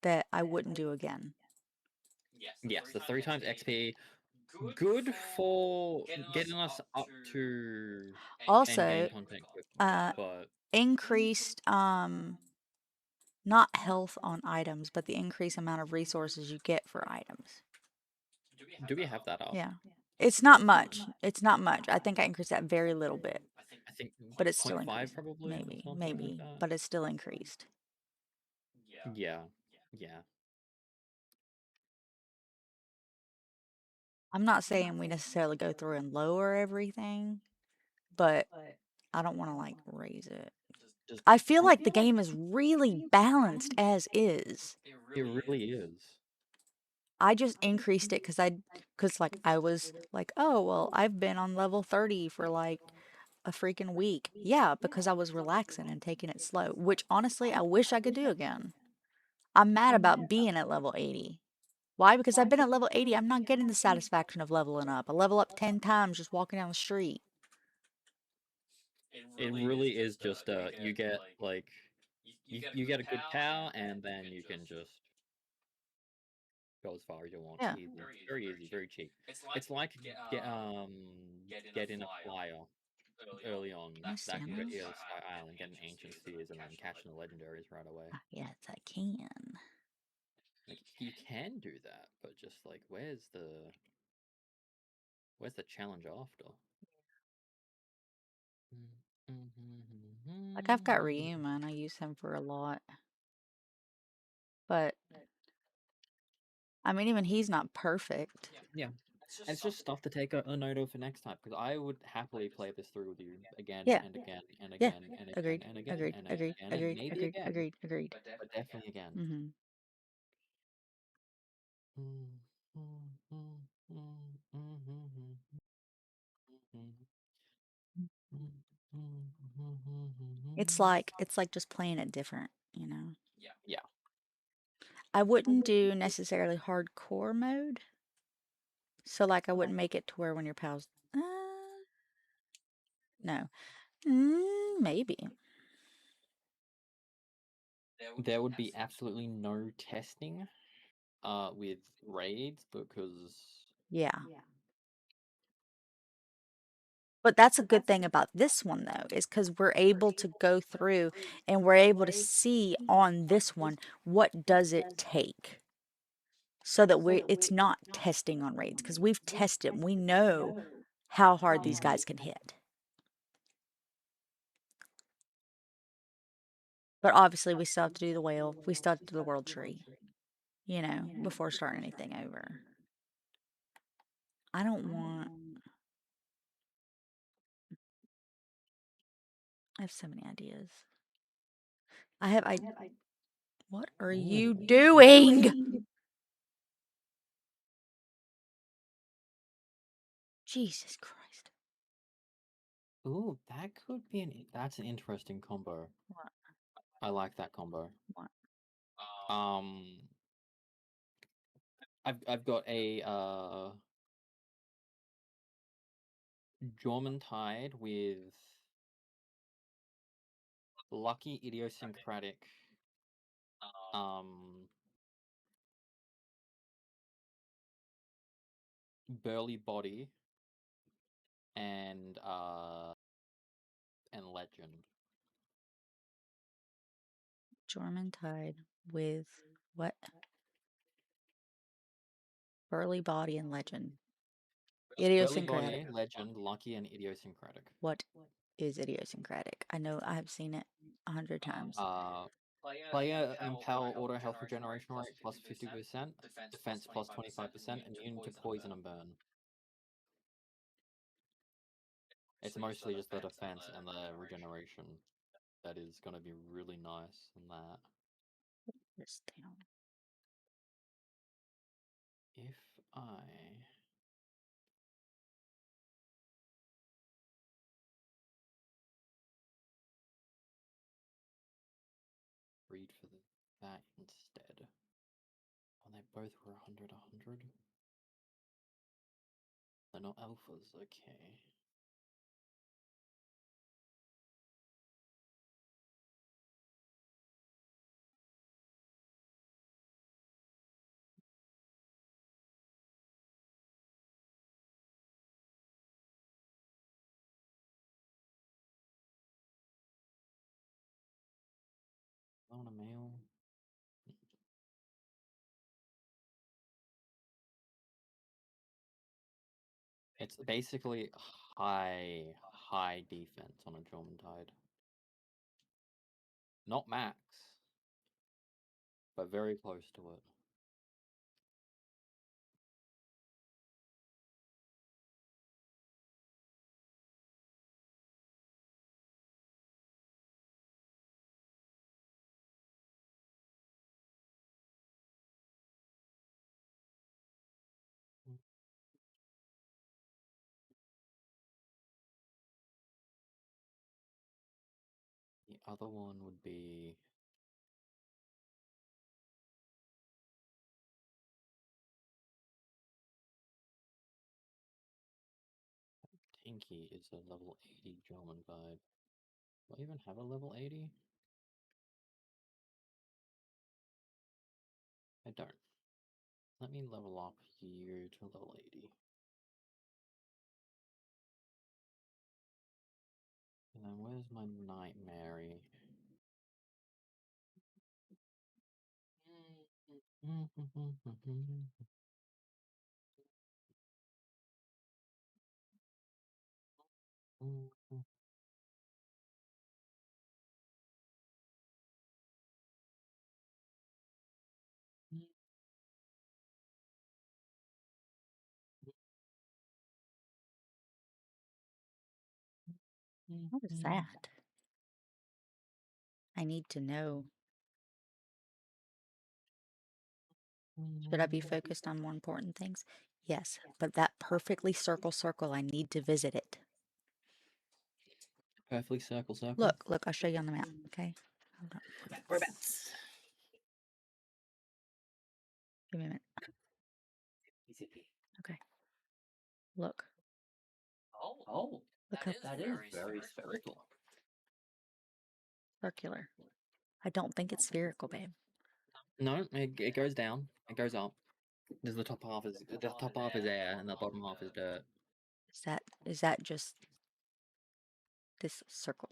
that I wouldn't do again. Yes, the 3 times XP, good for getting us up to Also, endgame content quicker, but increased not health on items, but the increased amount of resources you get for items. do we have that up? Yeah. It's not much. It's not much. I think I increased that very little bit, I think but it's still 0.5 increased. probably, Maybe, something like maybe, that. but it's still increased. Yeah. I'm not saying we necessarily go through and lower everything, but I don't want to like raise it. Just I feel like the game is really balanced as is. it really is. I just increased it because like I was like, oh well, I've been on level 30 for like a freaking week. Yeah, because I was relaxing and taking it slow, which honestly I wish I could do again. I'm mad about being at level 80. Why? Because I've been at level 80. I'm not getting the satisfaction of leveling up. I level up 10 times just walking down the street. It really is just you get like you get a good power and then you can just go as far as you want. Yeah. Easy. Very easy, very cheap. It's like getting a flyer early on Can I that stand can go this? to Sky Island, getting ancient spheres, and then catching the legendaries right away. Yes, I can. Like you can do that, but just like where's the challenge after? Like I've got Ryuma and I use him for a lot. But I mean even he's not perfect. Yeah. And it's just stuff to take a note of for next time, because I would happily play this through with you again Yeah. and again and Yeah. again and again Agreed. and again Agreed. and Agreed. again and Agreed. maybe Agreed. again, Agreed. Agreed. but definitely again. Mm-hmm. It's like just playing it different, you know. Yeah. I wouldn't do necessarily hardcore mode. So like I wouldn't make it to where when your pals no. Maybe. There would be absolutely no testing with raids because Yeah. But that's a good thing about this one though, is because we're able to go through and we're able to see on this one what does it take. So that it's not testing on raids because we've tested. We know how hard these guys can hit. But obviously we still have to do the whale. We still have to do the world tree, you know, before starting anything over. I don't want. I have so many ideas. What are you doing? Jesus Christ. ooh, that could be that's an interesting combo. What? I like that combo. What? Um, I've got a Jormuntide with lucky idiosyncratic um burly body and legend. Jormuntide with what? Burly body and legend. Burly Idiosyncratic. body, legend, lucky, and idiosyncratic. What is idiosyncratic? I know I have seen it 100 times. Player Impel auto health regeneration rate plus 50%, defense plus 25%, immune to poison and burn. It's mostly just the defense and the regeneration that is going to be really nice in that. This down. If I breed for that instead. Oh, they both were 100. They're not alphas, okay. I want a male. It's basically high defense on a German Tide. Not max, but very close to it. The other one would be Tinky is a level 80 German Tide. Do I even have a level 80? I don't. Let me level up here to level 80. And then where's my Nightmare? What is that? I need to know. Should I be focused on more important things? Yes, but that perfectly circle, I need to visit it. Perfectly circle. Look, I'll show you on the map, okay? Hold on. Whereabouts? Give me a minute. Okay. Look. Oh, Look how that is very spherical. circular. I don't think it's spherical, babe. No, it goes down. It goes up. There's the top half is air, and the bottom half is dirt. Is that just this circle?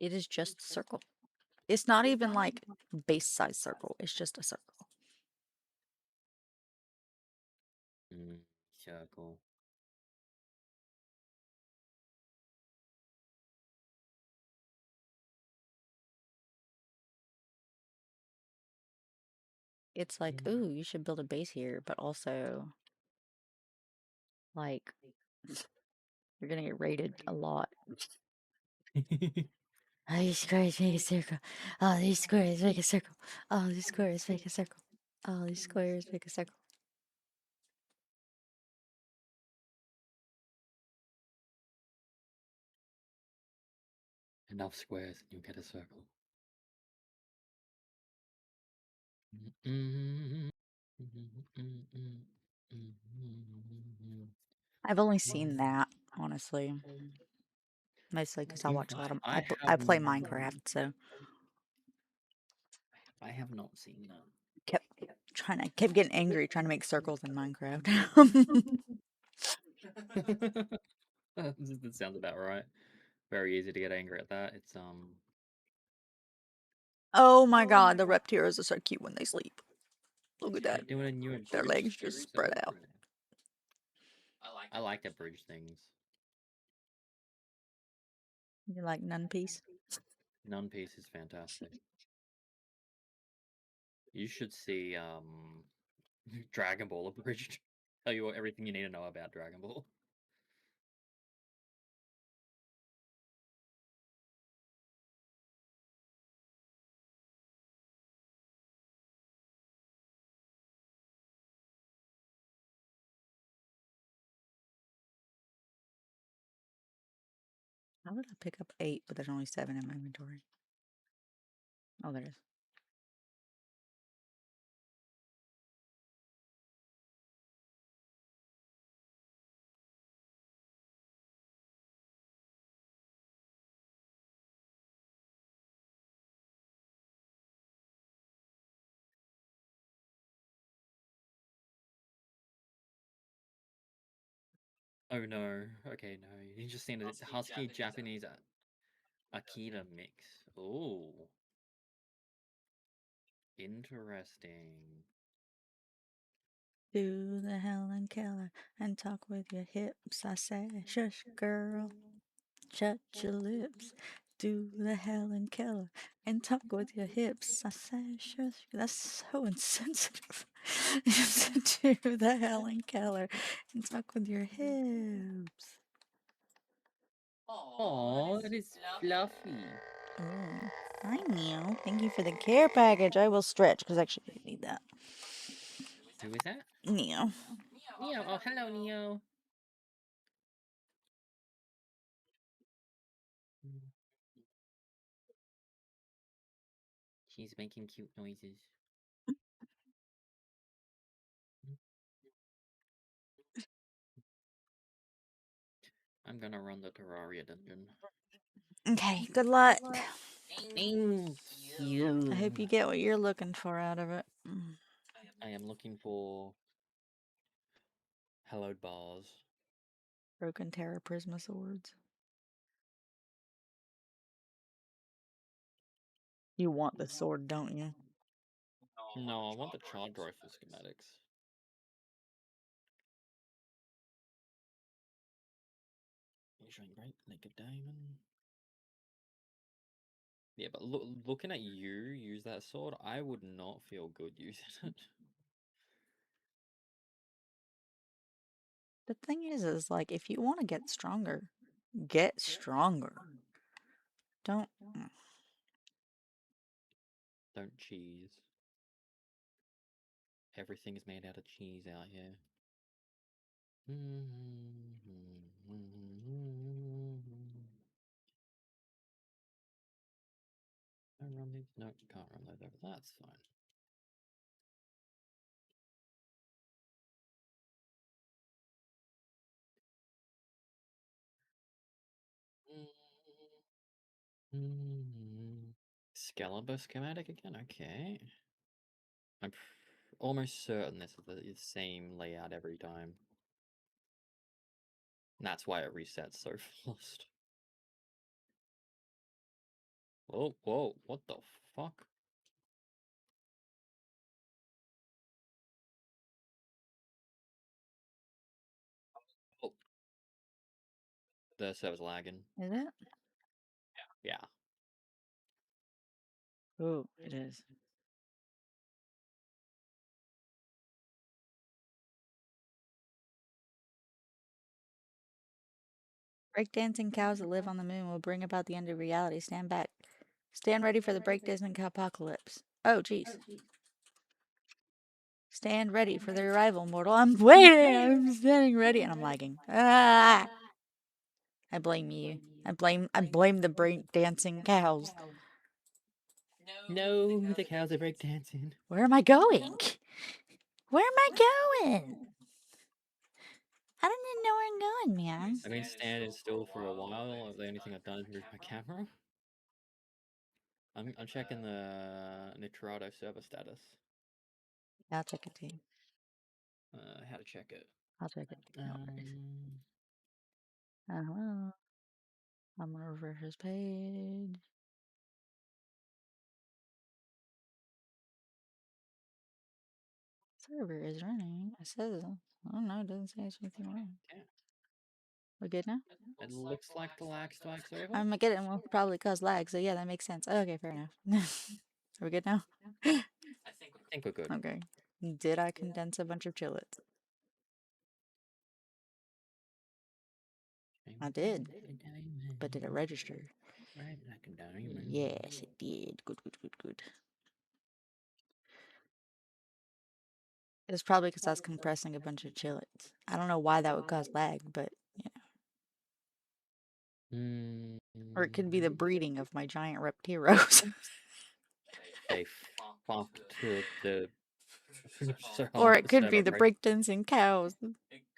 It is just a circle. It's not even like base size circle. It's just a circle. Circle. It's like, ooh, you should build a base here, but also, like, you're gonna get raided a lot. All these squares make a circle. All these squares make a circle. All these squares make a circle. All these squares make a circle. Enough squares and you'll get a circle. I've only seen that, honestly. Mostly because I watch a lot of. I play Minecraft, so. I have not seen that. Kept getting angry trying to make circles in Minecraft. That sounds about right. Very easy to get angry at that. It's Oh my god, the reptiles are so cute when they sleep. Look at that. doing a new Their legs just spread out. I like that bridge things. You like Nun Piece? Nun Piece is fantastic. You should see Dragon Ball abridged. Tell you everything you need to know about Dragon Ball. How did I pick up 8, but there's only 7 in my inventory? Oh, there it is. Oh no. Okay, no. You just seen a husky Japanese Akita mix. Ooh. Interesting. Do the Helen Keller and talk with your hips. I say, shush, girl, shut your lips. Do the Helen Keller and talk with your hips. I say, shush. That's so insensitive. Do the Helen Keller and talk with your hips. Oh, that is fluffy. Oh, hi, Meow. Thank you for the care package. I will stretch because actually I need that. Who is that? Meow. Neo. Oh, hello, Neo. She's making cute noises. I'm gonna run the Terraria dungeon. Okay, good luck. Thank you. I hope you get what you're looking for out of it. I am looking for hallowed bars. Broken Terra Prisma Swords. You want the sword, don't you? No, I want the charge rifle schematics. Showing great naked diamond. Yeah, but looking at you use that sword, I would not feel good using it. The thing is like, if you want to get stronger, get stronger. Don't. Don't cheese. Everything is made out of cheese out here. I run these? No, can't run those over. That's fine. Scalibur schematic again? Okay. I'm almost certain this is the same layout every time. And that's why it resets so fast. Whoa, whoa, what the fuck? Oh. The server's lagging. Is it? Yeah. Oh, it is. Breakdancing cows that live on the moon will bring about the end of reality. Stand back. Stand ready for the breakdancing cow apocalypse. Oh, jeez. Stand ready for the arrival, mortal. I'm waiting. I'm standing ready, and I'm lagging. Ah! I blame you. I blame the breakdancing cows. No, the cows are breakdancing. Where am I going? Where am I going? I don't even know where I'm going, man. I've been standing still for a while. The only thing I've done is move my camera. I'm checking the Nitrado server status. I'll check it too. How to check it? I'll check it. No worries. Well, I'm gonna refresh this page. Server is running. It says, I don't know, it doesn't say anything wrong. Okay. We're good now? It looks like the lag spike's over. I'm getting it will probably cause lag, so yeah, that makes sense. Okay, fair enough. Are we good now? I think we're good. Okay. Did I condense a bunch of chillets? I did. But did it register? Right, like a diamond. Yes, it did. Good, good, good, good. It's probably because I was compressing a bunch of chillets. I don't know why that would cause lag, but yeah. Or it could be the breeding of my giant reptiros. They fucked to the Or it could be server the break. breakdancing cows.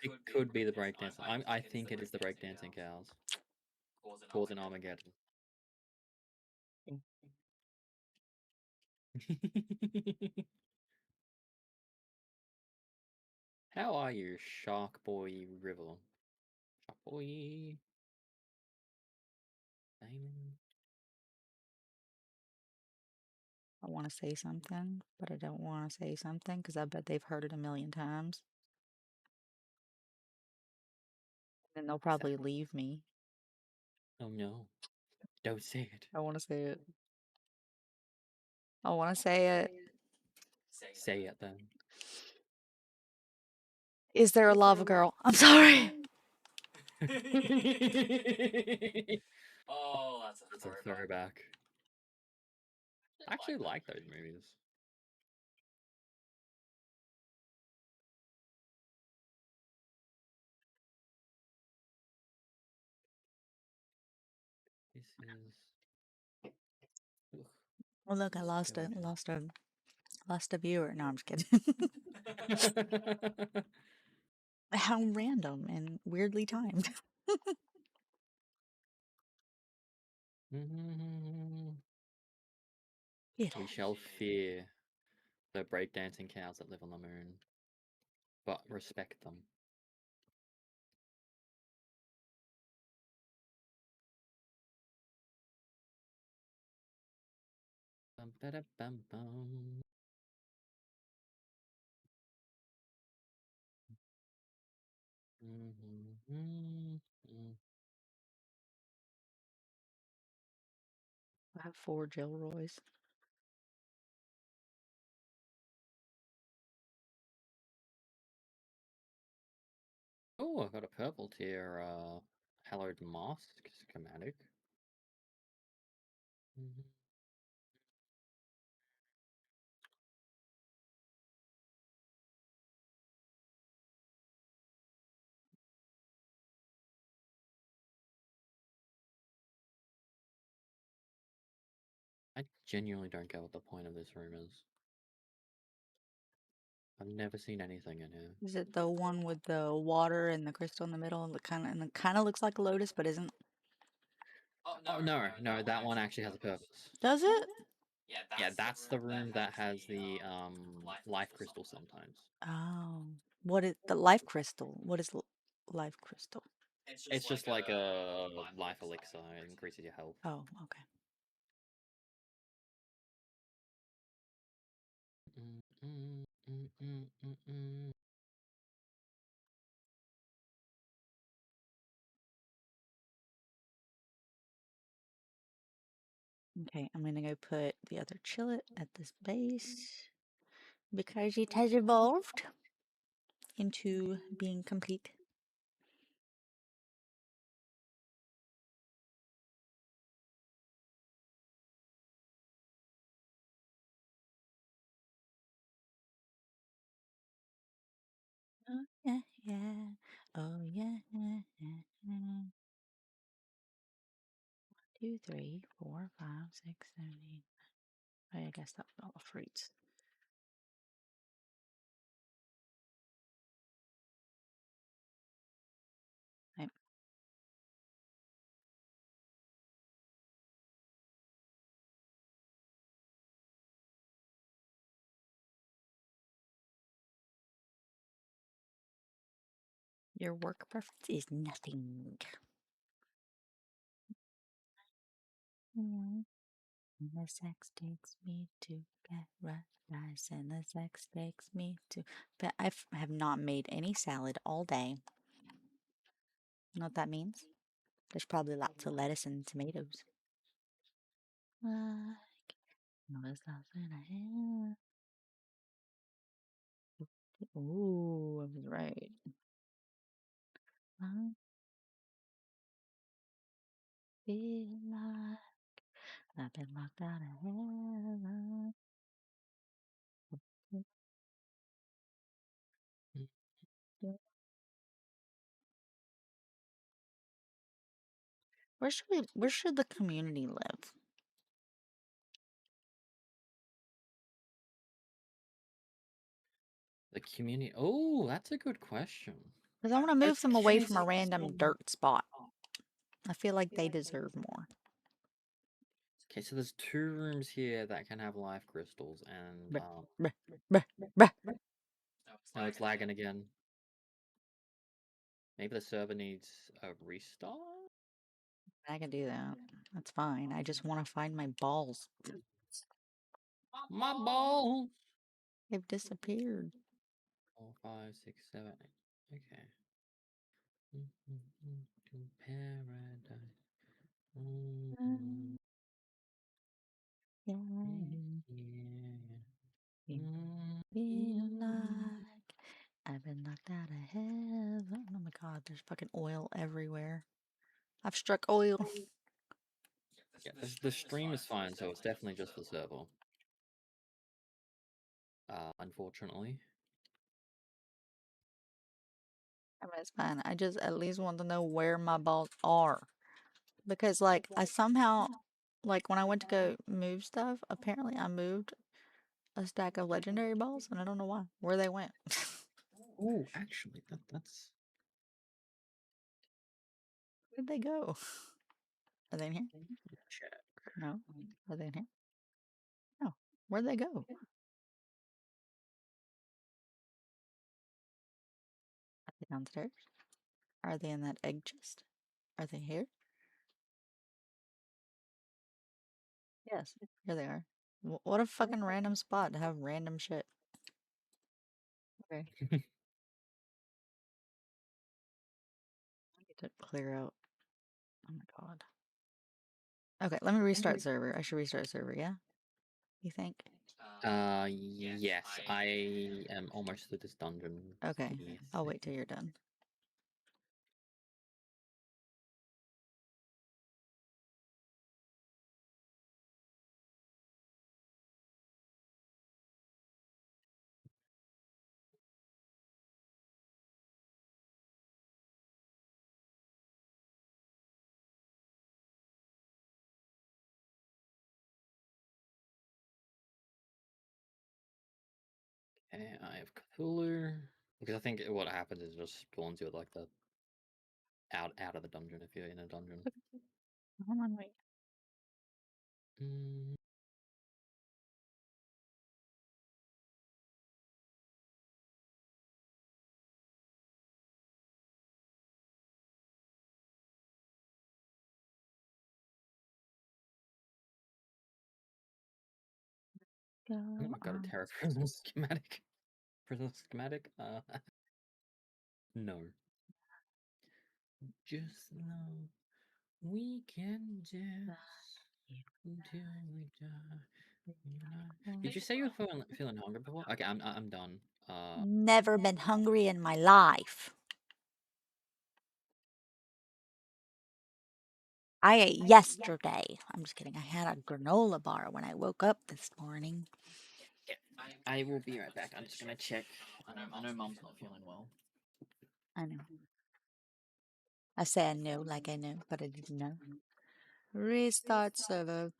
It could be the breakdance. I think it is the breakdancing cows. Causing Armageddon. How are you, Shark Boy River? Shark Boy. Diamond. I want to say something, but I don't want to say something because I bet they've heard it a million times. And they'll probably leave me. Oh no. Don't say it. I want to say it. I want to say it. Say it then. Is there a lava girl? I'm sorry. Oh, that's a That's a throwback. throwback. I actually like those movies. This is. Ugh. Oh look, I lost God. a viewer. No, I'm just kidding. How random and weirdly timed. We shall fear the breakdancing cows that live on the moon, but respect them. Bum, ba-da, bum, bum. I have 4 Gilroys. Oh, I got a purple tier hallowed mask schematic. I genuinely don't get what the point of this room is. I've never seen anything in here. Is it the one with the water and the crystal in the middle and it kind of looks like a lotus but isn't? Oh no, that one actually has a purpose. Does it? Yeah, that's the room that has the life crystal sometimes. Oh. What is the life crystal? What is life crystal? It's just like a life elixir. It increases your health. Oh, okay. Okay, I'm gonna go put the other chillet at this base because it has evolved into being complete. Oh yeah, yeah. Oh yeah, yeah, yeah, yeah. 1, 2, 3, 4, 5, 6, 7, 8. I guess that's all the fruits. Right. Your work preference is nothing. And the sex takes me to paradise, and the sex takes me to. But I have not made any salad all day. You know what that means? There's probably lots of lettuce and tomatoes. Like, no sauce in a hand. Ooh, I was right. I feel like I've been locked out of heaven. Where should the community live? The community. Oh, that's a good question. Because I want to move them away from a Okay, random dirt spot. I feel like they deserve more. Okay, so there's 2 rooms here that can have life crystals, and Bruh, bruh, bruh. no, it's lagging again. Maybe the server needs a restart. I can do that. That's fine. I just want to find my balls. My balls. They've disappeared. 4, 5, 6, 7, 8. Okay. To paradise. Yeah, feel like I've been knocked out of heaven. Oh my god, there's fucking oil everywhere. I've struck oil. Yeah, the stream is fine, so it's definitely just the server. Unfortunately. I mean, it's fine. I just at least want to know where my balls are. Because, like, I somehow, like, when I went to go move stuff, apparently I moved a stack of legendary balls, and I don't know why. Where they went. Oh, actually, that's. Where'd they go? Are they in here? Check. No. Are they in here? No. Where'd they go? Are they downstairs? Are they in that egg chest? Are they here? Yes. Here they are. What a fucking random spot to have random shit. Okay. I need to clear out. Oh my god. Okay, let me restart server. I should restart server, yeah? You think? Yes, I am almost through this dungeon. Okay. Yes. I'll wait till you're done. Okay, I have Cthulhu. Because I think what happens is it just spawns you like the out of the dungeon if you're in a dungeon. Hold on, wait. Mm. Go I've got a on. Terra Prism schematic. Prism schematic? No. Just know we can dance until we die. Did you say you were feeling hungry before? Okay, I'm done. Never been hungry in my life. I ate yesterday. I'm just kidding. I had a granola bar when I woke up this morning. Yeah, I will be right back. I'm just gonna check. I know Mom's not feeling well. I know. I say I know like I know, but I didn't know. Restart server.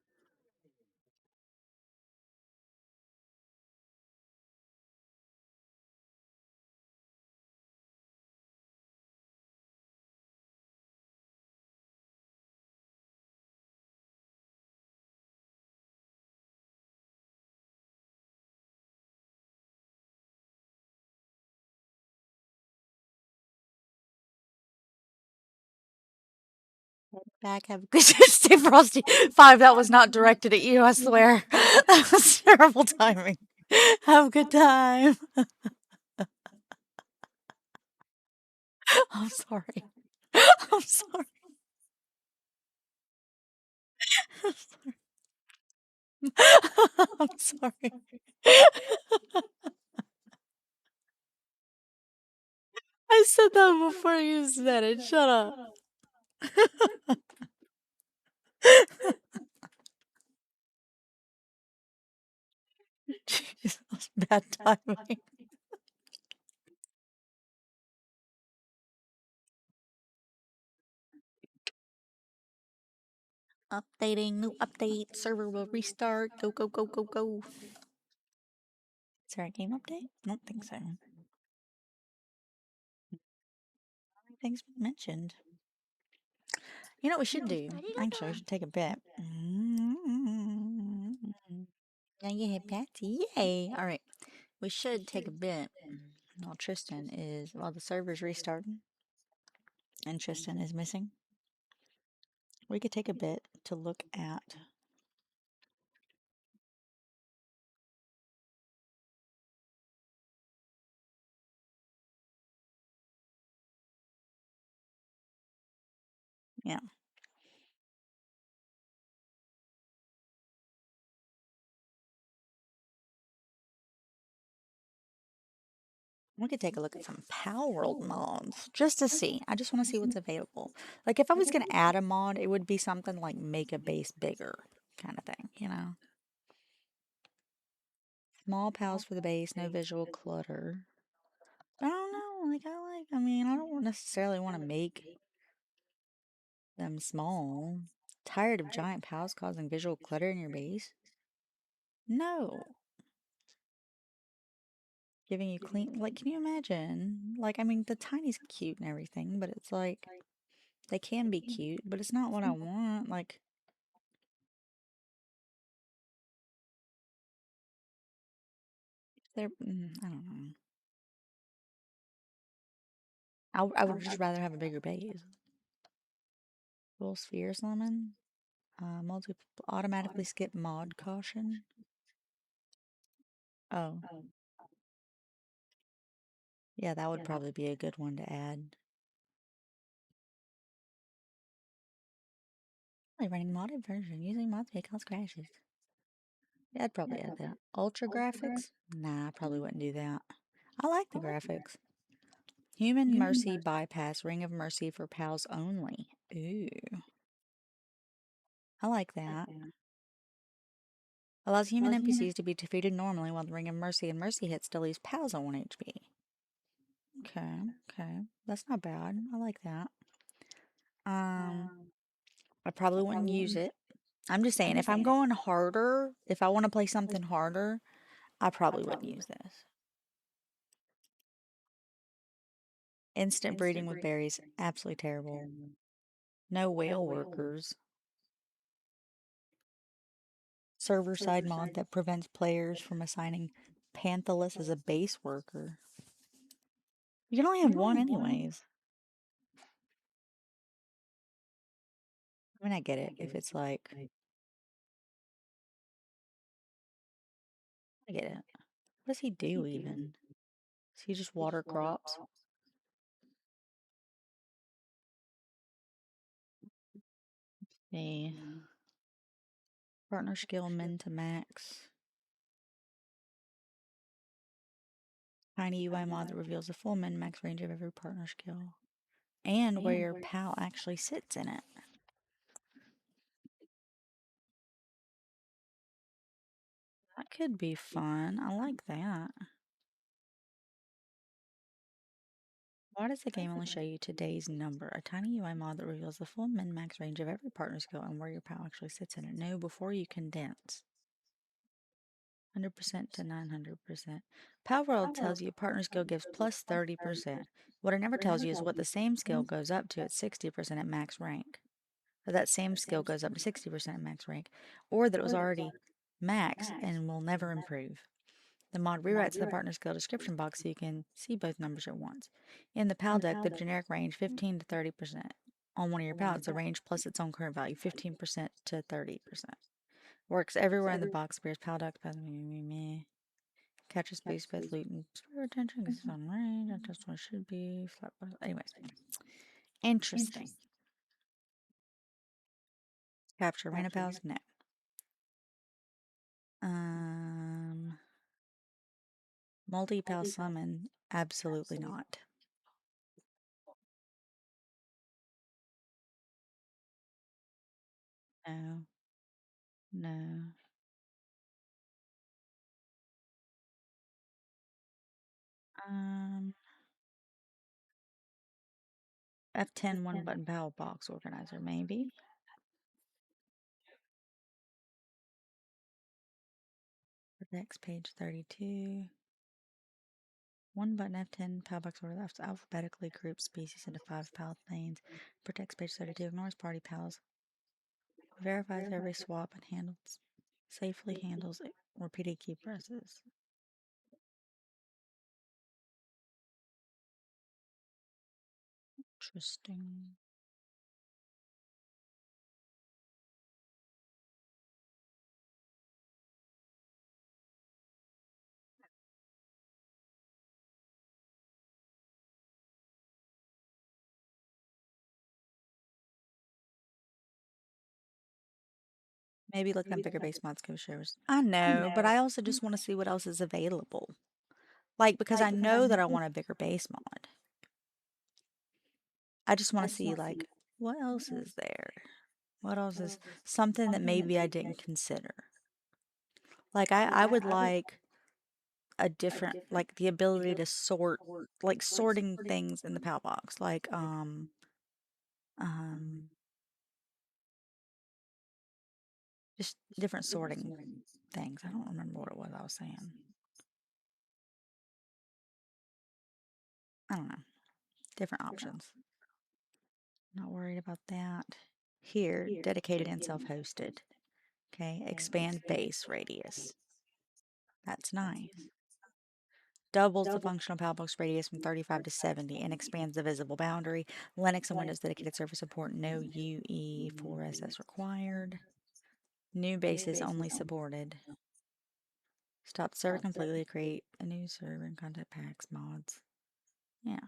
Back, have a good stay frosty. 5, that was not directed at you, I swear. That was terrible timing. Have a good time. I'm sorry. I'm sorry. I'm sorry. I said that before you said it. Shut up. Jesus, bad timing. Updating, new update, server will restart. Go, go, go, go, go. Is there a game update? I don't think so. Everything's been mentioned. You know what we should do? Actually, we should take a bet. Now you hit Patsy. Yay! Alright. We should take a bet. While Tristan is, while the server's restarting and Tristan is missing, we could take a bit to look at yeah. We could take a look at some Palworld mods just to see. I just want to see what's available. Like if I was gonna add a mod, it would be something like make a base bigger kind of thing, you know? Small pals for the base, no visual clutter. I don't know, I mean, I don't necessarily want to make them small. Tired of giant pals causing visual clutter in your base? No. Giving you clean, like, can you imagine? Like, I mean, the tiny's cute and everything, but it's like, they can be cute, but it's not what I want. Like, they're, I don't know. I would just rather have a bigger base. Full spheres lemon. Multi automatically skip mod caution. Oh. Yeah, that would probably be a good one to add. Like running modded version using mods may cause crashes. Yeah, I'd probably add that. Ultra graphics? Nah, I probably wouldn't do that. I like the graphics. Human Mercy Bypass, Ring of Mercy for pals only. Ooh. I like that. Allows human NPCs to be defeated normally while the Ring of Mercy and Mercy hit still leaves pals on 1 HP. Okay, okay. That's not bad. I like that. I probably wouldn't use it. I'm just saying, if I'm going harder, if I want to play something harder, I probably wouldn't use this. Instant breeding with berries, absolutely terrible. No whale workers. Server-side mod that prevents players from assigning Panthalus as a base worker. You can only have one anyways. I mean, I get it. If it's like... I get it. What does he do even? Does he just water crops? The partner skill min to max. Tiny UI mod that reveals the full min max range of every partner skill. And where your pal actually sits in it. That could be fun. I like that. Why does the game only show you today's number? A tiny UI mod that reveals the full min-max range of every partner skill and where your pal actually sits in it. No, before you condense. 100% to 900%. Palworld tells you partner skill gives plus 30%. What it never tells you is what the same skill goes up to at 60% at max rank. Or that same skill goes up to 60% at max rank. Or that it was already max and will never improve. The mod rewrites the partner skill description box so you can see both numbers at once. In the PAL deck, the generic range 15 to 30%. On one of your pals, the range plus its own current value, 15% to 30%. Works everywhere in the box, bears PAL deck, catches space, both loot and spare attention, because it's on range, and just what it should be. Anyways. Interesting. Capture arena pals? No. Multi-pal summon? Absolutely not. No. No. F10 one button PAL box organizer, maybe. Next page 32. One button F10 PAL box order left alphabetically groups species into 5 PAL lanes. Protects page 32. Ignores party PALs. Verifies every swap and handles safely handles repeated key presses. Interesting. Maybe look on bigger base mods go shares. I know, but I also just want to see what else is available. Like, because I know that I want a bigger base mod. I just want to see, like, what else is there? What else is something that maybe I didn't consider? Like, I would like a different, like, the ability to sort, like, sorting things in the PAL box. Like, just different sorting things. I don't remember what it was I was saying. I don't know. Different options. Not worried about that. Here, dedicated and self-hosted. Okay, expand base radius. That's nice. Doubles the functional PAL-box radius from 35 to 70 and expands the visible boundary. Linux and Windows dedicated server support. No UE4SS required. New bases only supported. Stop the server completely. Create a new server and contact packs mods. Yeah.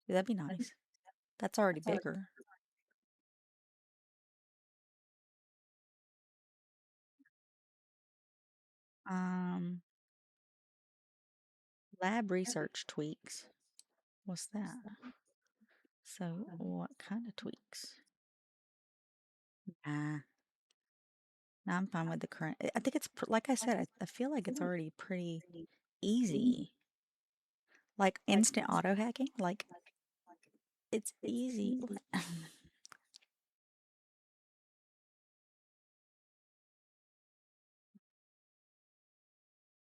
That'd be nice. That's already bigger. Lab research tweaks. What's that? So, what kind of tweaks? Nah. Nah, I'm fine with the current. I think it's, like I said, I feel like it's already pretty easy. Like instant auto hacking? Like, it's easy.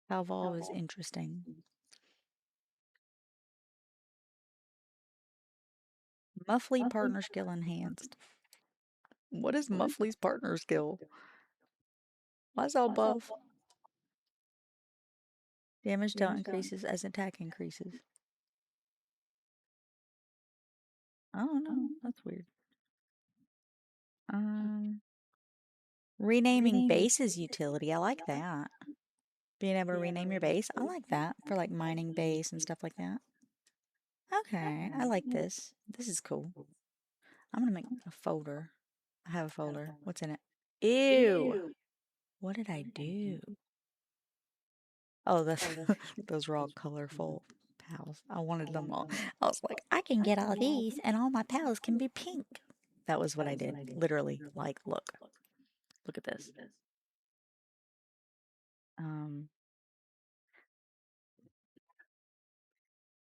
Palworld is interesting. Muffly partner skill enhanced. What is Muffly's partner skill? Why is all buff? Damage dealt increases as attack increases. I don't know. That's weird. Renaming bases utility. I like that. Being able to rename your base. I like that for like mining base and stuff like that. Okay, I like this. This is cool. I'm gonna make a folder. I have a folder. What's in it? Ew. What did I do? Oh, those were all colorful pals. I wanted them all. I was like, I can get all these and all my pals can be pink. That was what I did. Literally. Like, look. Look at this.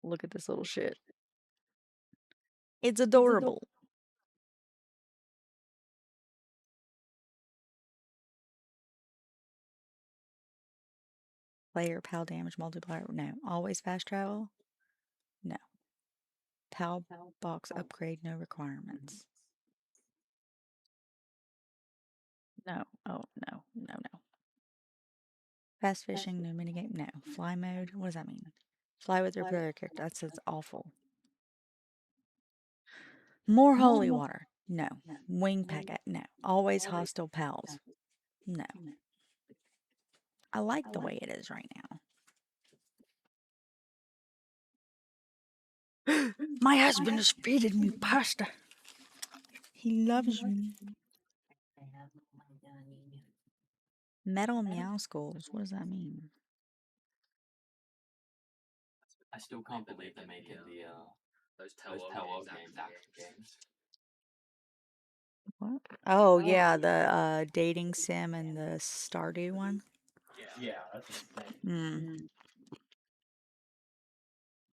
Look at this little shit. It's adorable. Player pal damage multiplier. No. Always fast travel. No. Pal box upgrade. No requirements. No. Oh, no. No, no. Fast fishing. No minigame. No. Fly mode. What does that mean? Fly with your player character. That sounds awful. More holy water. No. Wing packet. No. Always hostile pals. No. I like the way it is right now. My husband has feeded me pasta. He loves me. Metal meow schools. What does that mean? I still can't believe they're making Those those Palworld Palworld games games action action games. What? Oh, yeah, the dating sim and the Stardew one. Yeah, that's insane.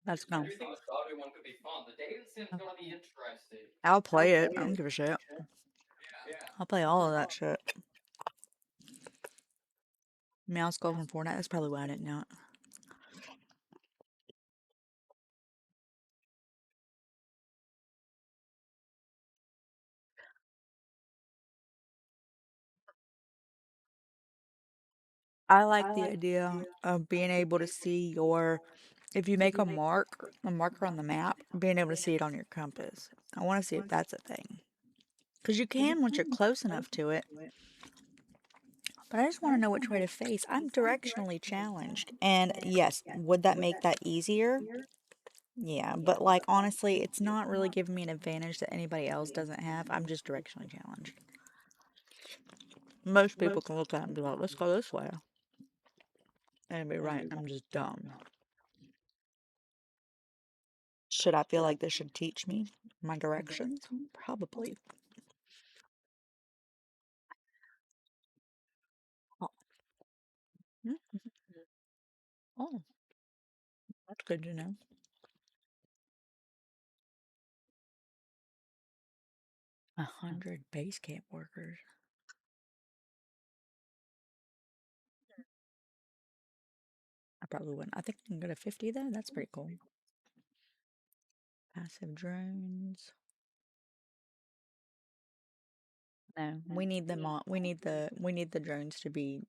That's gonna. Everything the Stardew one could be fun. The dating sim's gonna be interesting. I'll play it. I don't give a shit. Yeah. I'll play all of that shit. Mouse Skull from Fortnite. That's probably why I didn't know it. I like the idea of being able to see your, if you make a marker on the map, being able to see it on your compass. I want to see if that's a thing. Because you can once you're close enough to it. But I just want to know which way to face. I'm directionally challenged. And yes, would that make that easier? Yeah, but like honestly, it's not really giving me an advantage that anybody else doesn't have. I'm just directionally challenged. Most people can look at it and be like, let's go this way. And be right, I'm just dumb. Should I feel like this should teach me my directions? Probably. Oh, oh, that's good to know. 100 base camp workers. I probably wouldn't. I think I can go to 50 though. That's pretty cool. Passive drones. No, we need them on. We need the drones to be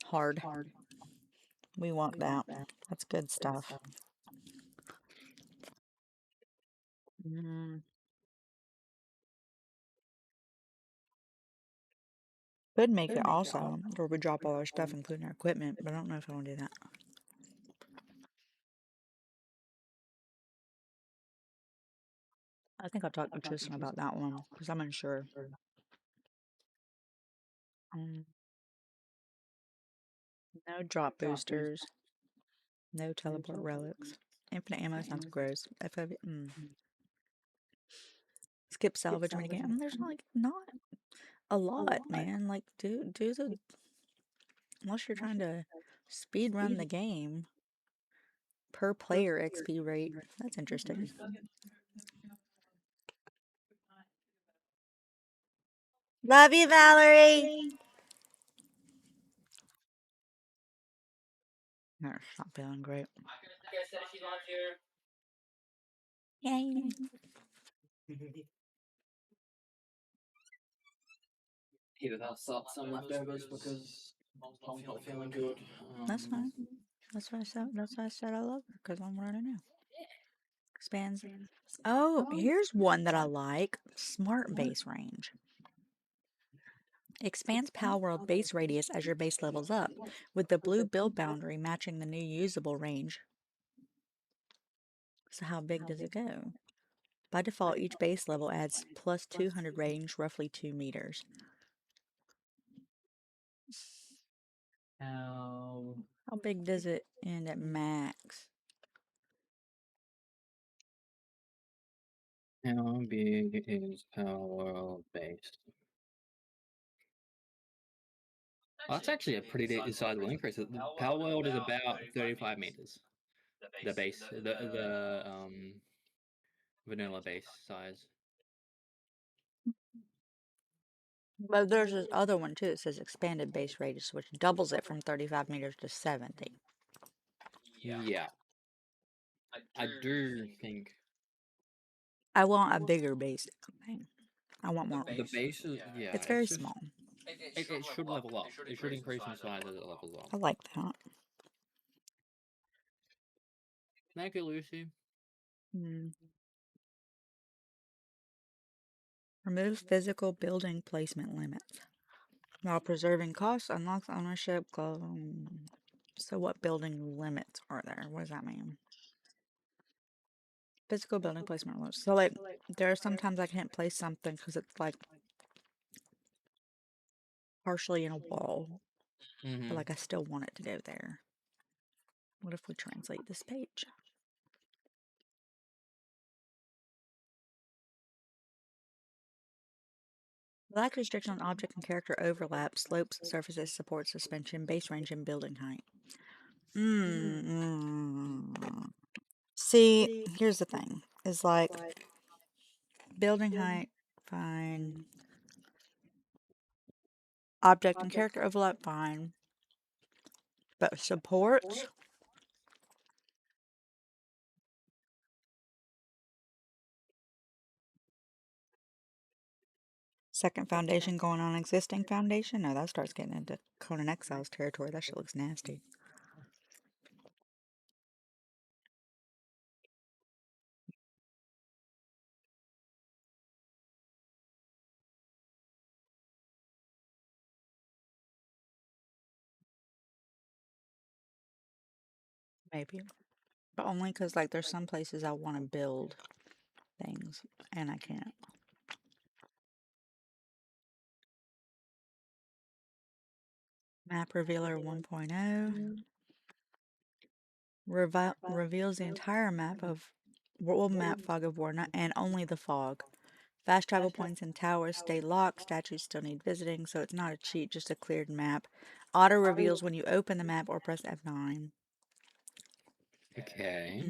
hard. We want that. That's good stuff. Mm, could make it also where we drop all our stuff, including our equipment, but I don't know if I want to do that. I think I'll talk to Tristan about that one because I'm unsure. Um, no drop boosters. No teleport relics. Infinite ammo sounds gross. FOV. Skip salvage minigame. I mean, there's not a lot, man. Like do the, unless you're trying to speed run the game. Per player XP rate. That's interesting. Love you, Valerie. No, she's not feeling great. Yay. Either that sucks some leftovers because mom's not feeling good. That's fine. That's why I said. That's why I said I love her because I'm running now. Expands. Oh, here's one that I like. Smart base range. Expands Palworld base radius as your base levels up, with the blue build boundary matching the new usable range. So how big does it go? By default, each base level adds plus 200 range, roughly 2 meters. How big does it end at max? How big is Palworld base? Well, that's actually a pretty sizable increase. The Palworld is about 35 meters. The base, the vanilla base size. But there's this other one too that says expanded base radius, which doubles it from 35 meters to 70. Yeah. I do think I want a bigger base thing. I want more. the base is, yeah, It's very just, small. it should level up. It should increase in size as it levels up. I like that. Thank you, Lucy. Removes physical building placement limits. While preserving costs, unlocks ownership. So what building limits are there? What does that mean? Physical building placement limits. So like, there are sometimes I can't place something because it's like partially in a wall. But like I still want it to go there. What if we translate this page? Lack restriction on object and character overlap, slopes, surfaces, support, suspension, base range, and building height. See, here's the thing. Is like building height, fine. Object and character overlap, fine. But supports. Second foundation going on existing foundation? No, that starts getting into Conan Exiles territory. That shit looks nasty. Maybe. But only because, like, there's some places I want to build things, and I can't. Map Revealer 1.0 reveals the entire map of world map Fog of War, and only the fog. Fast travel points and towers stay locked. Statues still need visiting, so it's not a cheat, just a cleared map. Auto reveals when you open the map or press F9. Okay.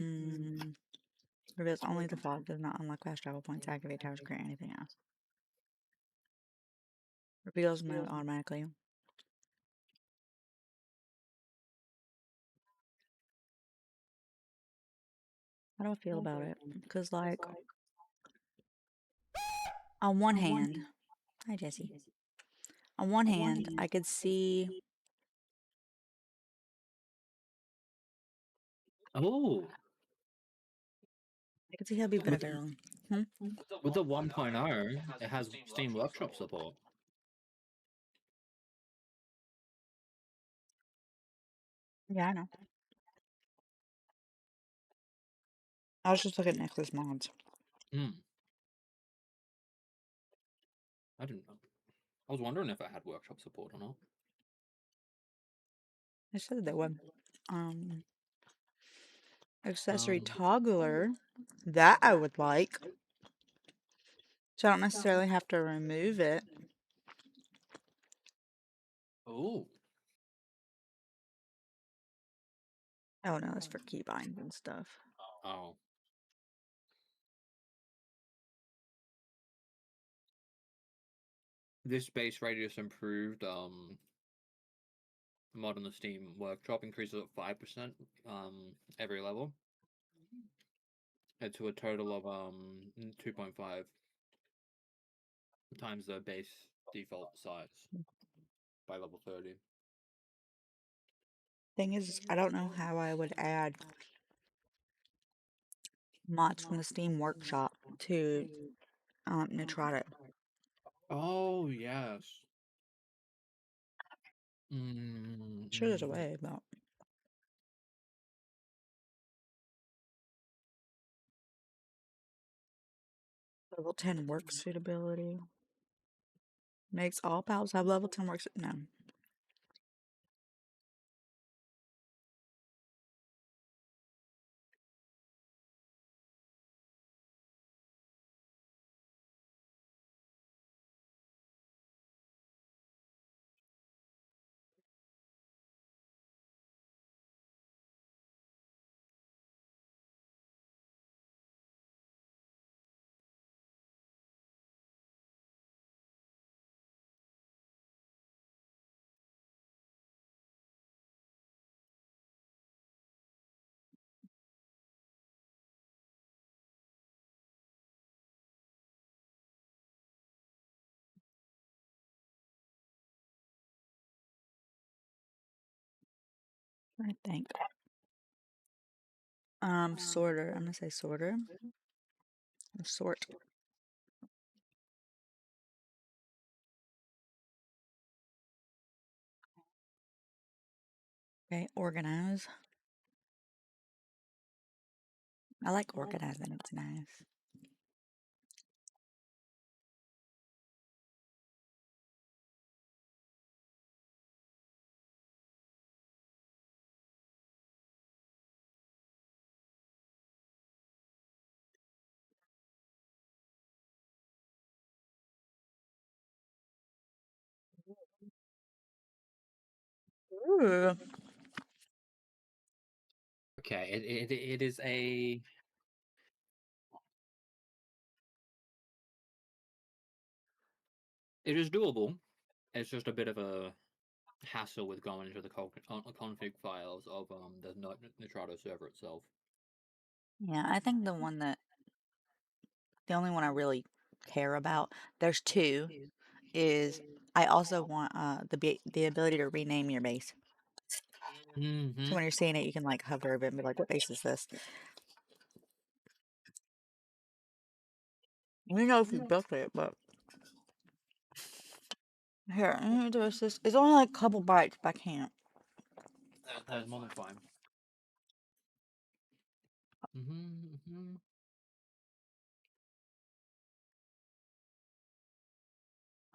Reveals only the fog. Does not unlock fast travel points, activate towers, create anything else. Reveals map automatically. How do I feel about it? Because, like, on one hand, hi Jesse. On one hand, I could see. Oh, I could see how it'd be beneficial. with the 1.0, it has Steam Workshop support. Yeah, I know. I was just looking at Necklace mods. I didn't know. I was wondering if it had Workshop support or not. I said they would. Accessory toggler. That I would like. So I don't necessarily have to remove it. Oh. Oh no, that's for keybinds and stuff. Oh. This base radius improved mod on the Steam Workshop increases at 5% every level. To a total of 2.5 times the base default size by level 30. Thing is, I don't know how I would add mods from the Steam Workshop to Nitrado. Oh, yes. Sure, there's a way, but level 10 work suitability makes all pals have level 10 work. No. I think. Sorter. I'm gonna say sorter. Or sort. Okay, organize. I like organizing, it's nice. Ooh. Okay, it is a... It is doable. It's just a bit of a hassle with going into the config files of the Nitrado server itself. Yeah, I think the only one I really care about, there's two, is I also want the ability to rename your base. So when you're seeing it, you can like hover over it and be like, what base is this? You know if you built it, but here, let me do this. It's only like a couple bytes, but I can't. That is more than fine.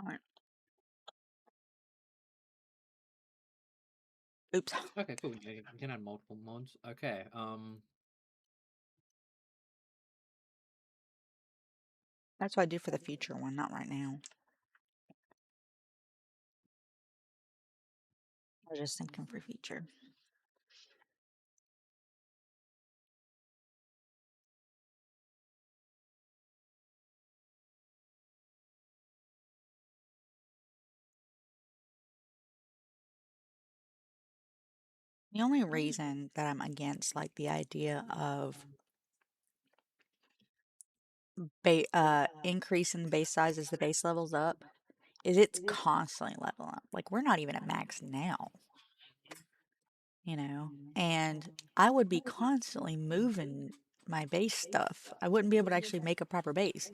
Alright. Oops. Okay, cool. You can add multiple mods. Okay, That's what I do for the future one, not right now. I was just thinking for future. The only reason that I'm against like the idea of increasing the base size as the base levels up is it's constantly leveling up. Like we're not even at max now, you know, and I would be constantly moving my base stuff. I wouldn't be able to actually make a proper base.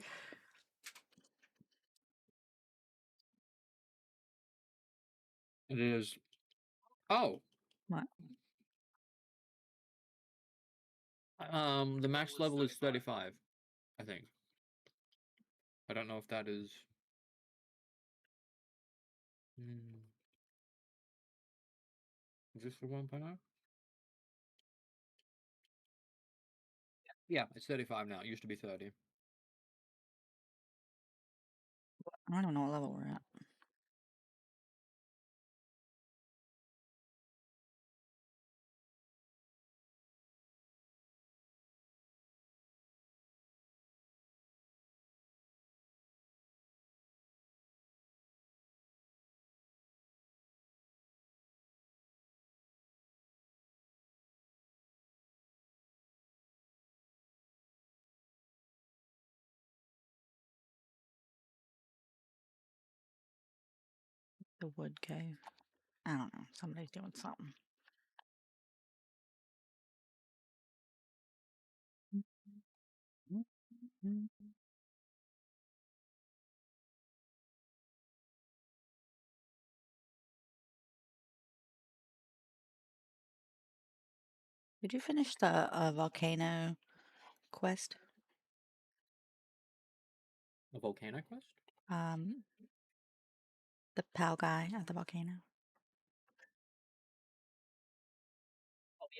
it is. Oh, What? the max level is 35, I think. I don't know if that is. Is this the 1.0? Yeah, it's 35 now. It used to be 30. I don't know what level we're at. The wood cave. I don't know. Somebody's doing something. Did you finish the volcano quest? A volcano quest? The PAL guy at the volcano.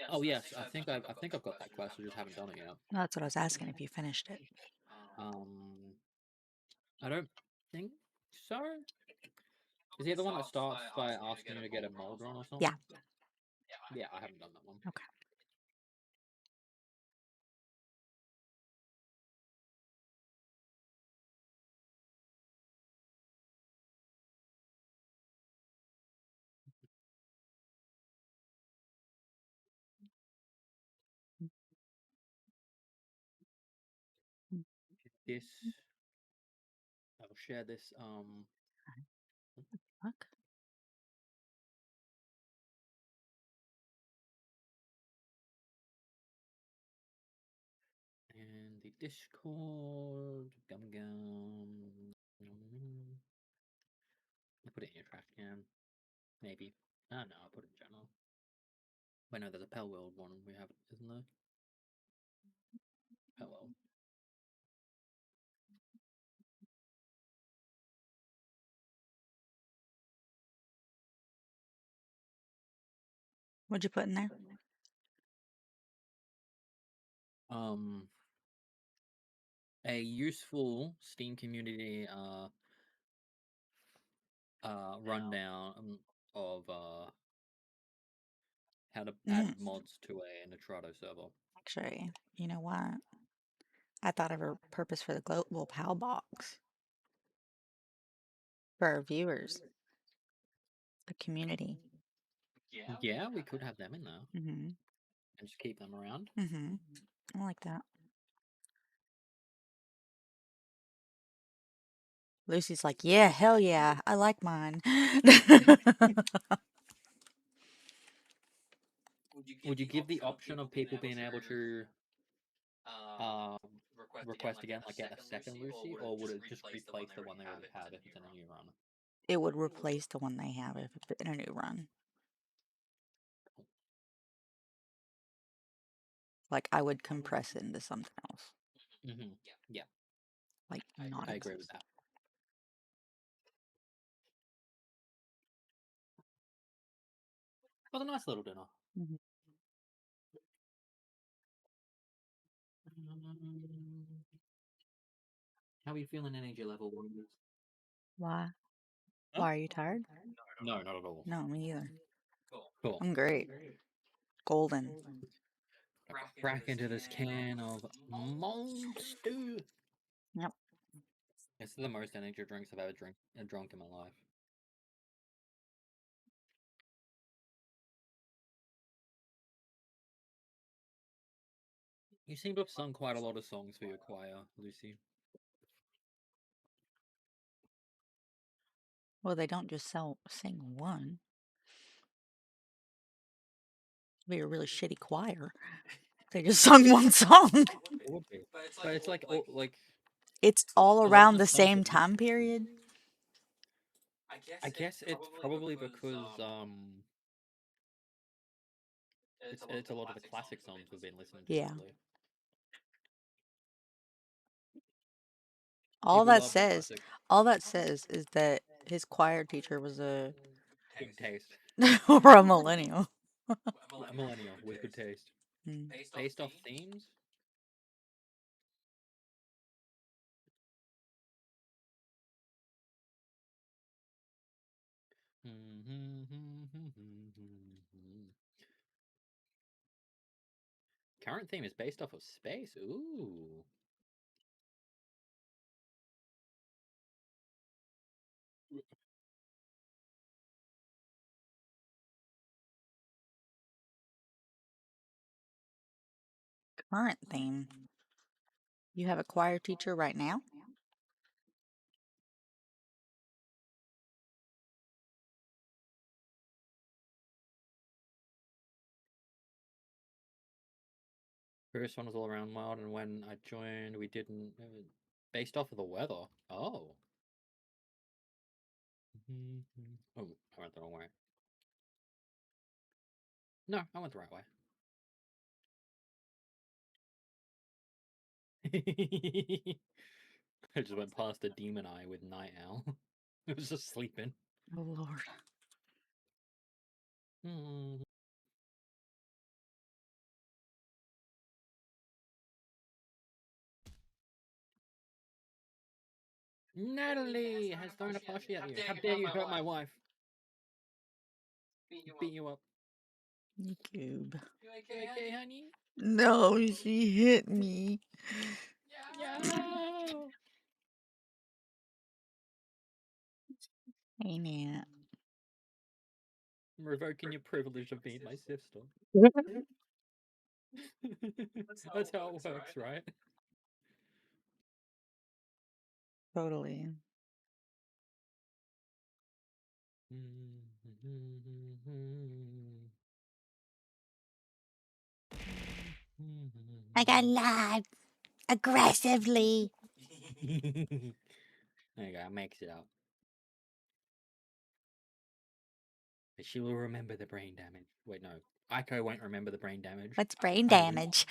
Oh yes, I think I've got that quest. I just haven't done it yet. No, that's what I was asking if you finished it. I don't think so. Is he the one that starts by asking you to get a Moldron or something? Yeah. Yeah, I haven't done that one. Okay. This, I will share this. Fuck. And the Discord. Gum. I put it in your trash can. Maybe. No, I'll put it in general. Wait, no, there's a Palworld one we have, isn't there? Palworld. What'd you put in there? A useful Steam community rundown of how to add mods to a Nitrado server. Actually, you know what? I thought of a purpose for the global PAL box for our viewers. The community. Yeah, we could have them in there Mm-hmm. and just keep them around. Mm-hmm. I like that. Lucy's like, yeah, hell yeah, I like mine. Would you give the option of people being able to request again, like get a second Lucy, or would it just replace the one they already have if it's in a new run? It would replace the one they have if it's in a new run. Like, I would compress it into something else. Mm-hmm. Yeah, Like, not I agree with that. It was a nice little dinner. Mm-hmm. How are you feeling energy level? Why? Huh? Why are you tired? No, not at all. No, me either. Cool. I'm great. Golden. Crack into this can of Monster. Yep. It's the most energy drinks I've ever drunk in my life. You seem to have sung quite a lot of songs for your choir, Lucy. Well, they don't just sing one. It'd be a really shitty choir. They just sung one song. It would be. But it's like, It's all a lot around of the songs same are time period. I guess it's probably because it's a lot of the classic songs we've been listening to Yeah. lately. All People that love the says, classic. all that says is that his choir teacher was a Good taste. or a millennial. A millennial with good taste. Mm. Based off themes? Current theme is based off of space. Ooh. Current theme. You have a choir teacher right now? First one was all around wild, and when I joined, we didn't. Based off of the weather. Oh. Oh, I went the wrong way. No, I went the right way. I just went past a demon eye with Night Owl. It was just sleeping. Oh Lord. Natalie has thrown a plushie at you. How dare you hurt my wife? Beat you up. YouTube. You okay, honey? No, she hit me. No. Hey, Nat. I'm revoking your privilege of being my sister. That's how it works, right? Totally. I got live aggressively. There you go, I makes it up. But she will remember the brain damage. Wait, no. Aiko won't remember the brain damage. What's brain I will. damage?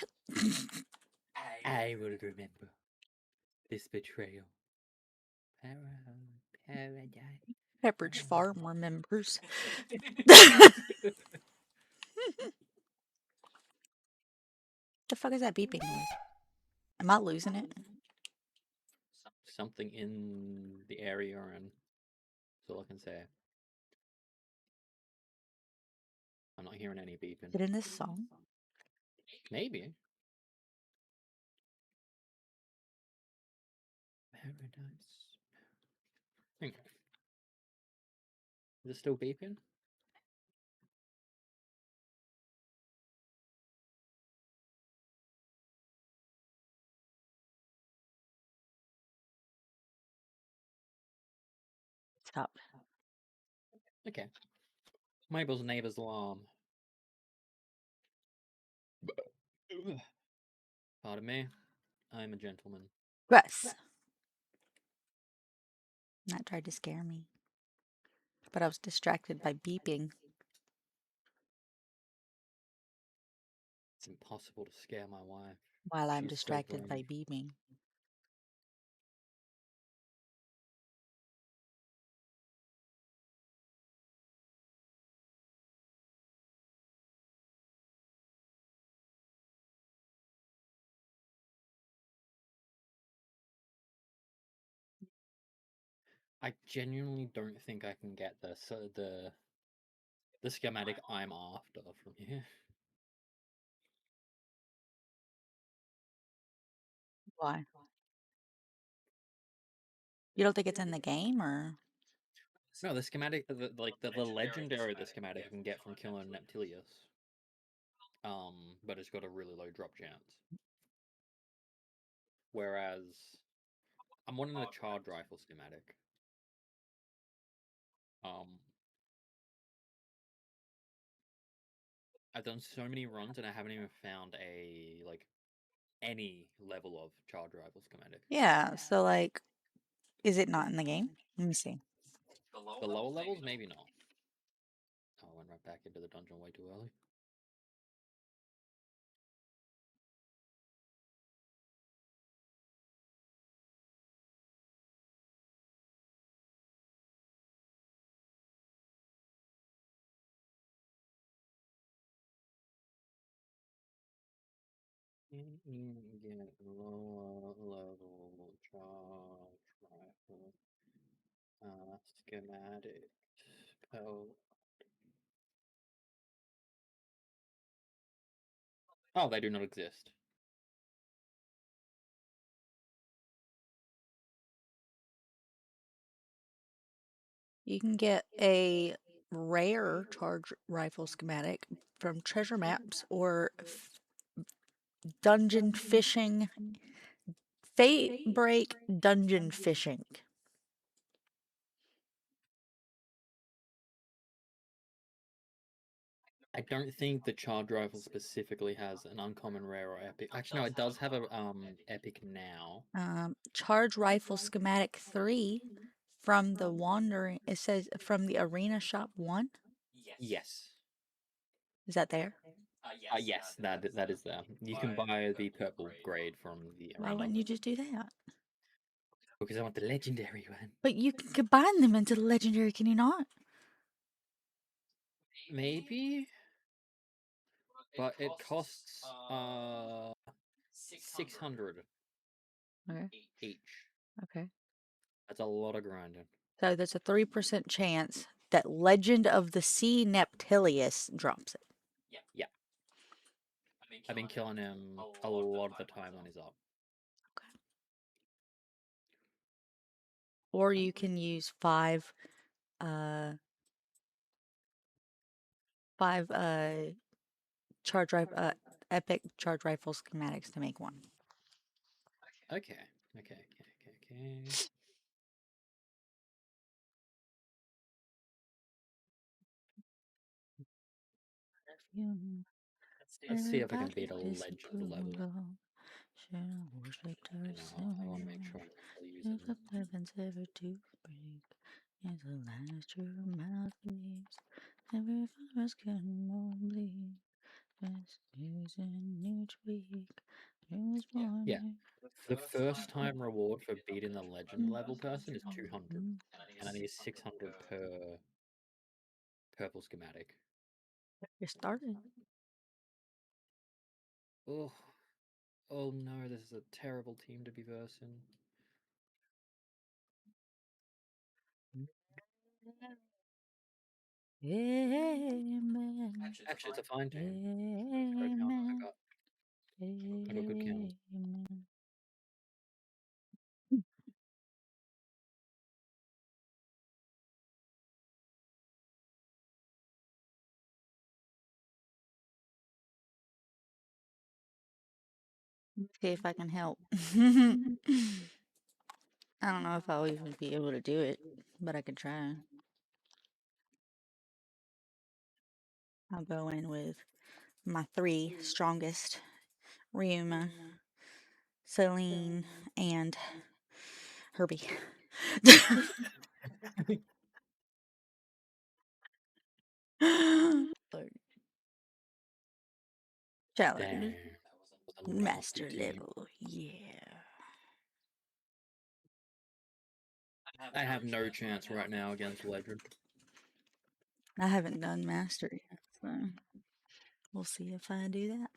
I will remember this betrayal. Paradise. Pepperidge Farm remembers. The fuck is that beeping noise? Am I losing it? Something in the area, and that's all I can say. I'm not hearing any beeping. Is it in this song? Maybe. Paradise. Hang on. Is it still beeping? Stop. Okay. Mabel's neighbor's alarm. Pardon me. I'm a gentleman. Russ. That tried to scare me. But I was distracted by beeping. It's impossible to scare my wife. While I'm She's so distracted by brave. beeping. I genuinely don't think I can get the schematic I'm after from here. Why? You don't think it's in the game, or? No, the schematic, the legendary the schematic I can get from killing Neptilius. But it's got a really low drop chance. Whereas I'm wanting a charge rifle schematic. I've done so many runs and I haven't even found any level of charge rifle schematic. Yeah, so like, is it not in the game? Let me see. The lower levels, maybe not. Oh, I went right back into the dungeon way too early. Get lower level charge rifle schematic. Oh, they do not exist. You can get a rare charge rifle schematic from treasure maps or dungeon fishing. Fate break dungeon fishing. I don't think the charge rifle specifically has an uncommon rare or epic. Actually, no, it does have a epic now. Charge rifle schematic 3 from the wandering. It says from the arena shop 1. Yes. Is that there? Yes, that is there. You can buy the purple grade from the Why arena. wouldn't you just do that? Because I want the legendary one. But you can combine them into the legendary, can you not? Maybe, but it costs 600 Okay. each. Okay. That's a lot of grinding. So there's a 3% chance that Legend of the Sea Neptilius drops it. Yeah. I've been killing him a lot of the time when he's up. Okay. Or you can use 5 epic charge rifle schematics to make one. Okay. Let's see if I can beat a legend level. I want to make sure I'm actually using the heavens ever to break, is the last true mouth believes. Every forest can more bleed. Best news in each week. Yeah. The first time reward for beating the legend level person is 200, and I need 600 per purple schematic. You started. Oh, oh no! This is a terrible team to be versing. Amen. Actually, it's a fine team. Amen. I got good count. Amen. See if I can help. I don't know if I'll even be able to do it, but I could try. I'll go in with my 3 strongest, Ryuma, Celine, and Herbie. Lord. Challenge. Damn. Master level. Yeah. I have no chance right now against Legend. I haven't done master yet, so we'll see if I do that.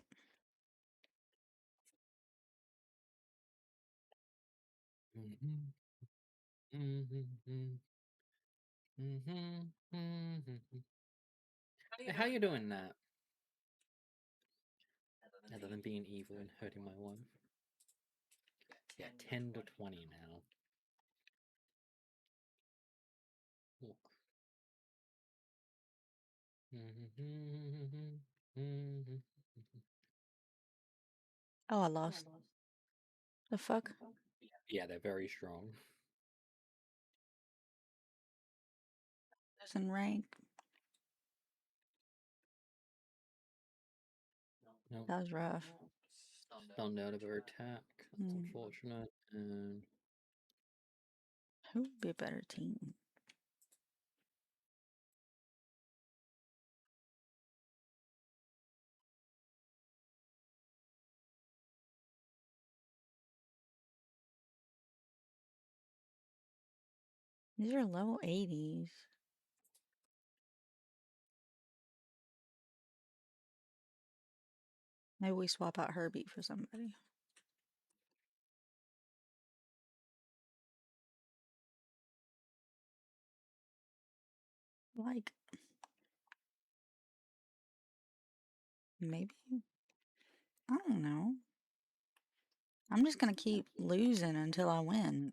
How you doing that? Other than being evil and hurting my wife. Yeah, 10 to 20 now. Look. Oh, I lost. The fuck? Yeah, they're very strong. Losing rank. Nope. That was rough. Stunned out of her attack. That's unfortunate. And who would be a better team? These are level 80s. Maybe we swap out Herbie for somebody. Like, maybe? I don't know. I'm just gonna keep losing until I win.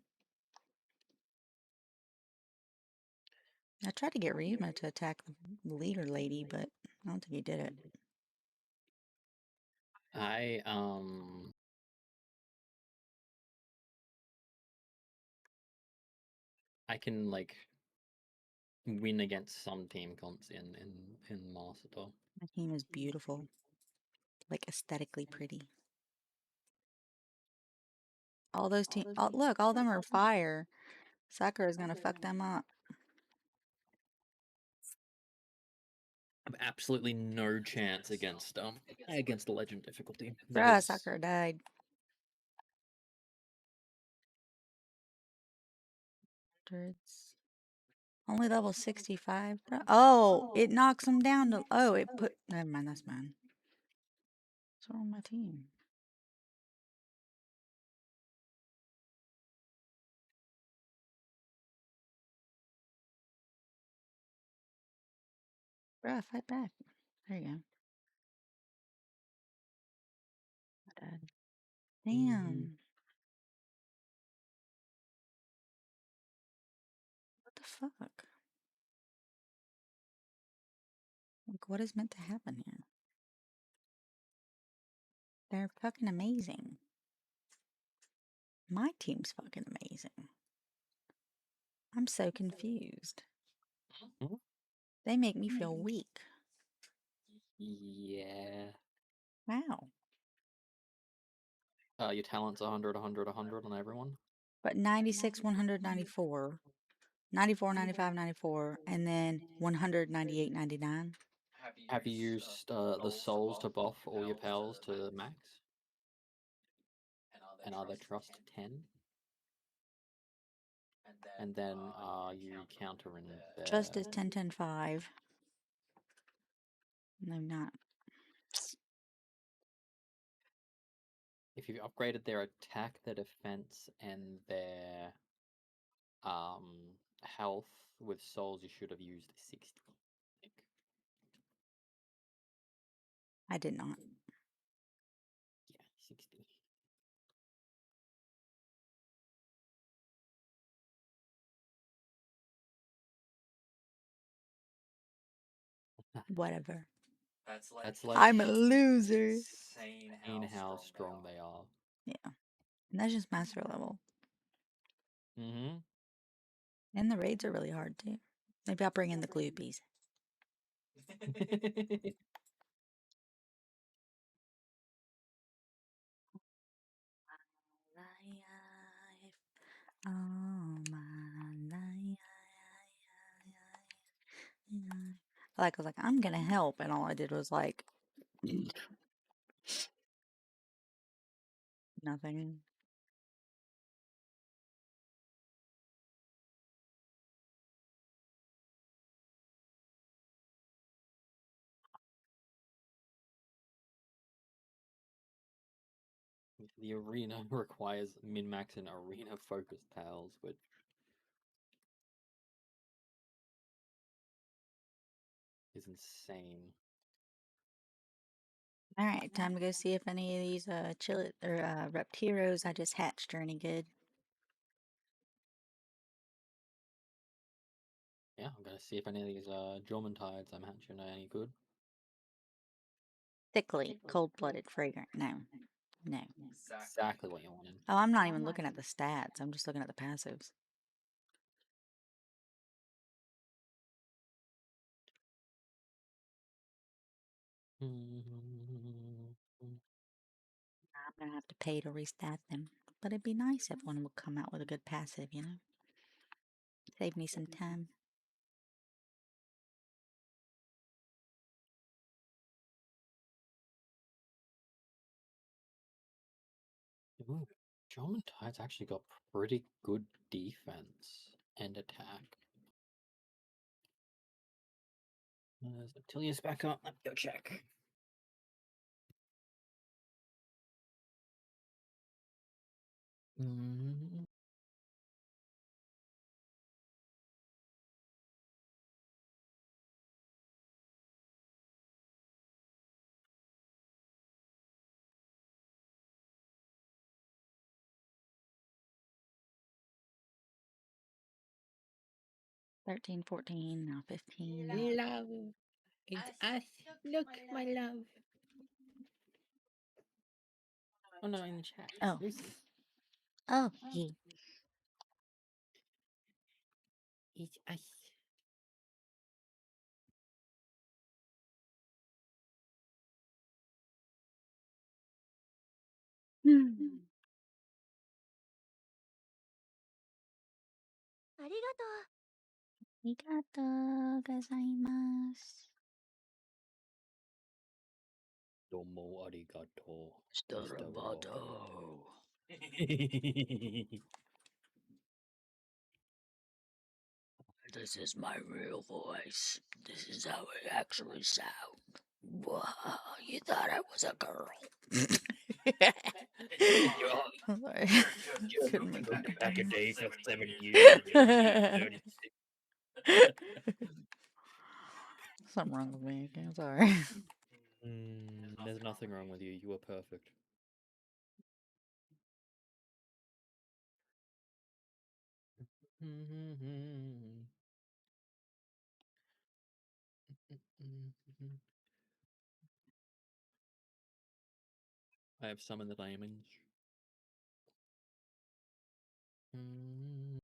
I tried to get Ryuma to attack the leader lady, but I don't think he did it. I can like win against some team comps in Master. My team is beautiful. Like aesthetically pretty. All those teams. Oh, look, all of them are fire. Sakura is gonna fuck them up. I have absolutely no chance against the Legend difficulty. Bruh, Sakura died. Hundreds. Only level 65, bro. Oh, it knocks them down to. Oh, it put. Never mind, that's mine. What's wrong with my team? Bruh, fight back. There you go. I died. Damn. What the fuck? Like, what is meant to happen here? They're fucking amazing. My team's fucking amazing. I'm so confused. They make me feel weak. Yeah. Wow. Your talent's 100, 100, 100 on everyone. But 96, 100, 94, 94, 95, 94, and then 198, 99. Have you used the souls to buff all your pals to max? And are they trust 10? And then you counter in there. Trust is 10, 10, 5. No, not. If you've upgraded their attack, their defense, and their health with souls, you should have used 60. I think. I did not. Yeah, 60. Whatever. That's like I'm a loser. insane how strong they are. Yeah. And that's just master level. Mm-hmm. And the raids are really hard too. Maybe I'll bring in the gloopies. Life, all my life. I was like, I'm gonna help, and all I did was like nothing. The arena requires min-max and arena-focused pals, which is insane. All right, time to go see if any of these chillet or reptiros I just hatched are any good. Yeah, I'm gonna see if any of these Jormuntides I'm hatching are any good. Thickly, cold-blooded, fragrant. No, no. Exactly what you wanted. Oh, I'm not even looking at the stats. I'm just looking at the passives. I'm gonna have to pay to restat them, but it'd be nice if one would come out with a good passive, you know? Save me some time. Ooh, Jormuntide's actually got pretty good defense and attack. There's Attilius back up. Let me go check. Mm, 13, 14, now 15. love. It's us. Look, my love. Oh no, in the chat. Oh. Lucy. Oh, he. It's us. Hmm. ありがとう。ありがとうございます。Domo arigato. Starabato. This is my real voice. This is how it actually sounds. Wow, you thought I was a girl. I'm sorry. Couldn't make it back a day for 7 years. Something wrong with me. Okay, I'm sorry. There's nothing wrong with you. You are perfect. I have summoned the diamonds. Ooh.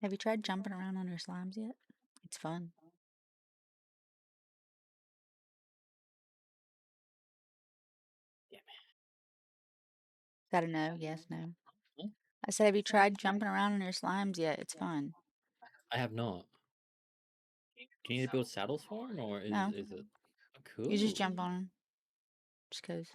Have you tried jumping around on your slimes yet? It's fun. Yeah, Is that a no? Yes, no. Hmm? I said, have you tried jumping around on your slimes yet? It's fun. I have not. Do you need to build saddles for him, or No. is it cool? You just jump on them. Just cause.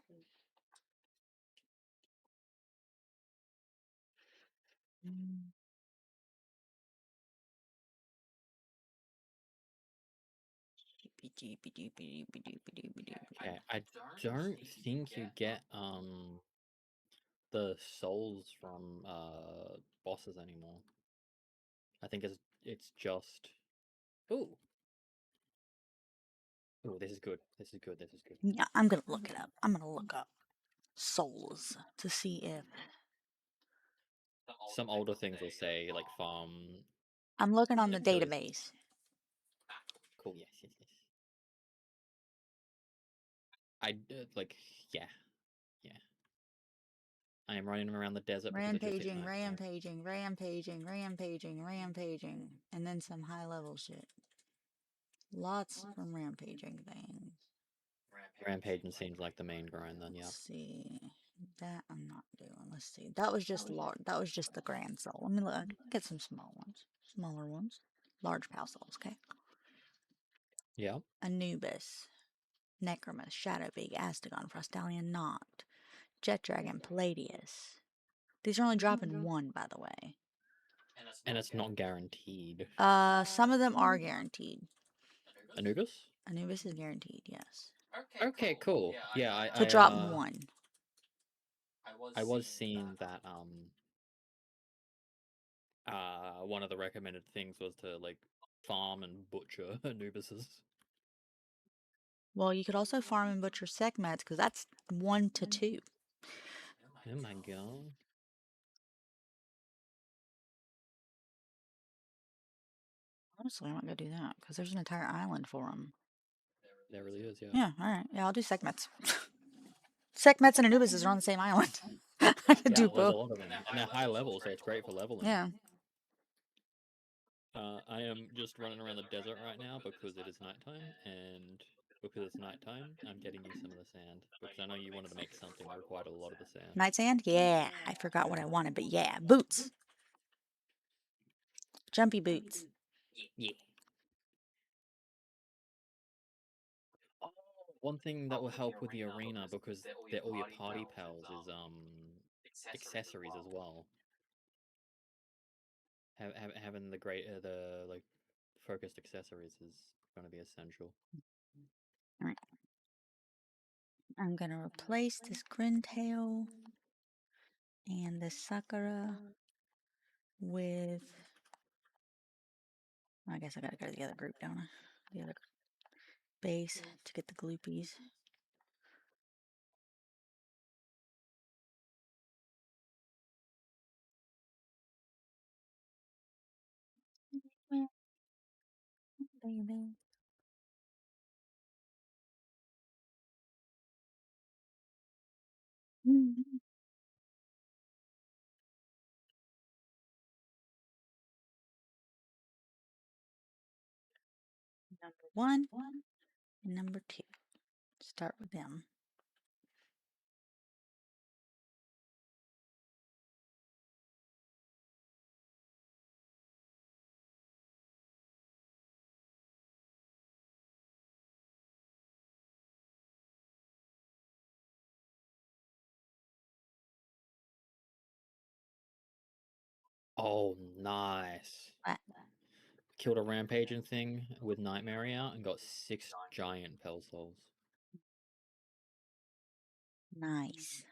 Okay, I don't think you get the souls from bosses anymore. I think it's just ooh. Oh, this is good. This is good. This is good. Yeah, I'm gonna look it up. I'm gonna look up souls to see if Some older things will say like farm. I'm looking on the Kills. database. Cool. Yes. Yes. Yes. I like. Yeah. Yeah. I am running around the desert because it just hit Rampaging, nighttime. rampaging, rampaging, rampaging, rampaging, and then some high level shit. Lots from rampaging things. Rampaging seems like the main grind then, yeah. Let's see. That I'm not doing. Let's see. That was just that was just the grand soul. Let me look. Get some small ones. Smaller ones. Large pal souls, okay? Yeah. Anubis. Necromus, Shadowbeak, Astagon, Frostalion, Noct, Jet Dragon, Palladius. These are only dropping one, by the way. And it's not guaranteed. Some of them are guaranteed. Anubis? Anubis is guaranteed, yes. Okay, cool. Yeah, So drop one. I was seeing that one of the recommended things was to like farm and butcher Anubises. Well, you could also farm and butcher Sekhmets because that's 1 to 2. Oh my god. Honestly, I'm not gonna do that because there's an entire island for them. There really is, yeah. Yeah, alright. Yeah, I'll do Sekhmets. Sekhmets and Anubises are on the same island. I could do There's a both. lot of them. And they're high level, so it's great for leveling. Yeah. I am just running around the desert right now because it is nighttime, and because it's nighttime, I'm getting you some of the sand. Because I know you wanted to make something that required a lot of the sand. Night sand? Yeah. I forgot what I wanted, but yeah. Boots. Jumpy boots. Yeah. Oh, one thing that will help with the arena, because they're all your party pals, is accessories as well. Having the like focused accessories is going to be essential. Alright. I'm gonna replace this Grintail and this Sakura with. I guess I gotta go to the other group, don't I? The other base to get the gloopies. Baby. Number 1 and number 2. Start with them. Oh, nice. What? Killed a rampaging thing with Nightmare out and got 6 giant Pell Souls. Nice.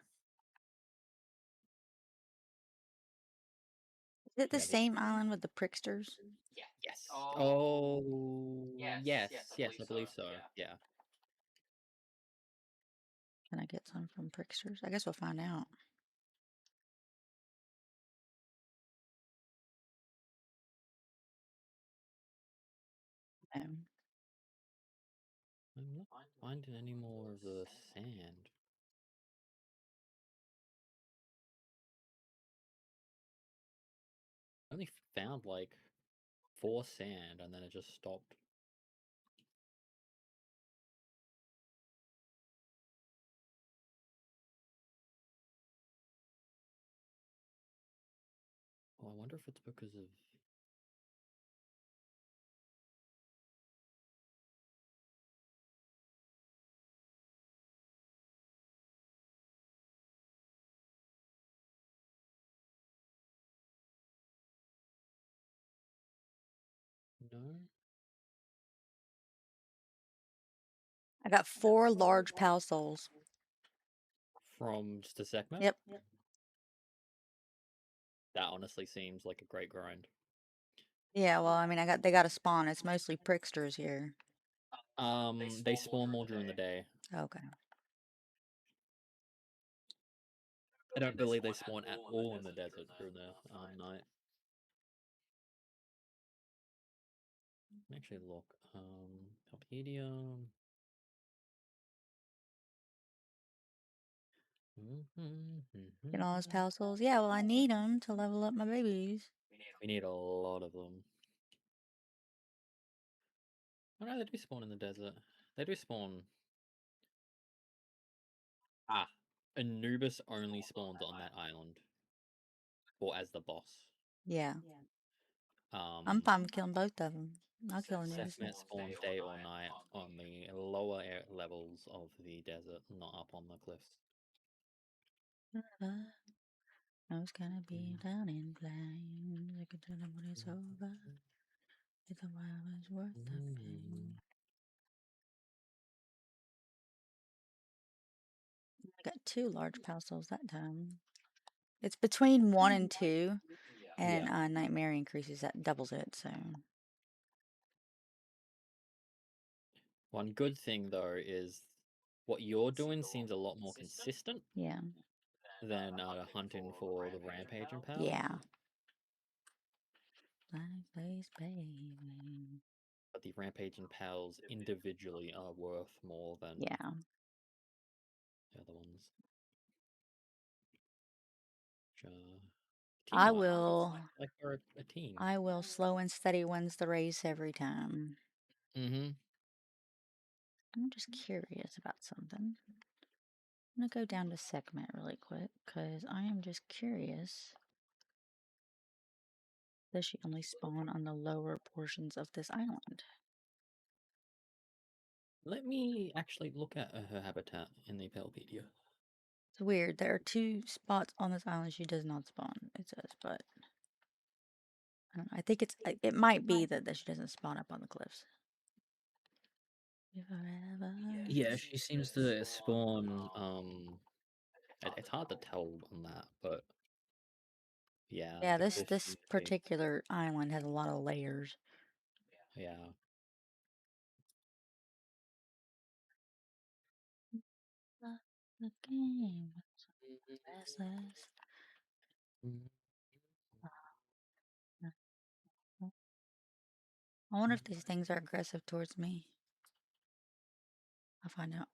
Is it the same island with the Pricksters? Yes. Oh, yes, I believe so. Yeah. Can I get some from Pricksters? I guess we'll find out. I'm not finding any more of the sand. I only found like 4 sand and then it just stopped. Oh, I wonder if it's because of... No? I got 4 large Pal Souls. From just a Sekhmet? Yep. That honestly seems like a great grind. Yeah, well, I mean, they got a spawn. It's mostly Pricksters here. They spawn more during the day. Okay. I don't believe they spawn at all in the desert during the night. Actually, look. Wikipedia. Get all those power souls. Yeah, well, I need them to level up my babies. We need a lot of them. Oh no, they do spawn in the desert. They do spawn. Ah, Anubis only spawns on that island, or as the boss. Yeah. I'm fine with killing both of them. I'll kill Anubis. Sekhmet spawns day or night on the lower levels of the desert, not up on the cliffs. I was gonna be down in flames. I could tell them when it's over. It's a while it's worth the pain. I got 2 large power souls that time. It's between 1 and 2, and Nightmare increases that doubles it. So one good thing though is what you're doing seems a lot more consistent. Yeah. Than hunting for the rampage and pals. Yeah. Place, baby. But the rampage and pals individually are worth more than the other ones. I will. Like we're a team. I will slow and steady wins the race every time. Mm-hmm. I'm just curious about something. I'm gonna go down to Sekhmet really quick because I am just curious. Does she only spawn on the lower portions of this island? Let me actually look at her habitat in the Palpedia. It's weird. There are 2 spots on this island she does not spawn, it says, but I don't know. I think it might be that she doesn't spawn up on the cliffs. Forever. Yeah, she seems to spawn. It's hard to tell on that, but yeah. Yeah, this particular island has a lot of layers. Yeah. The game restless. I wonder if these things are aggressive towards me. I'll find out.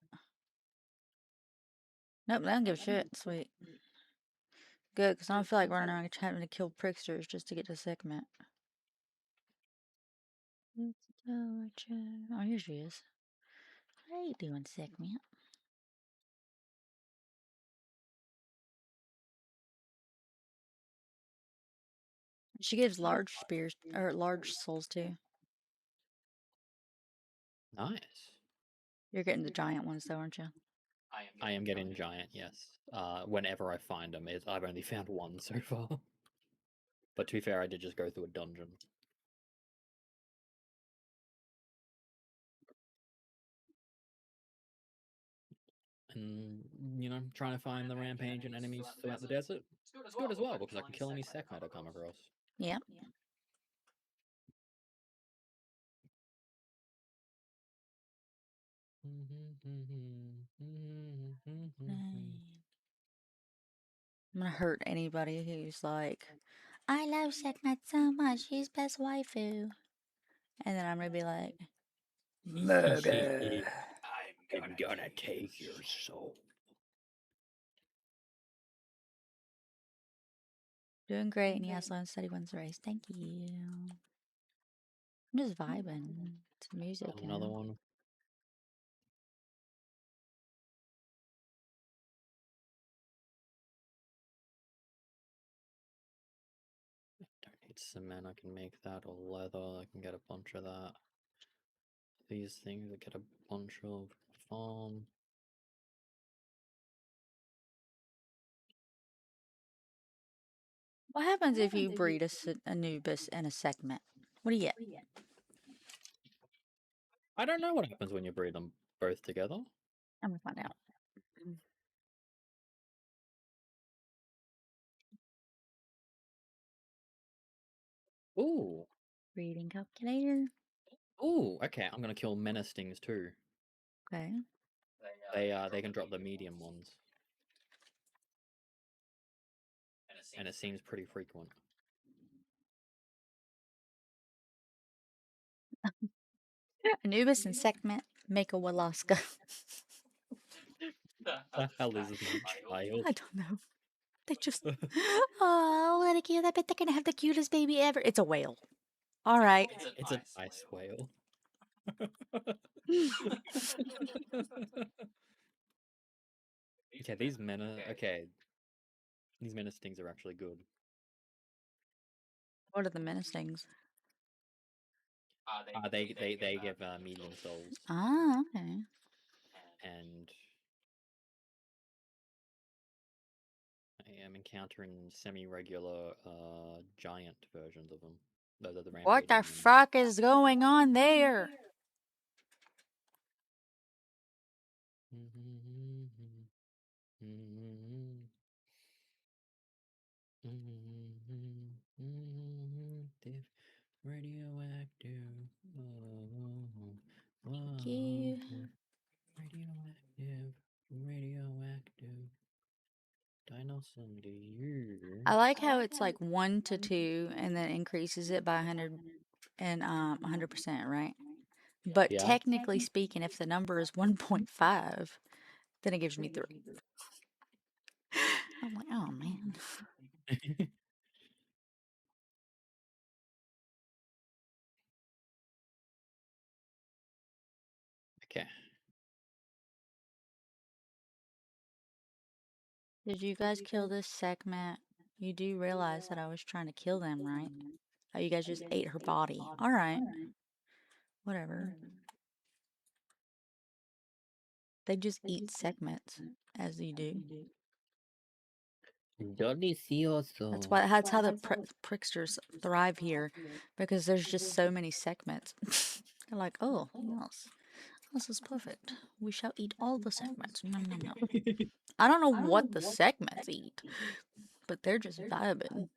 Nope, they don't give a shit. Sweet. Good, because I don't feel like running around having to kill pricksters just to get to Sekhmet. Oh, here she is. How you doing, Sekhmet? She gives large spears, or large souls too. Nice. You're getting the giant ones though, aren't you? I am getting giant, yes. Whenever I find them, I've only found 1 so far. But to be fair, I did just go through a dungeon. And, you know, trying to find the rampage and enemies throughout the desert. It's good as well, because I can kill any Sekhmet I come across. Yeah. I'm gonna hurt anybody who's like, I love Sekhmet so much, she's best waifu. And then I'm gonna be like, murder. I'm gonna take your soul. Doing great, and yeah, slow and steady wins the race. Thank you. I'm just vibing to music. Another one. Don't need cement, I can make that, or leather, I can get a bunch of that. These things, I get a bunch of farm. What happens if you breed a Anubis and a Sekhmet? What do you get? I don't know what happens when you breed them both together. I'm gonna find out. Ooh. Breeding calculator. Oh, okay. I'm gonna kill menacings too. Okay. They can drop the medium ones, and it seems pretty frequent. Anubis and Sekhmet make a Walaska. The hell is my child? I don't know. They just, oh, what a cute! I bet they're gonna have the cutest baby ever. It's a whale. All right. It's an ice whale. Okay, these menacings are actually good. What are the menacings? They give medium souls, Ah, okay. and I am encountering semi-regular giant versions of them. Those are the What the rampaging ones. fuck is going on there? Radioactive. Thank you. Radioactive. Dinosaur deer. I like how it's like 1 to 2 and then increases it by 100 and 100%, right? But Yeah. technically speaking, if the number is 1.5, then it gives me 3. I'm like, oh man. Okay. Did you guys kill this Sekhmet? You do realize that I was trying to kill them, right? Oh, you guys just ate her body. All right. Whatever. They just eat segments, as you do. Delicioso. That's how the pricksters thrive here, because there's just so many segments. They're like, oh, yes, this is perfect. We shall eat all the segments. Nom, nom, nom. I don't know what the segments eat, but they're just vibing.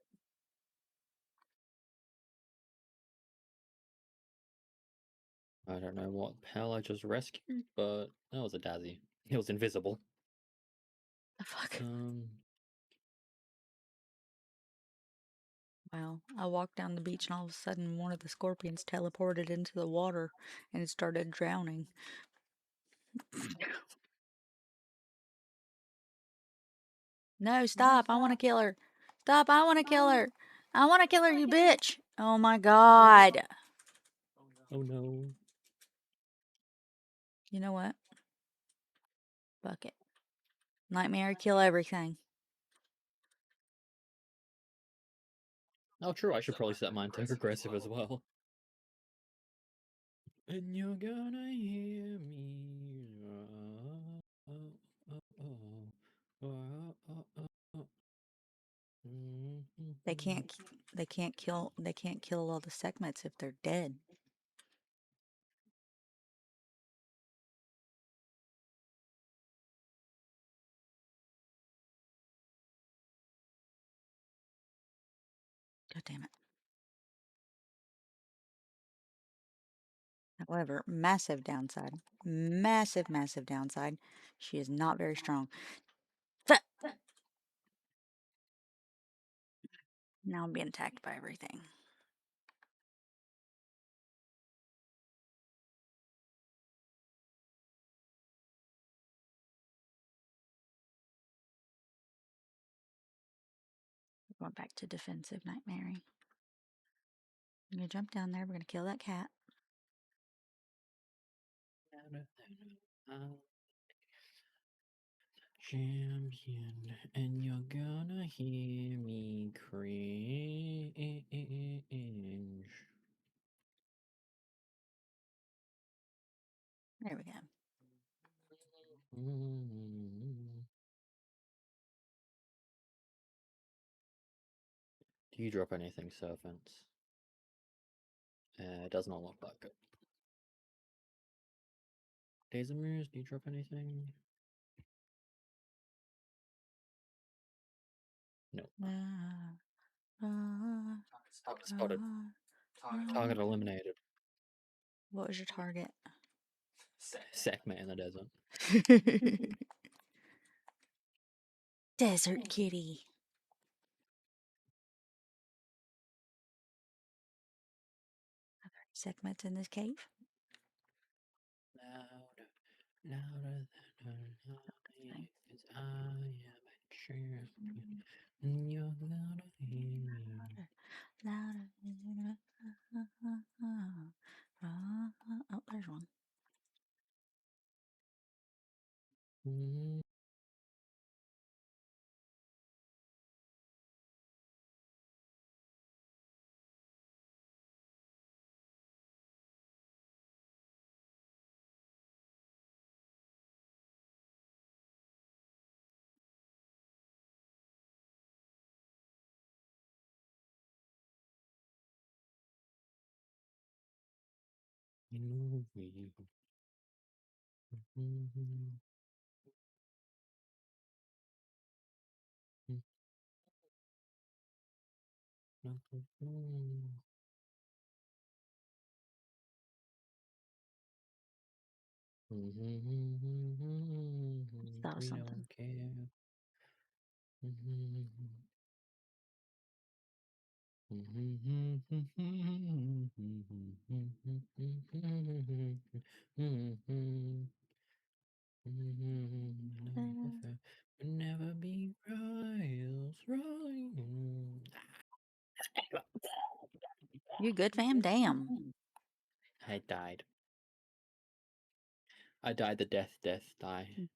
I don't know what hell I just rescued, but that was a Dazzy. It was invisible. Fuck. Um, Wow. I walked down the beach and all of a sudden one of the scorpions teleported into the water and it started drowning. No, stop. I want to kill her. Stop. I want to kill her. I want to kill her, you bitch. Oh my god. oh no. You know what? Fuck it. Nightmare, kill everything. Oh, true. I should probably set mine to aggressive as well. And you're gonna hear me. They can't kill all the segments if they're dead. God damn it. However, massive downside. Massive, massive downside. She is not very strong. Now I'm being attacked by everything. Going back to defensive Nightmare. I'm gonna jump down there. We're gonna kill that cat. Champion, and you're gonna hear me cringe. There we go. Do you drop anything, servants? It does not look like it. Days of Mirrors, do you drop anything? No. Target spotted. Target eliminated. What was your target? Sekhmet in the desert. Desert kitty. Are there Sekhmets in this cave? Louder, louder than I, 'cause I am a champion, and you're gonna hear me. Louder. Oh, there's one. Mm. You know me. Mhm. Mhm. That was We something. don't care. Mhm. Never be royals, rolling. You good, fam? Damn. I died. I died the death die. You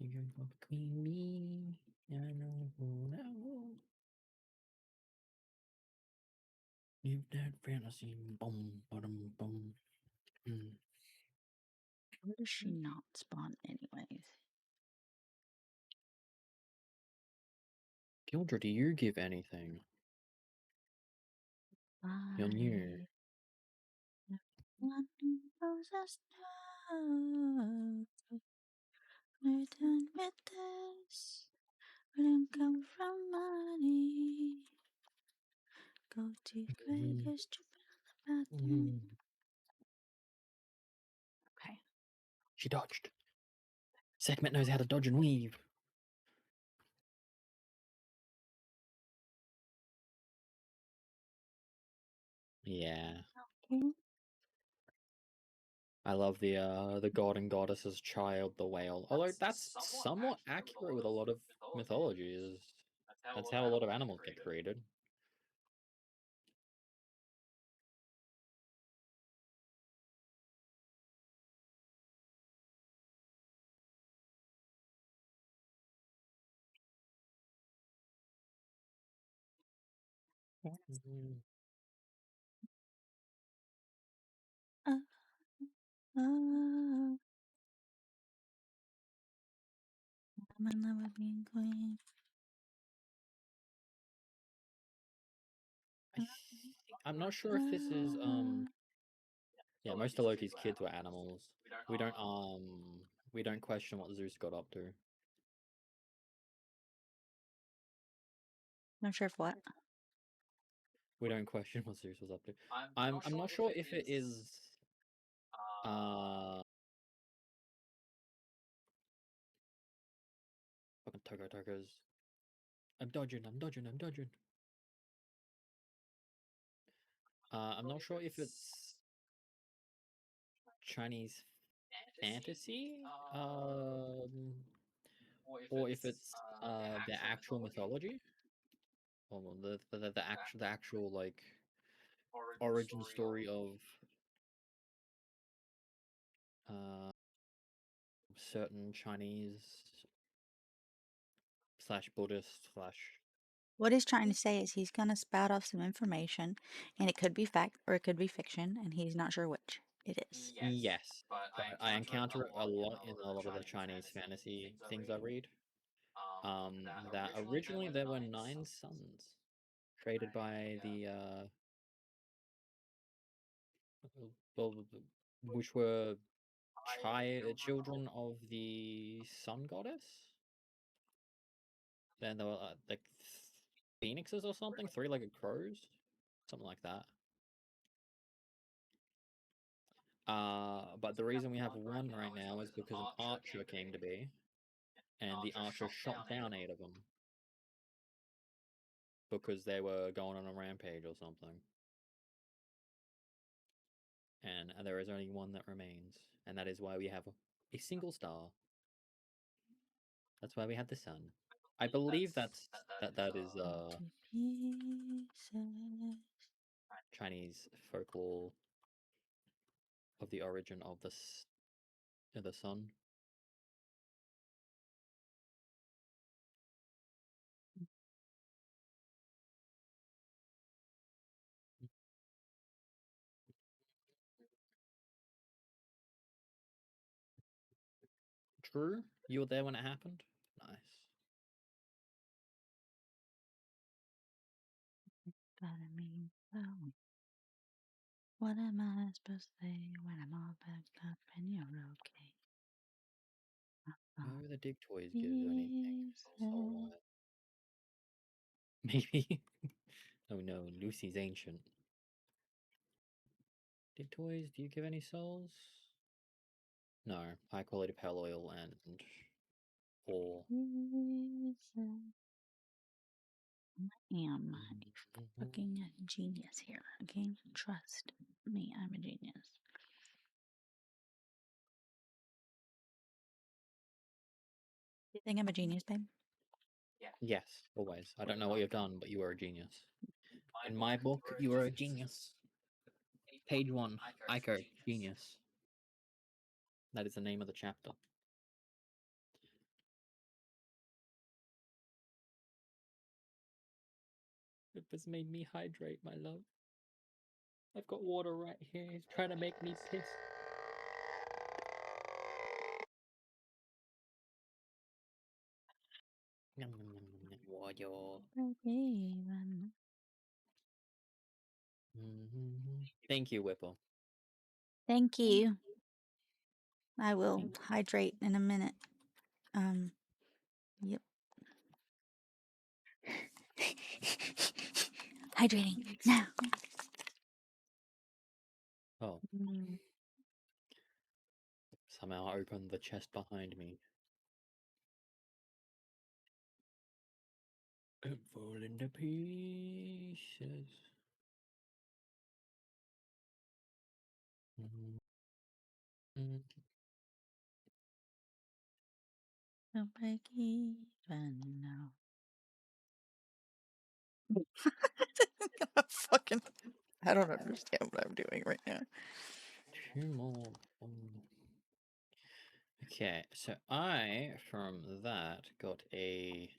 can go between me. I know who I will. You've that fantasy. Boom, bottom, boom. Where does she not spawn anyways? Gildra, do you give anything? You're new. One knows us now. We're done with this. We don't come from money. Go to Vegas to fill the bathroom. Okay. She dodged. Sekhmet knows how to dodge and weave. Yeah. Okay. I love the god and goddess's child, the whale. Although that's somewhat accurate with a lot of mythologies. That's how a lot of animals get created. Uh, I'm in love with being queen. I'm not sure if this is yeah, most of Loki's kids were animals. We don't question what Zeus got up to. Not sure if what. We don't question what Zeus was up to. I'm not sure if it is fucking Tokos. I'm dodging. I'm not sure if it's Chinese fantasy, or if it's the actual mythology, or the actual like origin story of certain Chinese slash Buddhist slash. What he's trying to say is he's going to spout off some information, and it could be fact or it could be fiction, and he's not sure which it is. Yes, but I encounter it a lot in a lot of the Chinese fantasy things I read. That originally there were 9 sons created by the well, which were children of the sun goddess. Then there were like phoenixes or something, 3-legged crows, something like that. But the reason we have one right now is because an archer came to be, and the archer shot down 8 of them because they were going on a rampage or something. And there is only one that remains, and that is why we have a single star. That's why we have the sun. I believe that is To pieces. Chinese folklore of the origin of the sun. True? You were there when it happened? Nice. Gotta mean, oh. What am I supposed to say when I'm all backed up and you're okay? Whoever the dig toys gives anything soul Pieces. Maybe. Oh no, Lucy's ancient. Dig toys, do you give any souls? No, high quality pearl oil and ore. Pieces. I am a fucking genius here, okay? Trust me, I'm a genius. Do you think I'm a genius, babe? Yes, always. I don't know what you've done, but you are a genius. In my book, you are a genius. Page 1, Aiko, genius. That is the name of the chapter. It has made me hydrate, my love. I've got water right here. He's trying to make me piss. Water. Thank you, Whipple. Thank you. I will hydrate in a minute. Yep. Hydrating now. Oh. Somehow I opened the chest behind me. It fall into pieces. Don't break even now. Fucking, I don't understand what I'm doing right now. 2 more. Okay, so I, from that, got a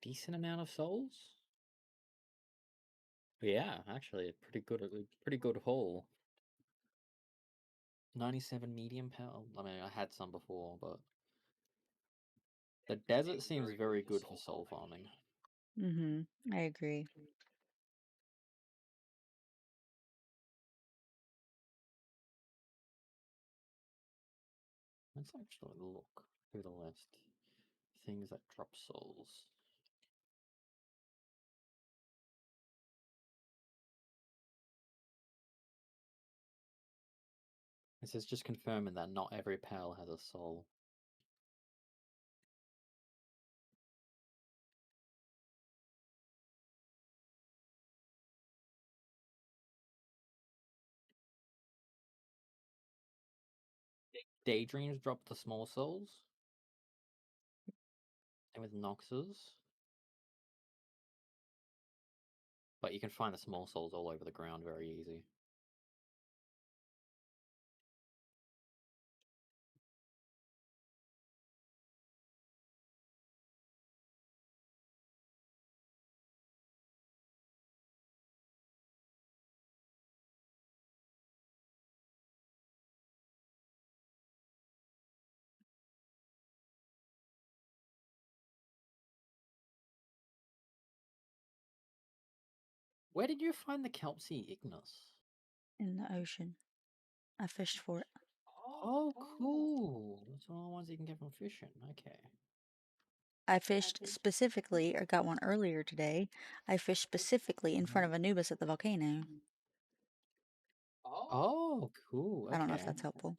decent amount of souls. Yeah, actually, a pretty good haul. 97 medium power. I mean, I had some before, but the desert seems very good for soul farming. I agree. Let's actually look through the list. Things that drop souls. This is just confirming that not every pal has a soul. Daydreams drop the small souls. And with Noxes. But you can find the small souls all over the ground very easy. Where did you find the Kelp Sea Ignis? In the ocean. I fished for it. Oh, cool. That's one of the ones you can get from fishing. Okay. I fished specifically, or got one earlier today. I fished specifically in front of Anubis at the volcano. Oh, cool. Okay. I don't know if that's helpful.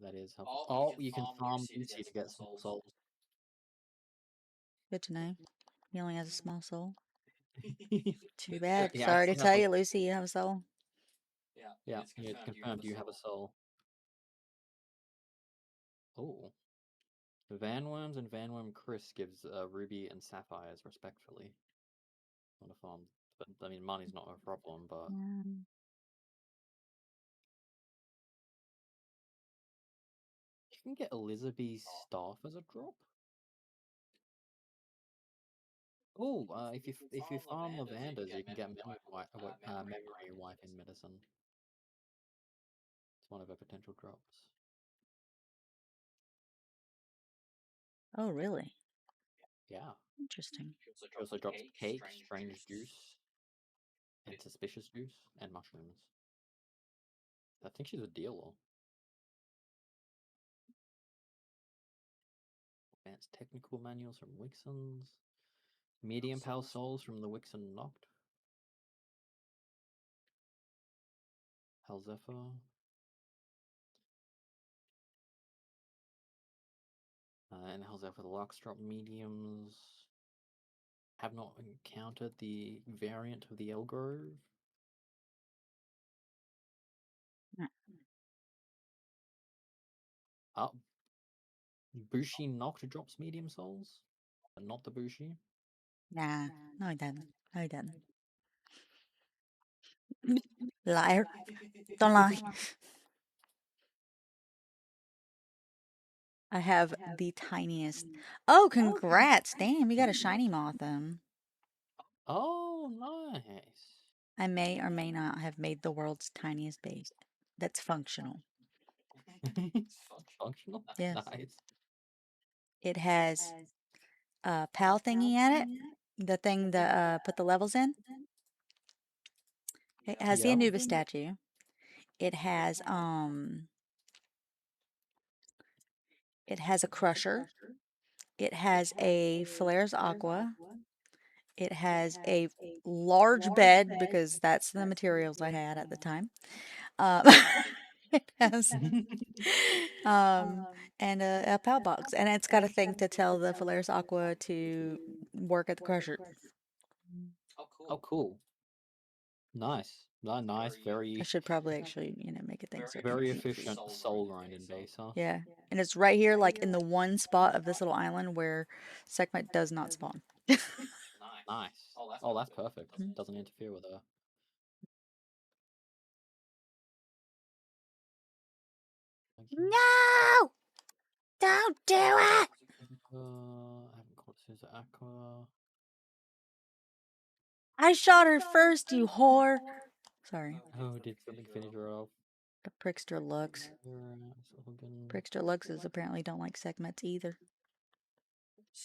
That is helpful. Oh, you can farm Lucy to get small souls. Good to know. He only has a small soul. Too bad. Yeah, Sorry to actually tell have you, Lucy, you have a soul. Yeah, it's confirmed you have a soul. Oh. Vanworms and Vanworm Chris gives Ruby and Sapphires respectfully. On a farm. But I mean money's not a problem, but you can get Elizabeth's staff as a drop. Oh, if you farm Lavanders, you can get memory wiping medicine. It's one of her potential drops. Oh, really? Yeah. Interesting. She also drops cake, strange juice, and suspicious juice, and mushrooms. I think she's a dealer. Advanced technical manuals from Wixons. Medium power souls from the Wixon Noct. Halzephyr. And Halzephyr the Lux drop mediums. Have not encountered the variant of the Elgrove. Oh. Bushi Noct drops medium souls, but not the Bushi. Nah, no, he doesn't. No, he doesn't. Liar. Don't lie. I have the tiniest. Oh, congrats. Damn, you got a shiny Mothim. Oh, nice. I may or may not have made the world's tiniest base. That's functional. Functional? Yes. Nice. It has a PAL thingy at it. The thing that put the levels in. It has the Anubis statue. It has a crusher. It has a Flare's Aqua. It has a large bed because that's the materials I had at the time. It has and a PAL box, and it's got a thing to tell the Falaris Aqua to work at the crusher. Oh, cool. Nice. Nice. I Very, should probably actually, make a thing so it very can- efficient soul grinding base, huh? Yeah, and it's right here, like in the one spot of this little island where Sekhmet does not spawn. Nice. Oh, that's perfect. Mhm. Doesn't interfere with her. No! Don't do it! I haven't caught Susa Aqua. I shot her first, you whore. Sorry. Oh, did something finish her off? The Prickster Lux. Prickster Luxes apparently don't like Sekhmets either.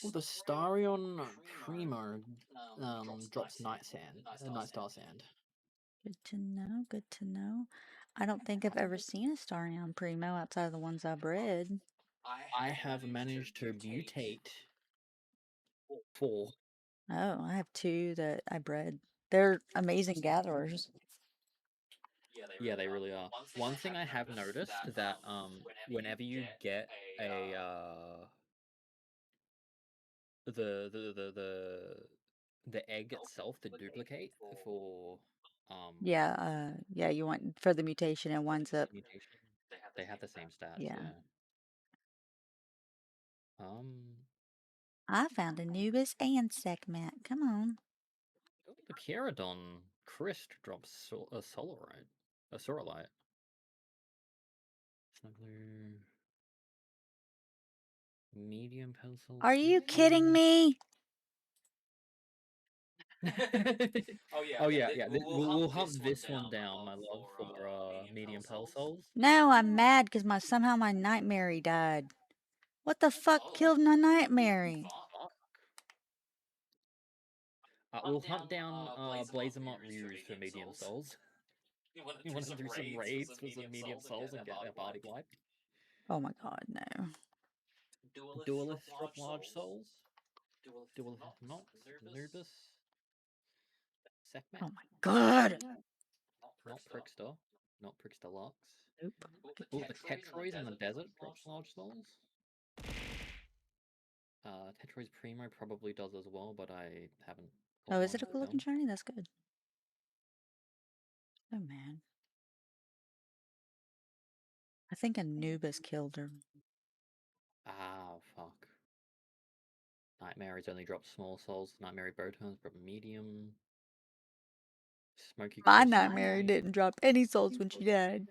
Oh, the Starion Primo drops Night Star Sand. Good to know, good to know. I don't think I've ever seen a Starion Primo outside of the ones I bred. I have managed to mutate 4. Oh, I have 2 that I bred. They're amazing gatherers. Yeah, they really are. One thing I have noticed that whenever you get a the egg itself to duplicate for Yeah, yeah, you want for the mutation and one's up. mutation, they have the same stats. Yeah. Yeah. I found Anubis and Sekhmet. Come on. The Pierodon Christ drops a Solarite, a Sorolite. Snuggler. Medium pencil. Are you kidding me? Oh yeah. We'll hunt this one down, my love, for medium pearl souls. No, I'm mad because somehow my Nightmare died. What the fuck killed my Nightmare? We'll hunt down Blazemont Ruse for medium souls. You want to do some raids for some medium souls and get a party wipe? Oh my god, no. Duelists drop large souls. Duelist Nox, Anubis. Segment. Oh my god! Not Prickster. Not Prickster Lux. Nope. Oh, the Tetroid in the desert drops large souls. Tetroid's Primo probably does as well, but I haven't. Oh, is it a caught cool one looking of them. shiny? That's good. Oh man. I think Anubis killed her. Ah, fuck. Nightmare's only dropped small souls. Nightmare Boton's dropped medium. Smoky My Crystal. Nightmare didn't drop any souls when she died.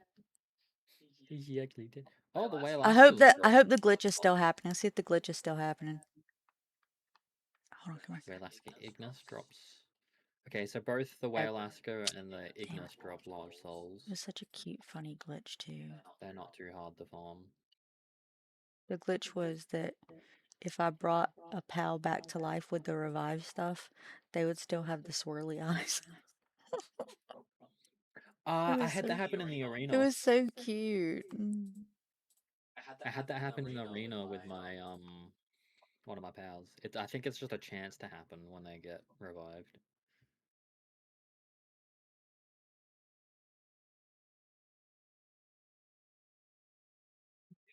He actually did. Oh, the whale. I hope the glitch is still happening. See if the glitch is still happening. Hold on, come here. Whalaska Ignis drops. Okay, so both the Whalaska and the Ignis drop large souls. It was such a cute, funny glitch too. They're not too hard to farm. The glitch was that if I brought a pal back to life with the revive stuff, they would still have the swirly eyes. I had that happen in the arena. It was so cute. I had that happen in the arena with my one of my pals. I think it's just a chance to happen when they get revived.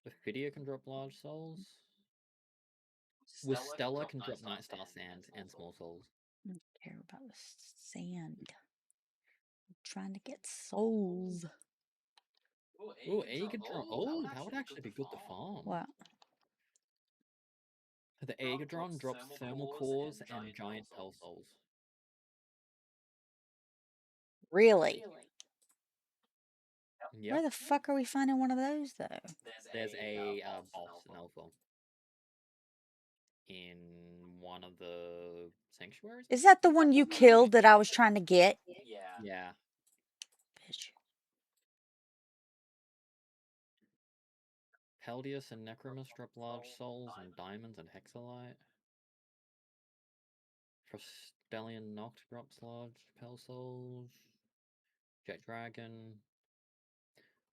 Ophidia can drop large souls. With Stella can drop Night Star Sand and small souls. I don't care about the sand. I'm trying to get souls. Oh, Aegodron. Oh, that would actually be good to farm. What? The Aegodron drops Thermal Cores and Giant Pearl Souls. Really? Yep. Where the fuck are we finding one of those though? There's a boss in Alpha. In one of the sanctuaries? Is that the one you killed that I was trying to get? Yeah. Bitch. Peldius and Necromus drop large souls and diamonds and hexalite. Frostallion Noct drops large Pel souls. Jet Dragon.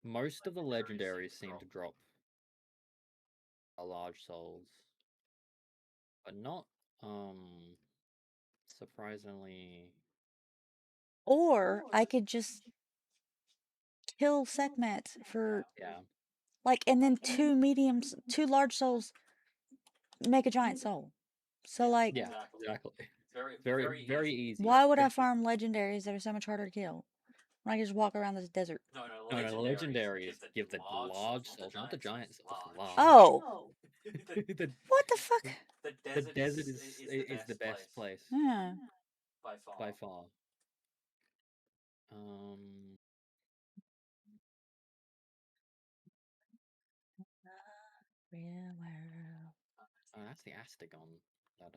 Most of the legendaries seem to drop a large souls. But not surprisingly. Or I could just kill Sekhmet for like, and then two large souls make a giant soul. So like, yeah, exactly. Very easy. Why would I farm legendaries that are so much harder to kill when I can just walk around this desert? No, legendaries give the large souls, not the giant souls. Large. Oh, what the fuck? The desert is the best place. Yeah. By far. Real world. Oh, that's the Astagon. That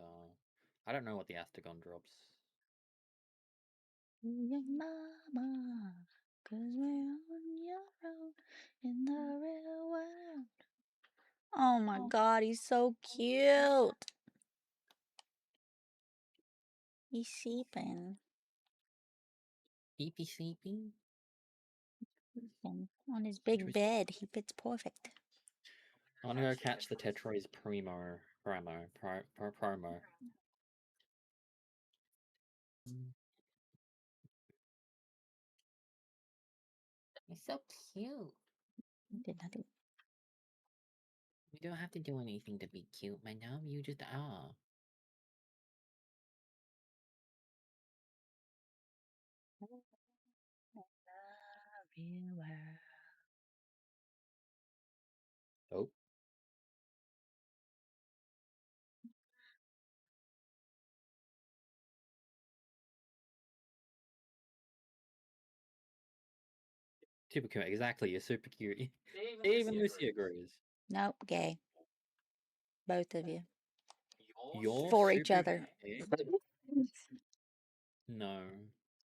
I don't know what the Astagon drops. Your mama, 'cause we're on your own in the real world. Oh my god, he's so cute. He's sleeping. Sleeping? On his big bed. He fits perfect. I'm gonna go catch the Tetroid's Primo. It's so cute. Did nothing. You don't have to do anything to be cute, madam. You just are. Oh. Super cute, exactly. You're super cute. Even Lucy agrees. Nope, gay. Both of you. You're for each super other. gay? No.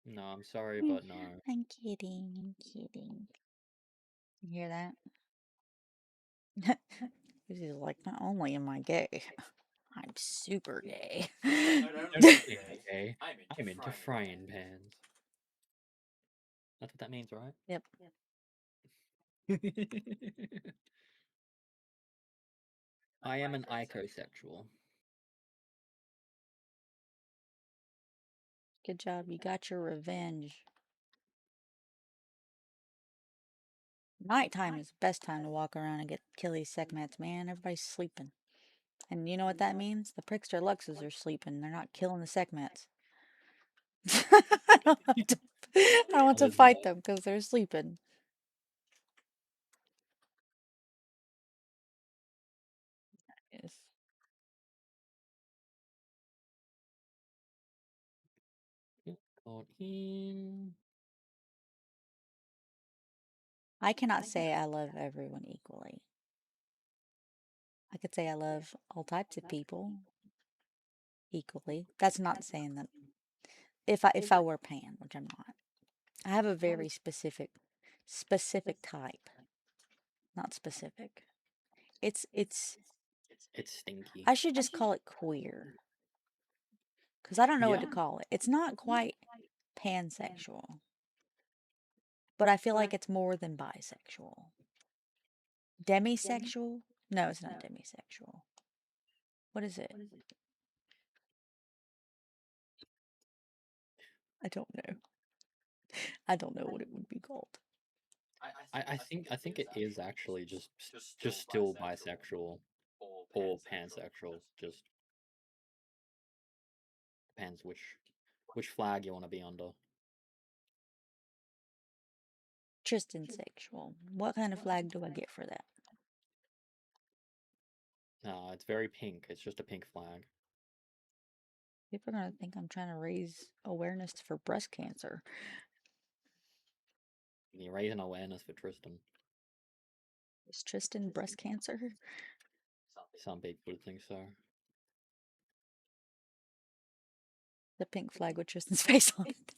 No, I'm sorry, but no. I'm kidding. I'm kidding. You hear that? This is like, not only am I gay, I'm super gay. Don't say gay. I'm into frying pans. That's what that means, right? Yep. I am an Aiko sexual. Good job. You got your revenge. Nighttime is the best time to walk around and kill these segments, man. Everybody's sleeping. And you know what that means? The Prickster Luxes are sleeping. They're not killing the segments. I don't want to fight them because they're sleeping. Yes. Got him. I cannot say I love everyone equally. I could say I love all types of people equally. That's not saying that if I were Pan, which I'm not. I have a very specific type. Not specific. It's It's stinky. I should just call it queer. Cuz I don't know what to Yeah. call it. It's not quite pansexual. But I feel like it's more than bisexual. Demisexual? No, it's not demisexual. What is it? I don't know. I don't know what it would be called. I think it is actually just still bisexual or pansexual. Just depends which flag you want to be under. Tristan sexual. What kind of flag do I get for that? It's very pink. It's just a pink flag. People are gonna think I'm trying to raise awareness for breast cancer. You're raising awareness for Tristan. Is Tristan breast cancer? Some people would think so. The pink flag with Tristan's face on it.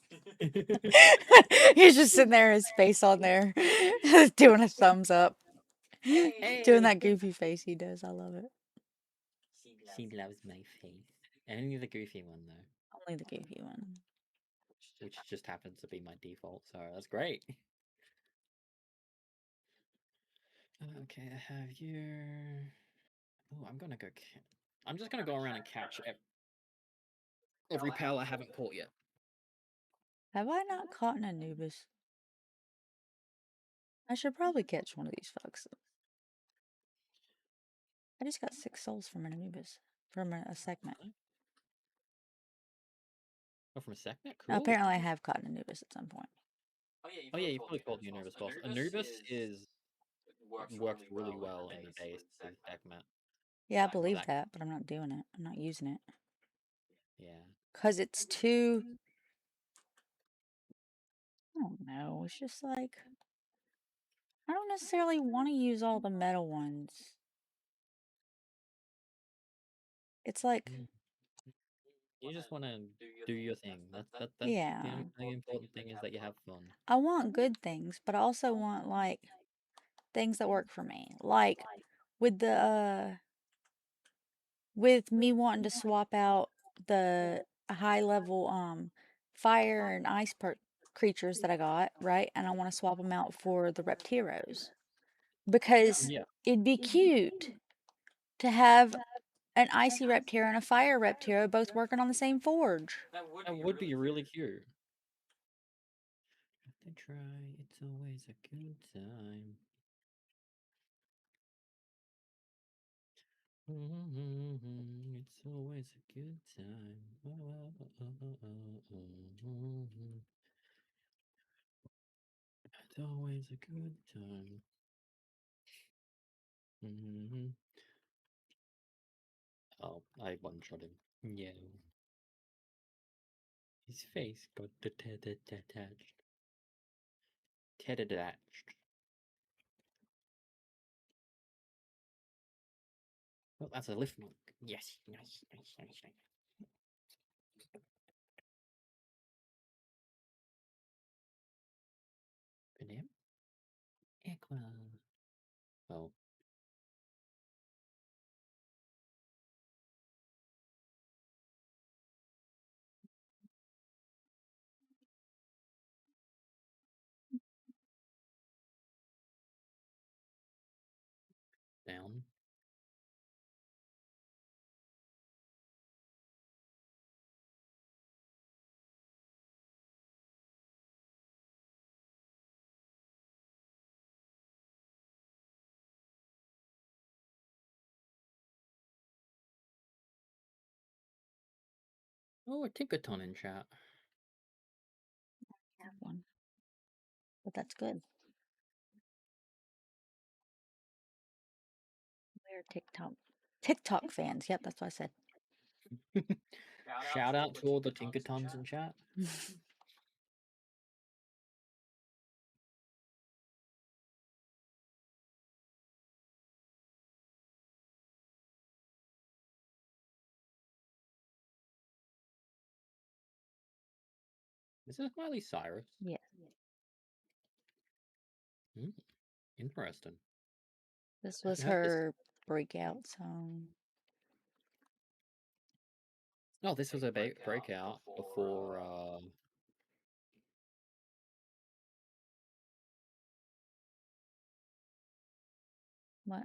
He's just sitting there, his face on there, doing a thumbs up. Doing that goofy face he does. I love it. She loves my face. Only the goofy one though. Only the goofy one. Which just happens to be my default, so that's great. Okay, I have you. Oh, I'm gonna go. I'm just gonna go around and catch every pal I haven't caught yet. Have I not caught an Anubis? I should probably catch one of these fucks. I just got 6 souls from an Anubis. From a segment. Oh, from a segment? Cool. Apparently I have caught an Anubis at some point. Oh yeah, you probably called the Anubis boss. Anubis works really well in the base with segment. Yeah, I believe that, but I'm not doing it. I'm not using it. Yeah. Because it's too... I don't know. It's just like... I don't necessarily want to use all the metal ones. It's like... You just want to do your thing. That's yeah. the only important thing is that you have fun. I want good things, but I also want, like, things that work for me. Like, with the, with me wanting to swap out the high-level, fire and ice creatures that I got, right? And I want to swap them out for the Reptiros. Because it'd be cute to have an icy Reptiro and a fire Reptiro both working on the same forge. That would be really cute. If they try, it's always a good time. It's always a good time. It's always a good time. Oh, I one-shot him. Yeah. His face got detached. Detached. Well, that's a lift monk. Yes, nice. Good name? Aqua. Oh. Down. Oh, a Tinkaton in chat. Have one. But that's good. We're TikTok fans. Yep, that's what I said. Shout out to all the Tinkatons in chat. This is Miley Cyrus. Yeah. Interesting. This was heard this- her breakout song. No, this was a breakout before. What?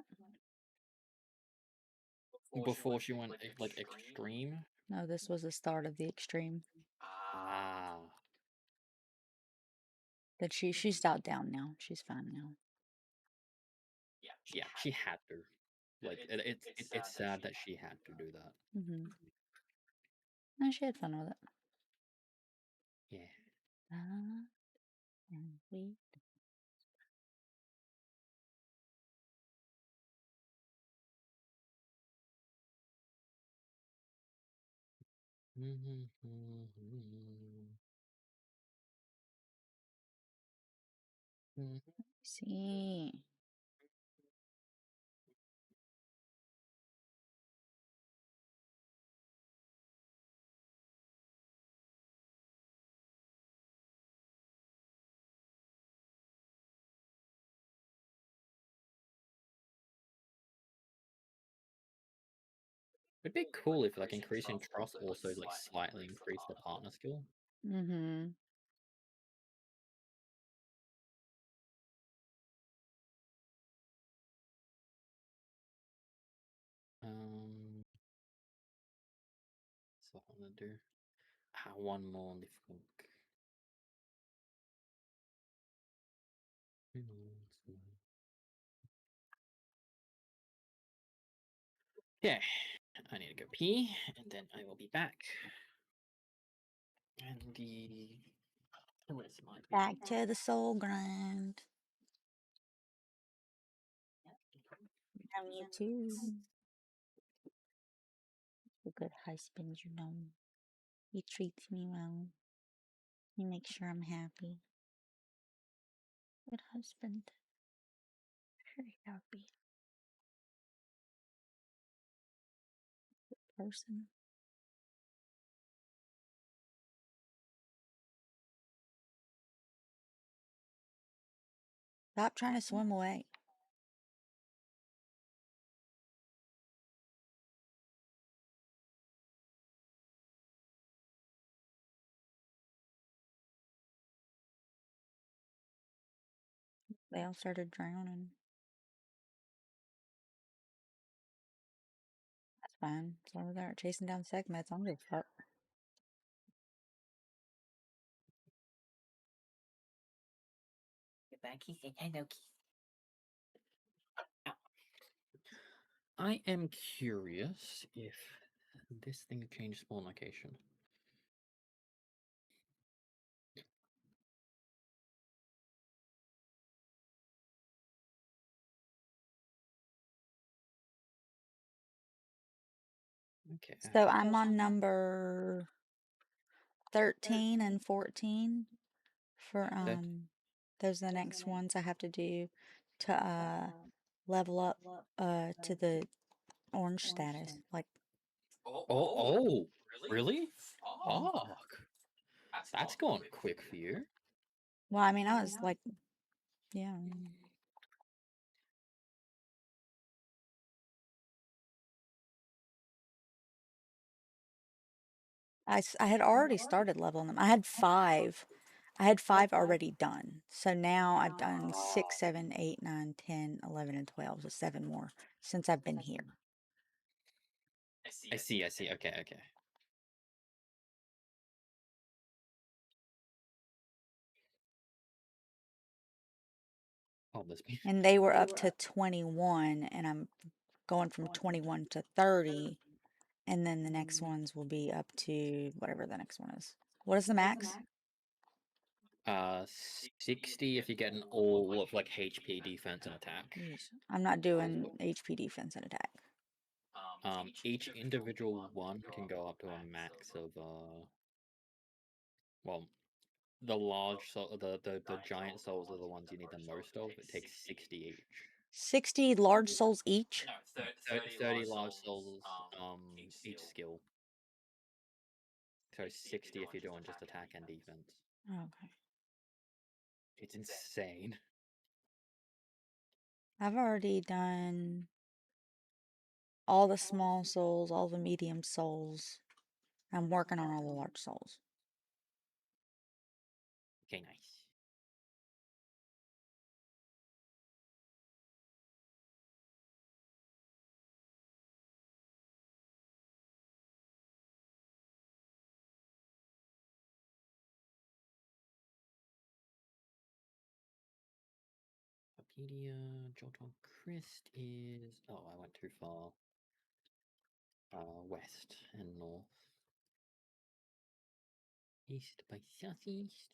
Before she went like extreme. No, this was the start of the extreme. Ah. That she's dialed down now. She's fine now. Yeah, she had to. Like it's sad that she had to do that. Mm-hmm. No, she had fun with it. Yeah. And we. See. It'd be cool if like increasing trust also like slightly increased the partner skill. Mm-hmm. So I'm gonna do one more on the funk. Yeah, I need to go pee, and then I will be back. And the Back to the soul grind. I need to. A good husband, you know. He treats me well. He makes sure I'm happy. Good husband. Very happy. Good person. Stop trying to swim away. They all started drowning. That's fine. As long as they aren't chasing down segments, I don't give a fuck. Get back, he said hello, Keith. I am curious if this thing changed spawn location. Okay. So I'm on number 13 and 14 for those are the next ones I have to do to level up to the orange status. Like Oh, really? Fuck. That's going quick for you. well, I mean I was like yeah. I had already started leveling them. I had 5. I had 5 already done. So now I've done 6, 7, 8, 9, 10, 11, and 12. So 7 more since I've been here. I see. Okay. Oh, this. And they were up to 21, and I'm going from 21 to 30 and then the next ones will be up to whatever the next one is. What is the max? 60 if you get an all of like HP, defense, and attack. Jeez. I'm not doing HP, defense, and attack. Each individual one can go up to a max of well, the large soul, the giant souls are the ones you need the most of. It takes 60 each. 60 large souls each? No, 30 large souls, each skill. So 60 if you're doing just attack and defense. Okay. It's insane. I've already done all the small souls, all the medium souls. I'm working on all the large souls. Okay, nice. Wikipedia, Jotun Christ is... Oh, I went too far. West and north. East by southeast.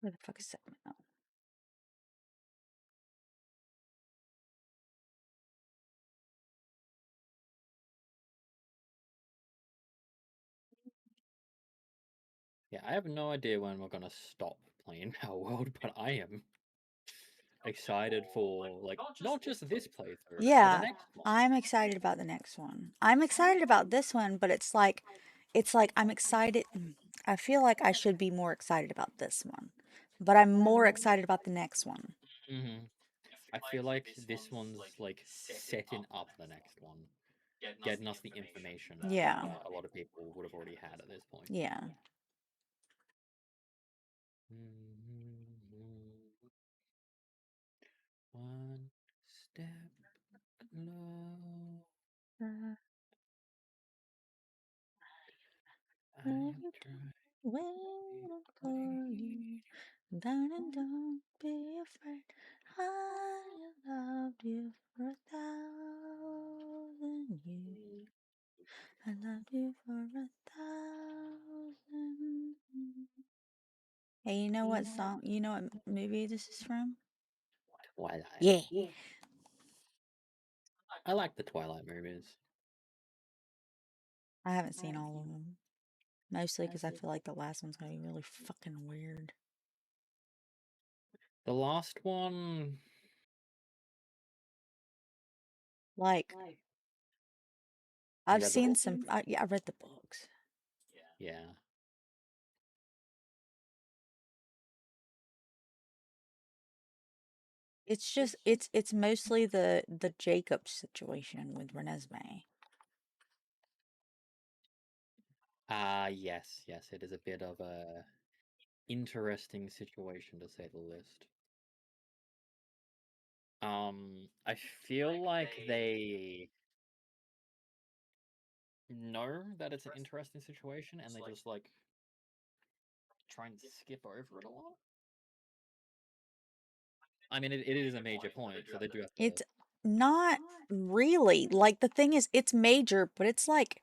Where the fuck is that? Oh. Yeah, I have no idea when we're gonna stop playing Palworld, but I am excited for, like, not just this playthrough, for the Yeah, next one. I'm excited about the next one. I'm excited about this one, but it's like I'm excited. I feel like I should be more excited about this one, but I'm more excited about the next one. Mm-hmm. I feel like this one's like setting up the next one, getting us the information Yeah. that a lot of people would have already had at this point. Yeah. One step closer. I am trying. Waiting for you, darling, don't be afraid. I loved you for 1,000 years. I loved you for 1,000 years. Hey, you know what song? You know what movie this is from? Twilight. Yeah. I like the Twilight movies. I haven't seen all of them. Mostly because I feel like the last one's gonna be really fucking weird. The last one, Like, I've seen some. Yeah, I read the books. yeah. It's just it's mostly the Jacob situation with Renesmee. Yes, it is a bit of a interesting situation to say the least. I feel like they know that it's an interesting situation and they just like try and skip over it a lot. I mean, it is a major point, so they do have to. It's not really. Like, the thing is, it's major, but it's like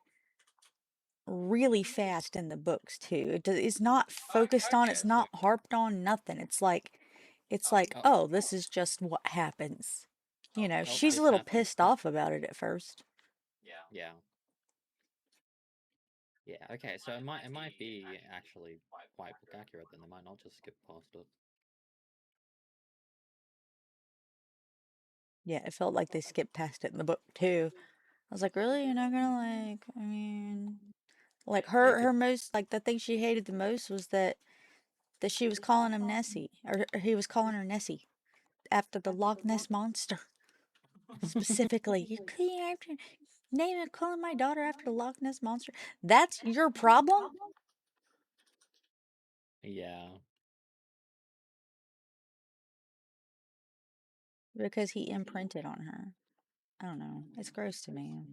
really fast in the books too. It's not focused on, it's not harped on, nothing. It's like oh, this is just what happens. You know, she's a little pissed off about it at first. Yeah. Yeah, okay, so it might be actually quite book accurate then. They might not just skip past it. Yeah, it felt like they skipped past it in the book too. I was like, really? You're not gonna like, I mean, like her most, like the thing she hated the most was that she was calling him Nessie, or he was calling her Nessie. after the Loch Ness monster. Specifically, you can't name it calling my daughter after the Loch Ness monster. That's your problem? Yeah. Because he imprinted on her. I don't know. It's gross to me.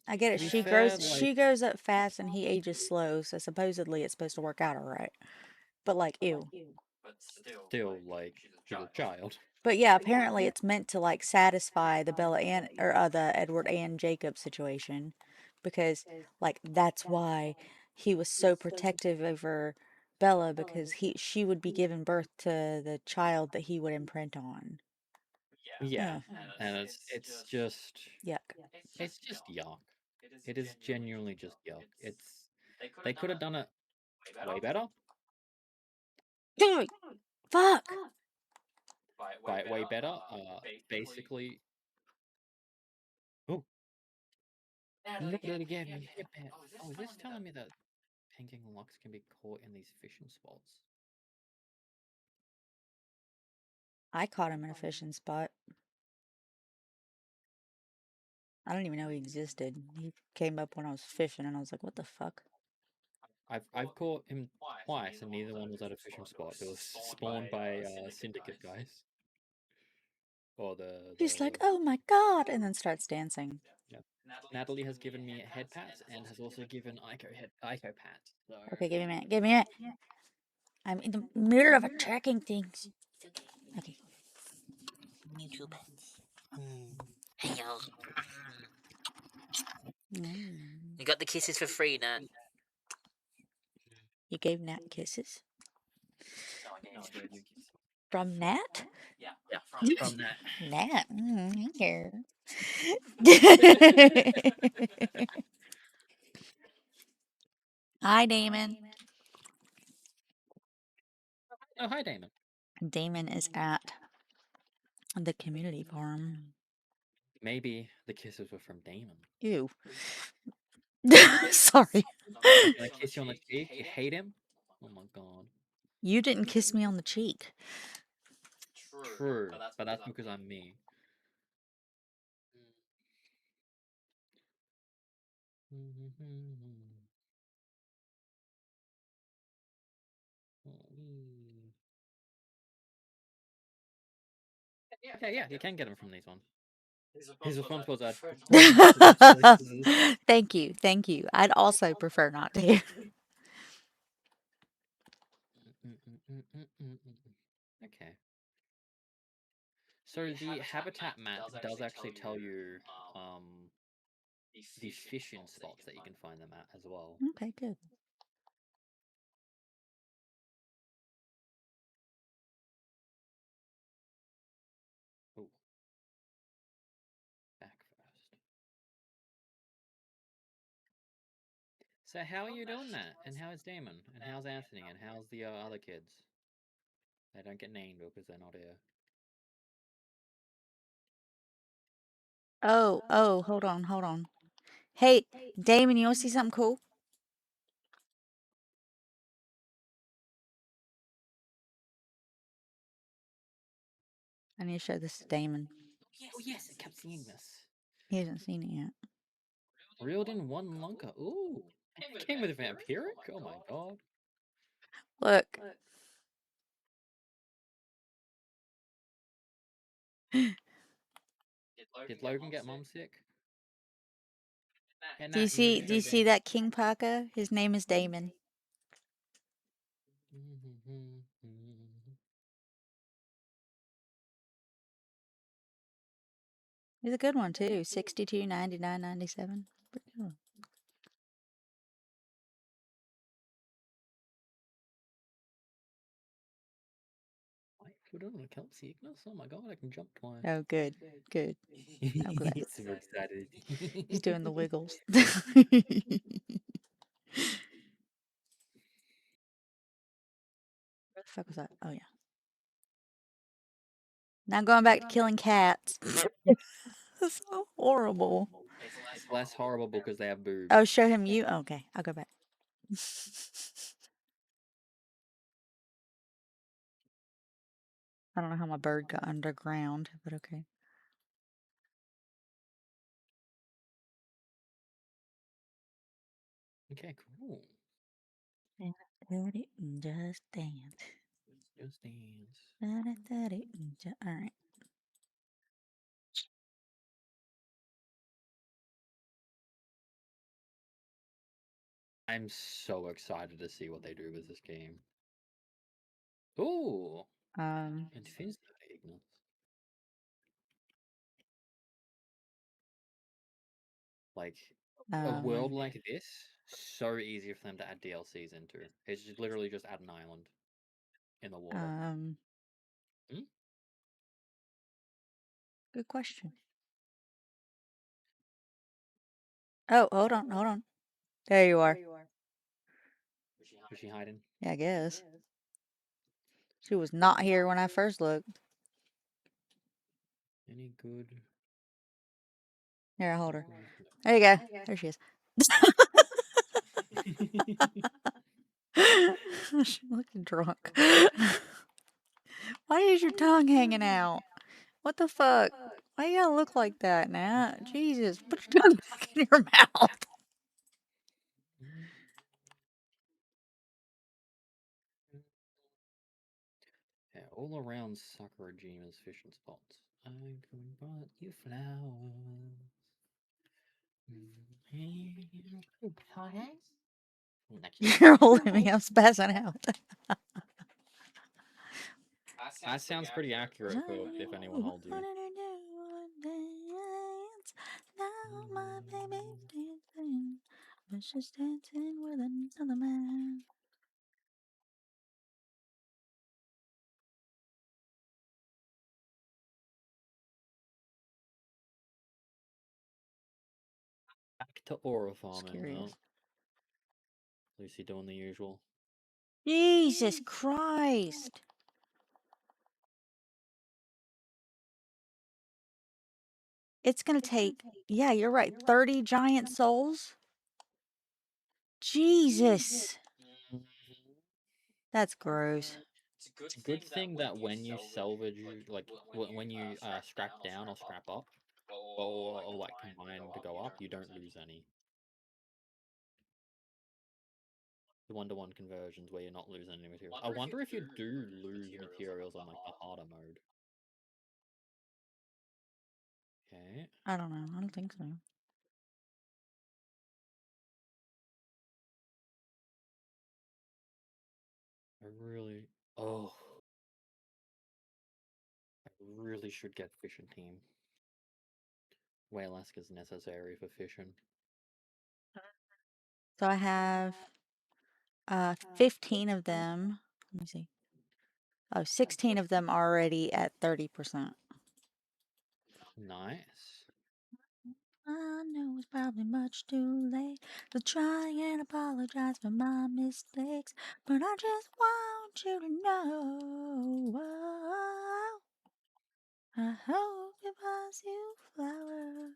I get it. To be She fair, grows. She grows up fast, and he ages slow. So supposedly, it's supposed to work out all right. But like, ew. But still, like, she's a child. But yeah, apparently it's meant to like satisfy the Bella and or the Edward and Jacob situation, because like that's why he was so protective over Bella, because she would be giving birth to the child that he would imprint on. Yeah, Ugh, and it's just yuck. it's just yuck. It is genuinely just yuck. They could have done it way better. Dude, fuck. By way better. Basically. Oh, not that again. You hit that. Oh, is this telling me that penguin locks can be caught in these fishing spots? I caught him in a fishing spot. I don't even know he existed. He came up when I was fishing, and I was like, "What the fuck?" I've caught him twice, and neither one was at a fishing spot. It was spawned by syndicate guys. Or He's like, "Oh my god!" and then starts dancing. yeah. Natalie has given me head pats and has also given Aiko pats. So Okay, give me a minute. Give me a minute. I'm in the middle of attacking things. Okay. YouTube. Hey y'all. Mm. You got the kisses for free, Nat. You gave Nat kisses? No, I gave you kisses. From Nat? Yeah, from Nat. Nat? Here. Hi, Damon. oh, hi Damon. Damon is at the community farm. Maybe the kisses were from Damon. Ew. Sorry. Can I kiss you on the cheek? You hate him? Oh my god. You didn't kiss me on the cheek. True, but that's because I'm me. Okay, yeah, you can get him from these ones. His response was, "I'd prefer not to choices." Thank you. Thank you. I'd also prefer not to. Okay. So the habitat map does actually tell you the fishing spots that you can find them at as well. Okay, good. Oh. Back first. So how are you doing that? And how is Damon? And how's Anthony? And how's the other kids? They don't get named because they're not here. Oh, hold on. Hey, Damon, you want to see something cool? I need to show this to Damon. Oh yes, I kept seeing this. He hasn't seen it yet. Reeled in one lunker. Ooh. It came with vampiric? Oh my god. Look. Did Logan get mom sick? Yeah, Do you see that king paka? His name is Damon. He's a good one too. 62, 99, 97. Pretty good. Put on a kelp sickness? Oh my god, I can jump twice. Oh, good. Good. I'm glad. He's super excited. He's doing the wiggles. Where the fuck was that? Oh, yeah. Now going back to killing cats. That's so horrible. It's less horrible because they have boobs. Oh, show him you? Oh, okay, I'll go back. I don't know how my bird got underground, but okay. Okay, cool. Just dance. Just dance. Alright. I'm so excited to see what they do with this game. Ooh! It feels like Ignis. Like, a world like this, so easy for them to add DLCs into. It's just literally just add an island in the water. Good question. Oh, hold on. There you are. Was she hiding? Yeah, I guess. She was not here when I first looked. Any good? Here, I hold her. There you go. There she is. She looking drunk. Why is your tongue hanging out? What the fuck? Why you gotta look like that, Nat? Jesus, put your tongue back in your mouth. Yeah, all around Sakurajima's fishing spots. I could brought you flowers. You're holding me. I'm spazzing out. That sounds pretty accurate for if anyone holds you. Now my baby's dancing, but she's dancing with another man. Back to aura farming Curious. now. Lucy doing the usual. Jesus Christ. It's gonna take, yeah, you're right, 30 giant souls? Jesus. That's gross. It's a good thing that when you salvage, like, when you scrap down or scrap up, or like combine to go up, you don't lose any. The 1-to-1 conversions where you're not losing any materials. I wonder if you do lose materials on like the harder mode. Okay. I don't know. I don't think so. I really should get fishing team. Way less is necessary for fishing. So I have 15 of them. Let me see. Oh, 16 of them already at 30%. Nice. I know it's probably much too late to try and apologize for my mistakes, but I just want you to know. I hope it buys you flowers.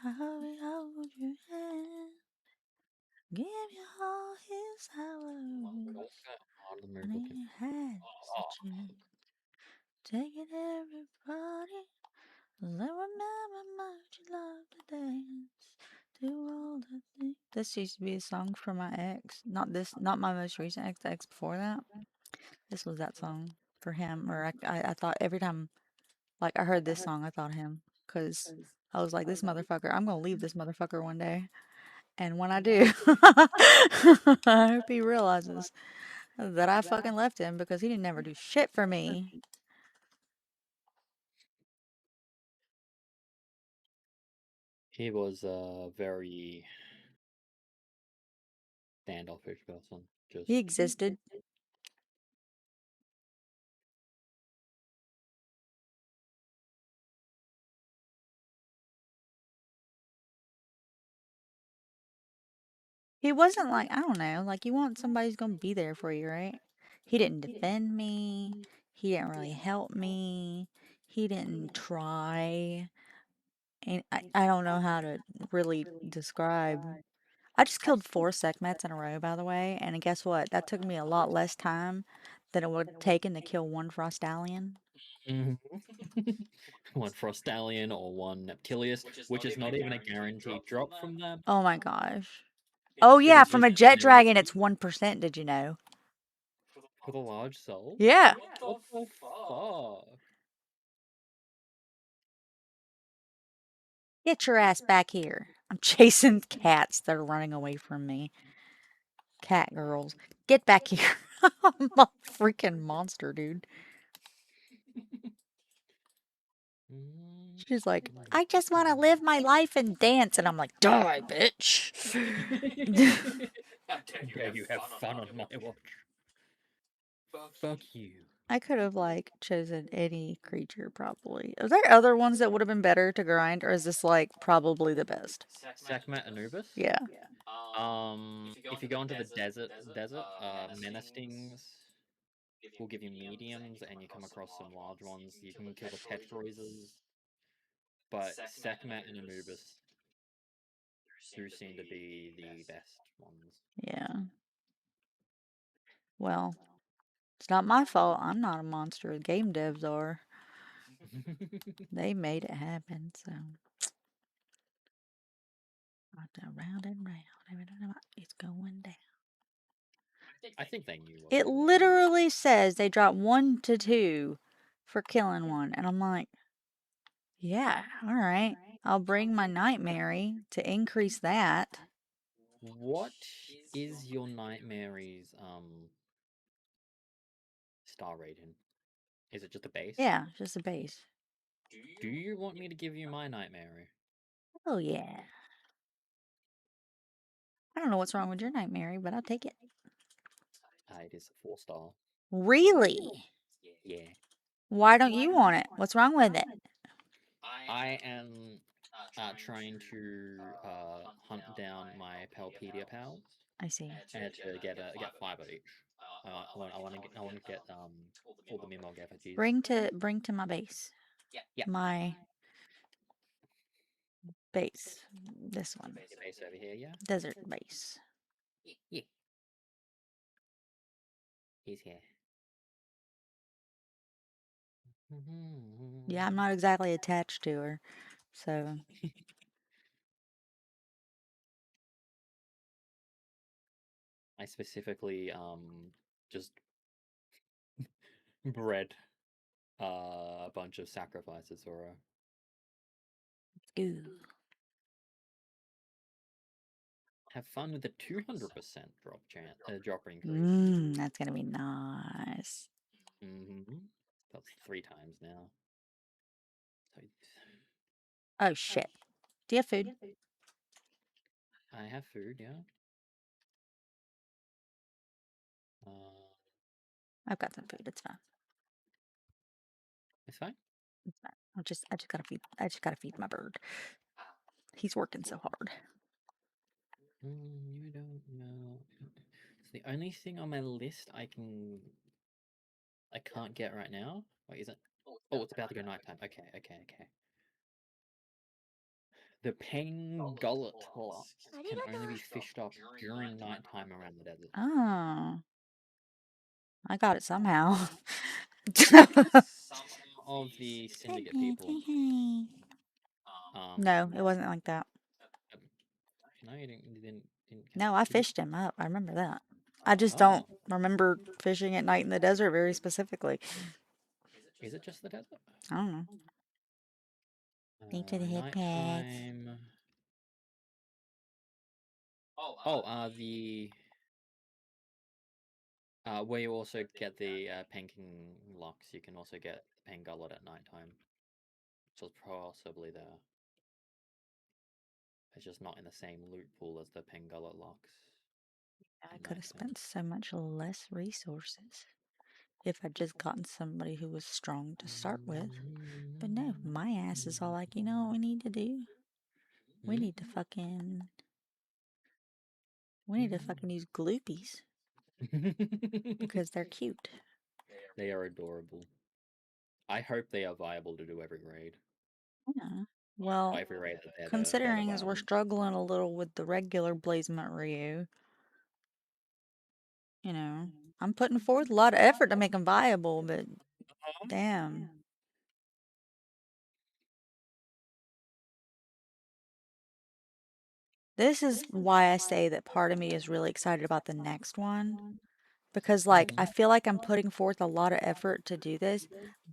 I hope it holds your hand. Give you all his hours. And he has such a take it, everybody. I remember much you love to dance. Do all the things. This used to be a song for my ex. Not my most recent ex, the ex before that. This was that song for him. Or I thought every time, like, I heard this song, I thought of him. Because I was like, this motherfucker, I'm going to leave this motherfucker one day. And when I do, I hope he realizes that I fucking left him because he didn't ever do shit for me. He was a very standoffish person. Just He existed. He wasn't like, I don't know, like you want somebody who's gonna be there for you, right? He didn't defend me. He didn't really help me. He didn't try. And I don't know how to really describe. I just killed 4 Sekhmets in a row, by the way. And guess what? That took me a lot less time than it would have taken to kill one Frostallion. Mhm. One Frostallion or one Neptilius, which is not even a guaranteed drop from them. Oh my gosh. Oh It yeah, is from a just jet a- dragon, it's 1%. Did you know? For the large soul? Yeah. What the fuck? Get your ass back here. I'm chasing cats that are running away from me. Cat girls. Get back here. I'm a freaking monster, dude. She's like, I just want to live my life and dance. And I'm like, die, bitch. How dare You have fun on my watch. Fuck you. I could have, like, chosen any creature, probably. Are there other ones that would have been better to grind? Or is this, like, probably the best? Sekhmet Anubis? Yeah. If you go into the desert, Menestings will give you mediums, and you come across some large ones. You can kill the Tetroises, but Sekhmet and Anubis do seem to be the best ones. Yeah. Well, it's not my fault. I'm not a monster. The game devs are. They made it happen, so. Round and round. It's going down. I think they knew what It they were doing. literally says they drop 1 to 2 for killing one. And I'm like, yeah, all right. I'll bring my Nightmare to increase that. What is your Nightmare's star rating? Is it just a base? Yeah, just a base. Do you want me to give you my Nightmare? Oh, yeah. I don't know what's wrong with your Nightmare, but I'll take it. It is a 4-star. Really? Yeah. Why don't you want it? What's wrong with it? I am trying to hunt down my Palpedia pals. I see. And to get 5 of each. I want to get all the Mimog effigies. Bring to my base. Yeah. My base. This one. Your base over here, yeah. Desert base. Yeah. He's here. Yeah, I'm not exactly attached to her, so. I specifically just bred a bunch of sacrifices for her. Ooh. Have fun with the 200% drop increase. That's gonna be nice. That's 3 times now. So Oh shit. Do you have food? I have food, yeah. I've got some food. It's fine. It's fine. It's fine. I just gotta feed my bird. He's working so hard. You don't know. It's the only thing on my list I can't get right now. Wait, is it? Oh, it's about to go nighttime. Okay. The Pangollet locks can only be fished up during nighttime around the desert. Oh. I got it somehow. Some of the syndicate people. No, it wasn't like that. No, you didn't No, I fished him up. I remember that. I just don't remember fishing at night in the desert very specifically. Is it just the desert? I don't know. Thanks for the head pads. Nighttime. Where you also get the Panking locks, you can also get the Pangollet at nighttime. So it's possibly there. It's just not in the same loot pool as the Pangollet locks. I could have spent so much less resources if I'd just gotten somebody who was strong to start with. But no, my ass is all like, you know what we need to do? We need to fucking use gloopies because they're cute. They are adorable. I hope they are viable to do every raid. Yeah. Well, Every raid that they're considering as we're viable. struggling a little with the regular Blazement Ryu, you know, I'm putting forth a lot of effort to make them viable, but damn. This is why I say that part of me is really excited about the next one. Because, like, I feel like I'm putting forth a lot of effort to do this,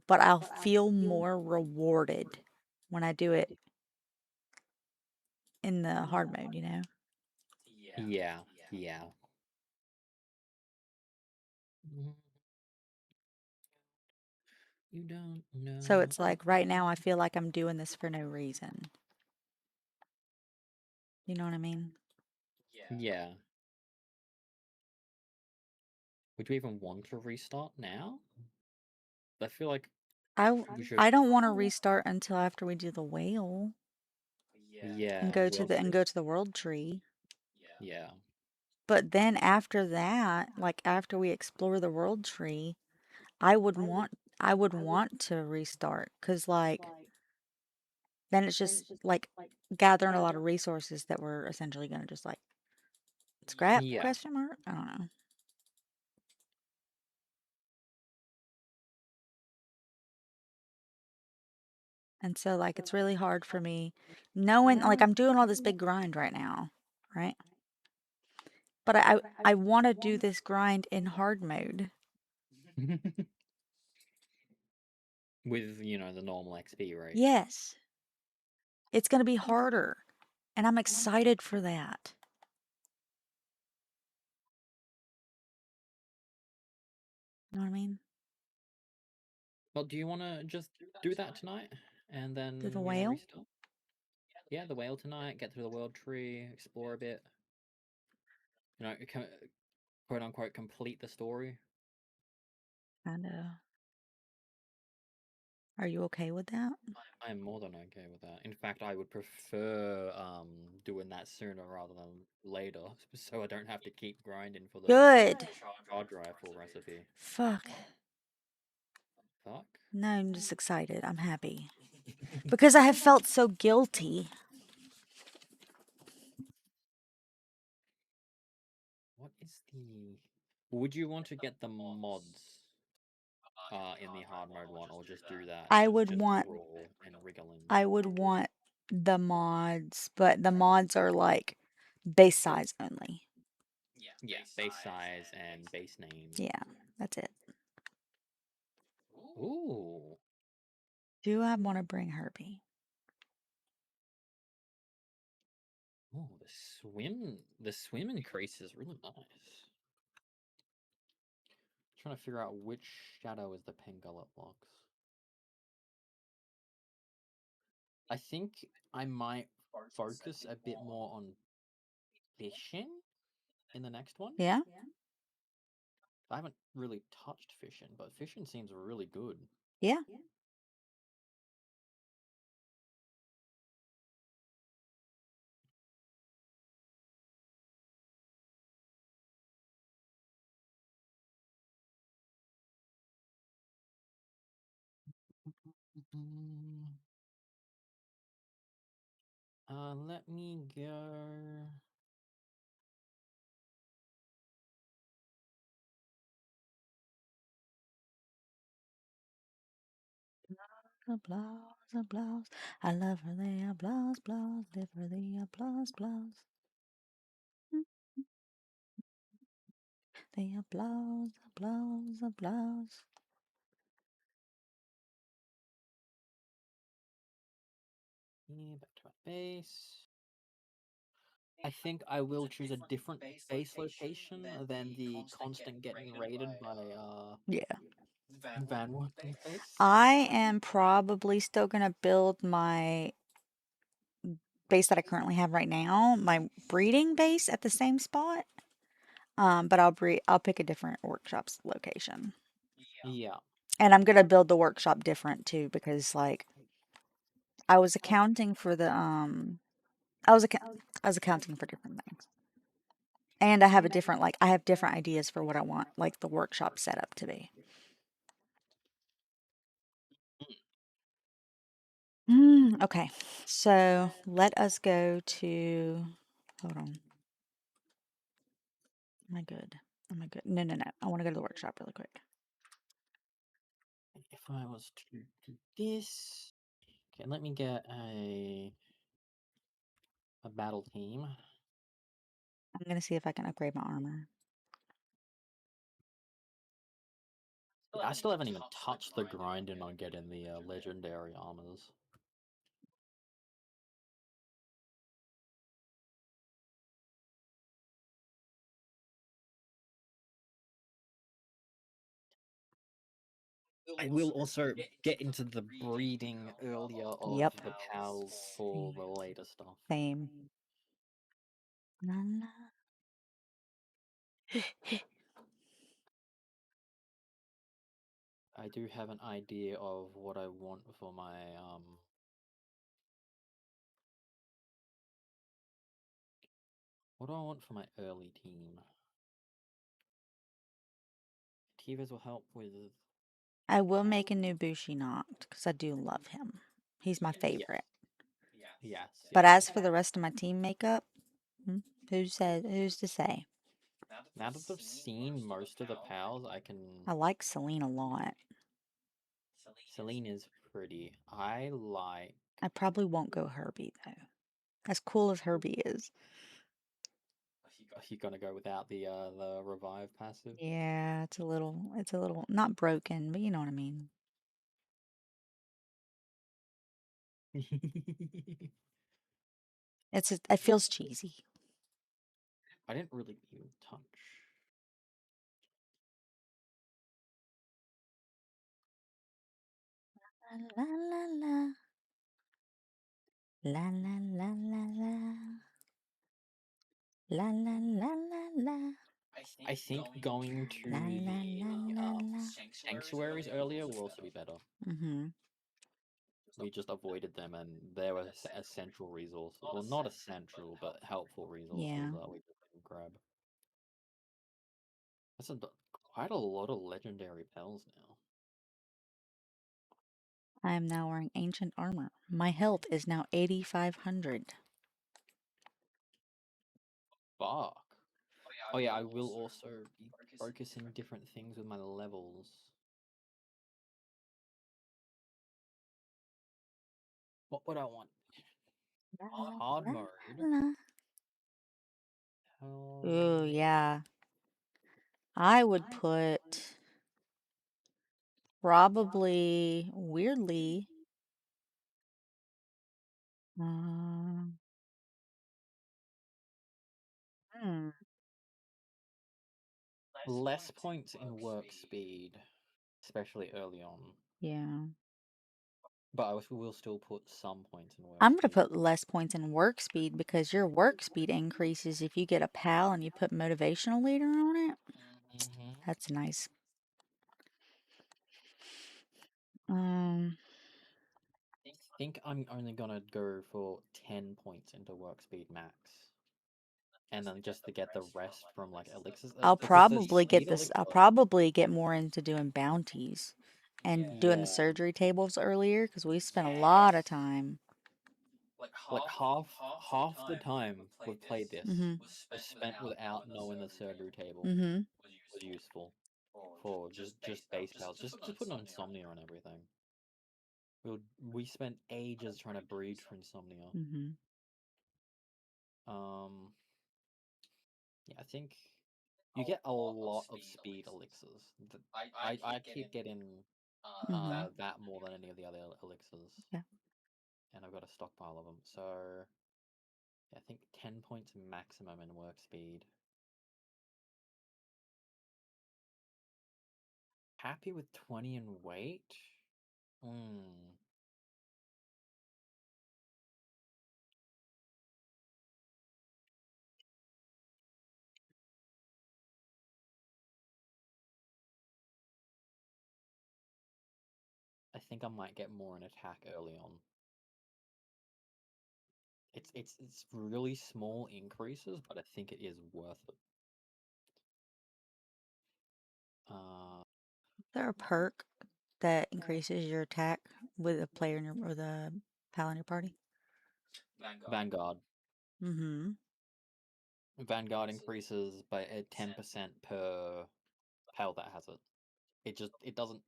but I'll feel more rewarded when I do it in the hard mode, you know? Yeah, yeah. You don't know. So it's like right now I feel like I'm doing this for no reason. You know what I mean? Yeah. Would you even want to restart now? I feel like we should. I don't want to restart until after we do the whale Yeah. and go to World the world tree. Yeah. But then after that, like after we explore the world tree, I would want to restart because like then it's just like gathering a lot of resources that we're essentially going to just like scrap Yeah. question mark. I don't know. And so like it's really hard for me knowing like I'm doing all this big grind right now, right? But I want to do this grind in hard mode. With, the normal XP rate. Yes. It's going to be harder. And I'm excited for that. You know what I mean? Well, do you want to just do that tonight? And then, Do the whale? restart? Yeah, the whale tonight, get to the world tree, explore a bit. Quote unquote, complete the story. I know. Are you okay with that? I'm more than okay with that. In fact, I would prefer doing that sooner rather than later, so I don't have to keep grinding for the Good. charge rifle recipe. Fuck. Fuck. No, I'm just excited. I'm happy. Because I have felt so guilty. What is the... Would you want to get the mods in the hard mode one, or just do that I would just want raw and wriggling? I would want the mods, but the mods are like base size only. Yeah, base size and base name. Yeah, that's it. Ooh. Do I want to bring Herbie? Oh, the swim increase is really nice. Trying to figure out which shadow is the Pengullet blocks. I think I might focus a bit more on fishing in the next one. Yeah? I haven't really touched fishing, but fishing seems really good. Yeah. Let me go. Applause, applause. I love her, the applause, applause. Live for the applause, applause. The applause, applause, applause. Yeah, back to my base. I think I will choose a different base location than the constant getting raided by Yeah. Van Worken's base. I am probably still going to build my base that I currently have right now, my breeding base at the same spot. But I'll pick a different workshop's location. Yeah. And I'm going to build the workshop different too because like I was accounting for the I was accounting for different things. And I have I have different ideas for what I want like the workshop setup to be. Okay. So, let us go to hold on. Am I good? Oh my god. No, no, no. I want to go to the workshop really quick. If I was to do this, okay, let me get a battle team. I'm gonna see if I can upgrade my armor. I still haven't even touched the grinding on getting the legendary armors. I will also get into the breeding earlier of Yep. the pals for the later stuff. Same. La, la. I do have an idea of what I want for my what do I want for my early team? Tivas will help with. I will make a new Bushi Noct because I do love him. He's my favorite. Yes. But as for the rest of my team makeup, who's to say? Now that I've seen most of the pals, I can. I like Celine a lot. Celine is pretty. I like. I probably won't go Herbie though. As cool as Herbie is. Are you gonna go without the revive passive? Yeah, it's a little not broken, but you know what I mean. It feels cheesy. I didn't really even touch. La la la. La la la la la. La la la la la. I think going to La la la la la. sanctuaries earlier will also be better. Mm-hmm. We just avoided them, and they were essential resources. Well, not essential, but helpful resources Yeah. that we didn't grab. That's quite a lot of legendary pals now. I am now wearing ancient armor. My health is now 8,500. Fuck. Oh yeah, I will also be focusing different things with my levels. What would I want? Hard mode. Ooh, yeah. I would put probably weirdly. Hmm. Less points in work speed, especially early on. Yeah. But I will still put some points in work I'm going to speed. put less points in work speed because your work speed increases if you get a pal and you put motivational leader on it. That's nice. I think I'm only gonna go for 10 points into work speed max. And then just to get the rest from like elixirs. I'll Because the probably get speed this. I'll elixir. probably get more into doing bounties and doing the Yeah. surgery tables earlier because we spent a lot of time. Like half the time we've played this Mm-hmm. was spent without knowing the surgery table Mm-hmm. was useful for just base pals, just putting insomnia on everything. We spent ages trying to breed for insomnia. Mm-hmm. Yeah, I think you get a lot of speed elixirs. I keep getting that more than any of the other elixirs. Yeah. And I've got a stockpile of them. So yeah, I think 10 points maximum in work speed. Happy with 20 in weight? I think I might get more in attack early on. It's really small increases, but I think it is worth it. Is there a perk that increases your attack with a player in your or the pal in your party? Vanguard. Mm-hmm. Vanguard increases by 10% per pal that has it. It doesn't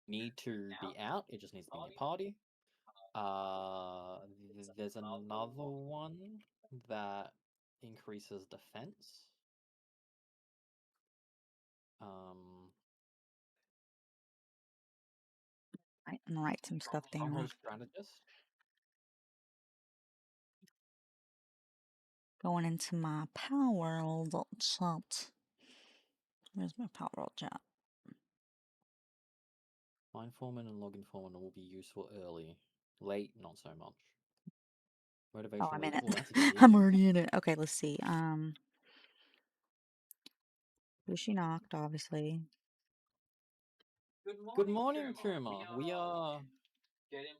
need to be out. It just needs to be in your party. There's another one that increases defense. I'm gonna write some stuff down. Stronghold strategist. Going into my Palworld chat. Where's my Palworld chat? Mine Foreman and Login Foreman will be useful early. Late, not so much. Motivation. Oh, I'm in it. Oh, that's easy. I'm already in it. Okay, let's see. Bushy knocked, obviously. Good morning, Kuma. We are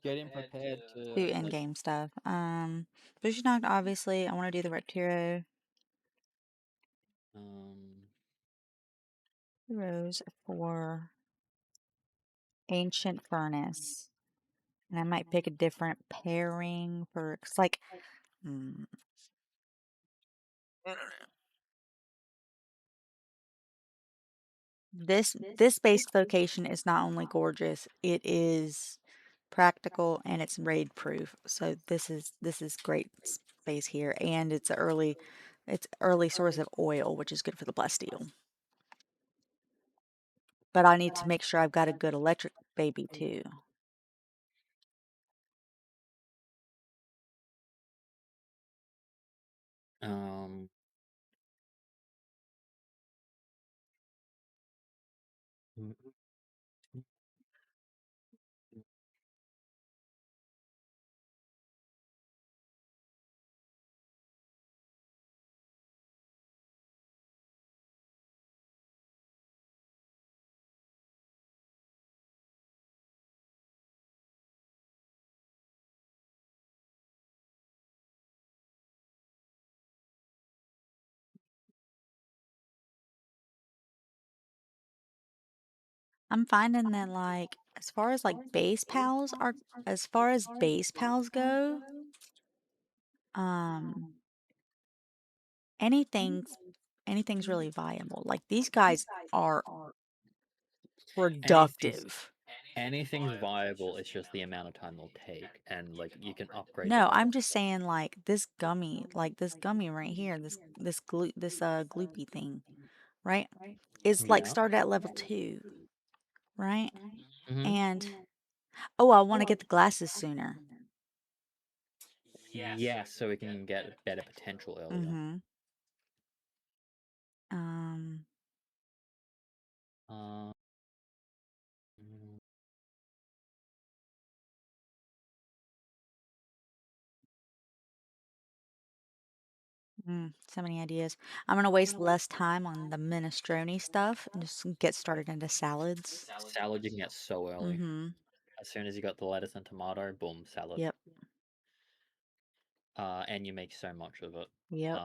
getting prepared Do to in-game stuff. Bushy knocked, obviously. I want to do the Reptiro. Heroes for Ancient Furnace. And I might pick a different pairing for, cause like, this based location is not only gorgeous, it is practical and it's raid proof. So this is great space here, and it's early source of oil, which is good for the blessed steel. But I need to make sure I've got a good electric baby too. I'm finding that like as far as base pals go, anything's really viable. Like these guys are productive. Anything's viable. It's just the amount of time they'll take, and like you can upgrade. No, I'm just saying like this gummy right here, this gloopy thing, right? Is like started at level 2, right? And oh, I want to get the glasses sooner. Yes, so we can get better potential earlier. So many ideas. I'm gonna waste less time on the minestrone stuff and just get started into salads. Salad you can get so early. As soon as you got the lettuce and tomato, boom, salad. Yep. And you make so much of it. Yep.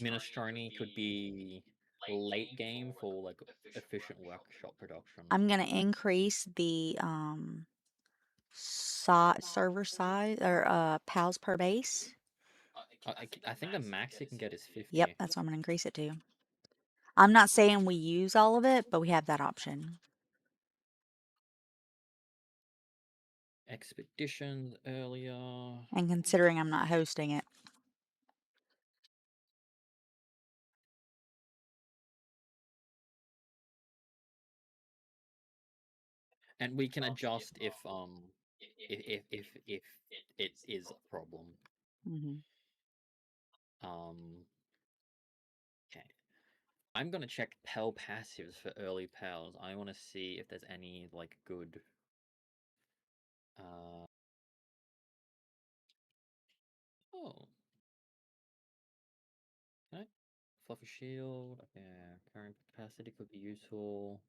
Minestrone could be late game for like efficient workshop production. I'm gonna increase the server size or pals per base. I think the max you can get is 50. Yep, that's what I'm gonna increase it to. I'm not saying we use all of it, but we have that option. Expeditions earlier. And considering I'm not hosting it. And we can adjust if it is a problem. Okay. I'm gonna check Pal passives for early Pals. I want to see if there's any like good. Oh. Okay. Fluffy shield. Yeah. Current capacity could be useful.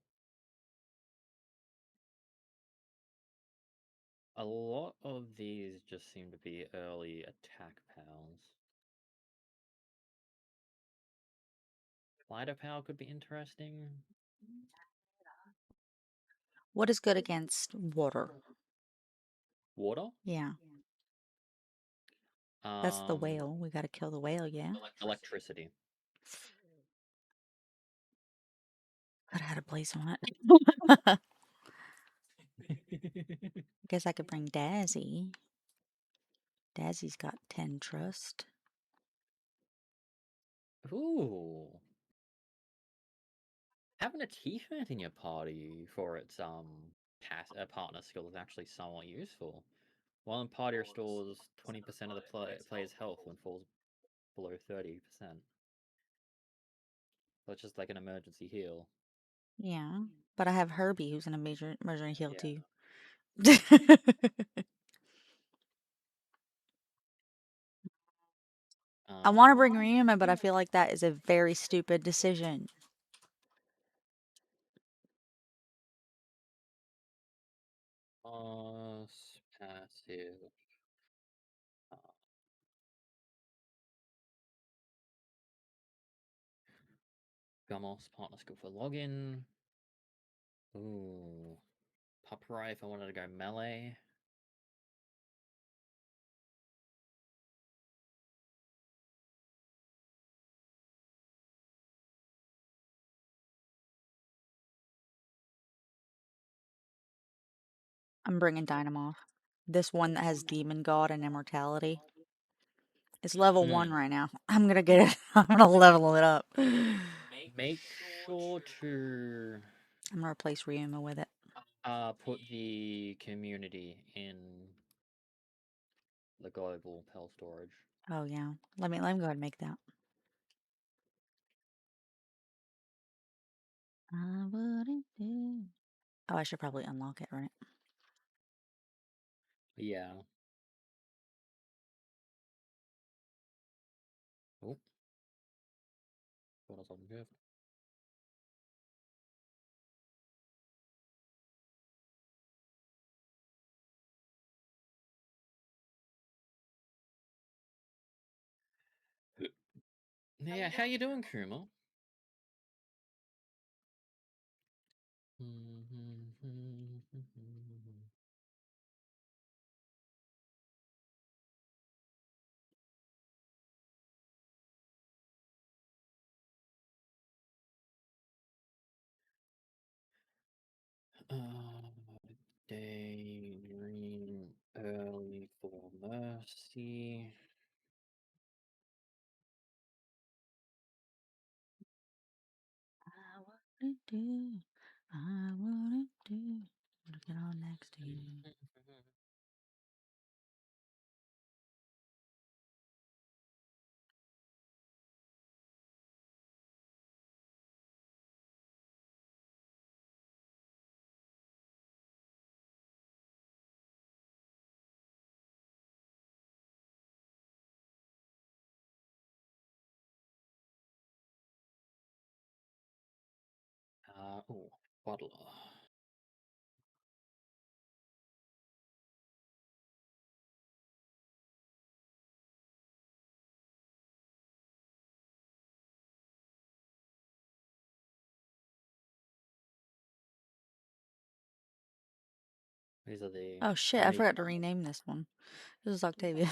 A lot of these just seem to be early attack pals. Lighter pal could be interesting. What is good against water? Water? Yeah. That's the whale. We gotta kill the whale, yeah. Electricity. Could have had a place on it. Guess I could bring Dazzy. Dazzy's got 10 trust. Ooh. Having a T-Fant in your party for its partner skill is actually somewhat useful. While in party restores 20% of the player's health when falls below 30%. So it's just like an emergency heal. Yeah. But I have Herbie who's in a major emergency heal Yeah. too. I want to bring Ryuma, but I feel like that is a very stupid decision. Passive. Gamos partner skill for login. Ooh. Paparai if I wanted to go melee. I'm bringing Dynamoth. This one that has Demon God and Immortality. It's level 1 right now. I'm gonna get it. I'm gonna level it up. Make sure to I'm gonna replace Ryuma with it. put the community in the global Pell storage. Oh yeah. Let me go ahead and make that. I wouldn't do. Oh, I should probably unlock it, right? Yeah. Oh. Thought I was on good. Yeah, how you doing, Kuma? Daydream early for mercy. I wouldn't do. I wouldn't do. Look at all next to you. Oh, Butler. These are the. Oh shit! I forgot to rename this one. This is Octavia.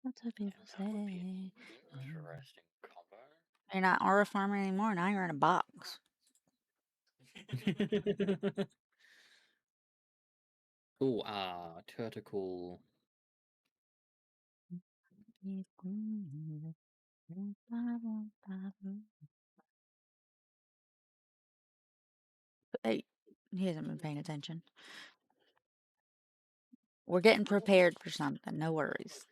That's what people say. Interesting combo. You're not aura farmer anymore. Now you're in a box. Ooh, Turticle. Hey, he hasn't been paying attention. We're getting prepared for something. No worries.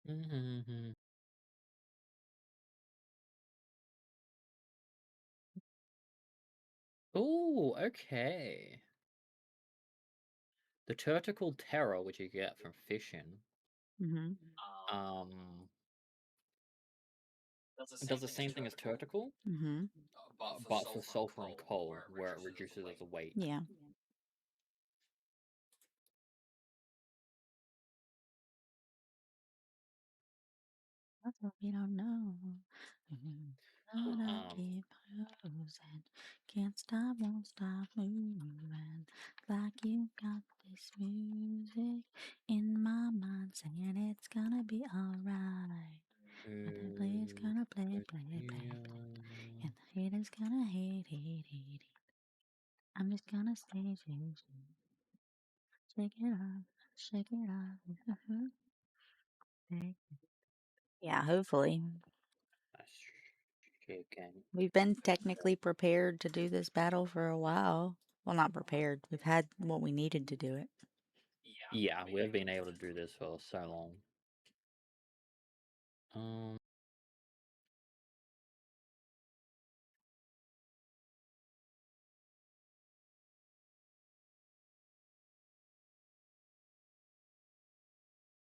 Mhm. Ooh, okay. The Turtical Terror, which you get from fishing, Mm-hmm. um, it does the same thing as Turtical, Mm-hmm. but for sulfur and coal, where it reduces the weight. Yeah. That's what we don't know. Gonna keep losing. Can't stop, won't stop moving. Like you got this music in my mind saying it's gonna be alright. And the play's gonna play, play, play, play. And the haters gonna hate, hate, hate, hate. I'm just gonna stay, shake, shake it off, shake it off. Yeah, hopefully. Shaken. We've been technically prepared to do this battle for a while. Well, not prepared. We've had what we needed to do it. Yeah, we've been able to do this for so long.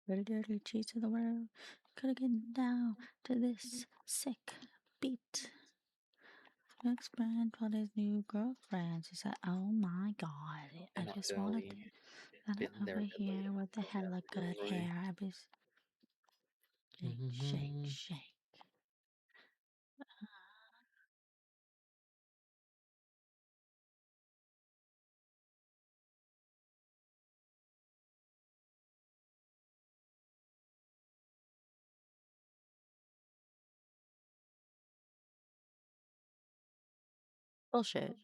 Dirty, dirty cheats of the world. Coulda get down to this sick beat. Next friend told his new girlfriend. She said, "Oh my god, I Not just wanna early. be that Been there over a bit later. here with the hella good Delivery. hair." I was shake, shake, shake. Bullshit.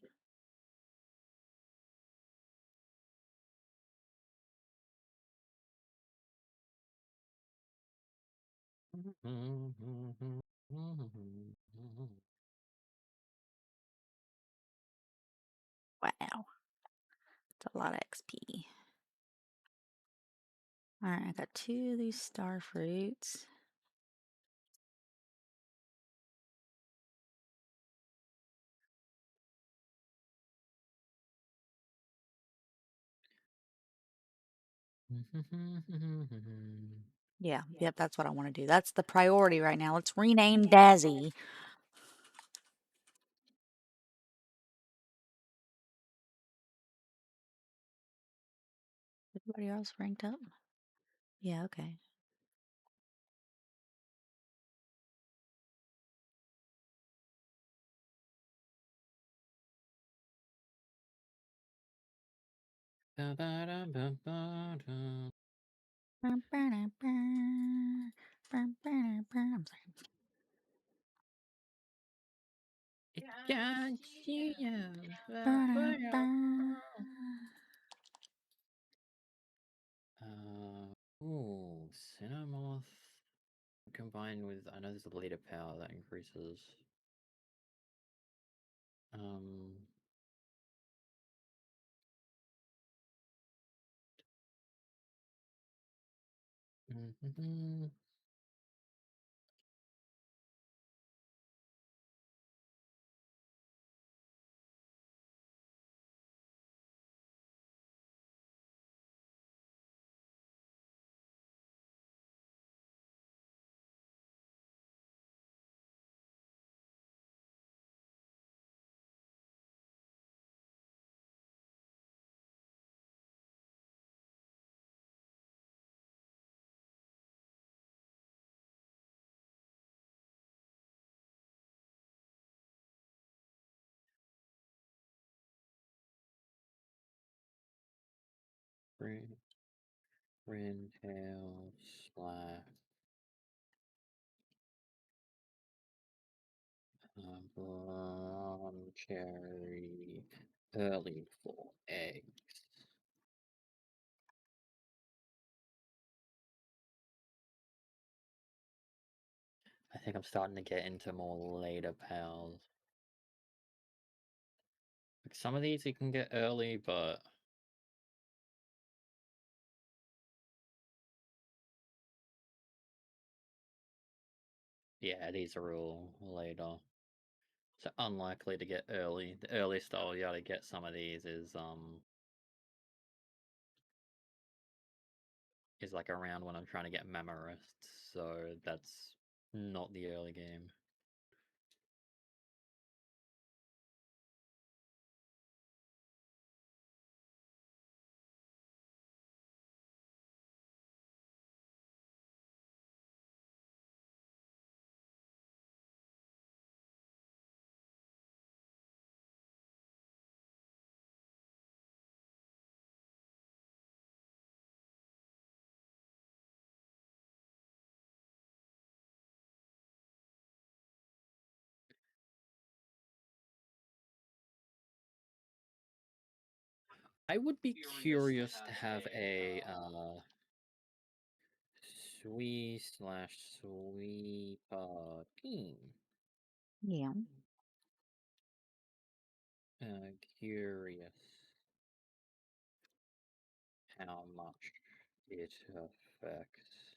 Wow. It's a lot of XP. Alright, I got 2 of these star fruits. Yeah, yep, that's what I want to do. That's the priority right now. Let's rename Dazzy. Everybody else ranked up? Yeah, okay. I'm sorry. Ooh, Cinemoth combined with, I know there's a later power that increases. Rintail, Slack, Blonde Cherry, early for eggs. I think I'm starting to get into more later pals. Like some of these you can get early, but Yeah, these are all later. So unlikely to get early. The earliest I'll be able to get some of these is like around when I'm trying to get Mammorests, so that's not the early game. I would be curious to have a Sweeper team. Yeah. Curious how much it affects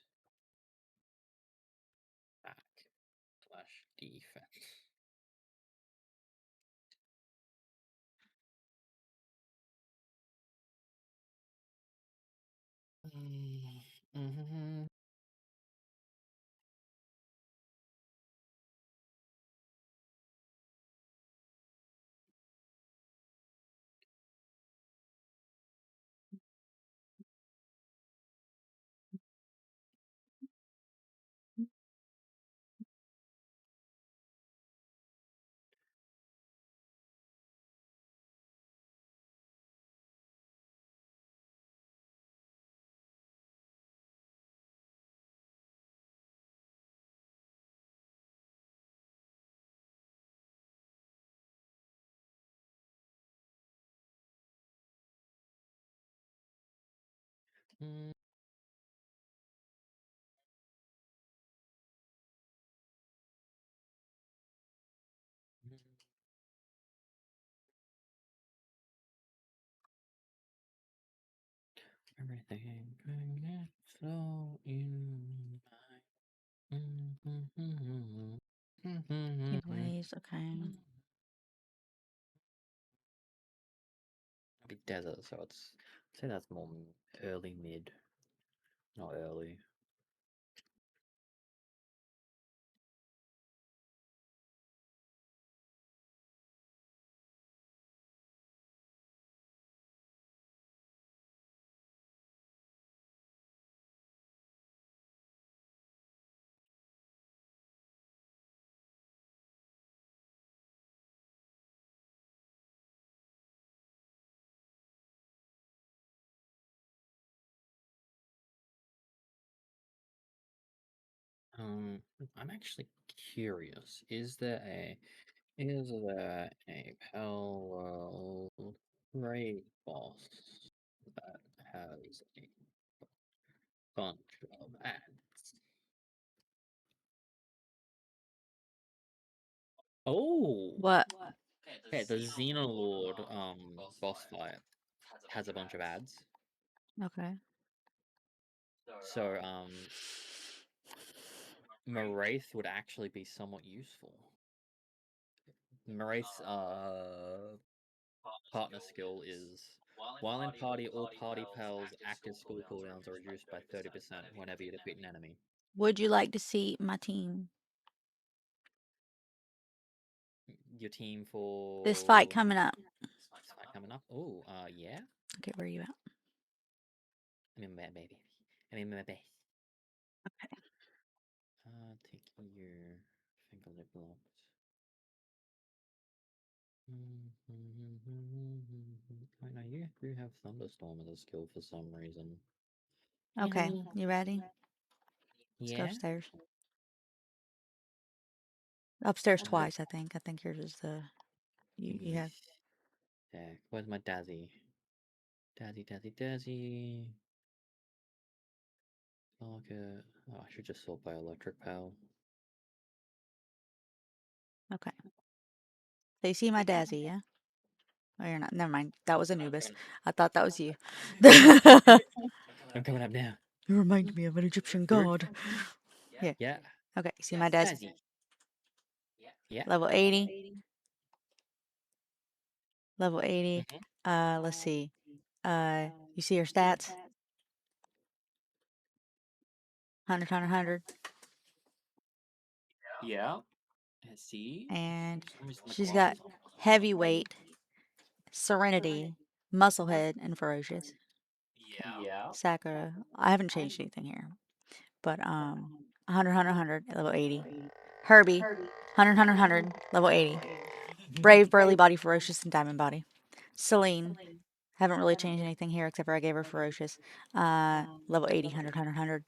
back/defense. Mm-hmm. Mm. Everything can get so in Anyways, okay. It'll be desert, so it's I'd say that's more early mid, not early. I'm actually curious. Is there a Palworld raid boss that has a bunch of ads? Oh, What? okay. The Xenolod boss fight has a bunch of ads. Okay. So Maraith would actually be somewhat useful. Maraith's partner skill is while in party, all party pals' active skill cooldowns are reduced by 30% whenever you defeat an enemy. Would you like to see my team? Your team for This fight coming up. This fight coming up. Oh, yeah. Okay, where are you at? I'm in my baby. I'm in my base. Okay. Take your finger lip locks. I know you do have Thunderstorm as a skill for some reason. Okay, you ready? Let's go Yeah. upstairs. Upstairs twice, I think. I think yours is the you have. Yeah. Where's my Dazzy? Dazzy. Target. Oh, I should just sort by electric power. Okay. So you see my Dazzy, yeah? Oh, you're not. Never mind. That was Anubis. I thought that was you. I'm coming up now. You remind me of an Egyptian god. Here. Yeah. Okay, see my dad's Jazzy. Yeah. level 80. Level 80. Let's see. You see her stats? 100, 100, 100. Yeah. Let's see. And Let me turn the she's got glasses on. heavyweight, serenity, musclehead, and ferocious. Yeah. Sakura. I haven't changed anything here. But 100, 100, 100, level 80. Herbie, 100, 100, 100, level 80. Brave, burly body, ferocious, and diamond body. Celine, haven't really changed anything here except for I gave her ferocious. Level 80, 100, 100, 100.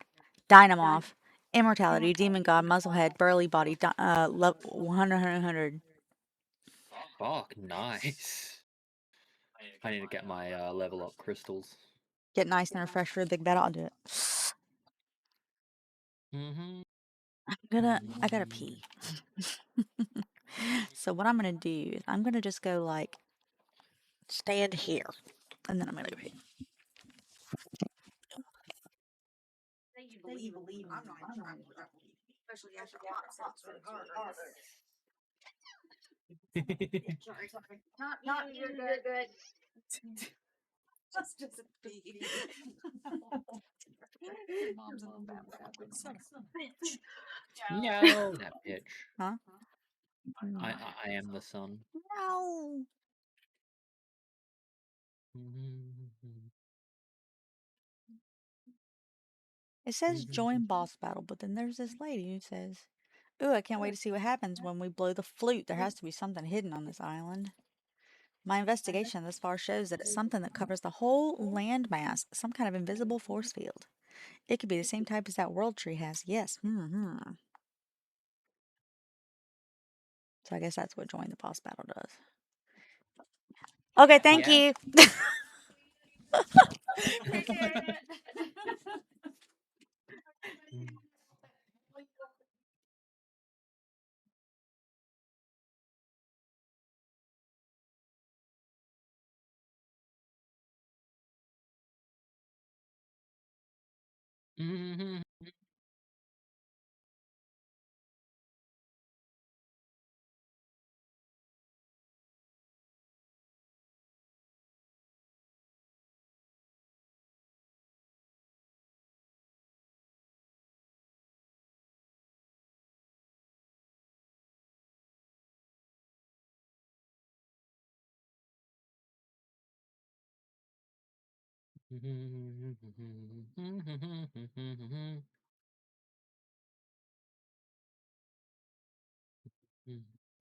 Dynamoth, immortality, demon god, muzzlehead, burly body, 100, 100, 100. Fuck, nice. I need to get my level up crystals. Get nice and refreshed for a big battle. I'll do it. I gotta pee. So what I'm gonna do is I'm gonna just go like stand here, and then I'm gonna go pee. Believe I'm not even trying to put up with you, especially after hot sauce so hard. Sorry. Not you, you're good. That's just a pee. Your mom's in the bathroom. Son of a bitch. No, that bitch. Huh? I am the sun. No. It says join boss battle, but then there's this lady who says, "Ooh, I can't wait to see what happens when we blow the flute. There has to be something hidden on this island." My investigation thus far shows that it's something that covers the whole landmass, some kind of invisible force field. It could be the same type as that world tree has. Yes. So I guess that's what join the boss battle does. Okay, thank you.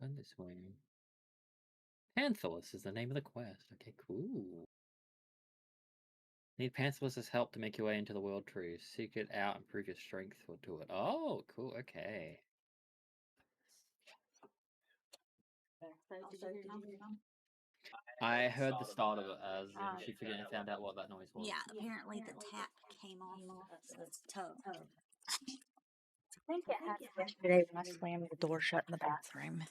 Run this way. Panthalus is the name of the quest. Okay, cool. Need Panthalus's help to make your way into the world tree. Seek it out and prove your strength to it. Oh, cool. Okay. I heard the start of it as in she found out what that noise was. Yeah, apparently the tap came off the tub. I think it happened yesterday when I slammed the door shut in the bathroom.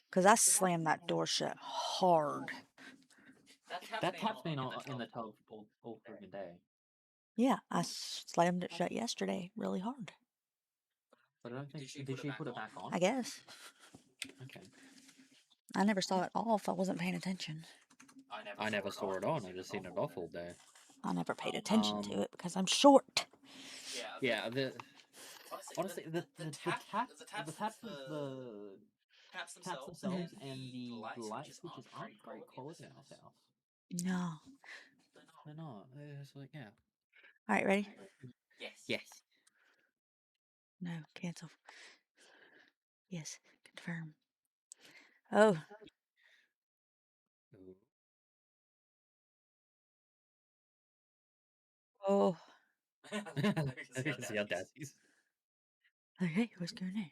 Because I slammed that door shut hard. That tap's been in the tub all freaking day. Yeah, I slammed it shut yesterday really hard. But I don't think... Did she put it back on? I guess. Okay. I never saw it off. I wasn't paying attention. I never saw it on. I just seen it off all day. I never paid attention to it because I'm short. Yeah, honestly, the taps themselves and the light switches aren't great quality in this house. No. They're not. It's like, yeah. Alright, ready? Yes. No, cancel. Yes, confirm. Oh. Ooh. Oh. It's the audacities. Okay, what's going on?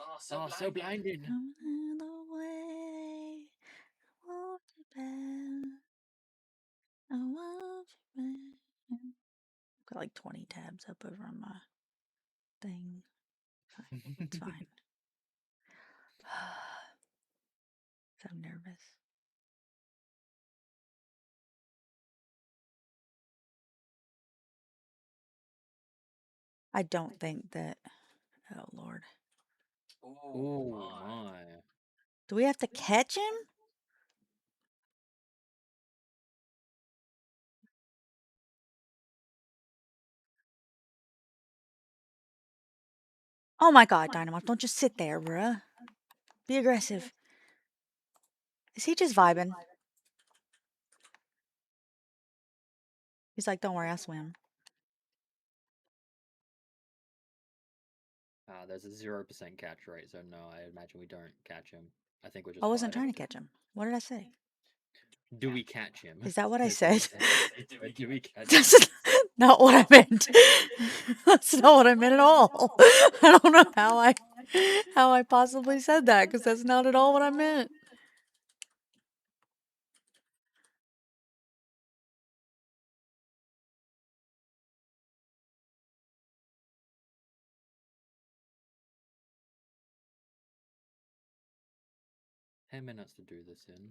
Oh, so blinded. Come the way. I want you back. I want you back. I've got like 20 tabs up over on my thing. It's fine. So nervous. I don't think that Oh, Lord. Ooh, my. Do we have to catch him? Oh my god, Dynamite, don't just sit there, bruh. Be aggressive. Is he just vibing? He's like, don't worry, I'll swim. There's a 0% catch rate, so no, I imagine we don't catch him. I think we're just I wasn't vibing. trying to catch him. What did I say? Do we catch him? Is that what I That's what he said? Do we catch him? That's not what I meant. That's not what I meant at all. I don't know how I possibly said that, because that's not at all what I meant. Ten minutes to do this in.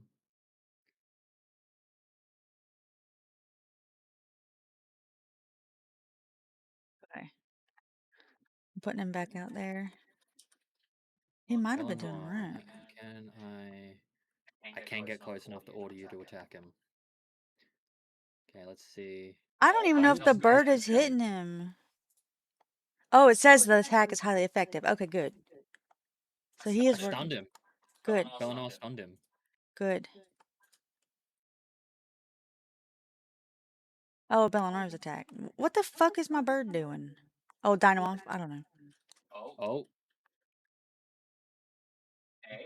Okay. I'm putting him back out there. He might have been doing Eleanor, right. can I can get close enough to order you to attack him. Okay, let's see. I don't even know if the bird is hitting him. Oh, it says the attack is highly effective. Okay, good. So he is I working. stunned him. Good. Eleanor stunned him. Good. Oh, Bellinore's attack. What the fuck is my bird doing? Oh, Dynamo. I don't know. Oh.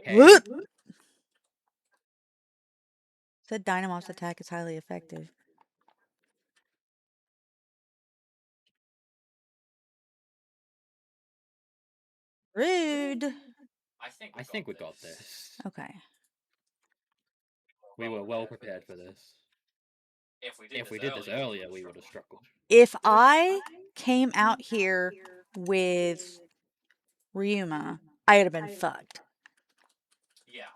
What? Okay. Said Dynamo's attack is highly effective. Rude. I think we got this. Okay. We were well prepared for this. If we did this earlier, we would have struggled. If I came out here with Ryuma, I'd have been fucked.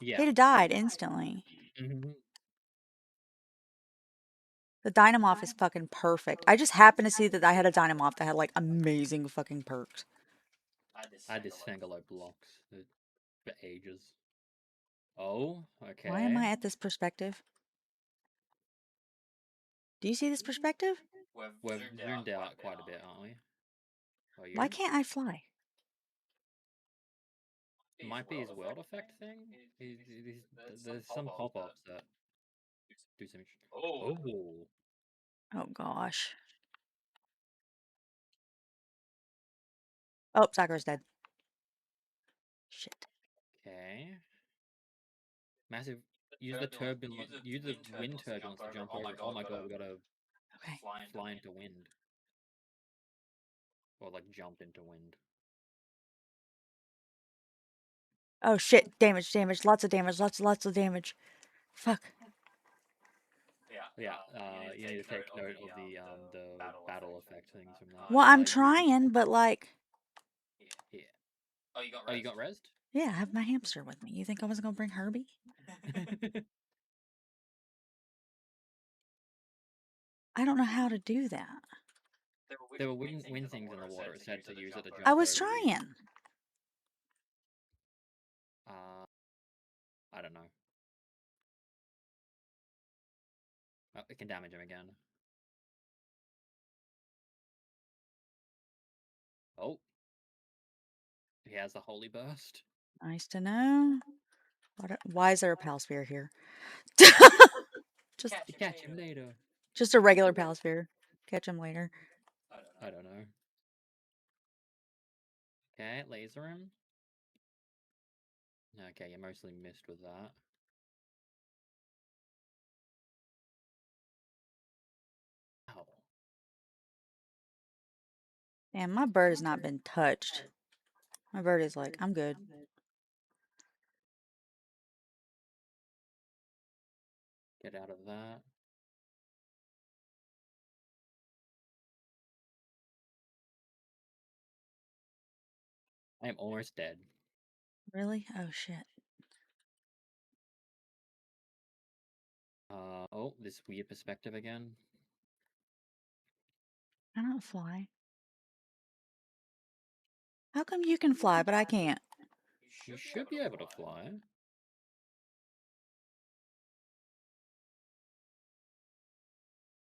Yeah. He'd have died instantly. Mm-hmm. The Dynamoth is fucking perfect. I just happened to see that I had a Dynamoth that had like amazing fucking perks. I had this Sangalo blocks for ages. Oh, okay. Why am I at this perspective? Do you see this perspective? We've zoomed out quite a bit, aren't we? Are you? Why can't I fly? It might be his world effect thing. There's some pop-ups that do some. Oh. Oh gosh. Oh, Sakura's dead. Shit. Okay. Massive. Use the turbulence. Use the wind turbulence to jump over it. Oh my god, we gotta Okay. fly into wind. Or like jump into wind. Oh shit. Damage, damage, lots of damage, lots of damage. Fuck. Yeah, you need to take note of the battle effect things from that. Well, I'm trying, but like... Yeah. Oh, you got rezzed? Yeah, I have my hamster with me. You think I was gonna bring Herbie? I don't know how to do that. There were wind things in the water. It said to use it to jump I was over trying. I don't know. Oh, it can damage him again. Oh. He has the Holy Burst. Nice to know. Why is there a pal sphere here? Just Catch him later. Just a regular pal sphere. Catch him later. I don't know. Okay, laser him. Okay, you mostly missed with that. Ow. Damn, my bird has not been touched. My bird is like, I'm good. Get out of that. I am almost dead. Really? Oh shit. Oh, this weird perspective again. I don't fly. How come you can fly, but I can't? You should be able to fly.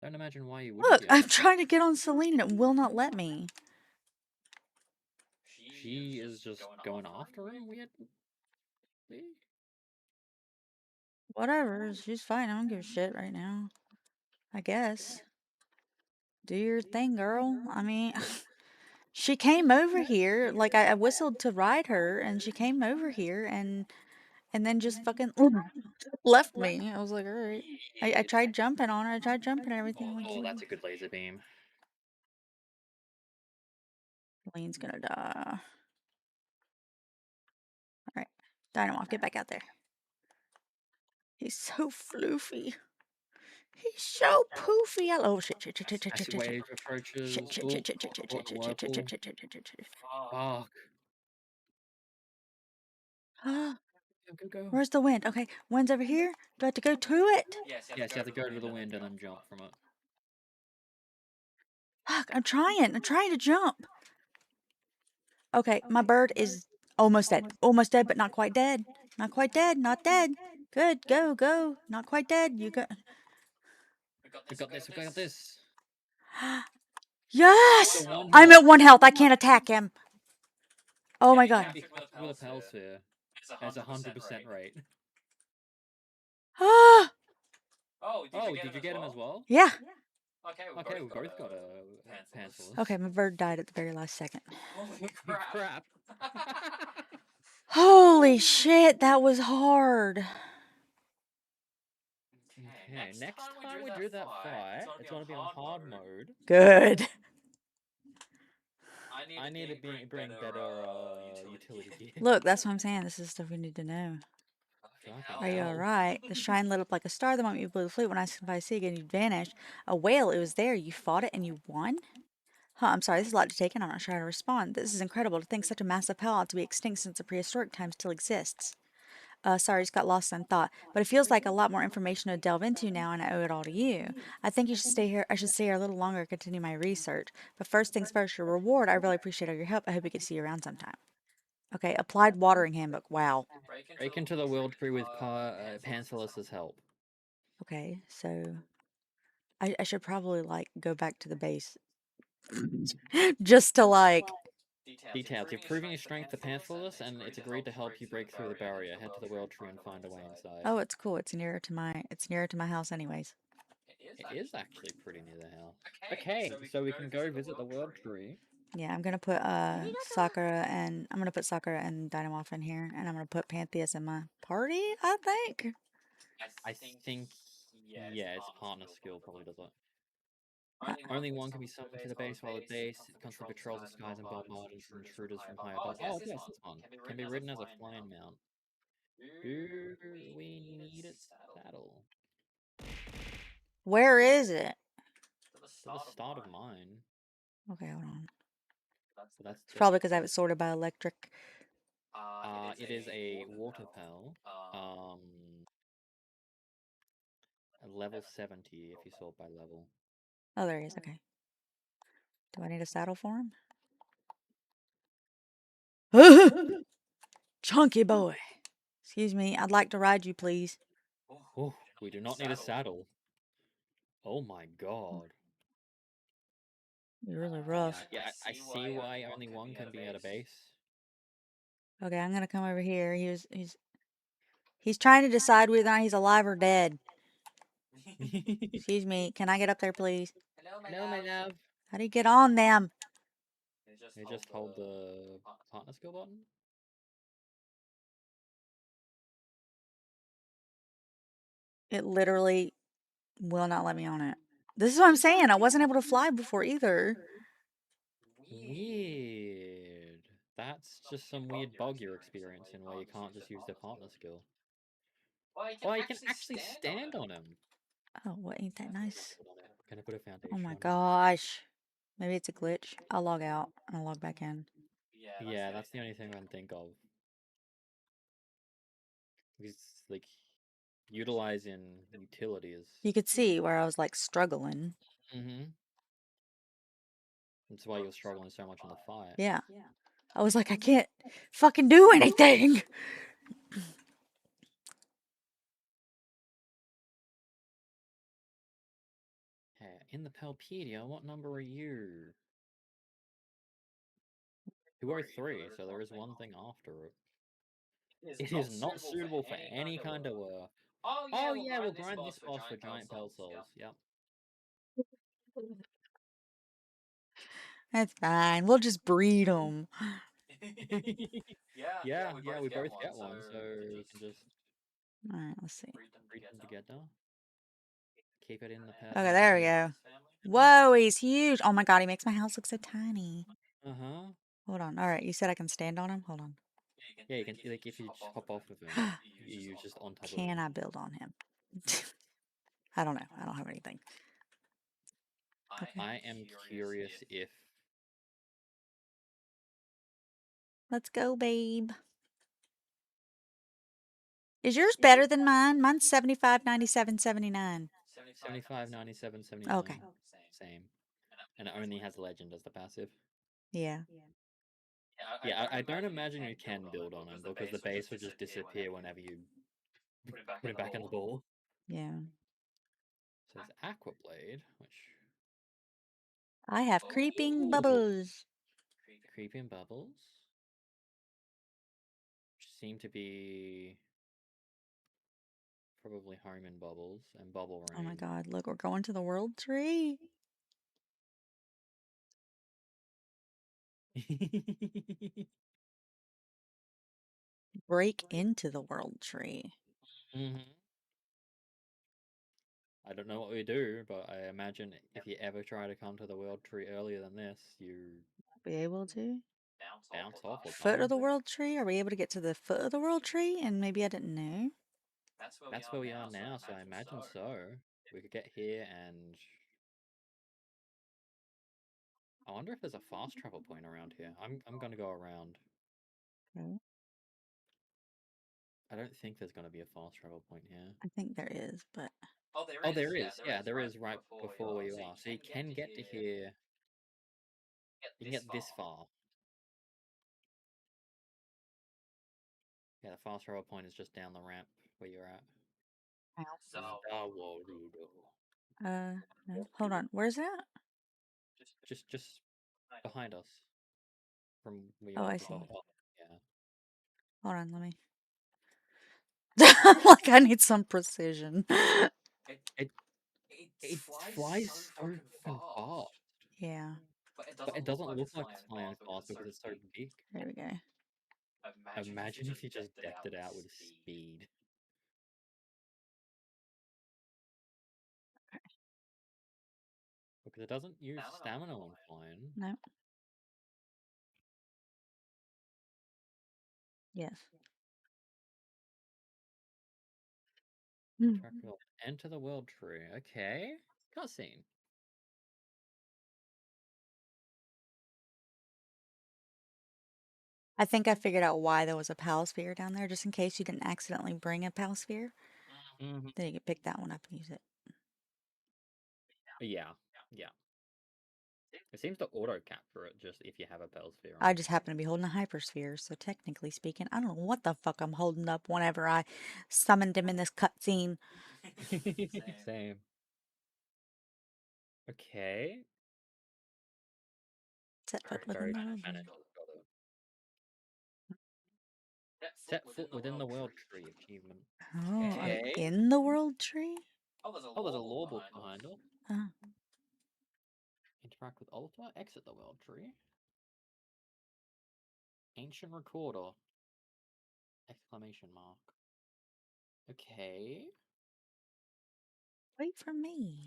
Don't imagine why you wouldn't Look, be able I'm to. trying to get on Celine and it will not let me. She is just going after him weirdly. Whatever, she's fine. I don't give a shit right now. I guess. Do your thing, girl. I mean, she came over here. Like, I whistled to ride her, and she came over here and then just fucking left me. I was like, all right. I tried jumping on her. I tried jumping and everything. Like, Oh, that's a good laser beam. Celine's gonna die. All right. Dynamo, get back out there. He's so floofy. He's so poofy. Oh, shit, shit, shit, shit, shit, Icy shit, shit. wave approaches. Shit, shit, Oh, shit, shit, shit, shit, caught shit, in a shit, shit, whirlpool. shit, shit, shit, shit, shit. Fuck. Ah, Go. where's the wind? Okay, wind's over here. Do I have to go to it? Yes, you have to go to the wind and then jump from it. Fuck, I'm trying to jump. Okay, my bird is almost dead. Almost dead, but not quite dead. Not quite dead, not dead. Good, go, go. Not quite dead. You go. We got this. Yes! One I'm health. at 1 health. I can't attack him. Oh my god. Can't be fucked with a Pal Sphere. There's 100% rate. Ah! Oh, Oh, did you get him as well? Yeah. Okay, we both got a Pantsalus. Okay, my bird died at the very last second. Holy Crap. Holy shit, that was hard. Okay, next time we do that fight, it's gonna be on hard mode. Good. I need to bring better utility gear. Look, that's what I'm saying. This is stuff we need to know. Are you hell. alright? The shrine lit up like a star the moment you blew the flute. When I said, if I see again, you vanished. A whale, it was there. You fought it and you won? Huh, I'm sorry, this is a lot to take in. I'm not sure how to respond. This is incredible. To think such a massive pal ought to be extinct since the prehistoric time still exists. Sorry, just got lost in thought. But it feels like a lot more information to delve into now, and I owe it all to you. I think you should stay here. I should stay here a little longer and continue my research. But first things first, your reward. I really appreciate all your help. I hope we can see you around sometime. Okay, applied watering handbook. Wow. Break into the world tree with Pansalus's help. Okay, so I should probably like go back to the base. Just to like Details. You're proving your strength to Pantsalus, and it's agreed to help you break through the barrier. Head to the world tree and find a way inside. oh, it's cool. It's nearer to my house anyways. It is actually pretty near the house. Okay, so we can go visit the world tree. Yeah, I'm gonna put Sakura and Dynamorph in here, and I'm gonna put Pantheus in my party, I think. I think yeah, it's partner skill probably does it. Only one can be summoned to the base while at base constantly patrols the skies and bombards intruders from high above. Oh yes, this one. Can be ridden as a flying mount. Do we need its saddle? Where is it? To the start of mine. Okay, hold on. So that's It's probably because I have it sorted by electric. it is a water pearl. Level 70 if you sort by level. Oh, there he is. Okay. Do I need a saddle for him? Chunky boy. Excuse me. I'd like to ride you, please. Oh, we do not need a saddle. Oh my god. You're really rough. Yeah, I see why only one can be at a base. Okay, I'm gonna come over here. He's trying to decide whether or not he's alive or dead. Excuse me. Can I get up there, please? Hello, my love. How do you get on them? You just hold the partner skill button. It literally will not let me on it. This is what I'm saying. I wasn't able to fly before either. Weird. That's just some weird bug you're experiencing where you can't just use the partner skill. Oh, you can actually stand on him. Oh, what? Ain't that nice? Can I put a foundation Oh my on it? gosh. Maybe it's a glitch. I'll log out and I'll log back in. Yeah, that's the only thing I can think of. It's like utilizing utilities. You could see where I was like struggling. Mm-hmm. That's why you're struggling so much in the fight. Yeah. I was like, I can't fucking do anything. In the Palpedia, what number are you? 203, so there is one thing after it. It is not suitable for any kind of work. Oh yeah, we'll grind this boss for giant pale souls. Yep. That's fine. We'll just breed them. Yeah, we both get one, so we can just All right, let's see. breed them together. Keep it in the pet. Okay, there we go. Whoa, he's huge. Oh my god, he makes my house look so tiny. Uh-huh. Hold on. All right, you said I can stand on him? Hold on. Yeah, you can, like, if you hop off of him, you just on top of Can him. I build on him? I don't know. I don't have anything. Okay. I am curious if... Let's go, babe. Is yours better than mine? Mine's 75, 97, 79. 75, 97, 79. Okay. Same. And it only has legend as the passive. Yeah. Yeah, I don't imagine you can build on him because the base would just disappear whenever you put it back in the ball. Yeah. So there's Aqua Blade, which... I have creeping Ooh. bubbles. Creeping bubbles. Which seem to be probably Harmon bubbles and bubble rain. Oh my god, look, we're going to the world tree. Break into the world tree. I don't know what we do, but I imagine if you ever try to come to the world tree earlier than this, you Be able to? bounce off or Foot of the something. world tree? Are we able to get to the foot of the world tree? And maybe I didn't know. That's where we are now, so I imagine so. We could get here and... I wonder if there's a fast travel point around here. I'm gonna go around. Okay. I don't think there's gonna be a fast travel point here. I think there is, but... Oh, there is. Yeah, there is right before where you are. So you can get to here. You can get this far. Yeah, the fast travel point is just down the ramp where you're at. No. Hold on. Where's that? Just behind us. From where you Oh, are I to see. Yeah. Hold on, let me... like, I need some precision. It flies so fucking fast. Yeah. But it doesn't look like it's flying fast because it's so big. There we go. Imagine if you just decked it out with speed. Because it doesn't use stamina when flying. No. Yes. Enter the world tree. Okay. Cutscene. I think I figured out why there was a Palsphere down there, just in case you didn't accidentally bring a Palsphere. Then you could pick that one up and use it. Yeah. It seems to auto capture it just if you have a Palsphere on. I just happen to be holding a Hypersphere, so technically speaking, I don't know what the fuck I'm holding up whenever I summoned him in this cutscene. Same. Okay. Set foot within the world tree. Set foot within the world tree achievement. Oh, are we Okay. in the world tree? Oh, there's a lore book behind it. Oh. Interact with altar. Exit the world tree. Ancient recorder. Exclamation mark. Okay. Wait for me.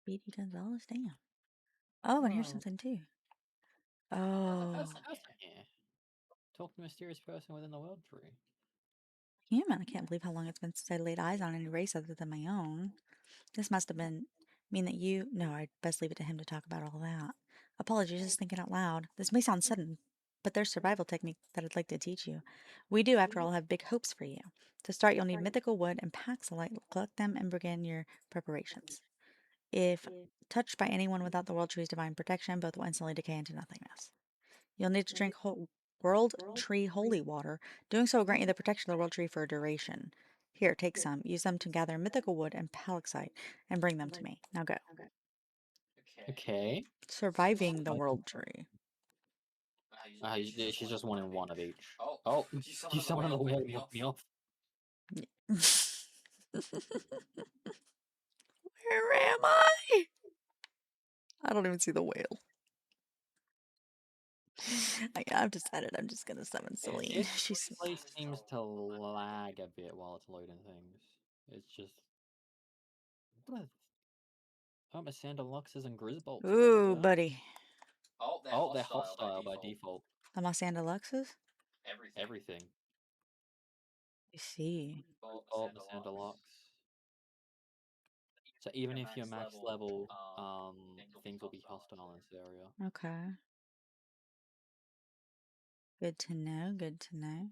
BD Gonzalez, damn. Oh, and here's something too. Oh. Yeah. Talk to the mysterious person within the world tree. Human, I can't believe how long it's been since I laid eyes on any race other than my own. This must have been mean that you... No, I'd best leave it to him to talk about all that. Apologies, just thinking out loud. This may sound sudden, but there's survival technique that I'd like to teach you. We do, after all, have big hopes for you. To start, you'll need mythical wood and packs alike. Collect them and begin your preparations. If touched by anyone without the world tree's divine protection, both will instantly decay into nothingness. You'll need to drink World Tree Holy Water. Doing so will grant you the protection of the World Tree for a duration. Here, take some. Use them to gather mythical wood and palaxite and bring them to me. Now go. Okay. Surviving the World Tree. She's just wanting one of each. Oh, you summoned the whale to knock me off. Where am I? I don't even see the whale. I've decided I'm just gonna summon Celine. This place seems to lag a bit while it's loading things. It's just... What are... Oh, my Sandaloxes and Grisbolts. Ooh, buddy. Oh, they're hostile by default. The Mossand Deluxes? Everything. I see. Grisbolt, the Sandalox. So even if you're max level, things will be hostile in this area. Okay. Good to know, good to know.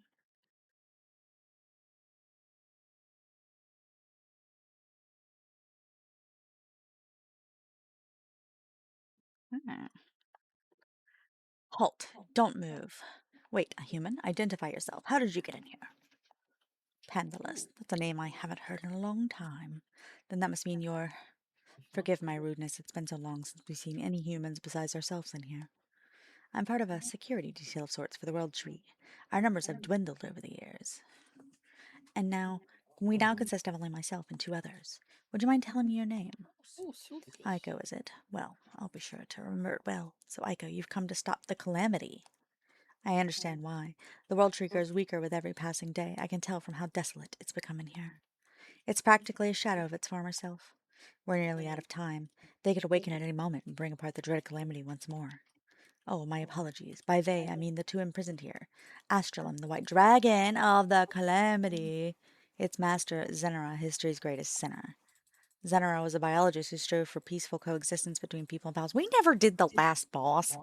Halt. Don't move. Wait, a human? Identify yourself. How did you get in here? Pandalus. That's a name I haven't heard in a long time. Then that must mean you're... Forgive my rudeness, it's been so long since we've seen any humans besides ourselves in here. I'm part of a security detail of sorts for the World Tree. Our numbers have dwindled over the years. And now, we now consist of only myself and 2 others. Would you mind telling me your name? Oh, Silvicus. Aiko, is it? Well, I'll be sure to remember it well. So, Aiko, you've come to stop the calamity. I understand why. The World Tree grows weaker with every passing day. I can tell from how desolate it's become in here. It's practically a shadow of its former self. We're nearly out of time. They could awaken at any moment and bring apart the dreaded calamity once more. Oh, my apologies. By they, I mean the 2 imprisoned here. Astralum, the white dragon of the calamity. Its master, Zenara, history's greatest sinner. Zenara was a biologist who strove for peaceful coexistence between people and pals. We never did the last boss.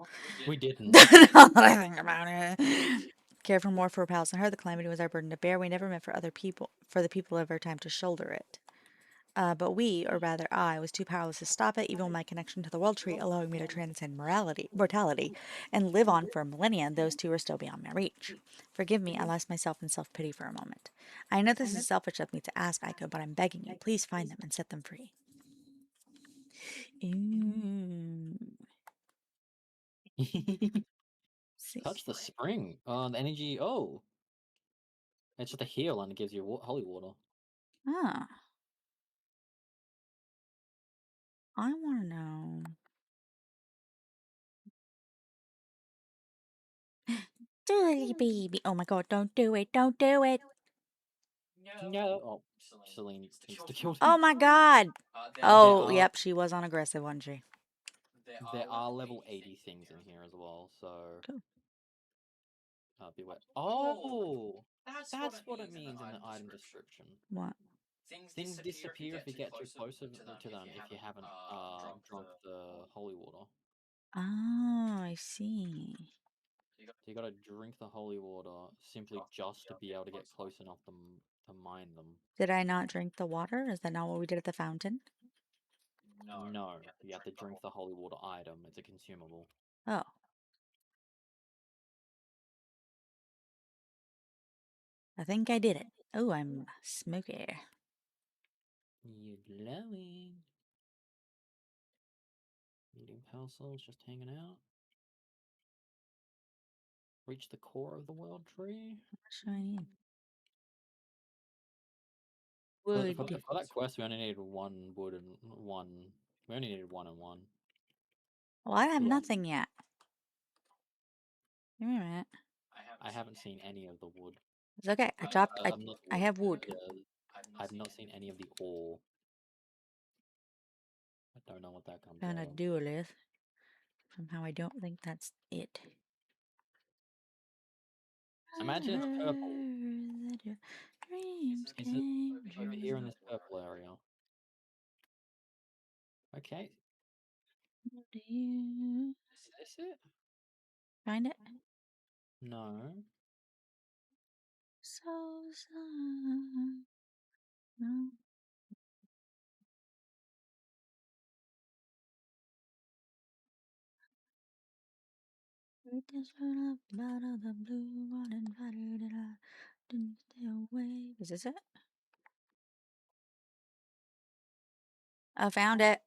We didn't. Now that I think about it. Care for more for her pals than her. The calamity was our burden to bear. We never meant for other people, for the people of our time to shoulder it. But we, or rather I, was too powerless to stop it, even with my connection to the World Tree allowing me to transcend mortality, and live on for millennia. Those 2 are still beyond my reach. Forgive me, I lost myself in self-pity for a moment. I know this is selfish of me to ask, Aiko, but I'm begging you, please find them and set them free. Touch the spring. The energy. Oh, it's just a heal and it gives you holy water. Ah. I want to know. Dirty baby. Oh my god, don't do it. Don't do it. No. Oh, Celine insta-killed him. Oh my god. Oh, yep, she was on aggressive, wasn't she? There are level 80 things in here as well, so... Cool. Beware. Oh! That's what it means in the item description. What? Things disappear if you get too close to them if you haven't drunk the holy water. Oh, I see. So you gotta drink the holy water simply just to be able to get close enough to mine them. Did I not drink the water? Is that not what we did at the fountain? No, you have to drink the holy water item. It's a consumable. Oh. I think I did it. Oh, I'm smoky. You're glowing. Medium power souls just hanging out. Reach the core of the world tree. What do I need? For Wood. that quest, we only needed 1 wood and 1. We only needed 1 and 1. Well, I have Yeah. nothing yet. Give me a minute. I haven't seen any of the wood. It's okay. I have wood. Yeah, I've not seen any of the ore. I don't know what that comes Found out a of. duelist. Somehow I don't think that's it. Imagine it's purple. Dreams Is it came over true. here in this purple area? Okay. Do you Is this it? find it? No. So sad. No. Take this one up out of the blue, one invited and I didn't stay away. Is this it? I found it.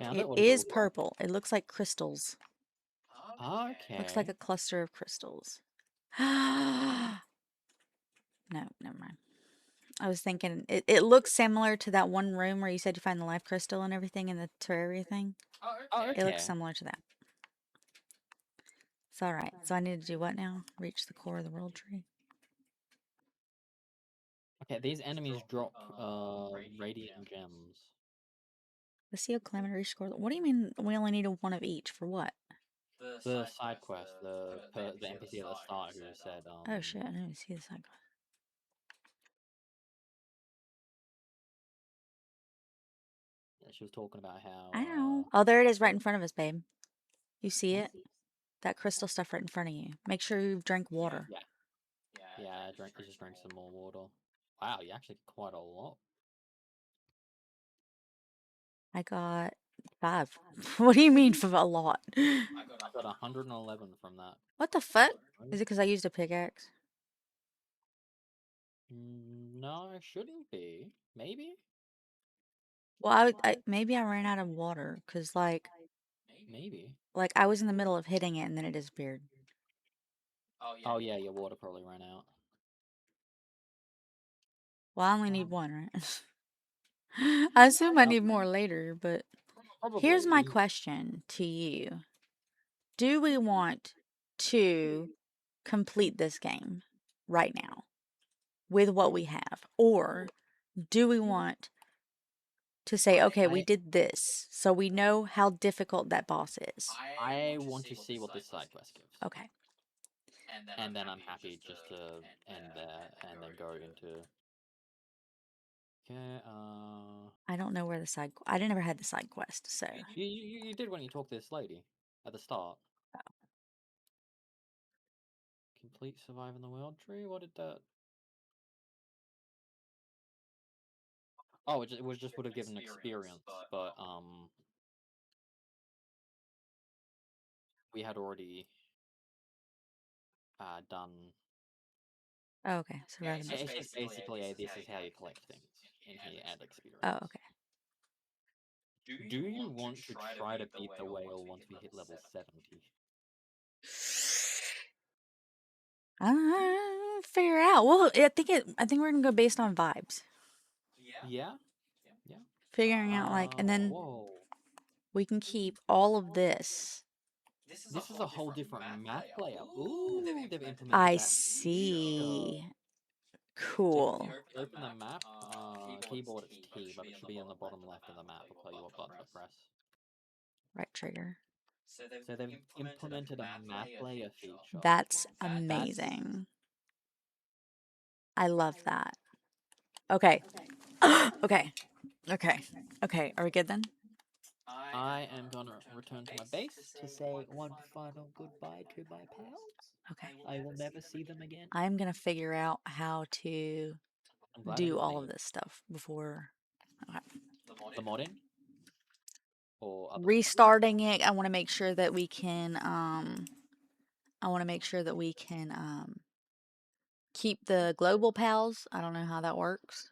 Found It it? What does it is look like? purple. It looks like crystals. Okay. Looks like a cluster of crystals. No, never mind. I was thinking it looks similar to that one room where you said you find the life crystal and everything in the terraria thing. Oh, okay. It looks similar to that. It's alright. So I need to do what now? Reach the core of the world tree. Okay, these enemies drop radiant gems. The seal climate reach core. What do you mean we only need one of each? For what? The side quest, the NPC at the start who said, Oh shit, I didn't even see the side quest. she was talking about how. I know. Oh, there it is right in front of us, babe. You see it? That crystal stuff right in front of you. Make sure you drink water. Yeah, I just drank some more water. Wow, you actually get quite a lot. I got 5. What do you mean for a lot? I got 111 from that. What the fuck? Is it because I used a pickaxe? No, it shouldn't be. Maybe? Well, maybe I ran out of water because Maybe. I was in the middle of hitting it and then it disappeared. Oh yeah, your water probably ran out. Well, I only need 1, right? I assume I need more later, but Probably. here's my question to you. Do we want to complete this game right now with what we have? Or do we want to say, okay, we did this, so we know how difficult that boss is? I want to see what this side quest gives. Okay. And then I'm happy just to end there and then go into. Okay, I don't know where the side. I never had the side quest, so. You did when you talked to this lady at the start. Oh. Complete survive in the world tree. What did that? Oh, it was just would have given experience, but we had already done. Oh, okay. Survive in the. It's just basically this is how you collect things in here and experience. Oh, okay. Do you want to try to beat the whale once we hit level 70? Figure out. Well, I think we're gonna go based on vibes. Yeah. Figuring out and then whoa. we can keep all of this. This is a whole different map layout. Ooh, they've implemented I that. see. If Cool. you open the map, keyboard it's T, but it should be on the bottom left of the map. I'll tell you what button to press. Right trigger. So they've implemented a map layer feature. That's amazing. I love that. Okay. Okay. Are we good then? I am gonna return to my base to say one final goodbye to my pals. Okay. I will never see them again. I'm gonna figure out how to do all of this stuff before. Okay. The modding? Or Restarting it, I want to make sure that we can keep the global pals. I don't know how that works.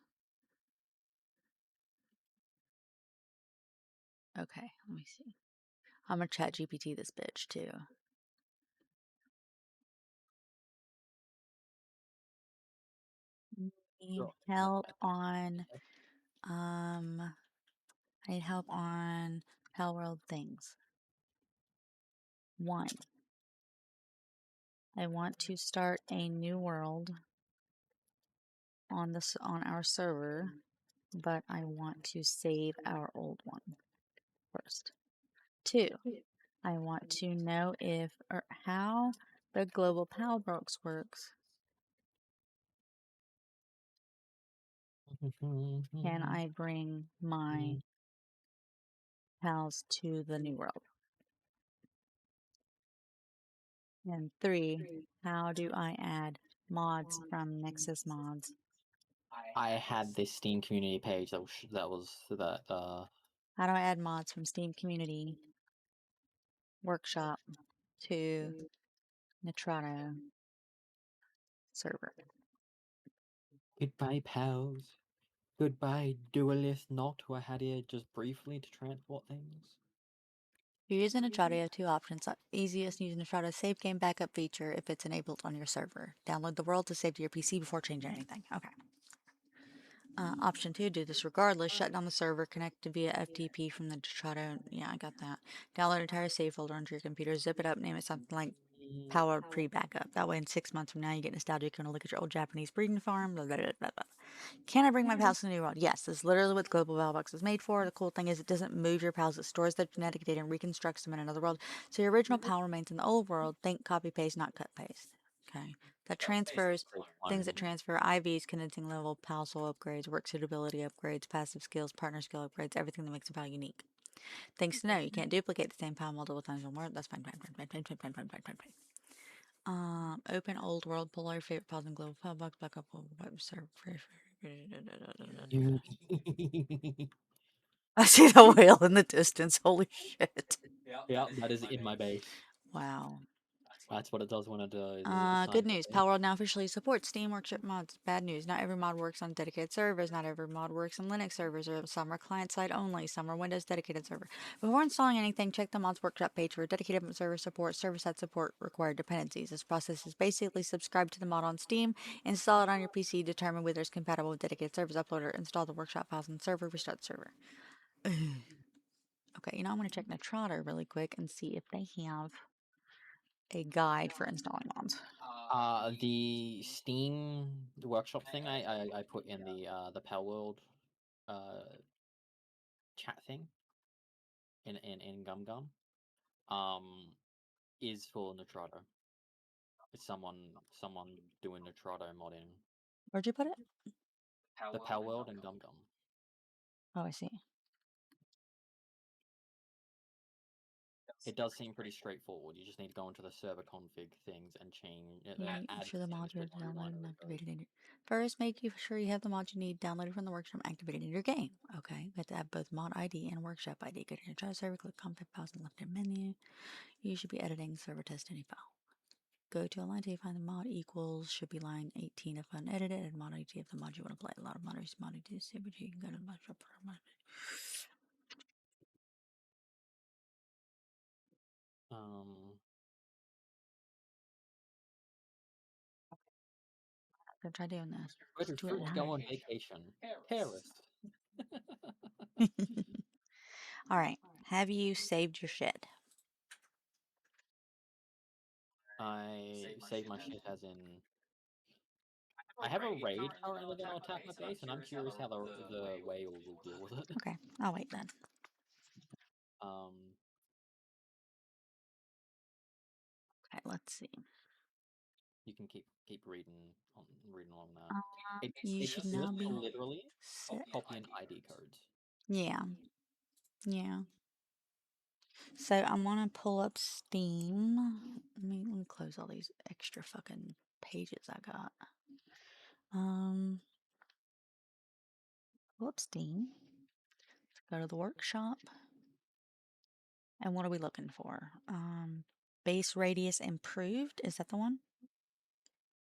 Okay, let me see. I'm gonna chat GPT this bitch too. Need help on I need help on Palworld things. 1. I want to start a new world on our server, but I want to save our old one first. 2. I want to know if or how the global Palworld works. Can I bring my pals to the new world? And 3, how do I add mods from Nexus Mods? I had this Steam community page that How do I add mods from Steam Community Workshop to Nitrado server. Goodbye, pals. Goodbye, duelist not who I had here just briefly to transport things. If you're using Nitrado, you have two options. Easiest, using Nitrado's save game backup feature if it's enabled on your server. Download the world to save to your PC before changing anything. Okay. Option 2, do this regardless. Shut down the server, connect to via FTP from the Nitrado. Yeah, I got that. Download an entire save folder onto your computer, zip it up, name it something like Palworld pre-backup. That way in 6 months from now you get nostalgic and look at your old Japanese breeding farm. Blah, blah, blah, blah, blah. Can I bring my pals to the new world? Yes, this is literally what the Global Valbox is made for. The cool thing is it doesn't move your pals, it stores their genetic data and reconstructs them in another world. So your original pal remains in the old world. Think copy paste, not cut paste. Okay. That transfers things that transfer IVs, condensing level, pal soul upgrades, work suitability upgrades, passive skills, partner skill upgrades, everything that makes a pal unique. Things to know, you can't duplicate the same pal multiple times or more. That's fine, fine, fine, fine, fine, fine, fine, fine, fine, fine, fine. Open old world, pull our favorite pals and global pal box, back up, web server. I see the whale in the distance. Holy shit. Yeah, that is in my base. Wow. That's what it does when it Good news. Palworld now officially supports Steam Workshop mods. Bad news. Not every mod works on dedicated servers. Not every mod works on Linux servers. Or some are client-side only. Some are Windows dedicated server. Before installing anything, check the mods workshop page for dedicated server support, server-side support, required dependencies. This process is basically subscribe to the mod on Steam, install it on your PC, determine whether it's compatible with dedicated servers, upload or install the workshop files on the server, restart the server. Okay, I'm going to check Nitrado really quick and see if they have a guide for installing mods. The Steam workshop thing I put in the Palworld chat thing in Gum Gum is for Nitrado. It's someone doing Nitrado modding. Where'd you put it? The Palworld and Gum Gum. Oh, I see. It does seem pretty straightforward. You just need to go into the server config things and change. Make Add sure the mods are things to downloaded and one activated in your... First, make sure you have the mods you need downloaded from the workshop activated in your game. Okay, you have to have both mod ID and workshop ID. Go to your try server, click config files in the left-hand menu. You should be editing server test any file. Go to a line till you find the mod equals, should be line 18 if unedited, and mod ID of the mod you want to play. A lot of modders mod ID to see, but you can go to the mod shop for mod. I'm gonna try doing this. Where do fruits go on vacation? Paris. All right. Have you saved your shit? I save my shit as in. I have a raid currently going to attack my base, and I'm curious how the whale will deal with it. Okay, I'll wait then. Okay, let's see. You can keep reading on that. You should now be literally set. copy and ID codes. Yeah. Yeah. So I'm gonna pull up Steam. Let me close all these extra fucking pages I got. Pull up Steam. Let's go to the workshop. And what are we looking for? Base radius improved. Is that the one?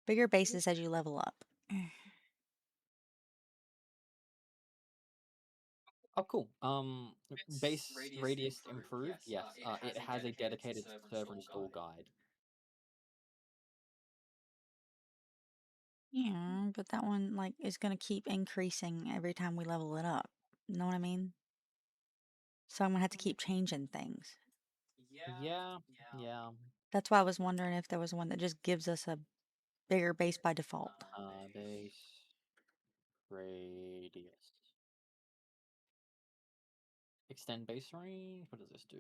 Bigger bases as you level up. Oh, cool. Base radius improved. Yes. It has a dedicated server install guide. Yeah, but that one like is gonna keep increasing every time we level it up. You know what I mean? So I'm gonna have to keep changing things. Yeah. That's why I was wondering if there was one that just gives us a bigger base by default. Base radius. Extend base range. What does this do?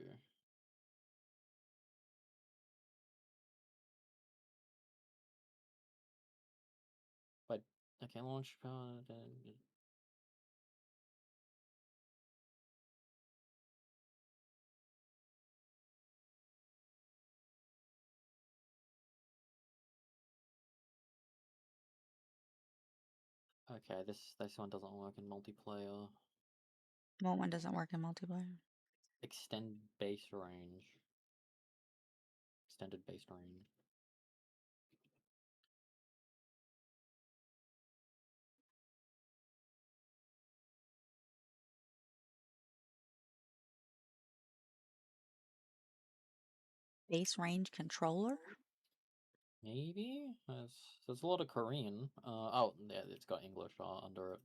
But okay, launch card. Okay, this one doesn't work in multiplayer. What one doesn't work in multiplayer? Extend base range. extended base range. Base range controller? Maybe? There's a lot of Korean. Oh, yeah, it's got English under it.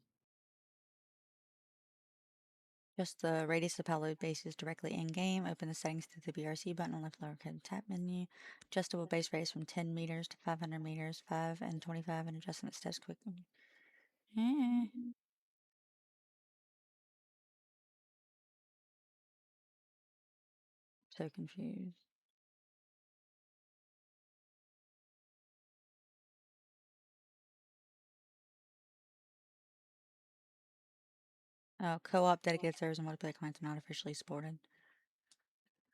Just the radius of Palworld base is directly in-game. Open the settings through the BRC button on left lower hand tab menu. Adjustable base radius from 10 meters to 500 meters, 5 and 25, and adjustment steps quickly. So confused. Oh, co-op dedicated servers and multiplayer clients not officially supported.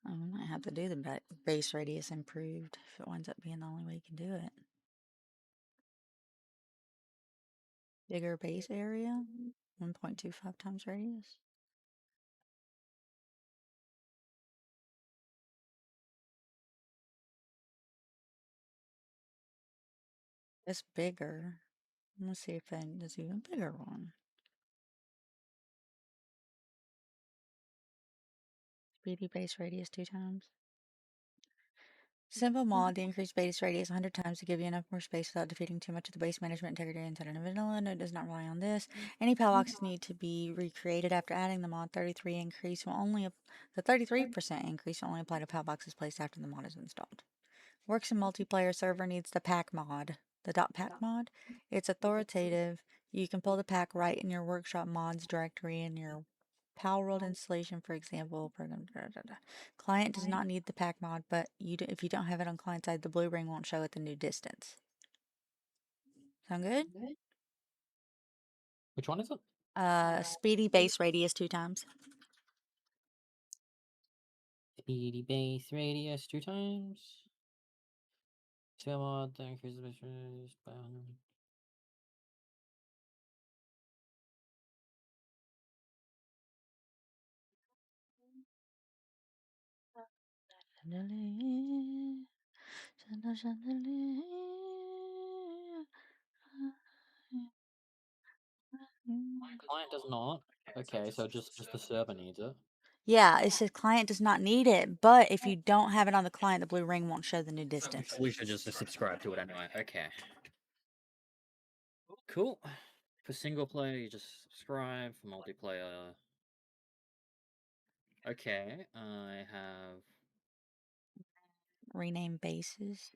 I might have to do the base radius improved if it winds up being the only way you can do it. Bigger base area, 1.25 times radius. It's bigger. Let's see if there's even bigger one. Speedy base radius 2 times. Simple mod, the increased base radius 100 times to give you enough more space without defeating too much of the base management integrity inside of vanilla. No, it does not rely on this. Any padlocks need to be recreated after adding the mod. 33 increase will only the 33% increase will only apply to padlocks placed after the mod is installed. Works in multiplayer server needs the pack mod. The .pack mod. It's authoritative. You can pull the pack right in your workshop mods directory in your Palworld installation, for example. Client does not need the pack mod, but if you don't have it on client side, the blue ring won't show at the new distance. Sound good? Which one is it? Speedy base radius 2 times. Speedy base radius 2 times. Skill mod that increases base radius by 100. Client does not. Okay, so just the server needs it. Yeah, it says client does not need it, but if you don't have it on the client, the blue ring won't show the new distance. We should just subscribe to it anyway. Okay. Cool. For single player, you just subscribe. For multiplayer, okay. I have Rename bases.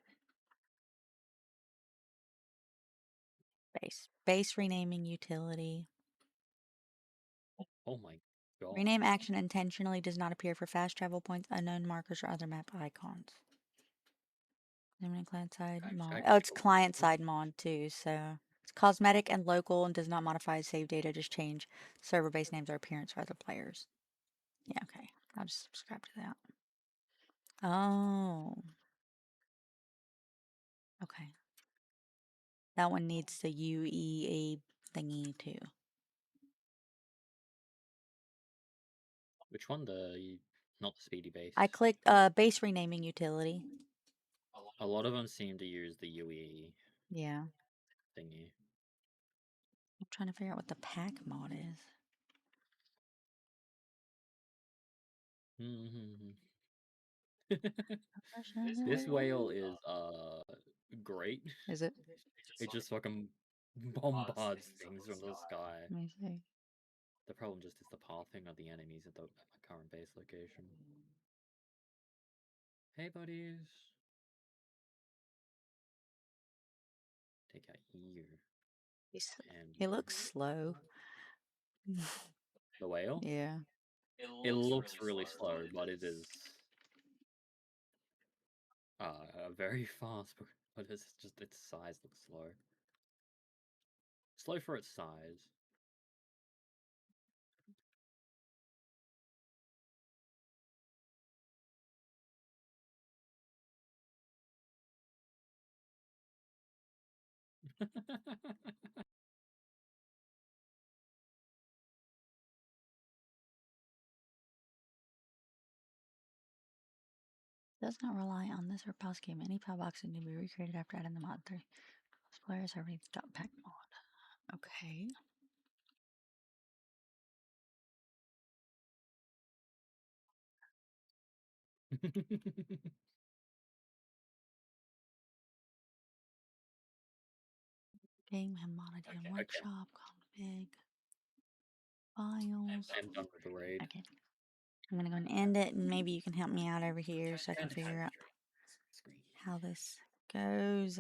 Base renaming utility. Oh my god. Rename action intentionally does not appear for fast travel points, unknown markers, or other map icons. Client side mod. Oh, it's client side mod too, so it's cosmetic and local and does not modify save data, just change server base names or appearance for other players. Yeah, okay. I'll just subscribe to that. Oh. Okay. That one needs the UEA thingy too. Which one? Not the speedy base. I clicked base renaming utility. A lot of them seem to use the UE Yeah. thingy. I'm trying to figure out what the pack mod is. This whale is great. Is it? It just fucking bombards things from the sky. Let me see. The problem just is the pathing of the enemies at the current base location. Hey buddies. Take out here. He looks slow. The whale? Yeah. It looks really slow, but it is very fast, but it's just its size looks slow. Slow for its size. Does not rely on this or pause game. Any pile boxing to be recreated after adding the mod 3. Those players are ready to stop pack mod. Okay. Game and mod idea Okay. workshop, config, files. I'm done with the raid. Okay. I'm gonna go and end it, and maybe you can help me out over here so I can figure out how this goes.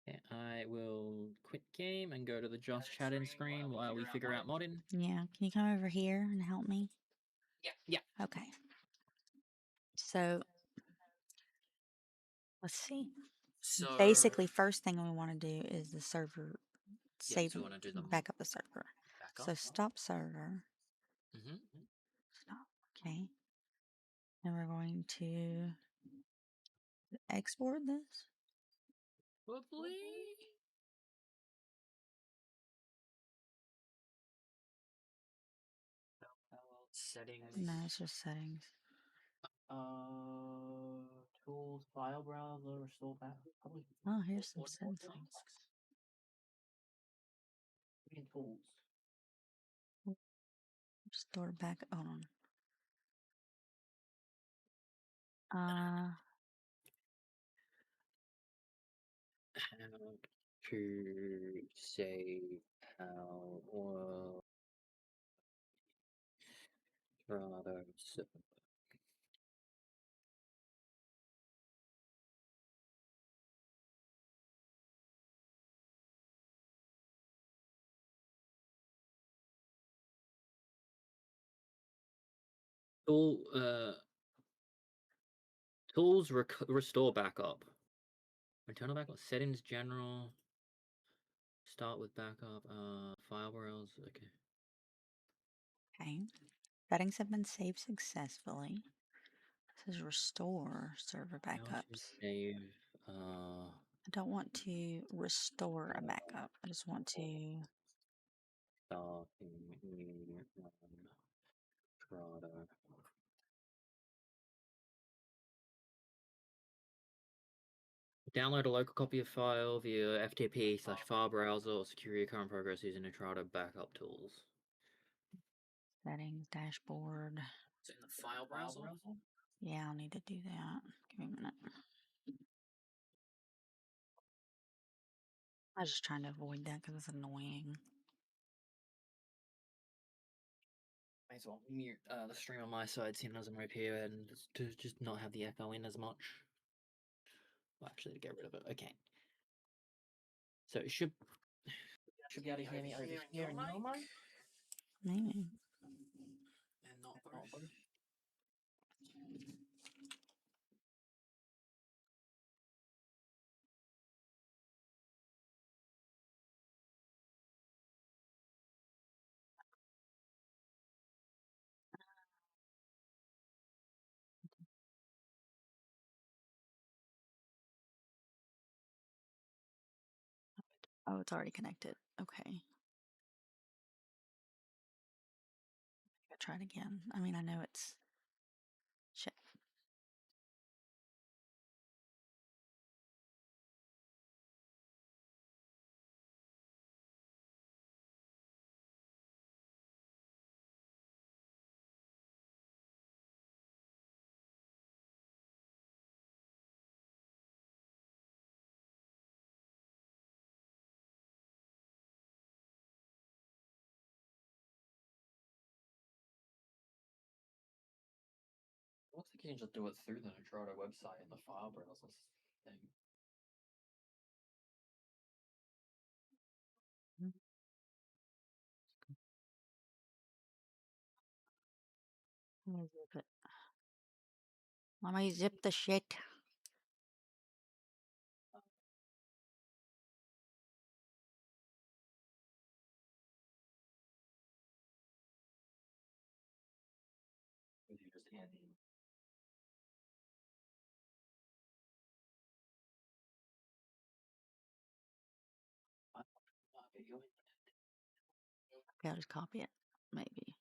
Yeah, I will quit game and go to the just chat-in screen while we figure out modding. Yeah, can you come over here and help me? Yeah. Okay. So let's see. So Basically, first thing we want to do is the server save, we wanna do the back up the server. backup. So stop server. Mm-hmm. Stop. Okay. And we're going to export this. Lovely. Settings. No, it's just settings. Tools, file browser, restore back. Probably. Oh, here's some What settings. in tools? Store back. Hold on. How to save Palworld products. Tools restore backup. Internal backup settings general. Start with backup. File browser. Okay. Okay. Settings have been saved successfully. This is restore server How to backups. save. I don't want to restore a backup. I just want to. Starting new product. Download a local copy of file via FTP/file browser or secure your current progress using Entrada backup tools. Settings, dashboard. Is it in the file browser? Yeah, I'll need to do that. Give me a minute. I was just trying to avoid that because it's annoying. May as well mute the stream on my side, seeing as I'm right here, and to just not have the echo in as much. Well, actually, to get rid of it. Okay. So it should be able to hear me over here in your mic. Maybe. And not both. Oh, it's already connected. Okay. I'll try it again. I mean, I know it's. Shit. Looks like you can just do it through the Entrada website in the file browser thing. Let me zip it. Let me zip the shit. Okay, I'll just copy it. Maybe.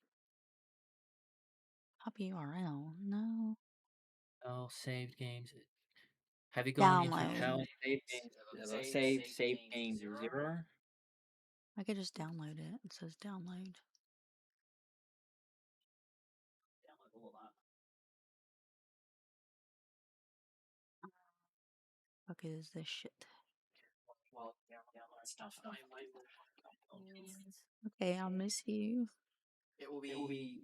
Copy URL. No. Oh, saved games. Have you gone into Download. Pal saved games? Saved games 0? I could just download it. It says download. Fuck is this shit? Well, download stuff. Okay, I'll miss you. It will be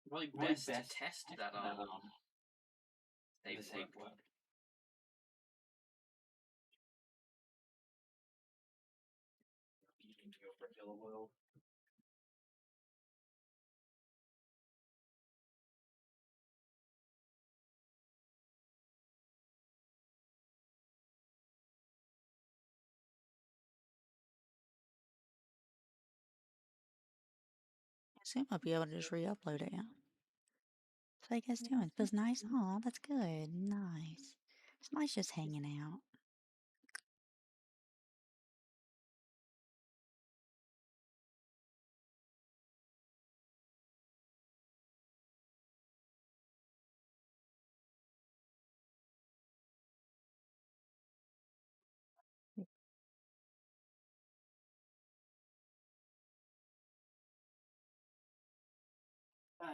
probably best to test that save word. Into your regular world. I assume I'll be able to just re-upload it, yeah. So how you guys doing? Feels nice? Oh, that's good. Nice. It's nice just hanging out. I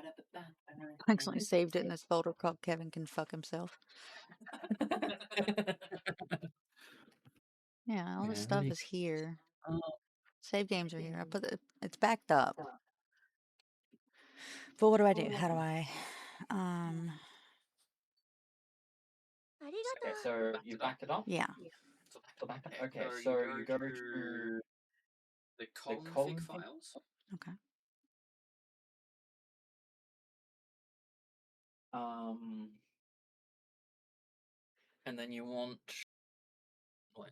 accidentally saved it in this folder called Kevin Can Fuck Himself. Yeah, all this Yeah, stuff is here. Oh. Save games are here. I put it's backed up. But what do I do? How do I Okay, so you backed it up? yeah. Okay, so you go to the the config files. Okay. And then you want. What?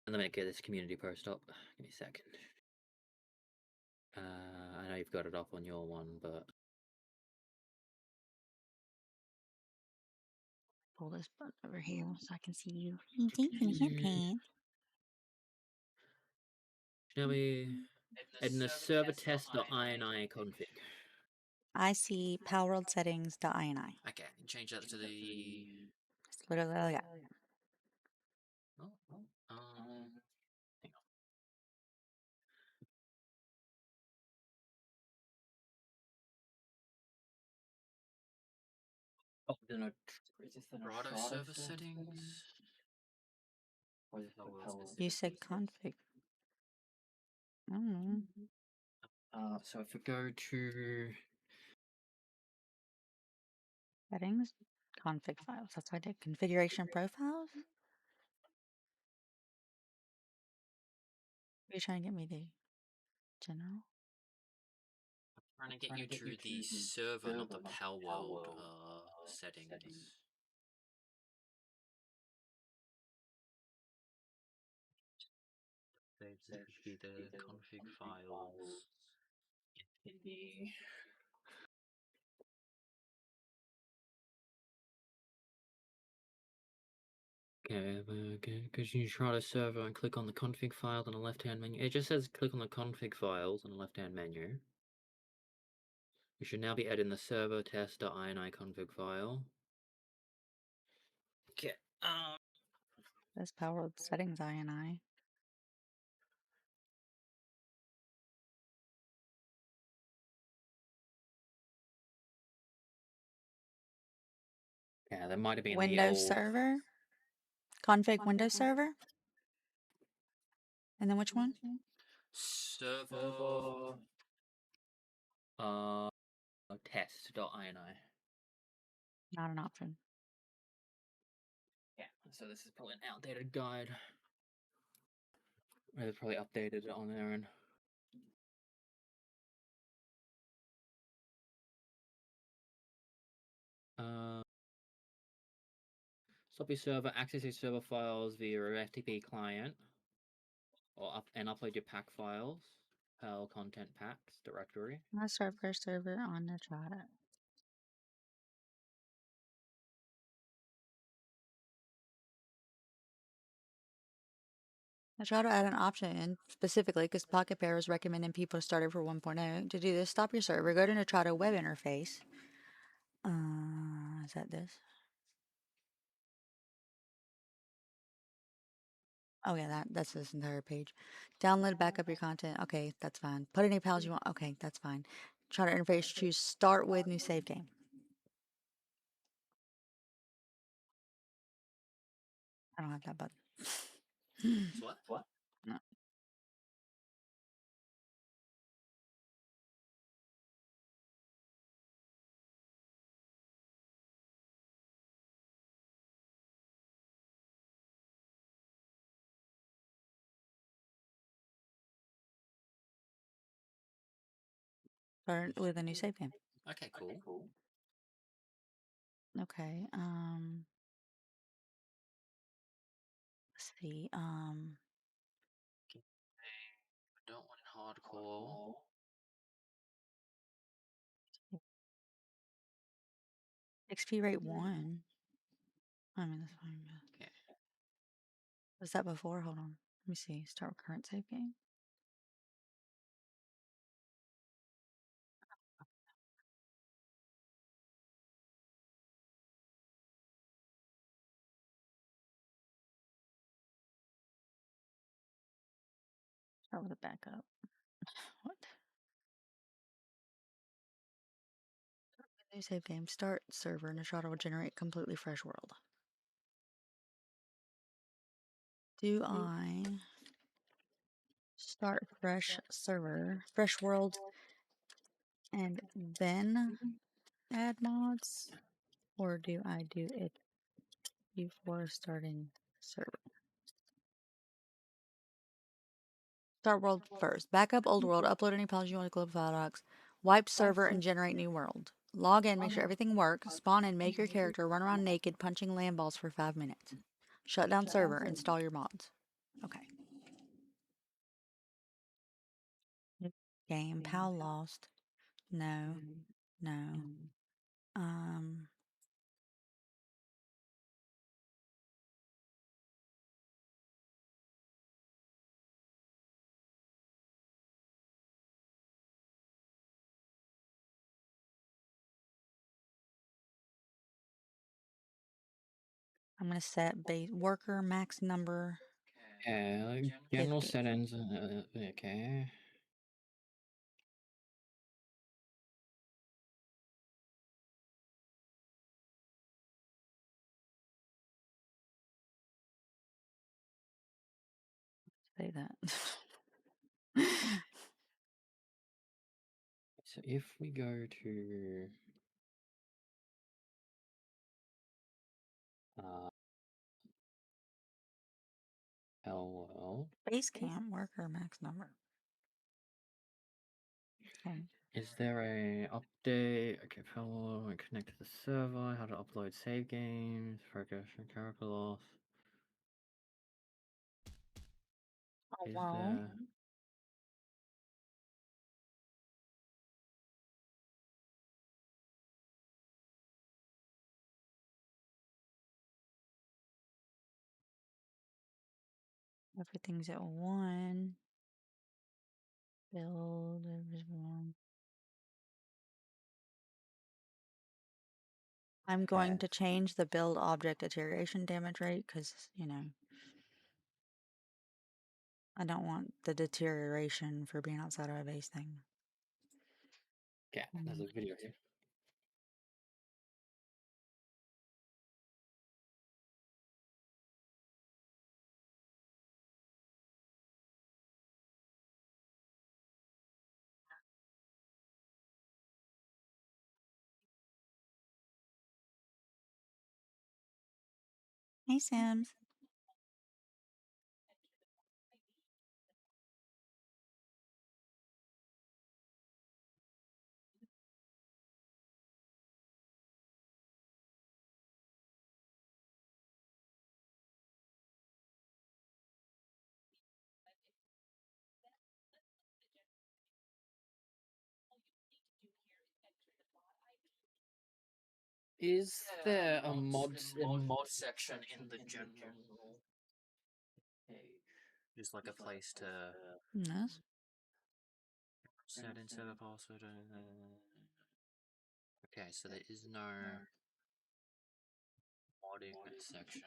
And let me get this community post up. Give me a second. I know you've got it up on your one, but Pull this button over here so I can see you. Thank you, Hitman. shall we in the server test.ini config? I see Palworld settings.ini. Okay, change that to the. It's literally all I got. Hang on. Oh, no. is this the Grotto server settings. Or is it Palworld? You said config. I don't know. So if we go to Settings, config files. That's what I did. Configuration profiles? Are you trying to get me the general? Trying to get you to the server, not the Palworld settings. They should be the config files. In the Okay, because you try the server and click on the config file on the left-hand menu. It just says click on the config files on the left-hand menu. You should now be adding the server test.ini config file. Okay. That's Palworld settings INI. Yeah, there might have been Windows the old server. Config Windows server. And then which one? Server. test.ini. Not an option. Yeah, so this is probably an outdated guide. Or they probably updated it on there and stop your server, access your server files via your FTP client, or upload your pack files, PAL content packs directory. Let's start first server on the Trada. I try to add an option specifically because Pocket Pair is recommending people to start it for 1.0. To do this, stop your server, go to Nitrado web interface, Is that this? Oh yeah, that's this entire page. Download, backup your content. Okay, that's fine. Put any pals you want. Okay, that's fine. Try to interface. Choose start with new save game. I don't have that button. What? No. Start with a new save game. Okay, cool. Okay. Let's see. I don't want hardcore. XP rate 1. I mean, that's fine. Okay. Was that before? Hold on. Let me see. Start with current save game. Start with a backup. What? New save game. Start server. And Nashada will generate completely fresh world. Do I start fresh server, fresh world, and then add mods? Or do I do it before starting server? Start world first. Backup old world. Upload any files you want to global file docs. Wipe server and generate new world. Log in, make sure everything works. Spawn in, make your character, run around naked, punching land balls for 5 minutes. Shut down server, install your mods. Okay. Game, PAL lost. No. No. I'm gonna set base worker max number. Okay, general 50. settings. Okay. Say that. So if we go to Palworld, Base camp worker max number. Okay. is there a update? Okay, Palworld, connect to the server. How to upload save games? Focus on character loss. Oh, Is well. there? Everything's at 1. Build everyone. I'm going to change the build object deterioration damage rate because, you know, I don't want the deterioration for being outside of a base thing. Okay, there's a video here. Hey, Sims. Is there a mod mod section in the general page? Just like a place to Yes. set in server password. Okay, so there is no modding section.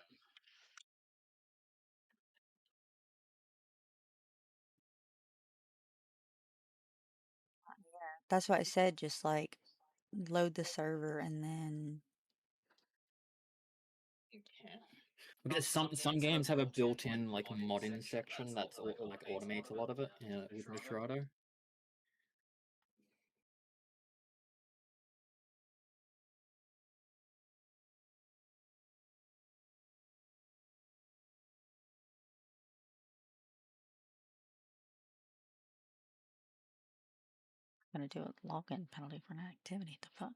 That's what I said, just like load the server and then Because some games have a built-in like modding section that's like automates a lot of it with Nitrado. I'm gonna do a login penalty for an activity. The fuck?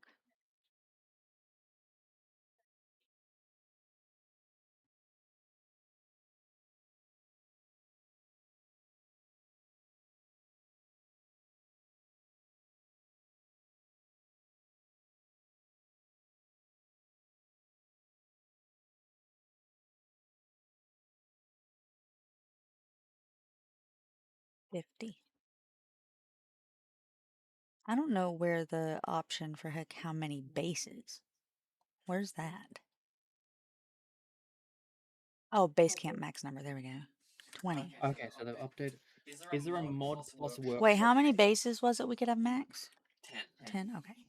$50. I don't know where the option for heck how many bases. Where's that? Oh, base camp max number. There we go. 20. Okay, so they've updated. Is there a mod plus workshop? Wait, how many bases was it we could have max? 10. 10. Okay.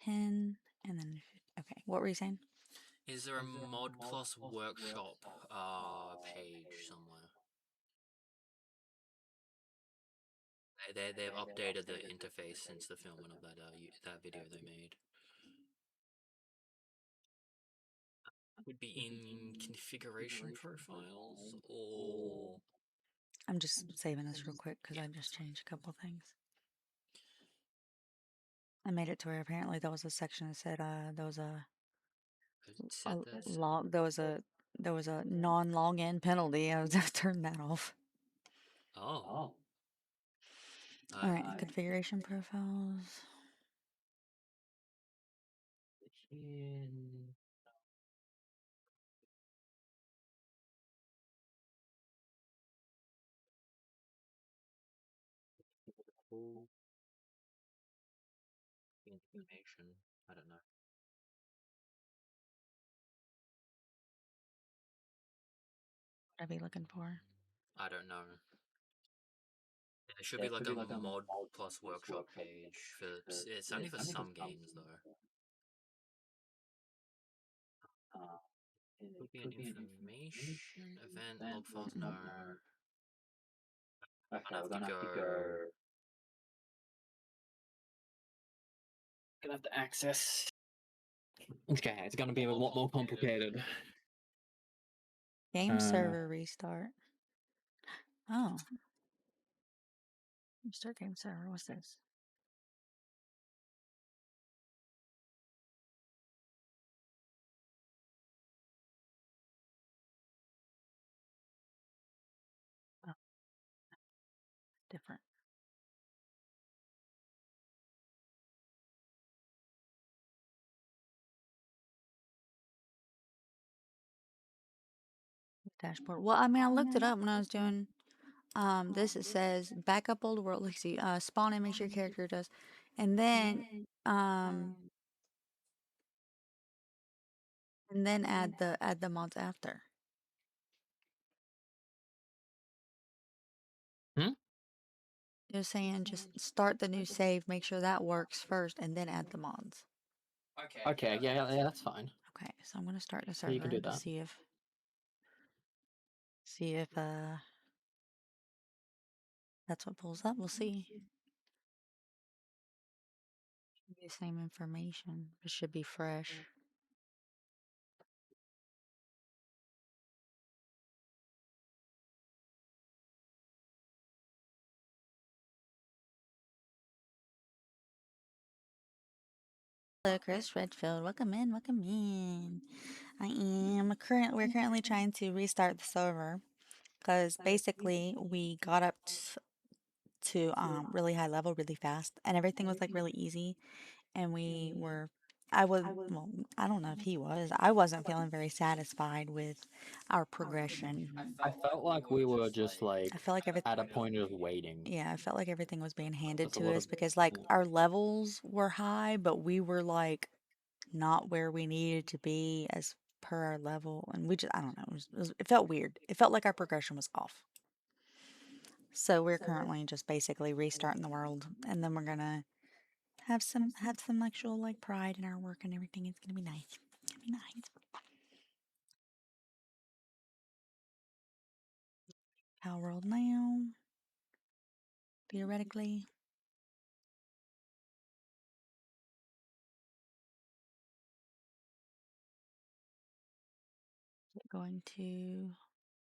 10 and then okay. What were you saying? Is there a mod plus workshop page somewhere? They've updated the interface since the filming of that video they made. Would be in configuration profiles or. I'm just saving this real quick because I just changed a couple things. I made it to where apparently there was a section that said there was a log there was a non-login penalty. I was to turn that off. Oh. All right, configuration profiles. Information. I don't know. What are we looking for? I don't know. There should be like a mod plus workshop page for. It's only for some games though. Could be an information event log files. No. I'd have to go. Gonna have to access. Okay, it's gonna be a lot more complicated. Game server restart. Oh. Start game server. What's this? Oh. Different. Dashboard. Well, I mean, I looked it up when I was doing this. It says backup old world. Let's see. Spawn image your character does, and then add the mods after. You're saying just start the new save, make sure that works first, and then add the mods. Okay, yeah, that's fine. Okay, so I'm gonna start the So you server can do to that. see if that's what pulls up. We'll see. Should be the same information. It should be fresh. Hello, Chris Redfield. Welcome in. Welcome in. We're currently trying to restart the server because basically we got up to really high level really fast and everything was like really easy, and we were I was, well, I don't know if he was. I wasn't feeling very satisfied with our progression. I felt like we were just like I felt like everything, at a point of waiting. yeah, I felt like everything was being handed Just a to lot us of because like our levels were high, but we were like not where we needed to be as per our level, and we just, I don't know, it felt weird. It felt like our progression was off. So we're currently just basically restarting the world, and then we're gonna have some actual like pride in our work and everything. It's gonna be nice. It's gonna be nice. Palworld now. Theoretically. Going to